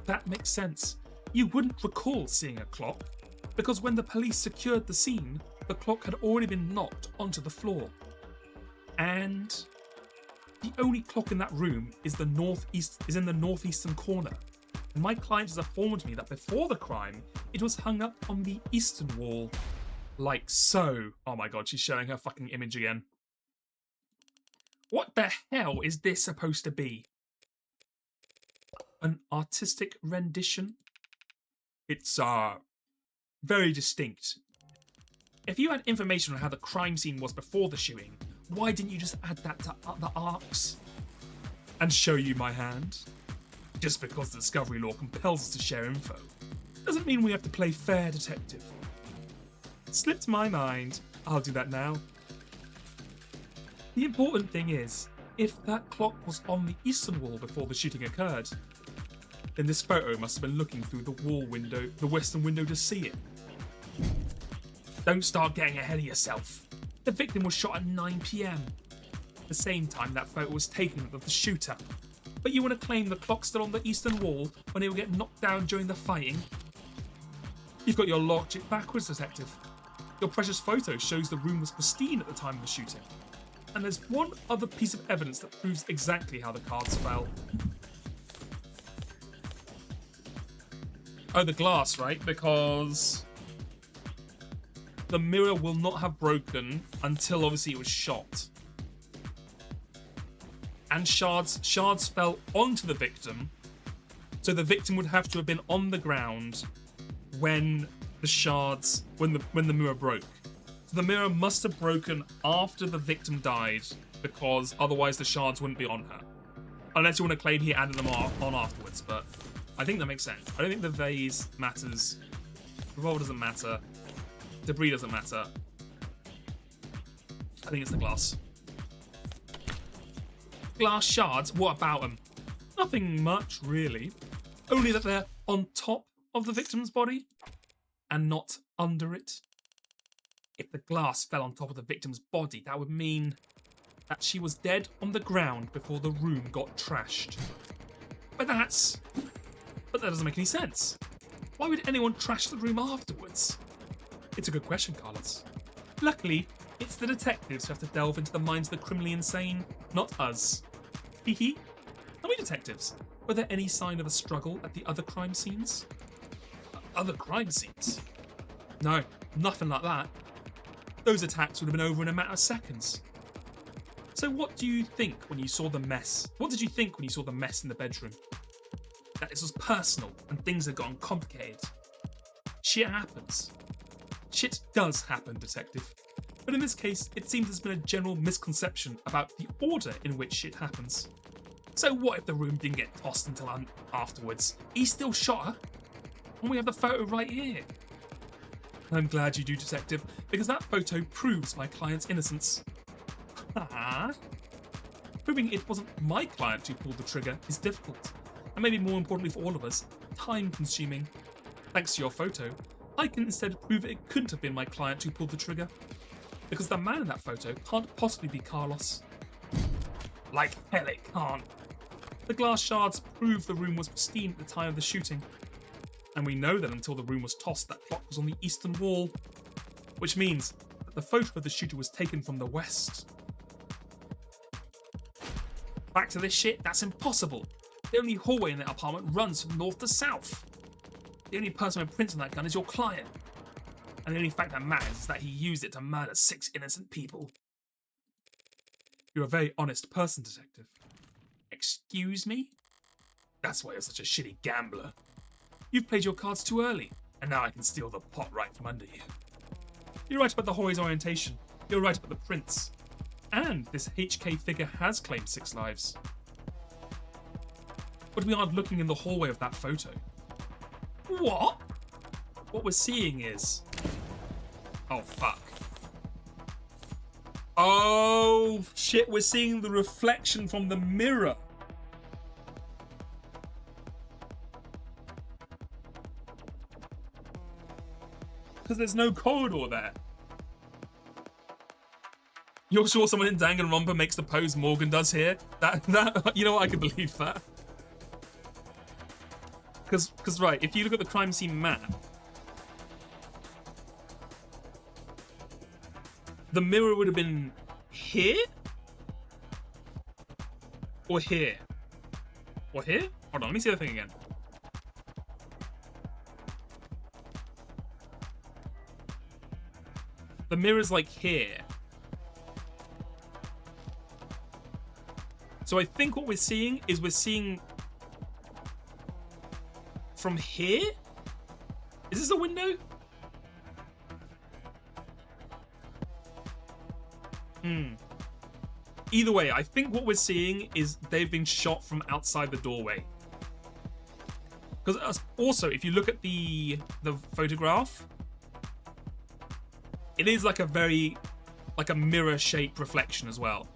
That makes sense. You wouldn't recall seeing a clock, because when the police secured the scene, the clock had already been knocked onto the floor. And the only clock in that room is in the northeastern corner. And my client has informed me that before the crime, it was hung up on the eastern wall. Like so. Oh my god, she's showing her fucking image again. What the hell is this supposed to be? An artistic rendition? It's, very distinct. If you had information on how the crime scene was before the shooting, why didn't you just add that to the arcs? And show you my hand? Just because the discovery law compels us to share info, doesn't mean we have to play fair detective. Slipped my mind. I'll do that now. The important thing is, if that clock was on the eastern wall before the shooting occurred, then this photo must have been looking through the western window to see it. Don't start getting ahead of yourself. The victim was shot at 9 PM, the same time that photo was taken of the shooter. But you want to claim the clock's still on the eastern wall when it will get knocked down during the fighting? You've got your logic backwards, detective. Your precious photo shows the room was pristine at the time of the shooting. And there's one other piece of evidence that proves exactly how the cards fell. Oh, the glass, right? Because the mirror will not have broken until obviously it was shot. And shards fell onto the victim, so the victim would have to have been on the ground when the mirror broke. So the mirror must have broken after the victim died, because otherwise the shards wouldn't be on her. Unless you want to claim he added them on afterwards, but I think that makes sense. I don't think the vase matters. The revolver doesn't matter. Debris doesn't matter. I think it's the glass. Glass shards, what about them? Nothing much, really. Only that they're on top of the victim's body and not under it. If the glass fell on top of the victim's body, that would mean that she was dead on the ground before the room got trashed. But that doesn't make any sense. Why would anyone trash the room afterwards? It's a good question, Carlos. Luckily, it's the detectives who have to delve into the minds of the criminally insane, not us. Hee. Tell me, detectives, were there any sign of a struggle at the other crime scenes? other crime scenes. No, nothing like that. Those attacks would have been over in a matter of seconds. So what do you think when you saw the mess? What did you think when you saw the mess in the bedroom? That this was personal and things had gotten complicated. Shit happens. Shit does happen, detective. But in this case, it seems there's been a general misconception about the order in which shit happens. So what if the room didn't get tossed until afterwards? He still shot her. And we have the photo right here. I'm glad you do, detective, because that photo proves my client's innocence. Proving it wasn't my client who pulled the trigger is difficult, and maybe more importantly for all of us, time-consuming. Thanks to your photo, I can instead prove it couldn't have been my client who pulled the trigger, because the man in that photo can't possibly be Carlos. Like hell it can't. The glass shards prove the room was pristine at the time of the shooting, and we know that until the room was tossed, that clock was on the eastern wall, which means that the photo of the shooter was taken from the west. Back to this shit, that's impossible. The only hallway in that apartment runs from north to south. The only person with prints on that gun is your client. And the only fact that matters is that he used it to murder 6 innocent people. You're a very honest person, detective. Excuse me? That's why you're such a shitty gambler. You've played your cards too early, and now I can steal the pot right from under you. You're right about the hallway's orientation. You're right about the prints. And this HK figure has claimed 6 lives. But we aren't looking in the hallway of that photo. What? What we're seeing is... Oh, fuck. Oh, shit, we're seeing the reflection from the mirror. Because there's no corridor there. You're sure someone in Danganronpa makes the pose Morgan does here? That you know what, I can believe that. Because right, if you look at the crime scene map, the mirror would have been here? Or here? Or here? Hold on, let me see the thing again. The mirror's like here. So I think what we're seeing is we're seeing from here? Is this a window? Either way, I think what we're seeing is they've been shot from outside the doorway. Because also, if you look at the photograph, it is like a very, like a mirror-shaped reflection as well.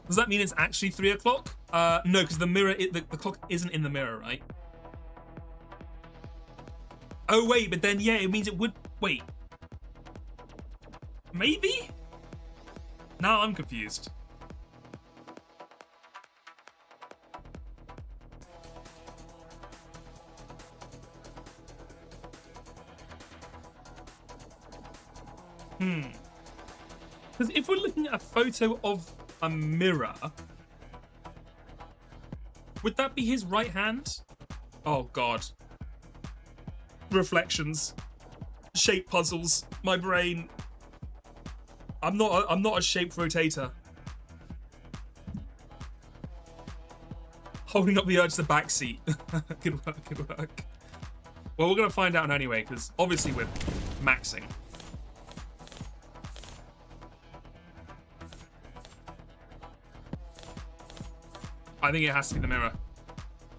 Does that mean it's actually 3 o'clock? No, because the mirror, the clock isn't in the mirror, right? Oh, wait, but then, yeah, it means it would... Wait. Maybe? Now I'm confused. Because if we're looking at a photo of a mirror, would that be his right hand? Oh god. Reflections, shape puzzles, my brain. I'm not a shape rotator. Holding up the urge to the back seat. Good work, good work. Well, we're gonna find out anyway, because obviously we're maxing. I think it has to be the mirror.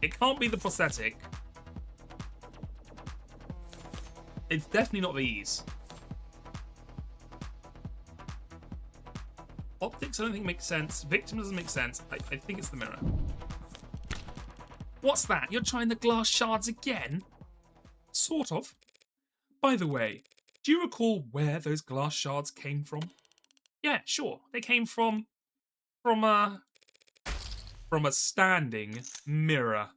It can't be the prosthetic. It's definitely not these. Optics I don't think makes sense. Victim doesn't make sense. I think it's the mirror. What's that? You're trying the glass shards again? Sort of. By the way, do you recall where those glass shards came from? Yeah, sure. They came from a standing mirror.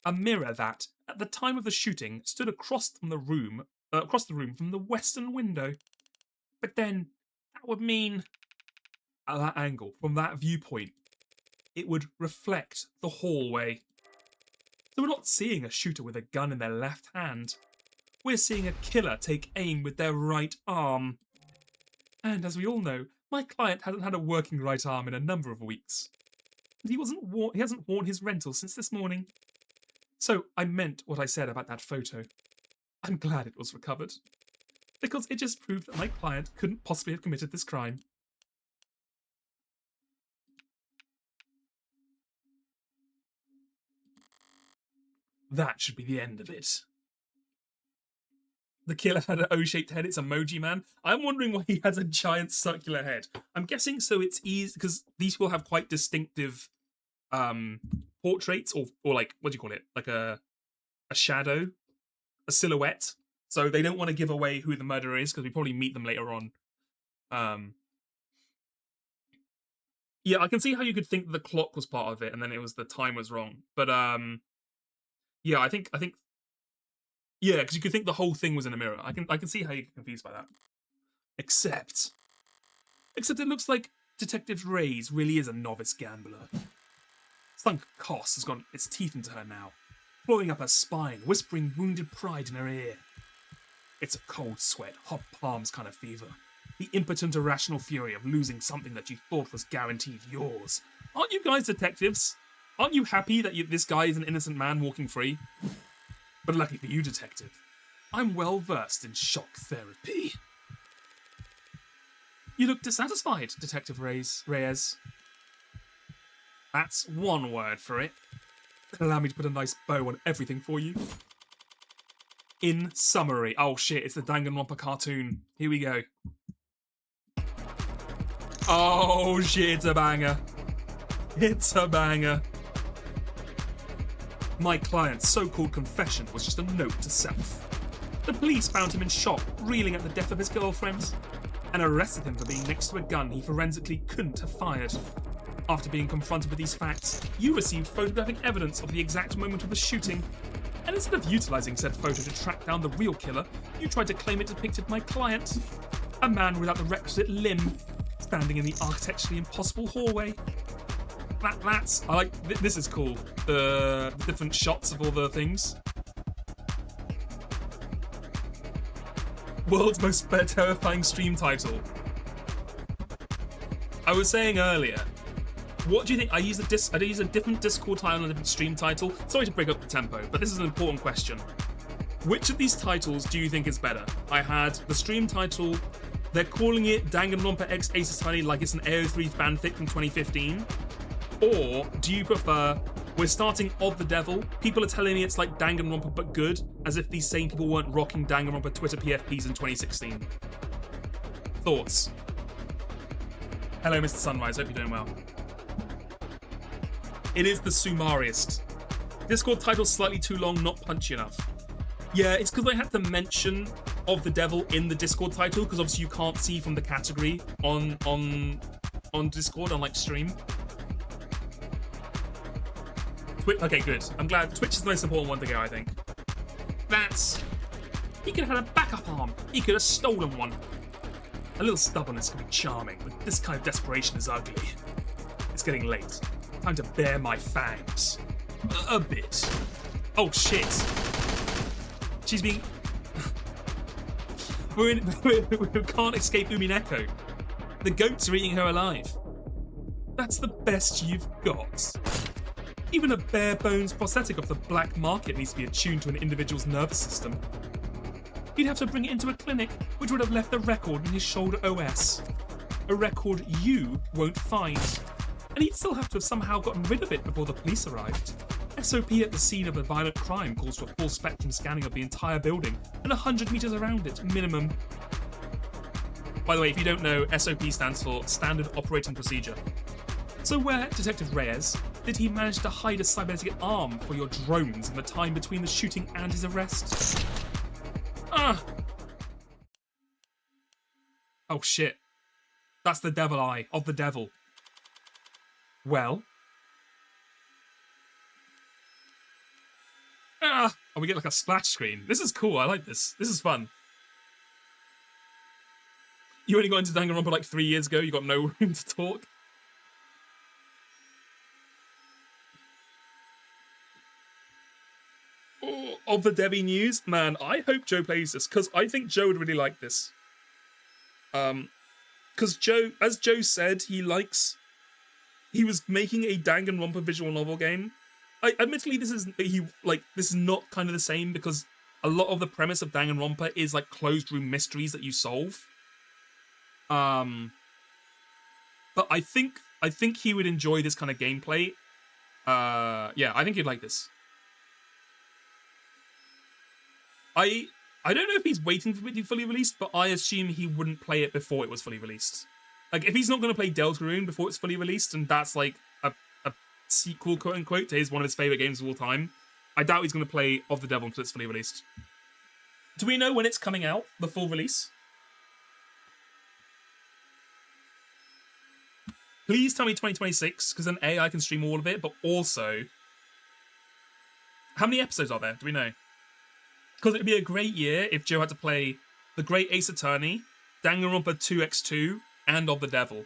A mirror that, at the time of the shooting, stood across the room from the western window. But then, that would mean, at that angle, from that viewpoint, it would reflect the hallway. So we're not seeing a shooter with a gun in their left hand. We're seeing a killer take aim with their right arm. And as we all know, my client hasn't had a working right arm in a number of weeks. And he hasn't worn his rental since this morning. So I meant what I said about that photo. I'm glad it was recovered, because it just proved that my client couldn't possibly have committed this crime. That should be the end of it. The killer had an O-shaped head. It's Emoji Man. I'm wondering why he has a giant circular head. I'm guessing so it's easy, because these people have quite distinctive portraits, or like, what do you call it? Like a shadow, a silhouette. So they don't want to give away who the murderer is, because we probably meet them later on. Yeah, I can see how you could think the clock was part of it, and then it was the time was wrong. But yeah, I think yeah, because you could think the whole thing was in a mirror. I can see how you get confused by that. Except it looks like Detective Reyes really is a novice gambler. Sunk Koss has got its teeth into her now, blowing up her spine, whispering wounded pride in her ear. It's a cold sweat, hot palms kind of fever. The impotent, irrational fury of losing something that you thought was guaranteed yours. Aren't you guys detectives? Aren't you happy that this guy is an innocent man walking free? But lucky for you, detective, I'm well versed in shock therapy. You look dissatisfied, Detective Reyes. That's one word for it. Allow me to put a nice bow on everything for you. In summary, oh shit, it's the Danganronpa cartoon. Here we go. Oh shit, it's a banger. It's a banger. My client's so-called confession was just a note to self. The police found him in shock, reeling at the death of his girlfriend, and arrested him for being next to a gun he forensically couldn't have fired. After being confronted with these facts, you received photographic evidence of the exact moment of the shooting, and instead of utilising said photo to track down the real killer, you tried to claim it depicted my client, a man without the requisite limb, standing in the architecturally impossible hallway. That's I like. This is cool. The different shots of all the things. World's most terrifying stream title. I was saying earlier, what do you think? I use a different Discord title and a different stream title. Sorry to break up the tempo, but this is an important question. Which of these titles do you think is better? I had the stream title. They're calling it DanganronpaXAceAttorney like it's an Ao3 fanfic from 2015. Or do you prefer, we're starting Of the Devil, people are telling me it's like Danganronpa but good, as if these same people weren't rocking Danganronpa Twitter PFPs in 2016. Thoughts? Hello, Mr. Sunrise, hope you're doing well. It is the summariest. Discord title's slightly too long, not punchy enough. Yeah, it's because I had to mention Of the Devil in the Discord title, because obviously you can't see from the category on Discord, on like stream. Okay, good. I'm glad. Twitch is the most important one to go, I think. He could have had a backup arm. He could have stolen one. A little stubbornness could be charming, but this kind of desperation is ugly. It's getting late. Time to bare my fangs. A bit. Oh, shit. She's being... we can't escape Umineko. The goats are eating her alive. That's the best you've got. Even a bare bones prosthetic of the black market needs to be attuned to an individual's nervous system. He'd have to bring it into a clinic, which would have left a record in his shoulder OS. A record you won't find. And he'd still have to have somehow gotten rid of it before the police arrived. SOP at the scene of a violent crime calls for full spectrum scanning of the entire building and 100 meters around it, minimum. By the way, if you don't know, SOP stands for Standard Operating Procedure. So where, Detective Reyes, did he manage to hide a cybernetic arm for your drones in the time between the shooting and his arrest? Ah! Oh shit. That's the devil eye of the devil. Well? Ah! Oh, we get like a splash screen. This is cool, I like this. This is fun. You only got into Danganronpa like 3 years ago, you got no room to talk. of the Debbie news, man, I hope Joe plays this, because I think Joe would really like this. Because Joe, as Joe said, he was making a Danganronpa visual novel game. Admittedly, this is not kind of the same, because a lot of the premise of Danganronpa is like closed room mysteries that you solve. But I think he would enjoy this kind of gameplay. Yeah, I think he'd like this. I don't know if he's waiting for it to be fully released, but I assume he wouldn't play it before it was fully released. Like, if he's not going to play Deltarune before it's fully released, and that's like a sequel, quote unquote, to one of his favorite games of all time, I doubt he's going to play Of the Devil until it's fully released. Do we know when it's coming out, the full release? Please tell me 2026, because then A, I can stream all of it, but also, how many episodes are there? Do we know? Because it'd be a great year if Joe had to play The Great Ace Attorney, Danganronpa 2x2, and Of the Devil.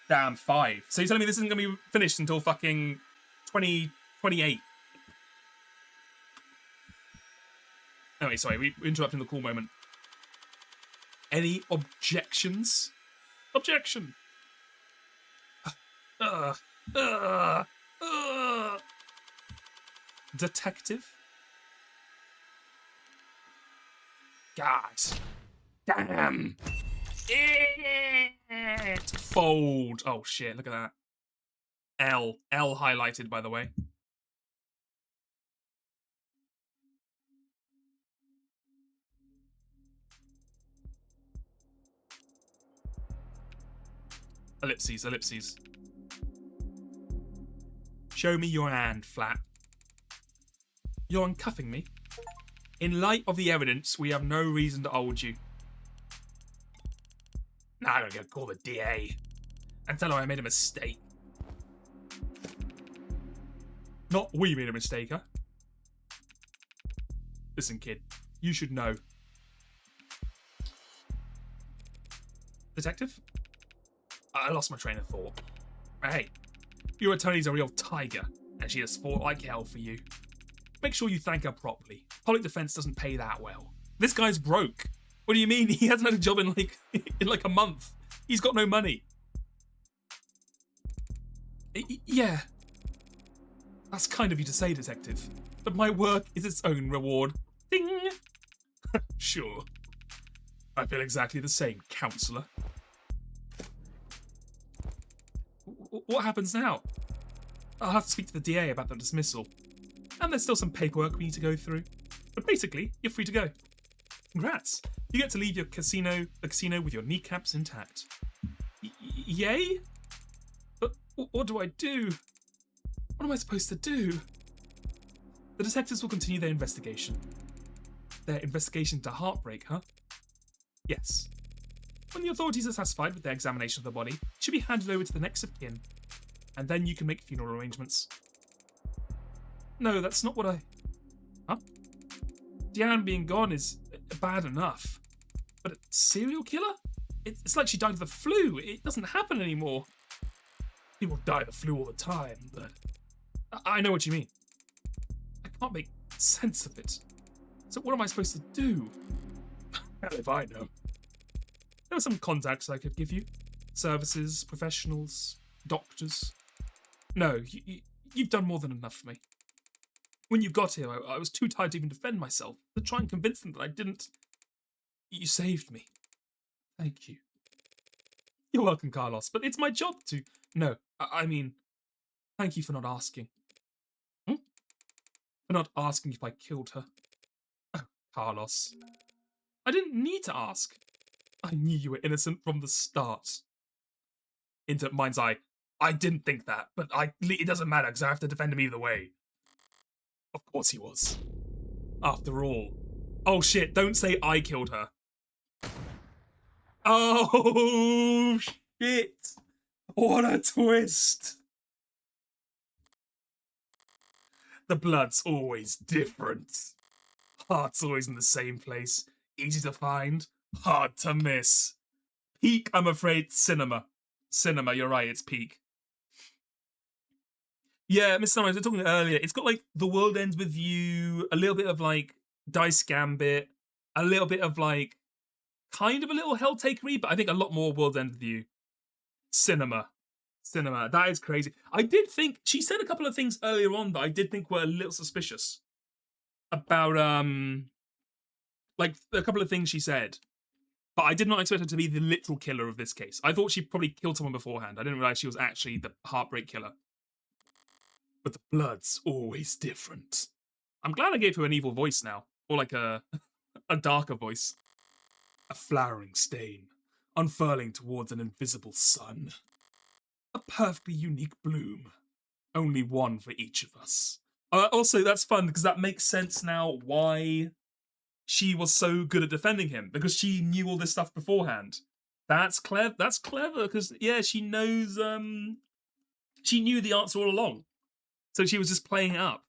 Damn, 5. So you're telling me this isn't going to be finished until fucking 2028? Anyway, sorry, we interrupted the cool moment. Any objections? Objection! Detective? God. Damn. It. Fold. Oh shit, look at that. L highlighted, by the way. Ellipses. Show me your hand, Flat. You're uncuffing me? In light of the evidence, we have no reason to hold you. Now I'm gonna call the DA and tell her I made a mistake. Not we made a mistake, huh? Listen, kid, you should know. Detective? I lost my train of thought. Hey, your attorney's a real tiger, and she has fought like hell for you. Make sure you thank her properly. Public defense doesn't pay that well. This guy's broke. What do you mean? He hasn't had a job in like a month. He's got no money. Yeah. That's kind of you to say, detective. But my work is its own reward. Ding! Sure. I feel exactly the same, counselor. What happens now? I'll have to speak to the DA about the dismissal. And there's still some paperwork we need to go through. But basically, you're free to go. Congrats. You get to leave the casino with your kneecaps intact. Yay? But what do I do? What am I supposed to do? The detectives will continue their investigation. Their investigation into heartbreak, huh? Yes. When the authorities are satisfied with their examination of the body, it should be handed over to the next of kin. And then you can make funeral arrangements. No, that's not what I... Huh? Diane being gone is bad enough. But a serial killer? It's like she died of the flu. It doesn't happen anymore. People die of the flu all the time, but... I know what you mean. I can't make sense of it. So what am I supposed to do? Hell if I know. There are some contacts I could give you. Services, professionals, doctors. No, you've done more than enough for me. When you got here, I was too tired to even defend myself, to try and convince them that I didn't. You saved me. Thank you. You're welcome, Carlos, but it's my job to... No, I mean, thank you for not asking. For not asking if I killed her. Oh, Carlos. I didn't need to ask. I knew you were innocent from the start. Into mind's eye, I didn't think that, but it doesn't matter because I have to defend him either way. Of course he was. After all. Oh shit, don't say I killed her. Oh shit. What a twist. The blood's always different. Heart's always in the same place. Easy to find, hard to miss. Peak, I'm afraid, cinema. Cinema, you're right, it's peak. Yeah, Mr. Sunrise, we were talking earlier. It's got like The World Ends With You, a little bit of like Dice Gambit, a little bit of like kind of a little Helltakery, but I think a lot more World Ends With You. Cinema. That is crazy. I did think she said a couple of things earlier on that I did think were a little suspicious about like a couple of things she said. But I did not expect her to be the literal killer of this case. I thought she probably killed someone beforehand. I didn't realize she was actually the heartbreak killer. But the blood's always different. I'm glad I gave her an evil voice now. Or like a darker voice. A flowering stain, unfurling towards an invisible sun. A perfectly unique bloom. Only one for each of us. Also, that's fun, because that makes sense now why she was so good at defending him, because she knew all this stuff beforehand. That's clever, because, yeah, she knows, she knew the answer all along. So she was just playing it up.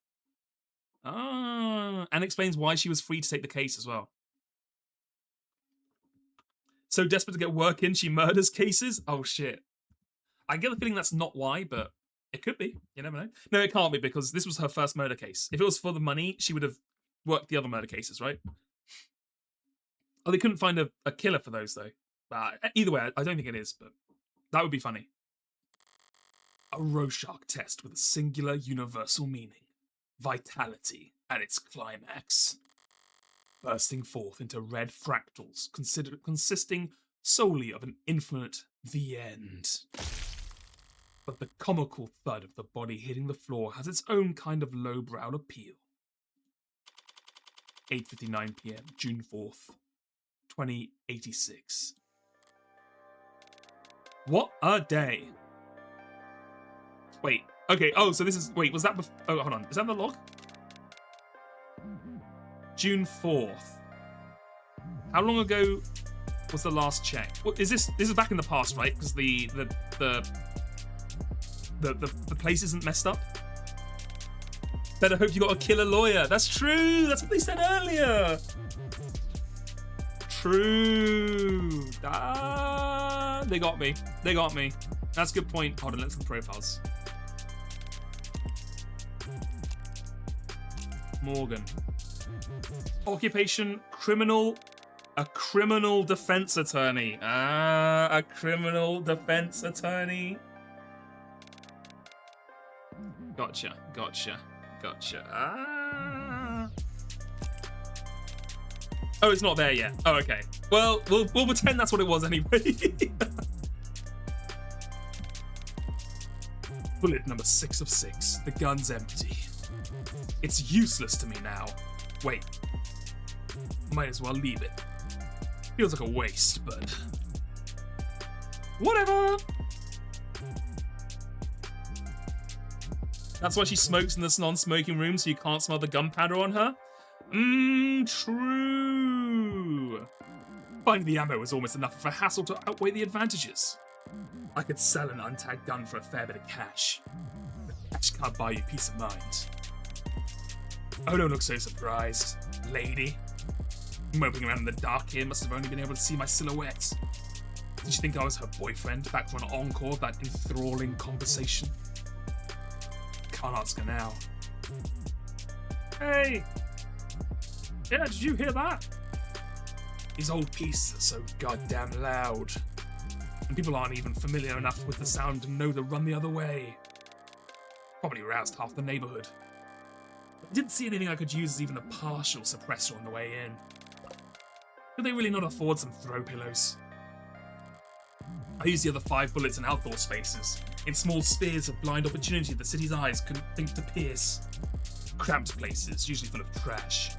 Ah, and explains why she was free to take the case as well. So desperate to get work in, she murders cases? Oh, shit. I get the feeling that's not why, but it could be. You never know. No, it can't be, because this was her first murder case. If it was for the money, she would have worked the other murder cases, right? Oh, they couldn't find a killer for those, though. Either way, I don't think it is, but that would be funny. A Rorschach test with a singular universal meaning. Vitality at its climax. Bursting forth into red fractals, consisting solely of an infinite the end. But the comical thud of the body hitting the floor has its own kind of lowbrow appeal. 8:59 PM, June 4th, 2086. What a day. Wait, okay, oh, so this is, wait, was that before, oh, hold on, is that the log? June 4th. How long ago was the last check? What, is this is back in the past, right? Because the place isn't messed up. Better hope you got a killer lawyer. That's true. That's what they said earlier. True. Ah, they got me. They got me. That's a good point. Hold on, let's look at the profiles. Morgan. Occupation, criminal. A criminal defense attorney. Ah, a criminal defense attorney. Gotcha. Ah. Oh, it's not there yet. Oh, okay. Well, we'll pretend that's what it was anyway. Bullet number 6 of 6. The gun's empty. It's useless to me now. Wait. Might as well leave it. Feels like a waste, but whatever. That's why she smokes in this non-smoking room, so you can't smell the gunpowder on her? True. Finding the ammo was almost enough of a hassle to outweigh the advantages. I could sell an untagged gun for a fair bit of cash. But cash can't buy you peace of mind. Oh, don't look so surprised, lady. Moping around in the dark here must have only been able to see my silhouette. Did you think I was her boyfriend, back for an encore of that enthralling conversation? Can't ask her now. Hey! Yeah, did you hear that? These old pieces are so goddamn loud. And people aren't even familiar enough with the sound to know to run the other way. Probably roused half the neighborhood. I didn't see anything I could use as even a partial suppressor on the way in. Could they really not afford some throw pillows? I used the other 5 bullets in outdoor spaces, in small spheres of blind opportunity the city's eyes couldn't think to pierce. Cramped places, usually full of trash.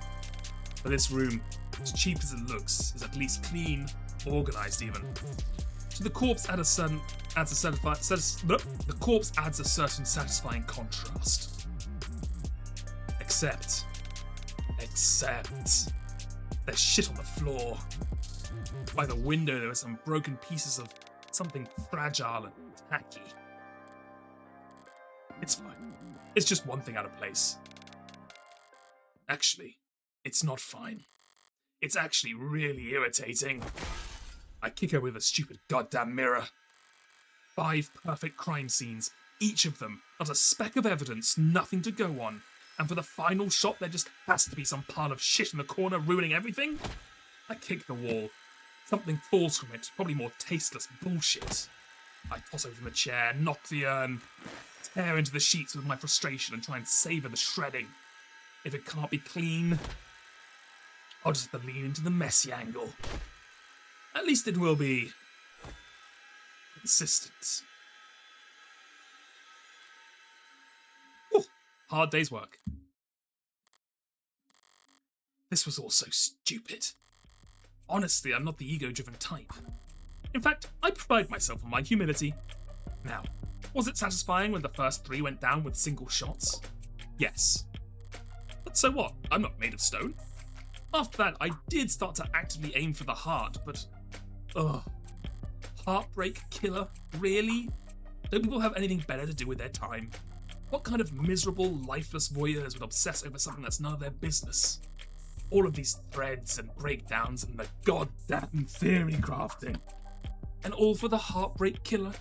But this room, as cheap as it looks, is at least clean, organised even. So the corpse adds a certain satisfying contrast. Except there's shit on the floor. By the window there were some broken pieces of something fragile and tacky. It's fine. It's just one thing out of place. Actually, it's not fine. It's actually really irritating. I kick her with a stupid goddamn mirror. 5 perfect crime scenes, Each of them, not a speck of evidence, nothing to go on. And for the final shot, there just has to be some pile of shit in the corner ruining everything? I kick the wall. Something falls from it, probably more tasteless bullshit. I toss over from the chair, knock the urn, tear into the sheets with my frustration and try and savour the shredding. If it can't be clean, I'll just have to lean into the messy angle. At least it will be consistent. Ooh, hard day's work. This was all so stupid. Honestly, I'm not the ego-driven type. In fact, I pride myself on my humility. Now, was it satisfying when the first 3 went down with single shots? Yes. But so what? I'm not made of stone. After that, I did start to actively aim for the heart, but... ugh. Heartbreak killer? Really? Don't people have anything better to do with their time? What kind of miserable, lifeless voyeurs would obsess over something that's none of their business? All of these threads and breakdowns and the goddamn theory crafting. And all for the heartbreak killer?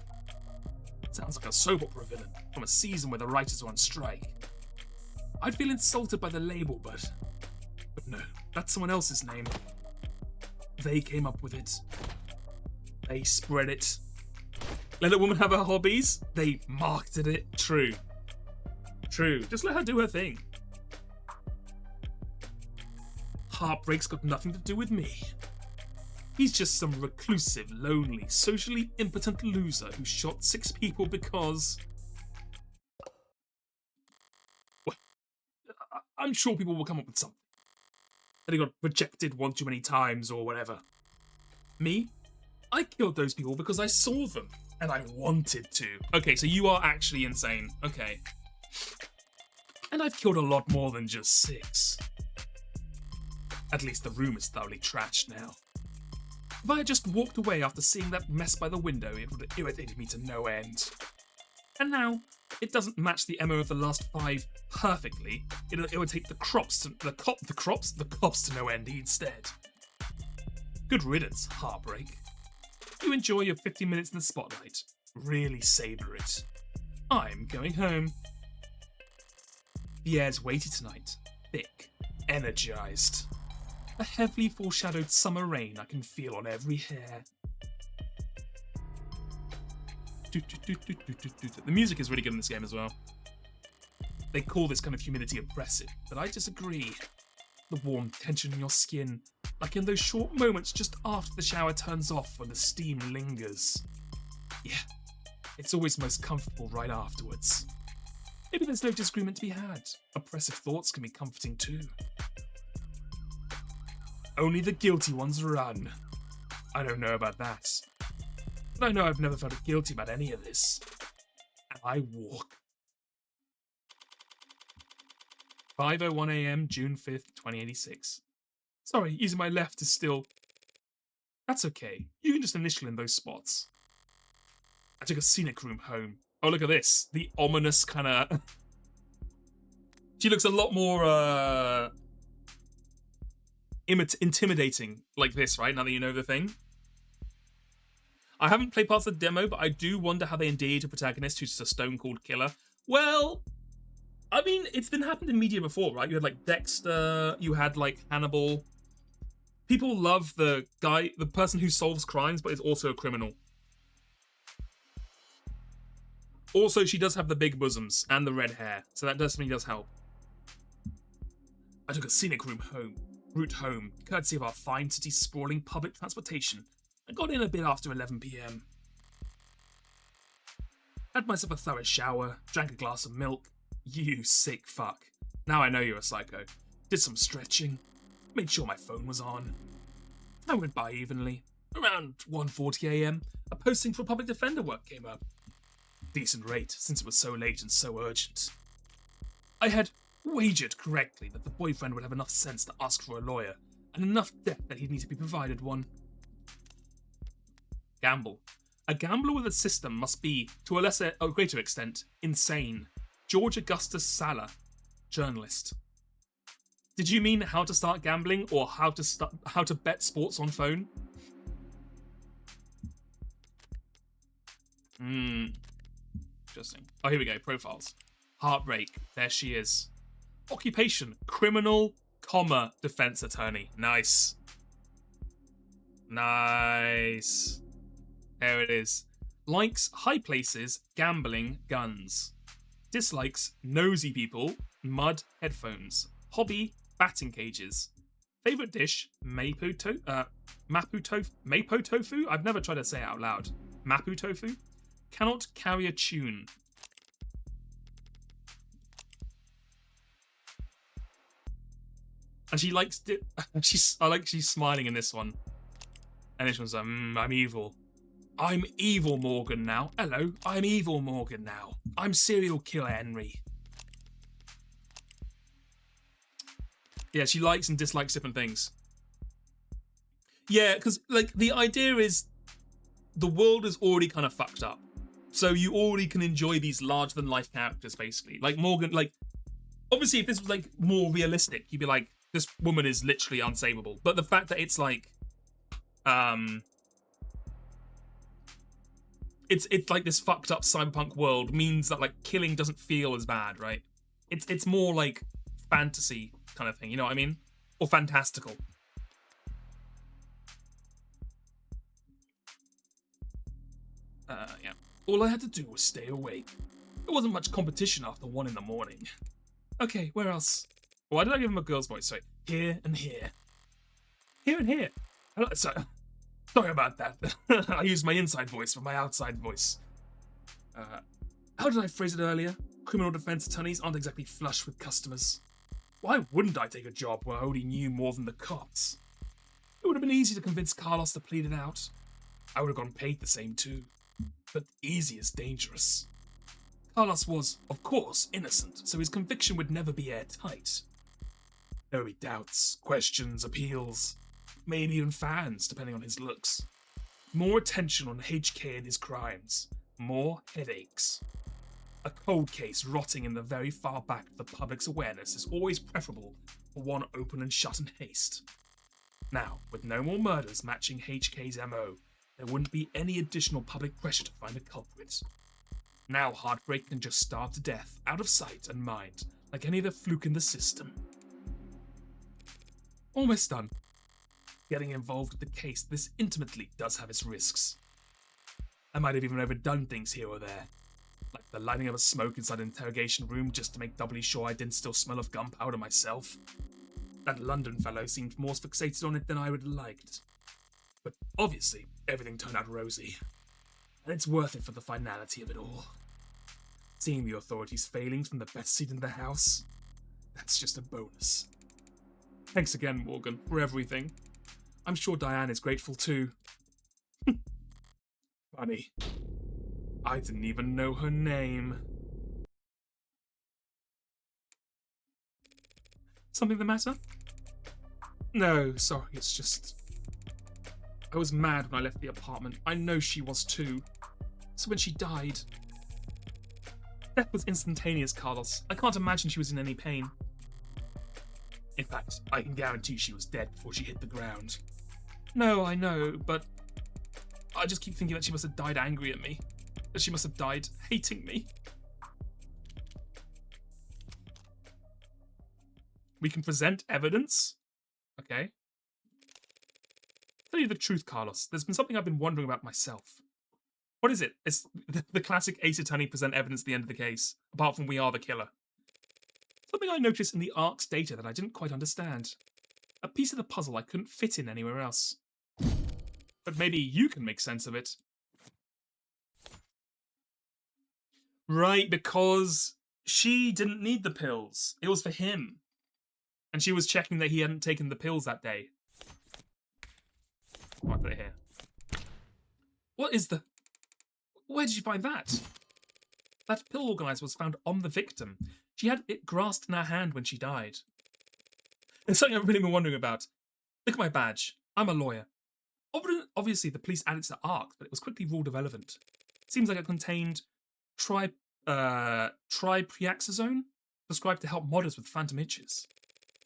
Sounds like a soap opera villain from a season where the writers were on strike. I'd feel insulted by the label, but no, that's someone else's name. They came up with it. They spread it. Let a woman have her hobbies? They marketed it. True. Just let her do her thing. Heartbreak's got nothing to do with me. He's just some reclusive, lonely, socially impotent loser who shot 6 people because... well, I'm sure people will come up with something. That he got rejected one too many times or whatever. Me? I killed those people because I saw them, and I wanted to. Okay, so you are actually insane. Okay. And I've killed a lot more than just 6. At least the room is thoroughly trashed now. If I had just walked away after seeing that mess by the window, it would have irritated me to no end. And now, it doesn't match the MO of the last 5 perfectly. It'll irritate the cops to no end instead. Good riddance, heartbreak. You enjoy your 50 minutes in the spotlight. Really savour it. I'm going home. The air's weighty tonight. Thick. Energised. A heavily foreshadowed summer rain I can feel on every hair. The music is really good in this game as well. They call this kind of humidity oppressive, but I disagree. The warm tension in your skin, like in those short moments just after the shower turns off when the steam lingers. Yeah, it's always most comfortable right afterwards. Maybe there's no disagreement to be had. Oppressive thoughts can be comforting too. Only the guilty ones run. I don't know about that. But I know I've never felt guilty about any of this. And I walk. 5:01 AM, June 5th, 2086. Sorry, using my left is still... That's okay. You can just initial in those spots. I took a scenic room home. Oh, look at this. The ominous kind of... She looks a lot more, intimidating like this, right? Now that you know the thing. I haven't played past the demo, but I do wonder how they endeared a protagonist who's just a stone-cold killer. Well, I mean, it's been happened in media before, right? You had, like, Dexter, you had, like, Hannibal. People love the person who solves crimes, but is also a criminal. Also, she does have the big bosoms and the red hair, so that definitely does help. I took a scenic route home, courtesy of our fine city's sprawling public transportation, and got in a bit after 11 PM. Had myself a thorough shower, drank a glass of milk. You sick fuck. Now I know you're a psycho. Did some stretching, made sure my phone was on. I went by evenly. Around 1:40 AM, a posting for public defender work came up. Decent rate, since it was so late and so urgent. I had wagered correctly that the boyfriend would have enough sense to ask for a lawyer, and enough debt that he'd need to be provided one. Gamble. A gambler with a system must be, to a lesser or greater extent, insane. George Augustus Sala, journalist. Did you mean how to start gambling or how to bet sports on phone? Interesting. Oh, here we go. Profiles. Heartbreak. There she is. Occupation. Criminal, comma, defense attorney. Nice. Nice. There it is. Likes high places, gambling, guns. Dislikes nosy people, mud, headphones. Hobby, batting cages. Favorite dish, mapo tofu? I've never tried to say it out loud. Mapo tofu? Cannot carry a tune. And she likes it. She's smiling in this one. And this one's like, I'm evil. I'm evil Morgan now. Hello, I'm evil Morgan now. I'm serial killer Henry. Yeah, she likes and dislikes different things. Yeah, because like the idea is the world is already kind of fucked up. So you already can enjoy these larger than life characters, basically. Like Morgan, like obviously if this was like more realistic, you'd be like, this woman is literally unsavable. But the fact that it's like it's like this fucked up cyberpunk world means that like killing doesn't feel as bad, right? It's more like fantasy kind of thing, you know what I mean? Or fantastical. Yeah. All I had to do was stay awake. There wasn't much competition after 1 in the morning. Okay, where else? Why did I give him a girl's voice? Sorry. Here and here. Here and here. Sorry about that. I used my inside voice for my outside voice. How did I phrase it earlier? Criminal defense attorneys aren't exactly flush with customers. Why wouldn't I take a job where I already knew more than the cops? It would have been easy to convince Carlos to plead it out. I would have gotten paid the same too. But easy is dangerous. Carlos was, of course, innocent, so his conviction would never be airtight. There would be doubts, questions, appeals, maybe even fans, depending on his looks. More attention on HK and his crimes. More headaches. A cold case rotting in the very far back of the public's awareness is always preferable for one open and shut in haste. Now, with no more murders matching HK's MO, there wouldn't be any additional public pressure to find a culprit. Now Heartbreak can just starve to death, out of sight and mind, like any other fluke in the system. Almost done. Getting involved with the case this intimately does have its risks. I might have even overdone things here or there, like the lighting of a smoke inside an interrogation room just to make doubly sure I didn't still smell of gunpowder myself. That London fellow seemed more fixated on it than I would have liked. But obviously, everything turned out rosy. And it's worth it for the finality of it all. Seeing the authorities' failings from the best seat in the house, that's just a bonus. Thanks again, Morgan, for everything. I'm sure Diane is grateful too. Funny. I didn't even know her name. Something the matter? No, sorry, it's just... I was mad when I left the apartment. I know she was too. So when she died... Death was instantaneous, Carlos. I can't imagine she was in any pain. In fact, I can guarantee she was dead before she hit the ground. No, I know, but... I just keep thinking that she must have died angry at me. That she must have died hating me. We can present evidence? Okay. Tell you the truth, Carlos. There's been something I've been wondering about myself. What is it? It's the classic Ace Attorney present evidence at the end of the case, apart from we are the killer. Something I noticed in the ARC's data that I didn't quite understand. A piece of the puzzle I couldn't fit in anywhere else. But maybe you can make sense of it. Right, because she didn't need the pills. It was for him. And she was checking that he hadn't taken the pills that day. I'll put it here. What is the... Where did you find that? That pill organizer was found on the victim. She had it grasped in her hand when she died. It's something I've really been wondering about. Look at my badge. I'm a lawyer. Obviously, the police added it to ARC, but it was quickly ruled irrelevant. Seems like it contained tripreaxazone, prescribed to help modders with phantom itches.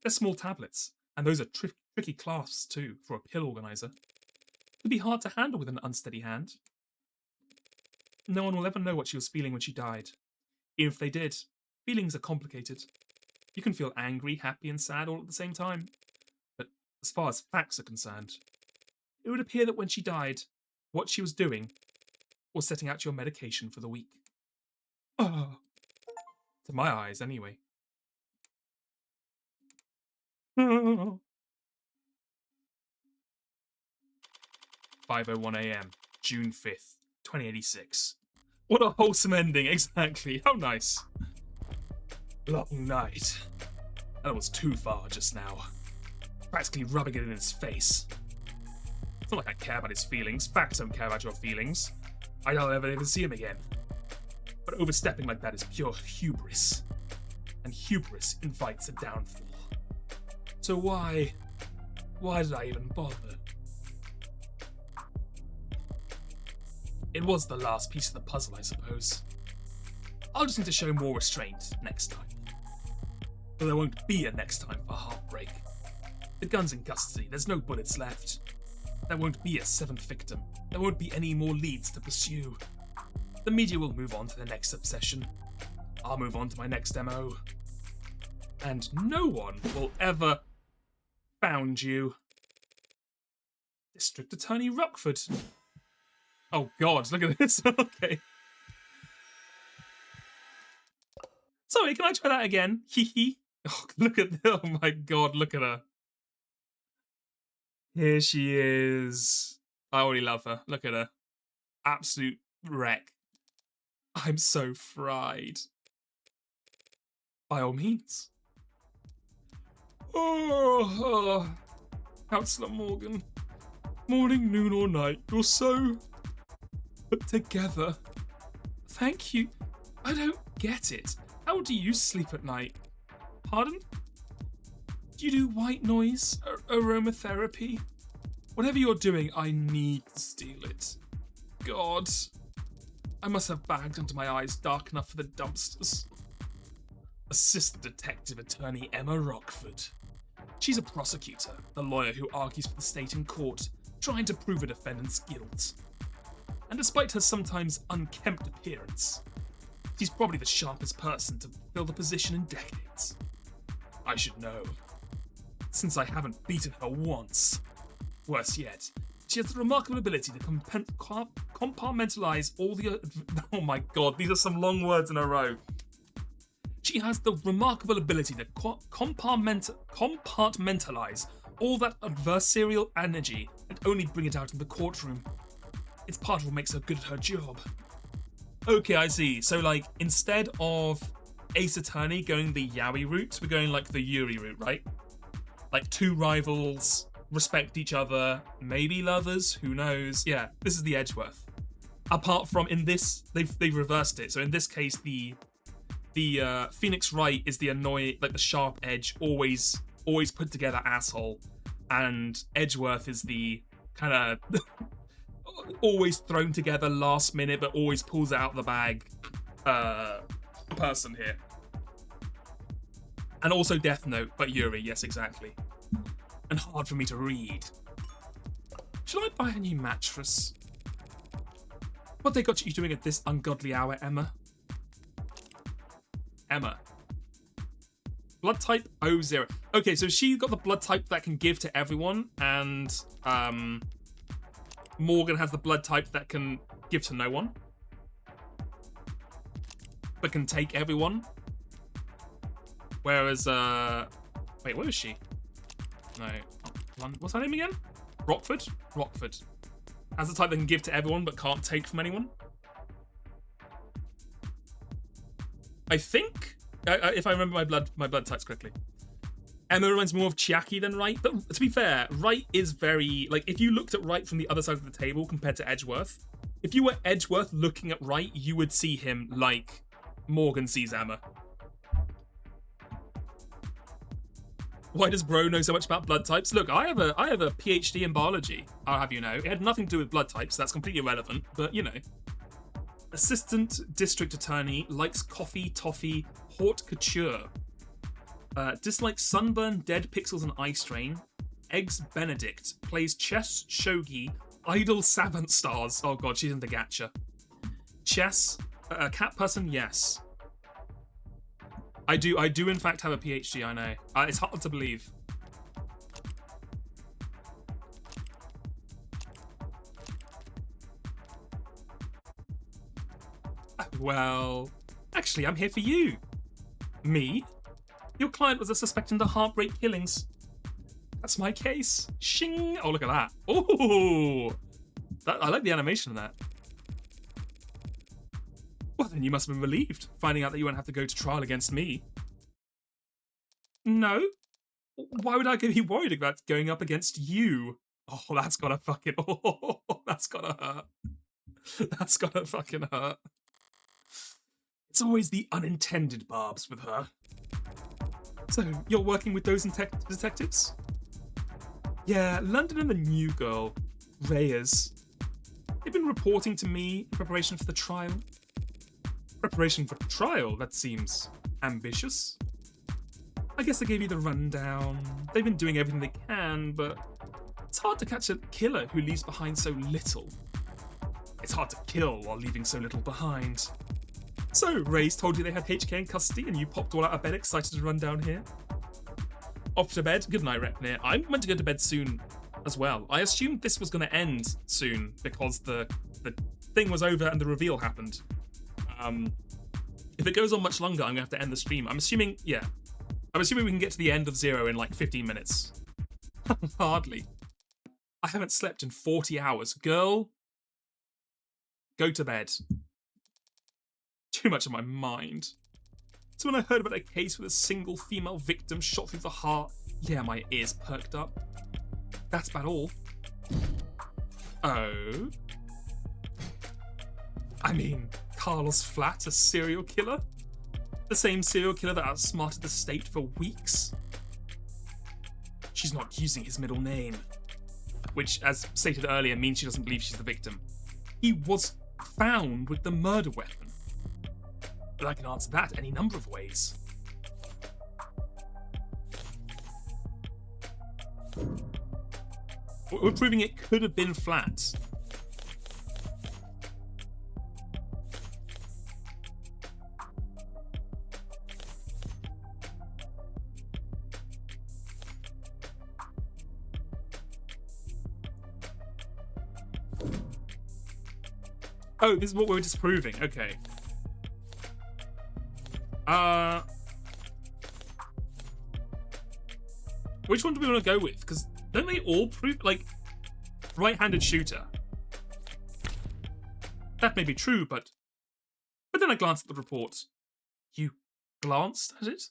They're small tablets, and those are tricky clasps too for a pill organizer. Could be hard to handle with an unsteady hand. no one will ever know what she was feeling when she died. Even if they did, feelings are complicated. You can feel angry, happy, and sad all at the same time. But as far as facts are concerned, it would appear that when she died, what she was doing was setting out your medication for the week. Oh, to my eyes, anyway. 5:01 a.m., June 5th, 2086. What a wholesome ending, exactly. How nice. Long night. That was too far just now. Practically rubbing it in his face. It's not like I care about his feelings. Facts don't care about your feelings. I doubt I'll ever even see him again. But overstepping like that is pure hubris. And hubris invites a downfall. So why did I even bother? It was the last piece of the puzzle, I suppose. I'll just need to show more restraint next time. But there won't be a next time for heartbreak. The gun's in custody, there's no bullets left. There won't be a seventh victim. There won't be any more leads to pursue. The media will move on to the next obsession. I'll move on to my next MO. And no one will ever found you. District Attorney Rockford. Oh god, look at this. Okay. Sorry, can I try that again? Hee. Oh, look at, oh my god, look at her. Here she is. I already love her. Look at her. Absolute wreck. I'm so fried. By all means. Oh, Councillor Morgan. Morning, noon, or night. You're so put together. Thank you. I don't get it. How do you sleep at night? Pardon? Do you do white noise? Aromatherapy? Whatever you're doing, I need to steal it. God. I must have bags under my eyes dark enough for the dumpsters. Assistant Detective Attorney Emma Rockford. She's a prosecutor, the lawyer who argues for the state in court, trying to prove a defendant's guilt. And despite her sometimes unkempt appearance, she's probably the sharpest person to fill the position in decades. I should know, since I haven't beaten her once. Worse yet, she has the remarkable ability to compartmentalize all the... Oh my god, these are some long words in a row. She has the remarkable ability to compartmentalize all that adversarial energy and only bring it out in the courtroom. It's part of what makes her good at her job. Okay, I see. So, like, instead of Ace Attorney going the Yaoi route, we're going, like, the Yuri route, right? Like, two rivals, respect each other, maybe lovers, who knows? Yeah, this is the Edgeworth. Apart from, in this, they've reversed it. So, in this case, the Phoenix Wright is the annoying, like, the sharp edge, always put together asshole. And Edgeworth is the kind of... always thrown together last minute, but always pulls it out of the bag person here. And also Death Note, but Yuri, yes, exactly. And hard for me to read. Should I buy a new mattress? What they got you doing at this ungodly hour, Emma? Emma. Blood type O0. Okay, so she got the blood type that can give to everyone, and Morgan has the blood type that can give to no one, but can take everyone. Whereas, wait, where is she? No, what's her name again? Rockford? Rockford. Has the type that can give to everyone, but can't take from anyone. I think, if I remember my blood types correctly. Emma reminds me more of Chiaki than Wright, but to be fair, Wright is very, like, if you looked at Wright from the other side of the table compared to Edgeworth, if you were Edgeworth looking at Wright, you would see him like Morgan sees Emma. Why does bro know so much about blood types? Look, I have a PhD in biology, I'll have you know. It had nothing to do with blood types, so that's completely irrelevant, but you know. Assistant District Attorney likes coffee, toffee, haute couture. Dislikes sunburn, dead pixels and eye strain. Eggs Benedict. Plays chess, shogi, idle savant stars. Oh god, she's into gacha. Chess, a cat person, yes. I do in fact have a PhD, I know. It's hard to believe. Well, actually, I'm here for you. Me? Your client was a suspect in the Heartbreak killings. That's my case. Shing! Oh, look at that. Oh, I like the animation of that. Well, then you must have been relieved, finding out that you won't have to go to trial against me. No? Why would I be worried about going up against you? Oh, that's gotta fucking... Oh, that's gotta hurt. That's gotta fucking hurt. It's always the unintended barbs with her. So, you're working with those detectives? Yeah, London and the new girl, Reyes. They've been reporting to me in preparation for the trial. Preparation for the trial? That seems ambitious. I guess I gave you the rundown. They've been doing everything they can, but it's hard to catch a killer who leaves behind so little. It's hard to kill while leaving so little behind. So, Reyes told you they had HK in custody and you popped all out of bed excited to run down here? Off to bed? Good night, Repnir. I'm meant to go to bed soon as well. I assumed this was going to end soon because the thing was over and the reveal happened. If it goes on much longer, I'm going to have to end the stream. I'm assuming we can get to the end of Zero in like 15 minutes. Hardly. I haven't slept in 40 hours. Girl, go to bed. Too much on my mind. So when I heard about a case with a single female victim shot through the heart, yeah, my ears perked up. That's about all. Oh? I mean, Carlos Flat, a serial killer? The same serial killer that outsmarted the state for weeks? She's not using his middle name. Which, as stated earlier, means she doesn't believe she's the victim. He was found with the murder weapon. But I can answer that any number of ways. We're proving it could have been Flat. Oh, this is what we're disproving. Okay. Which one do we want to go with? Because don't they all prove, like, right-handed shooter? That may be true, but then I glanced at the report. You glanced at it?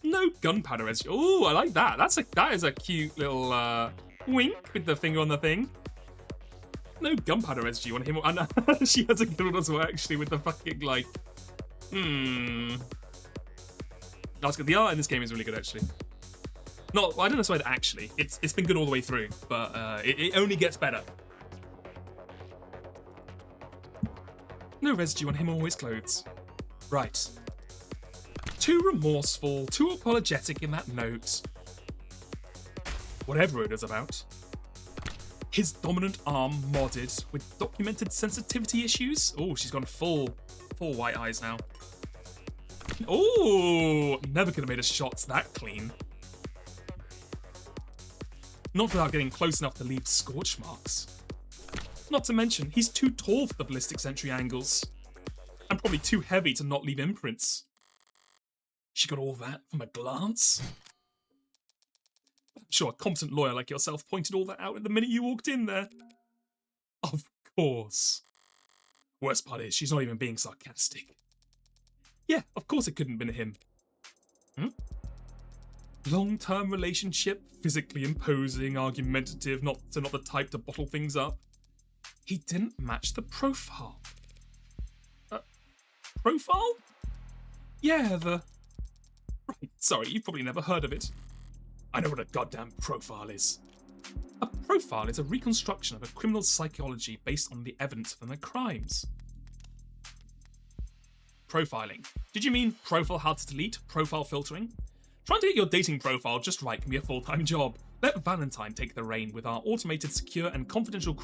No gunpowder residue. Oh, I like that. That is a cute little wink with the finger on the thing. No gunpowder residue on him. And she has a good one as well, actually, with the fucking, like, That's good. The art in this game is really good, actually. I don't know if actually. It's been good all the way through, but it only gets better. No residue on him or his clothes. Right. Too remorseful, too apologetic in that note. Whatever it is about. His dominant arm modded with documented sensitivity issues. Oh, she's gone full white eyes now. Oh, never could have made a shot that clean. Not without getting close enough to leave scorch marks. Not to mention, he's too tall for the ballistics entry angles. And probably too heavy to not leave imprints. She got all that from a glance? I'm sure a competent lawyer like yourself pointed all that out at the minute you walked in there. Of course. Worst part is, she's not even being sarcastic. Yeah, of course it couldn't have been him. Long-term relationship, physically imposing, argumentative, not the type to bottle things up. He didn't match the profile. Profile? Yeah, Right, sorry, you've probably never heard of it. I know what a goddamn profile is. A profile is a reconstruction of a criminal's psychology based on the evidence from their crimes. Profiling. Did you mean profile hard to delete? Profile filtering? Trying to get your dating profile just right can be a full-time job. Let Valentine take the reign with our automated, secure, and confidential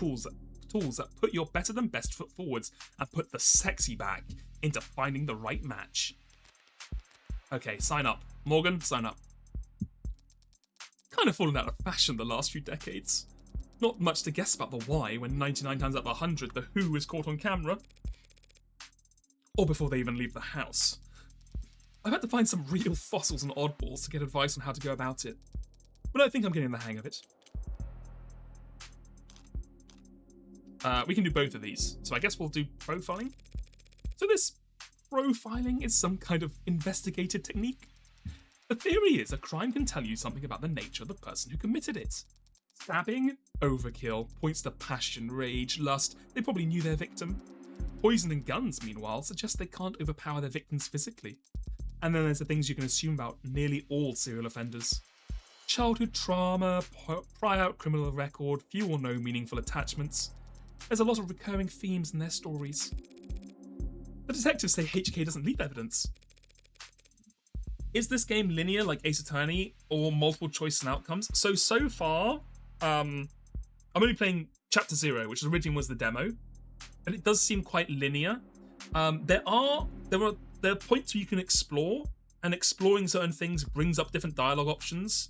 tools that put your better than best foot forwards and put the sexy back into finding the right match. Okay, sign up. Morgan, sign up. Kind of fallen out of fashion the last few decades. Not much to guess about the why when 99 times out of 100 the who is caught on camera. Or before they even leave the house. I've had to find some real fossils and oddballs to get advice on how to go about it. But I think I'm getting the hang of it. We can do both of these. So I guess we'll do profiling. So this profiling is some kind of investigative technique. The theory is a crime can tell you something about the nature of the person who committed it. Stabbing, overkill, points to passion, rage, lust. They probably knew their victim. Poison and guns, meanwhile, suggest they can't overpower their victims physically. And then there's the things you can assume about nearly all serial offenders. Childhood trauma, prior criminal record, few or no meaningful attachments. There's a lot of recurring themes in their stories. The detectives say HK doesn't leave evidence. Is this game linear like Ace Attorney or multiple choice and outcomes? So far, I'm only playing Chapter 0, which originally was the demo, but it does seem quite linear. There are points where you can explore, and exploring certain things brings up different dialogue options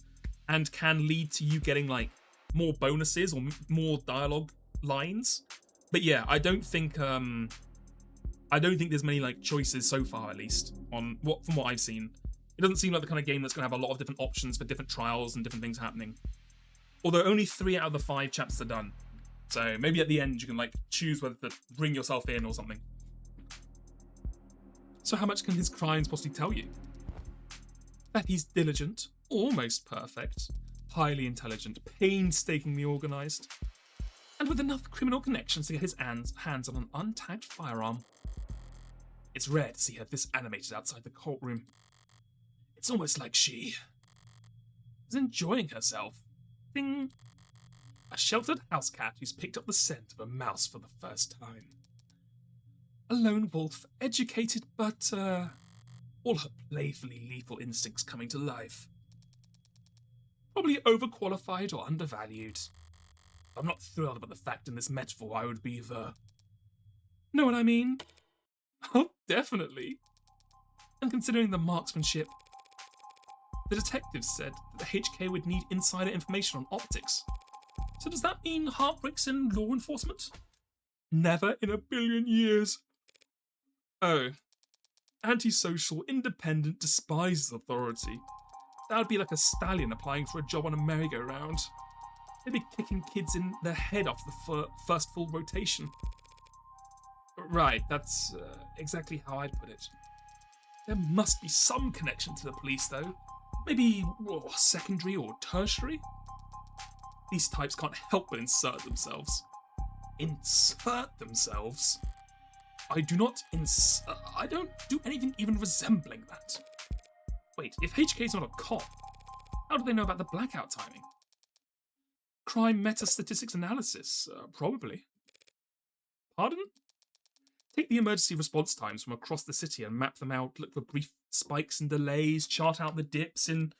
and can lead to you getting like more bonuses or more dialogue lines. But yeah, I don't think there's many like choices so far, at least from what I've seen. It doesn't seem like the kind of game that's going to have a lot of different options for different trials and different things happening. Although only 3 out of the 5 chapters are done. So maybe at the end you can like choose whether to bring yourself in or something. So how much can his crimes possibly tell you? That he's diligent, almost perfect, highly intelligent, painstakingly organised, and with enough criminal connections to get his hands on an untagged firearm. It's rare to see her this animated outside the courtroom. It's almost like she is enjoying herself. Ding! A sheltered house cat who's picked up the scent of a mouse for the first time. A lone wolf, educated but all her playfully lethal instincts coming to life. Probably overqualified or undervalued. I'm not thrilled about the fact in this metaphor I would be the... Know what I mean? Oh, definitely. And considering the marksmanship, the detectives said that the HK would need insider information on optics. So does that mean heartbreaks in law enforcement? Never in a billion years. Oh. Antisocial, independent, despises authority. That would be like a stallion applying for a job on a merry-go-round. They'd be kicking kids in their head off the first full rotation. Right, that's exactly how I'd put it. There must be some connection to the police, though. Maybe secondary or tertiary? These types can't help but insert themselves. Insert themselves? I don't do anything even resembling that. Wait, if HK's not a cop, how do they know about the blackout timing? Crime meta-statistics analysis, probably. Pardon? Take the emergency response times from across the city and map them out, look for brief spikes and delays, chart out the dips in...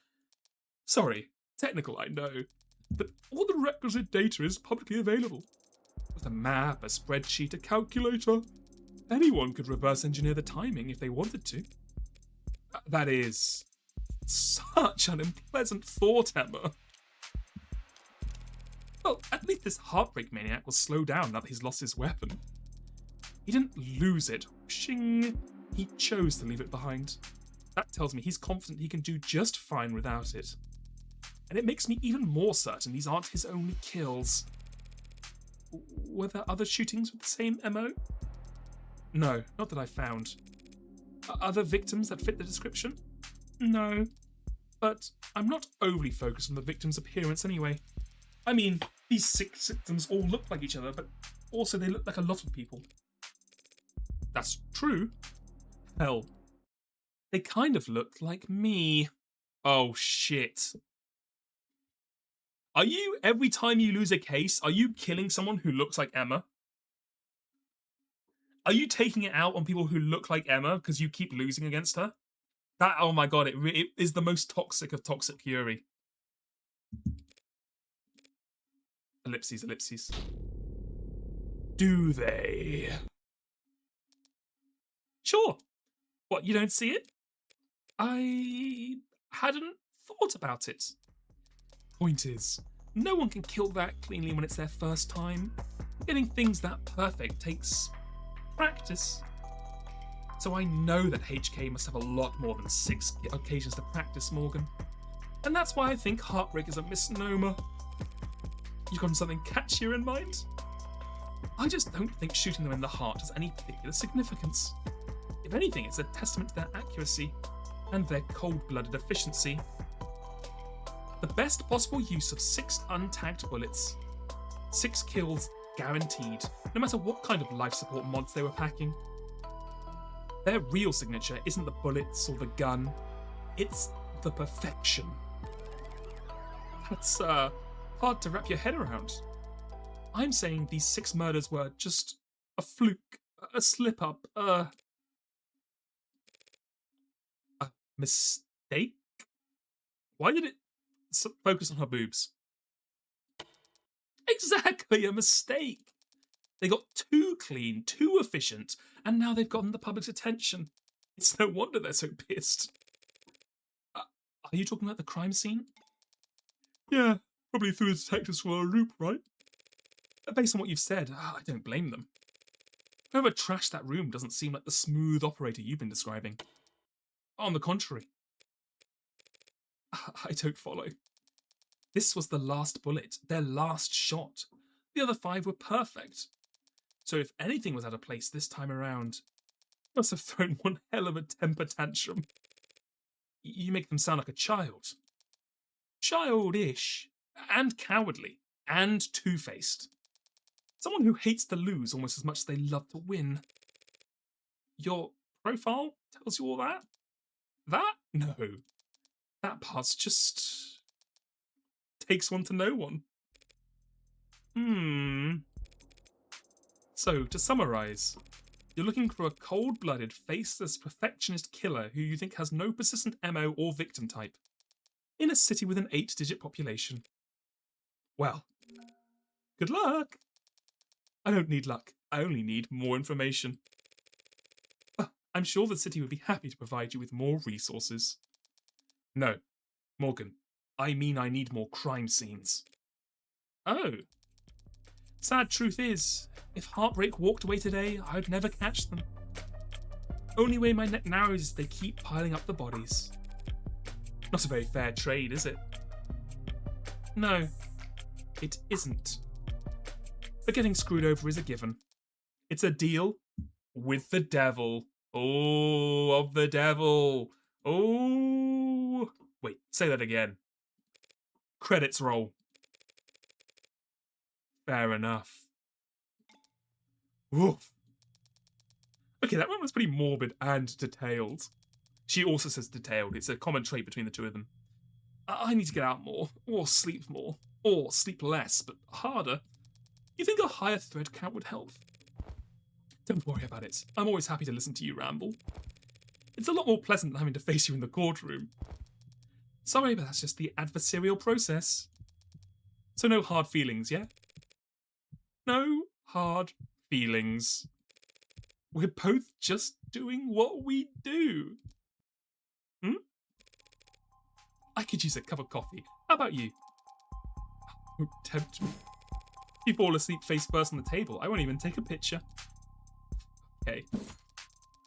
Sorry, technical, I know, but all the requisite data is publicly available. With a map, a spreadsheet, a calculator, anyone could reverse engineer the timing if they wanted to. That is such an unpleasant thought, Emma. Well, at least this heartbreak maniac will slow down now that he's lost his weapon. He didn't lose it. Shing. He chose to leave it behind. That tells me he's confident he can do just fine without it. And it makes me even more certain these aren't his only kills. Were there other shootings with the same MO? No, not that I found. Other victims that fit the description? No. But I'm not overly focused on the victim's appearance anyway. I mean, these 6 victims all look like each other, but also they look like a lot of people. That's true. Hell, they kind of look like me. Oh shit. Are you, every time you lose a case, are you killing someone who looks like Emma? Are you taking it out on people who look like Emma because you keep losing against her? That, oh my god, it is the most toxic of toxic fury. Ellipses, ellipses. do they? Sure. What, you don't see it? I hadn't thought about it. Point is, no one can kill that cleanly when it's their first time. Getting things that perfect takes practice. So I know that HK must have a lot more than 6 occasions to practice, Morgan. And that's why I think heartbreak is a misnomer. You've got something catchier in mind? I just don't think shooting them in the heart has any particular significance. If anything, it's a testament to their accuracy and their cold-blooded efficiency. The best possible use of 6 untagged bullets. 6 kills guaranteed, no matter what kind of life support mods they were packing. Their real signature isn't the bullets or the gun, it's the perfection. That's hard to wrap your head around. I'm saying these 6 murders were just a fluke, a slip-up, a mistake? Why did it focus on her boobs? Exactly, a mistake. They got too clean, too efficient, and now they've gotten the public's attention. It's no wonder they're so pissed. Are you talking about the crime scene? Yeah, probably threw the detectives for a loop, right? Based on what you've said, I don't blame them. Whoever trashed that room doesn't seem like the smooth operator you've been describing. On the contrary. I don't follow. This was the last bullet, their last shot. The other 5 were perfect. So if anything was out of place this time around, must have thrown one hell of a temper tantrum. You make them sound like a child. Childish, and cowardly, and two-faced. Someone who hates to lose almost as much as they love to win. Your profile tells you all that? That? No. That part's just takes one to know one. So, to summarise, you're looking for a cold-blooded, faceless, perfectionist killer who you think has no persistent MO or victim type, in a city with an 8-digit population. Well, good luck! I don't need luck, I only need more information. I'm sure the city would be happy to provide you with more resources. No, Morgan, I mean I need more crime scenes. Oh. Sad truth is, if Heartbreak walked away today, I'd never catch them. Only way my neck narrows is they keep piling up the bodies. Not a very fair trade, is it? No, it isn't. But getting screwed over is a given. It's a deal with the devil. Oh, of the devil. Oh. Wait, say that again. Credits roll. Fair enough. Oof. Okay, that one was pretty morbid and detailed. She also says detailed. It's a common trait between the two of them. I need to get out more, or sleep less, but harder. You think a higher thread count would help? Don't worry about it. I'm always happy to listen to you ramble. It's a lot more pleasant than having to face you in the courtroom. Sorry, but that's just the adversarial process. So no hard feelings, yeah? No hard feelings. We're both just doing what we do. I could use a cup of coffee. How about you? Don't tempt me. If you fall asleep face first on the table, I won't even take a picture. Okay.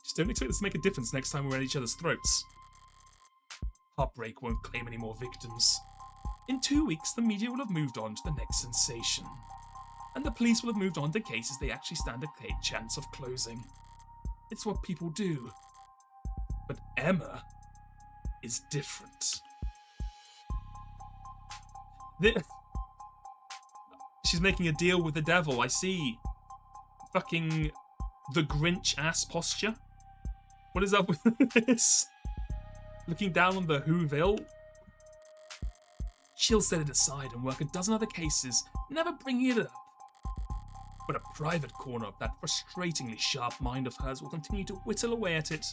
Just don't expect this to make a difference next time we're at each other's throats. Heartbreak won't claim any more victims. In 2 weeks, the media will have moved on to the next sensation. And the police will have moved on to cases they actually stand a chance of closing. It's what people do. But Emma is different. She's making a deal with the devil, I see. Fucking the Grinch ass posture. What is up with this? Looking down on the Whoville. She'll set it aside and work a dozen other cases, never bringing it up. But a private corner of that frustratingly sharp mind of hers will continue to whittle away at it.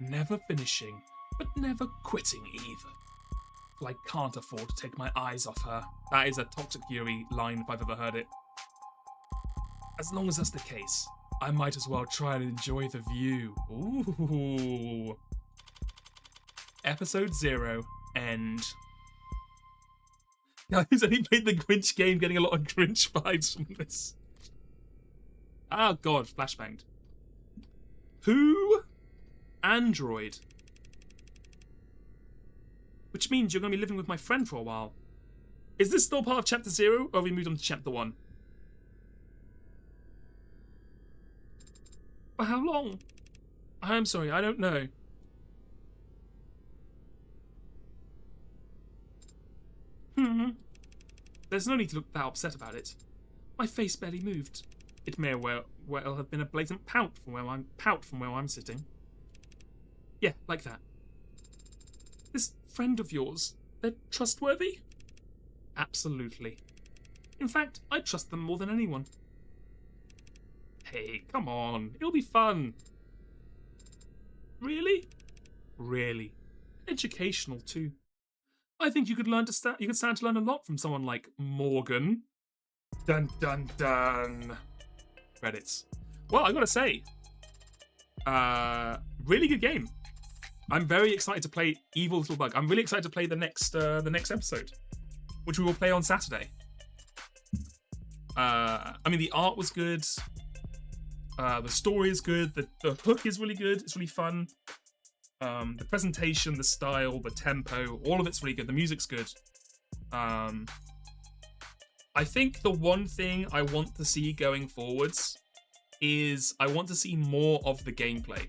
Never finishing, but never quitting either. I can't afford to take my eyes off her. That is a Toxic Fury line if I've ever heard it. As long as that's the case, I might as well try and enjoy the view. Ooh. Episode 0, end. Guys, only played the Grinch game, getting a lot of Grinch vibes from this. Oh god, flashbanged. Who? Android. Which means you're going to be living with my friend for a while. Is this still part of chapter 0, or have we moved on to chapter 1? For how long? I'm sorry, I don't know. There's no need to look that upset about it. My face barely moved. It may well have been a blatant pout from where I'm sitting. Yeah, like that. This friend of yours, they're trustworthy? Absolutely. In fact, I trust them more than anyone. Hey, come on. It'll be fun. Really? Really. Educational, too. I think you could stand to learn a lot from someone like Morgan. Dun dun dun. Credits. Well, I gotta say, really good game. I'm very excited to play Evil Little Bug. I'm really excited to play the next episode, which we will play on Saturday. I mean, the art was good. The story is good. The hook is really good. It's really fun. The presentation, the style, the tempo, all of it's really good. The music's good. I think the one thing I want to see going forwards is I want to see more of the gameplay.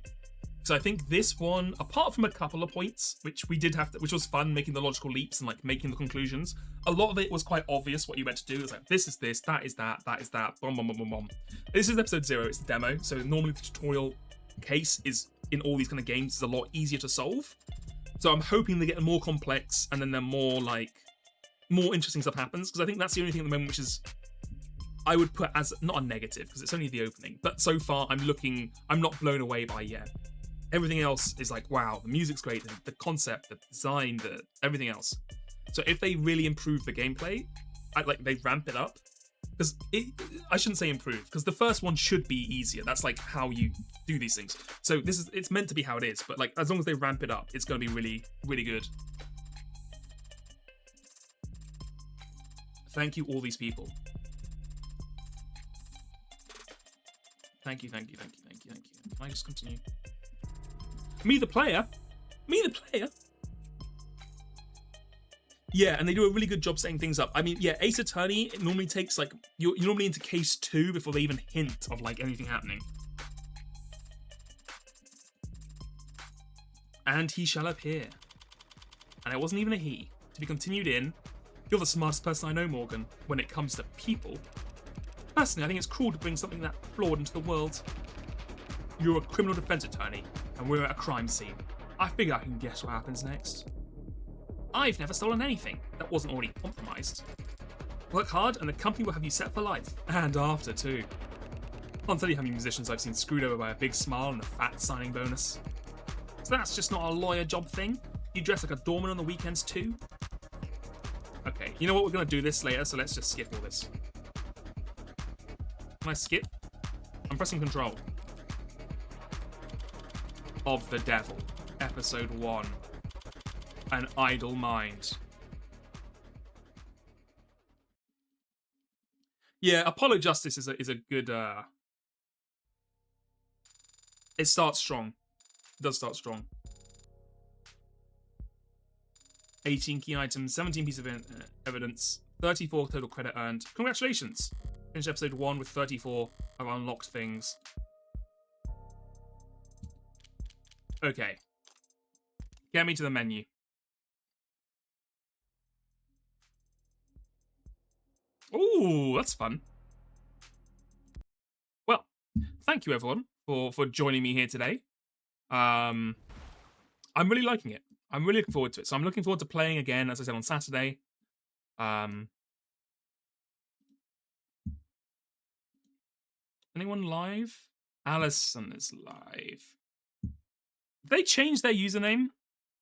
So I think this one, apart from a couple of points, which we did have to, which was fun, making the logical leaps and like making the conclusions, a lot of it was quite obvious what you meant to do. It's like, this is this, that is that, that is that, boom, boom, boom, boom, boom. This is episode 0, it's the demo. So normally the tutorial case is, in all these kind of games, is a lot easier to solve. So I'm hoping they get more complex and then they're more interesting stuff happens, because I think that's the only thing at the moment which is, I would put as not a negative, because it's only the opening, but so far I'm not blown away by yet. Everything else is like, wow, the music's great, the concept, the design, everything else. So if they really improve the gameplay, they ramp it up, because I shouldn't say improve, because the first one should be easier. That's like how you do these things. So it's meant to be how it is, but like as long as they ramp it up, it's going to be really, really good. Thank you, all these people. Thank you, thank you, thank you, thank you, thank you. Can I just continue? Me the player? Me the player? Yeah, and they do a really good job setting things up. I mean, yeah, Ace Attorney, it normally takes like, you're normally into case 2 before they even hint of like anything happening. And he shall appear. And it wasn't even a he. To be continued in, you're the smartest person I know, Morgan, when it comes to people. Personally, I think it's cruel to bring something that flawed into the world. You're a criminal defense attorney, and we're at a crime scene. I figure I can guess what happens next. I've never stolen anything that wasn't already compromised. Work hard, and the company will have you set for life, and after too. Can't tell you how many musicians I've seen screwed over by a big smile and a fat signing bonus. So that's just not a lawyer job thing? You dress like a doorman on the weekends too? Okay, you know what, we're gonna do this later, so let's just skip all this. Can I skip? I'm pressing control. Of the Devil, episode 1. An Idle Mind. Yeah, Apollo Justice is a good. It starts strong. It does start strong. 18 key items, 17 pieces of evidence, 34 total credit earned. Congratulations! Finished episode 1 with 34 of unlocked things. Okay. Get me to the menu. Ooh, that's fun. Well, thank you everyone for joining me here today. I'm really liking it. I'm really looking forward to it. So I'm looking forward to playing again, as I said, on Saturday. Anyone live? Allison is live. Did they change their username?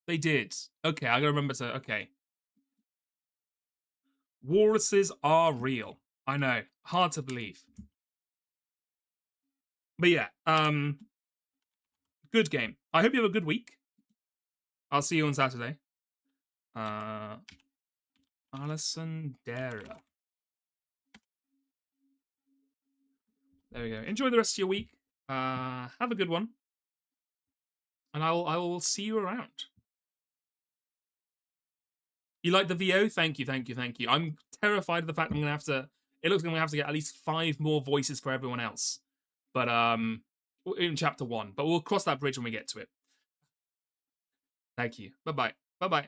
They did. Okay, I gotta remember to. Okay. Walruses are real. I know. Hard to believe. But yeah, good game. I hope you have a good week. I'll see you on Saturday. Alison Dara. There we go. Enjoy the rest of your week. Have a good one. And I will see you around. You like the VO? Thank you. I'm terrified of the fact I'm gonna have to. It looks like I'm gonna have to get at least 5 more voices for everyone else. But in chapter 1. But we'll cross that bridge when we get to it. Thank you. Bye bye.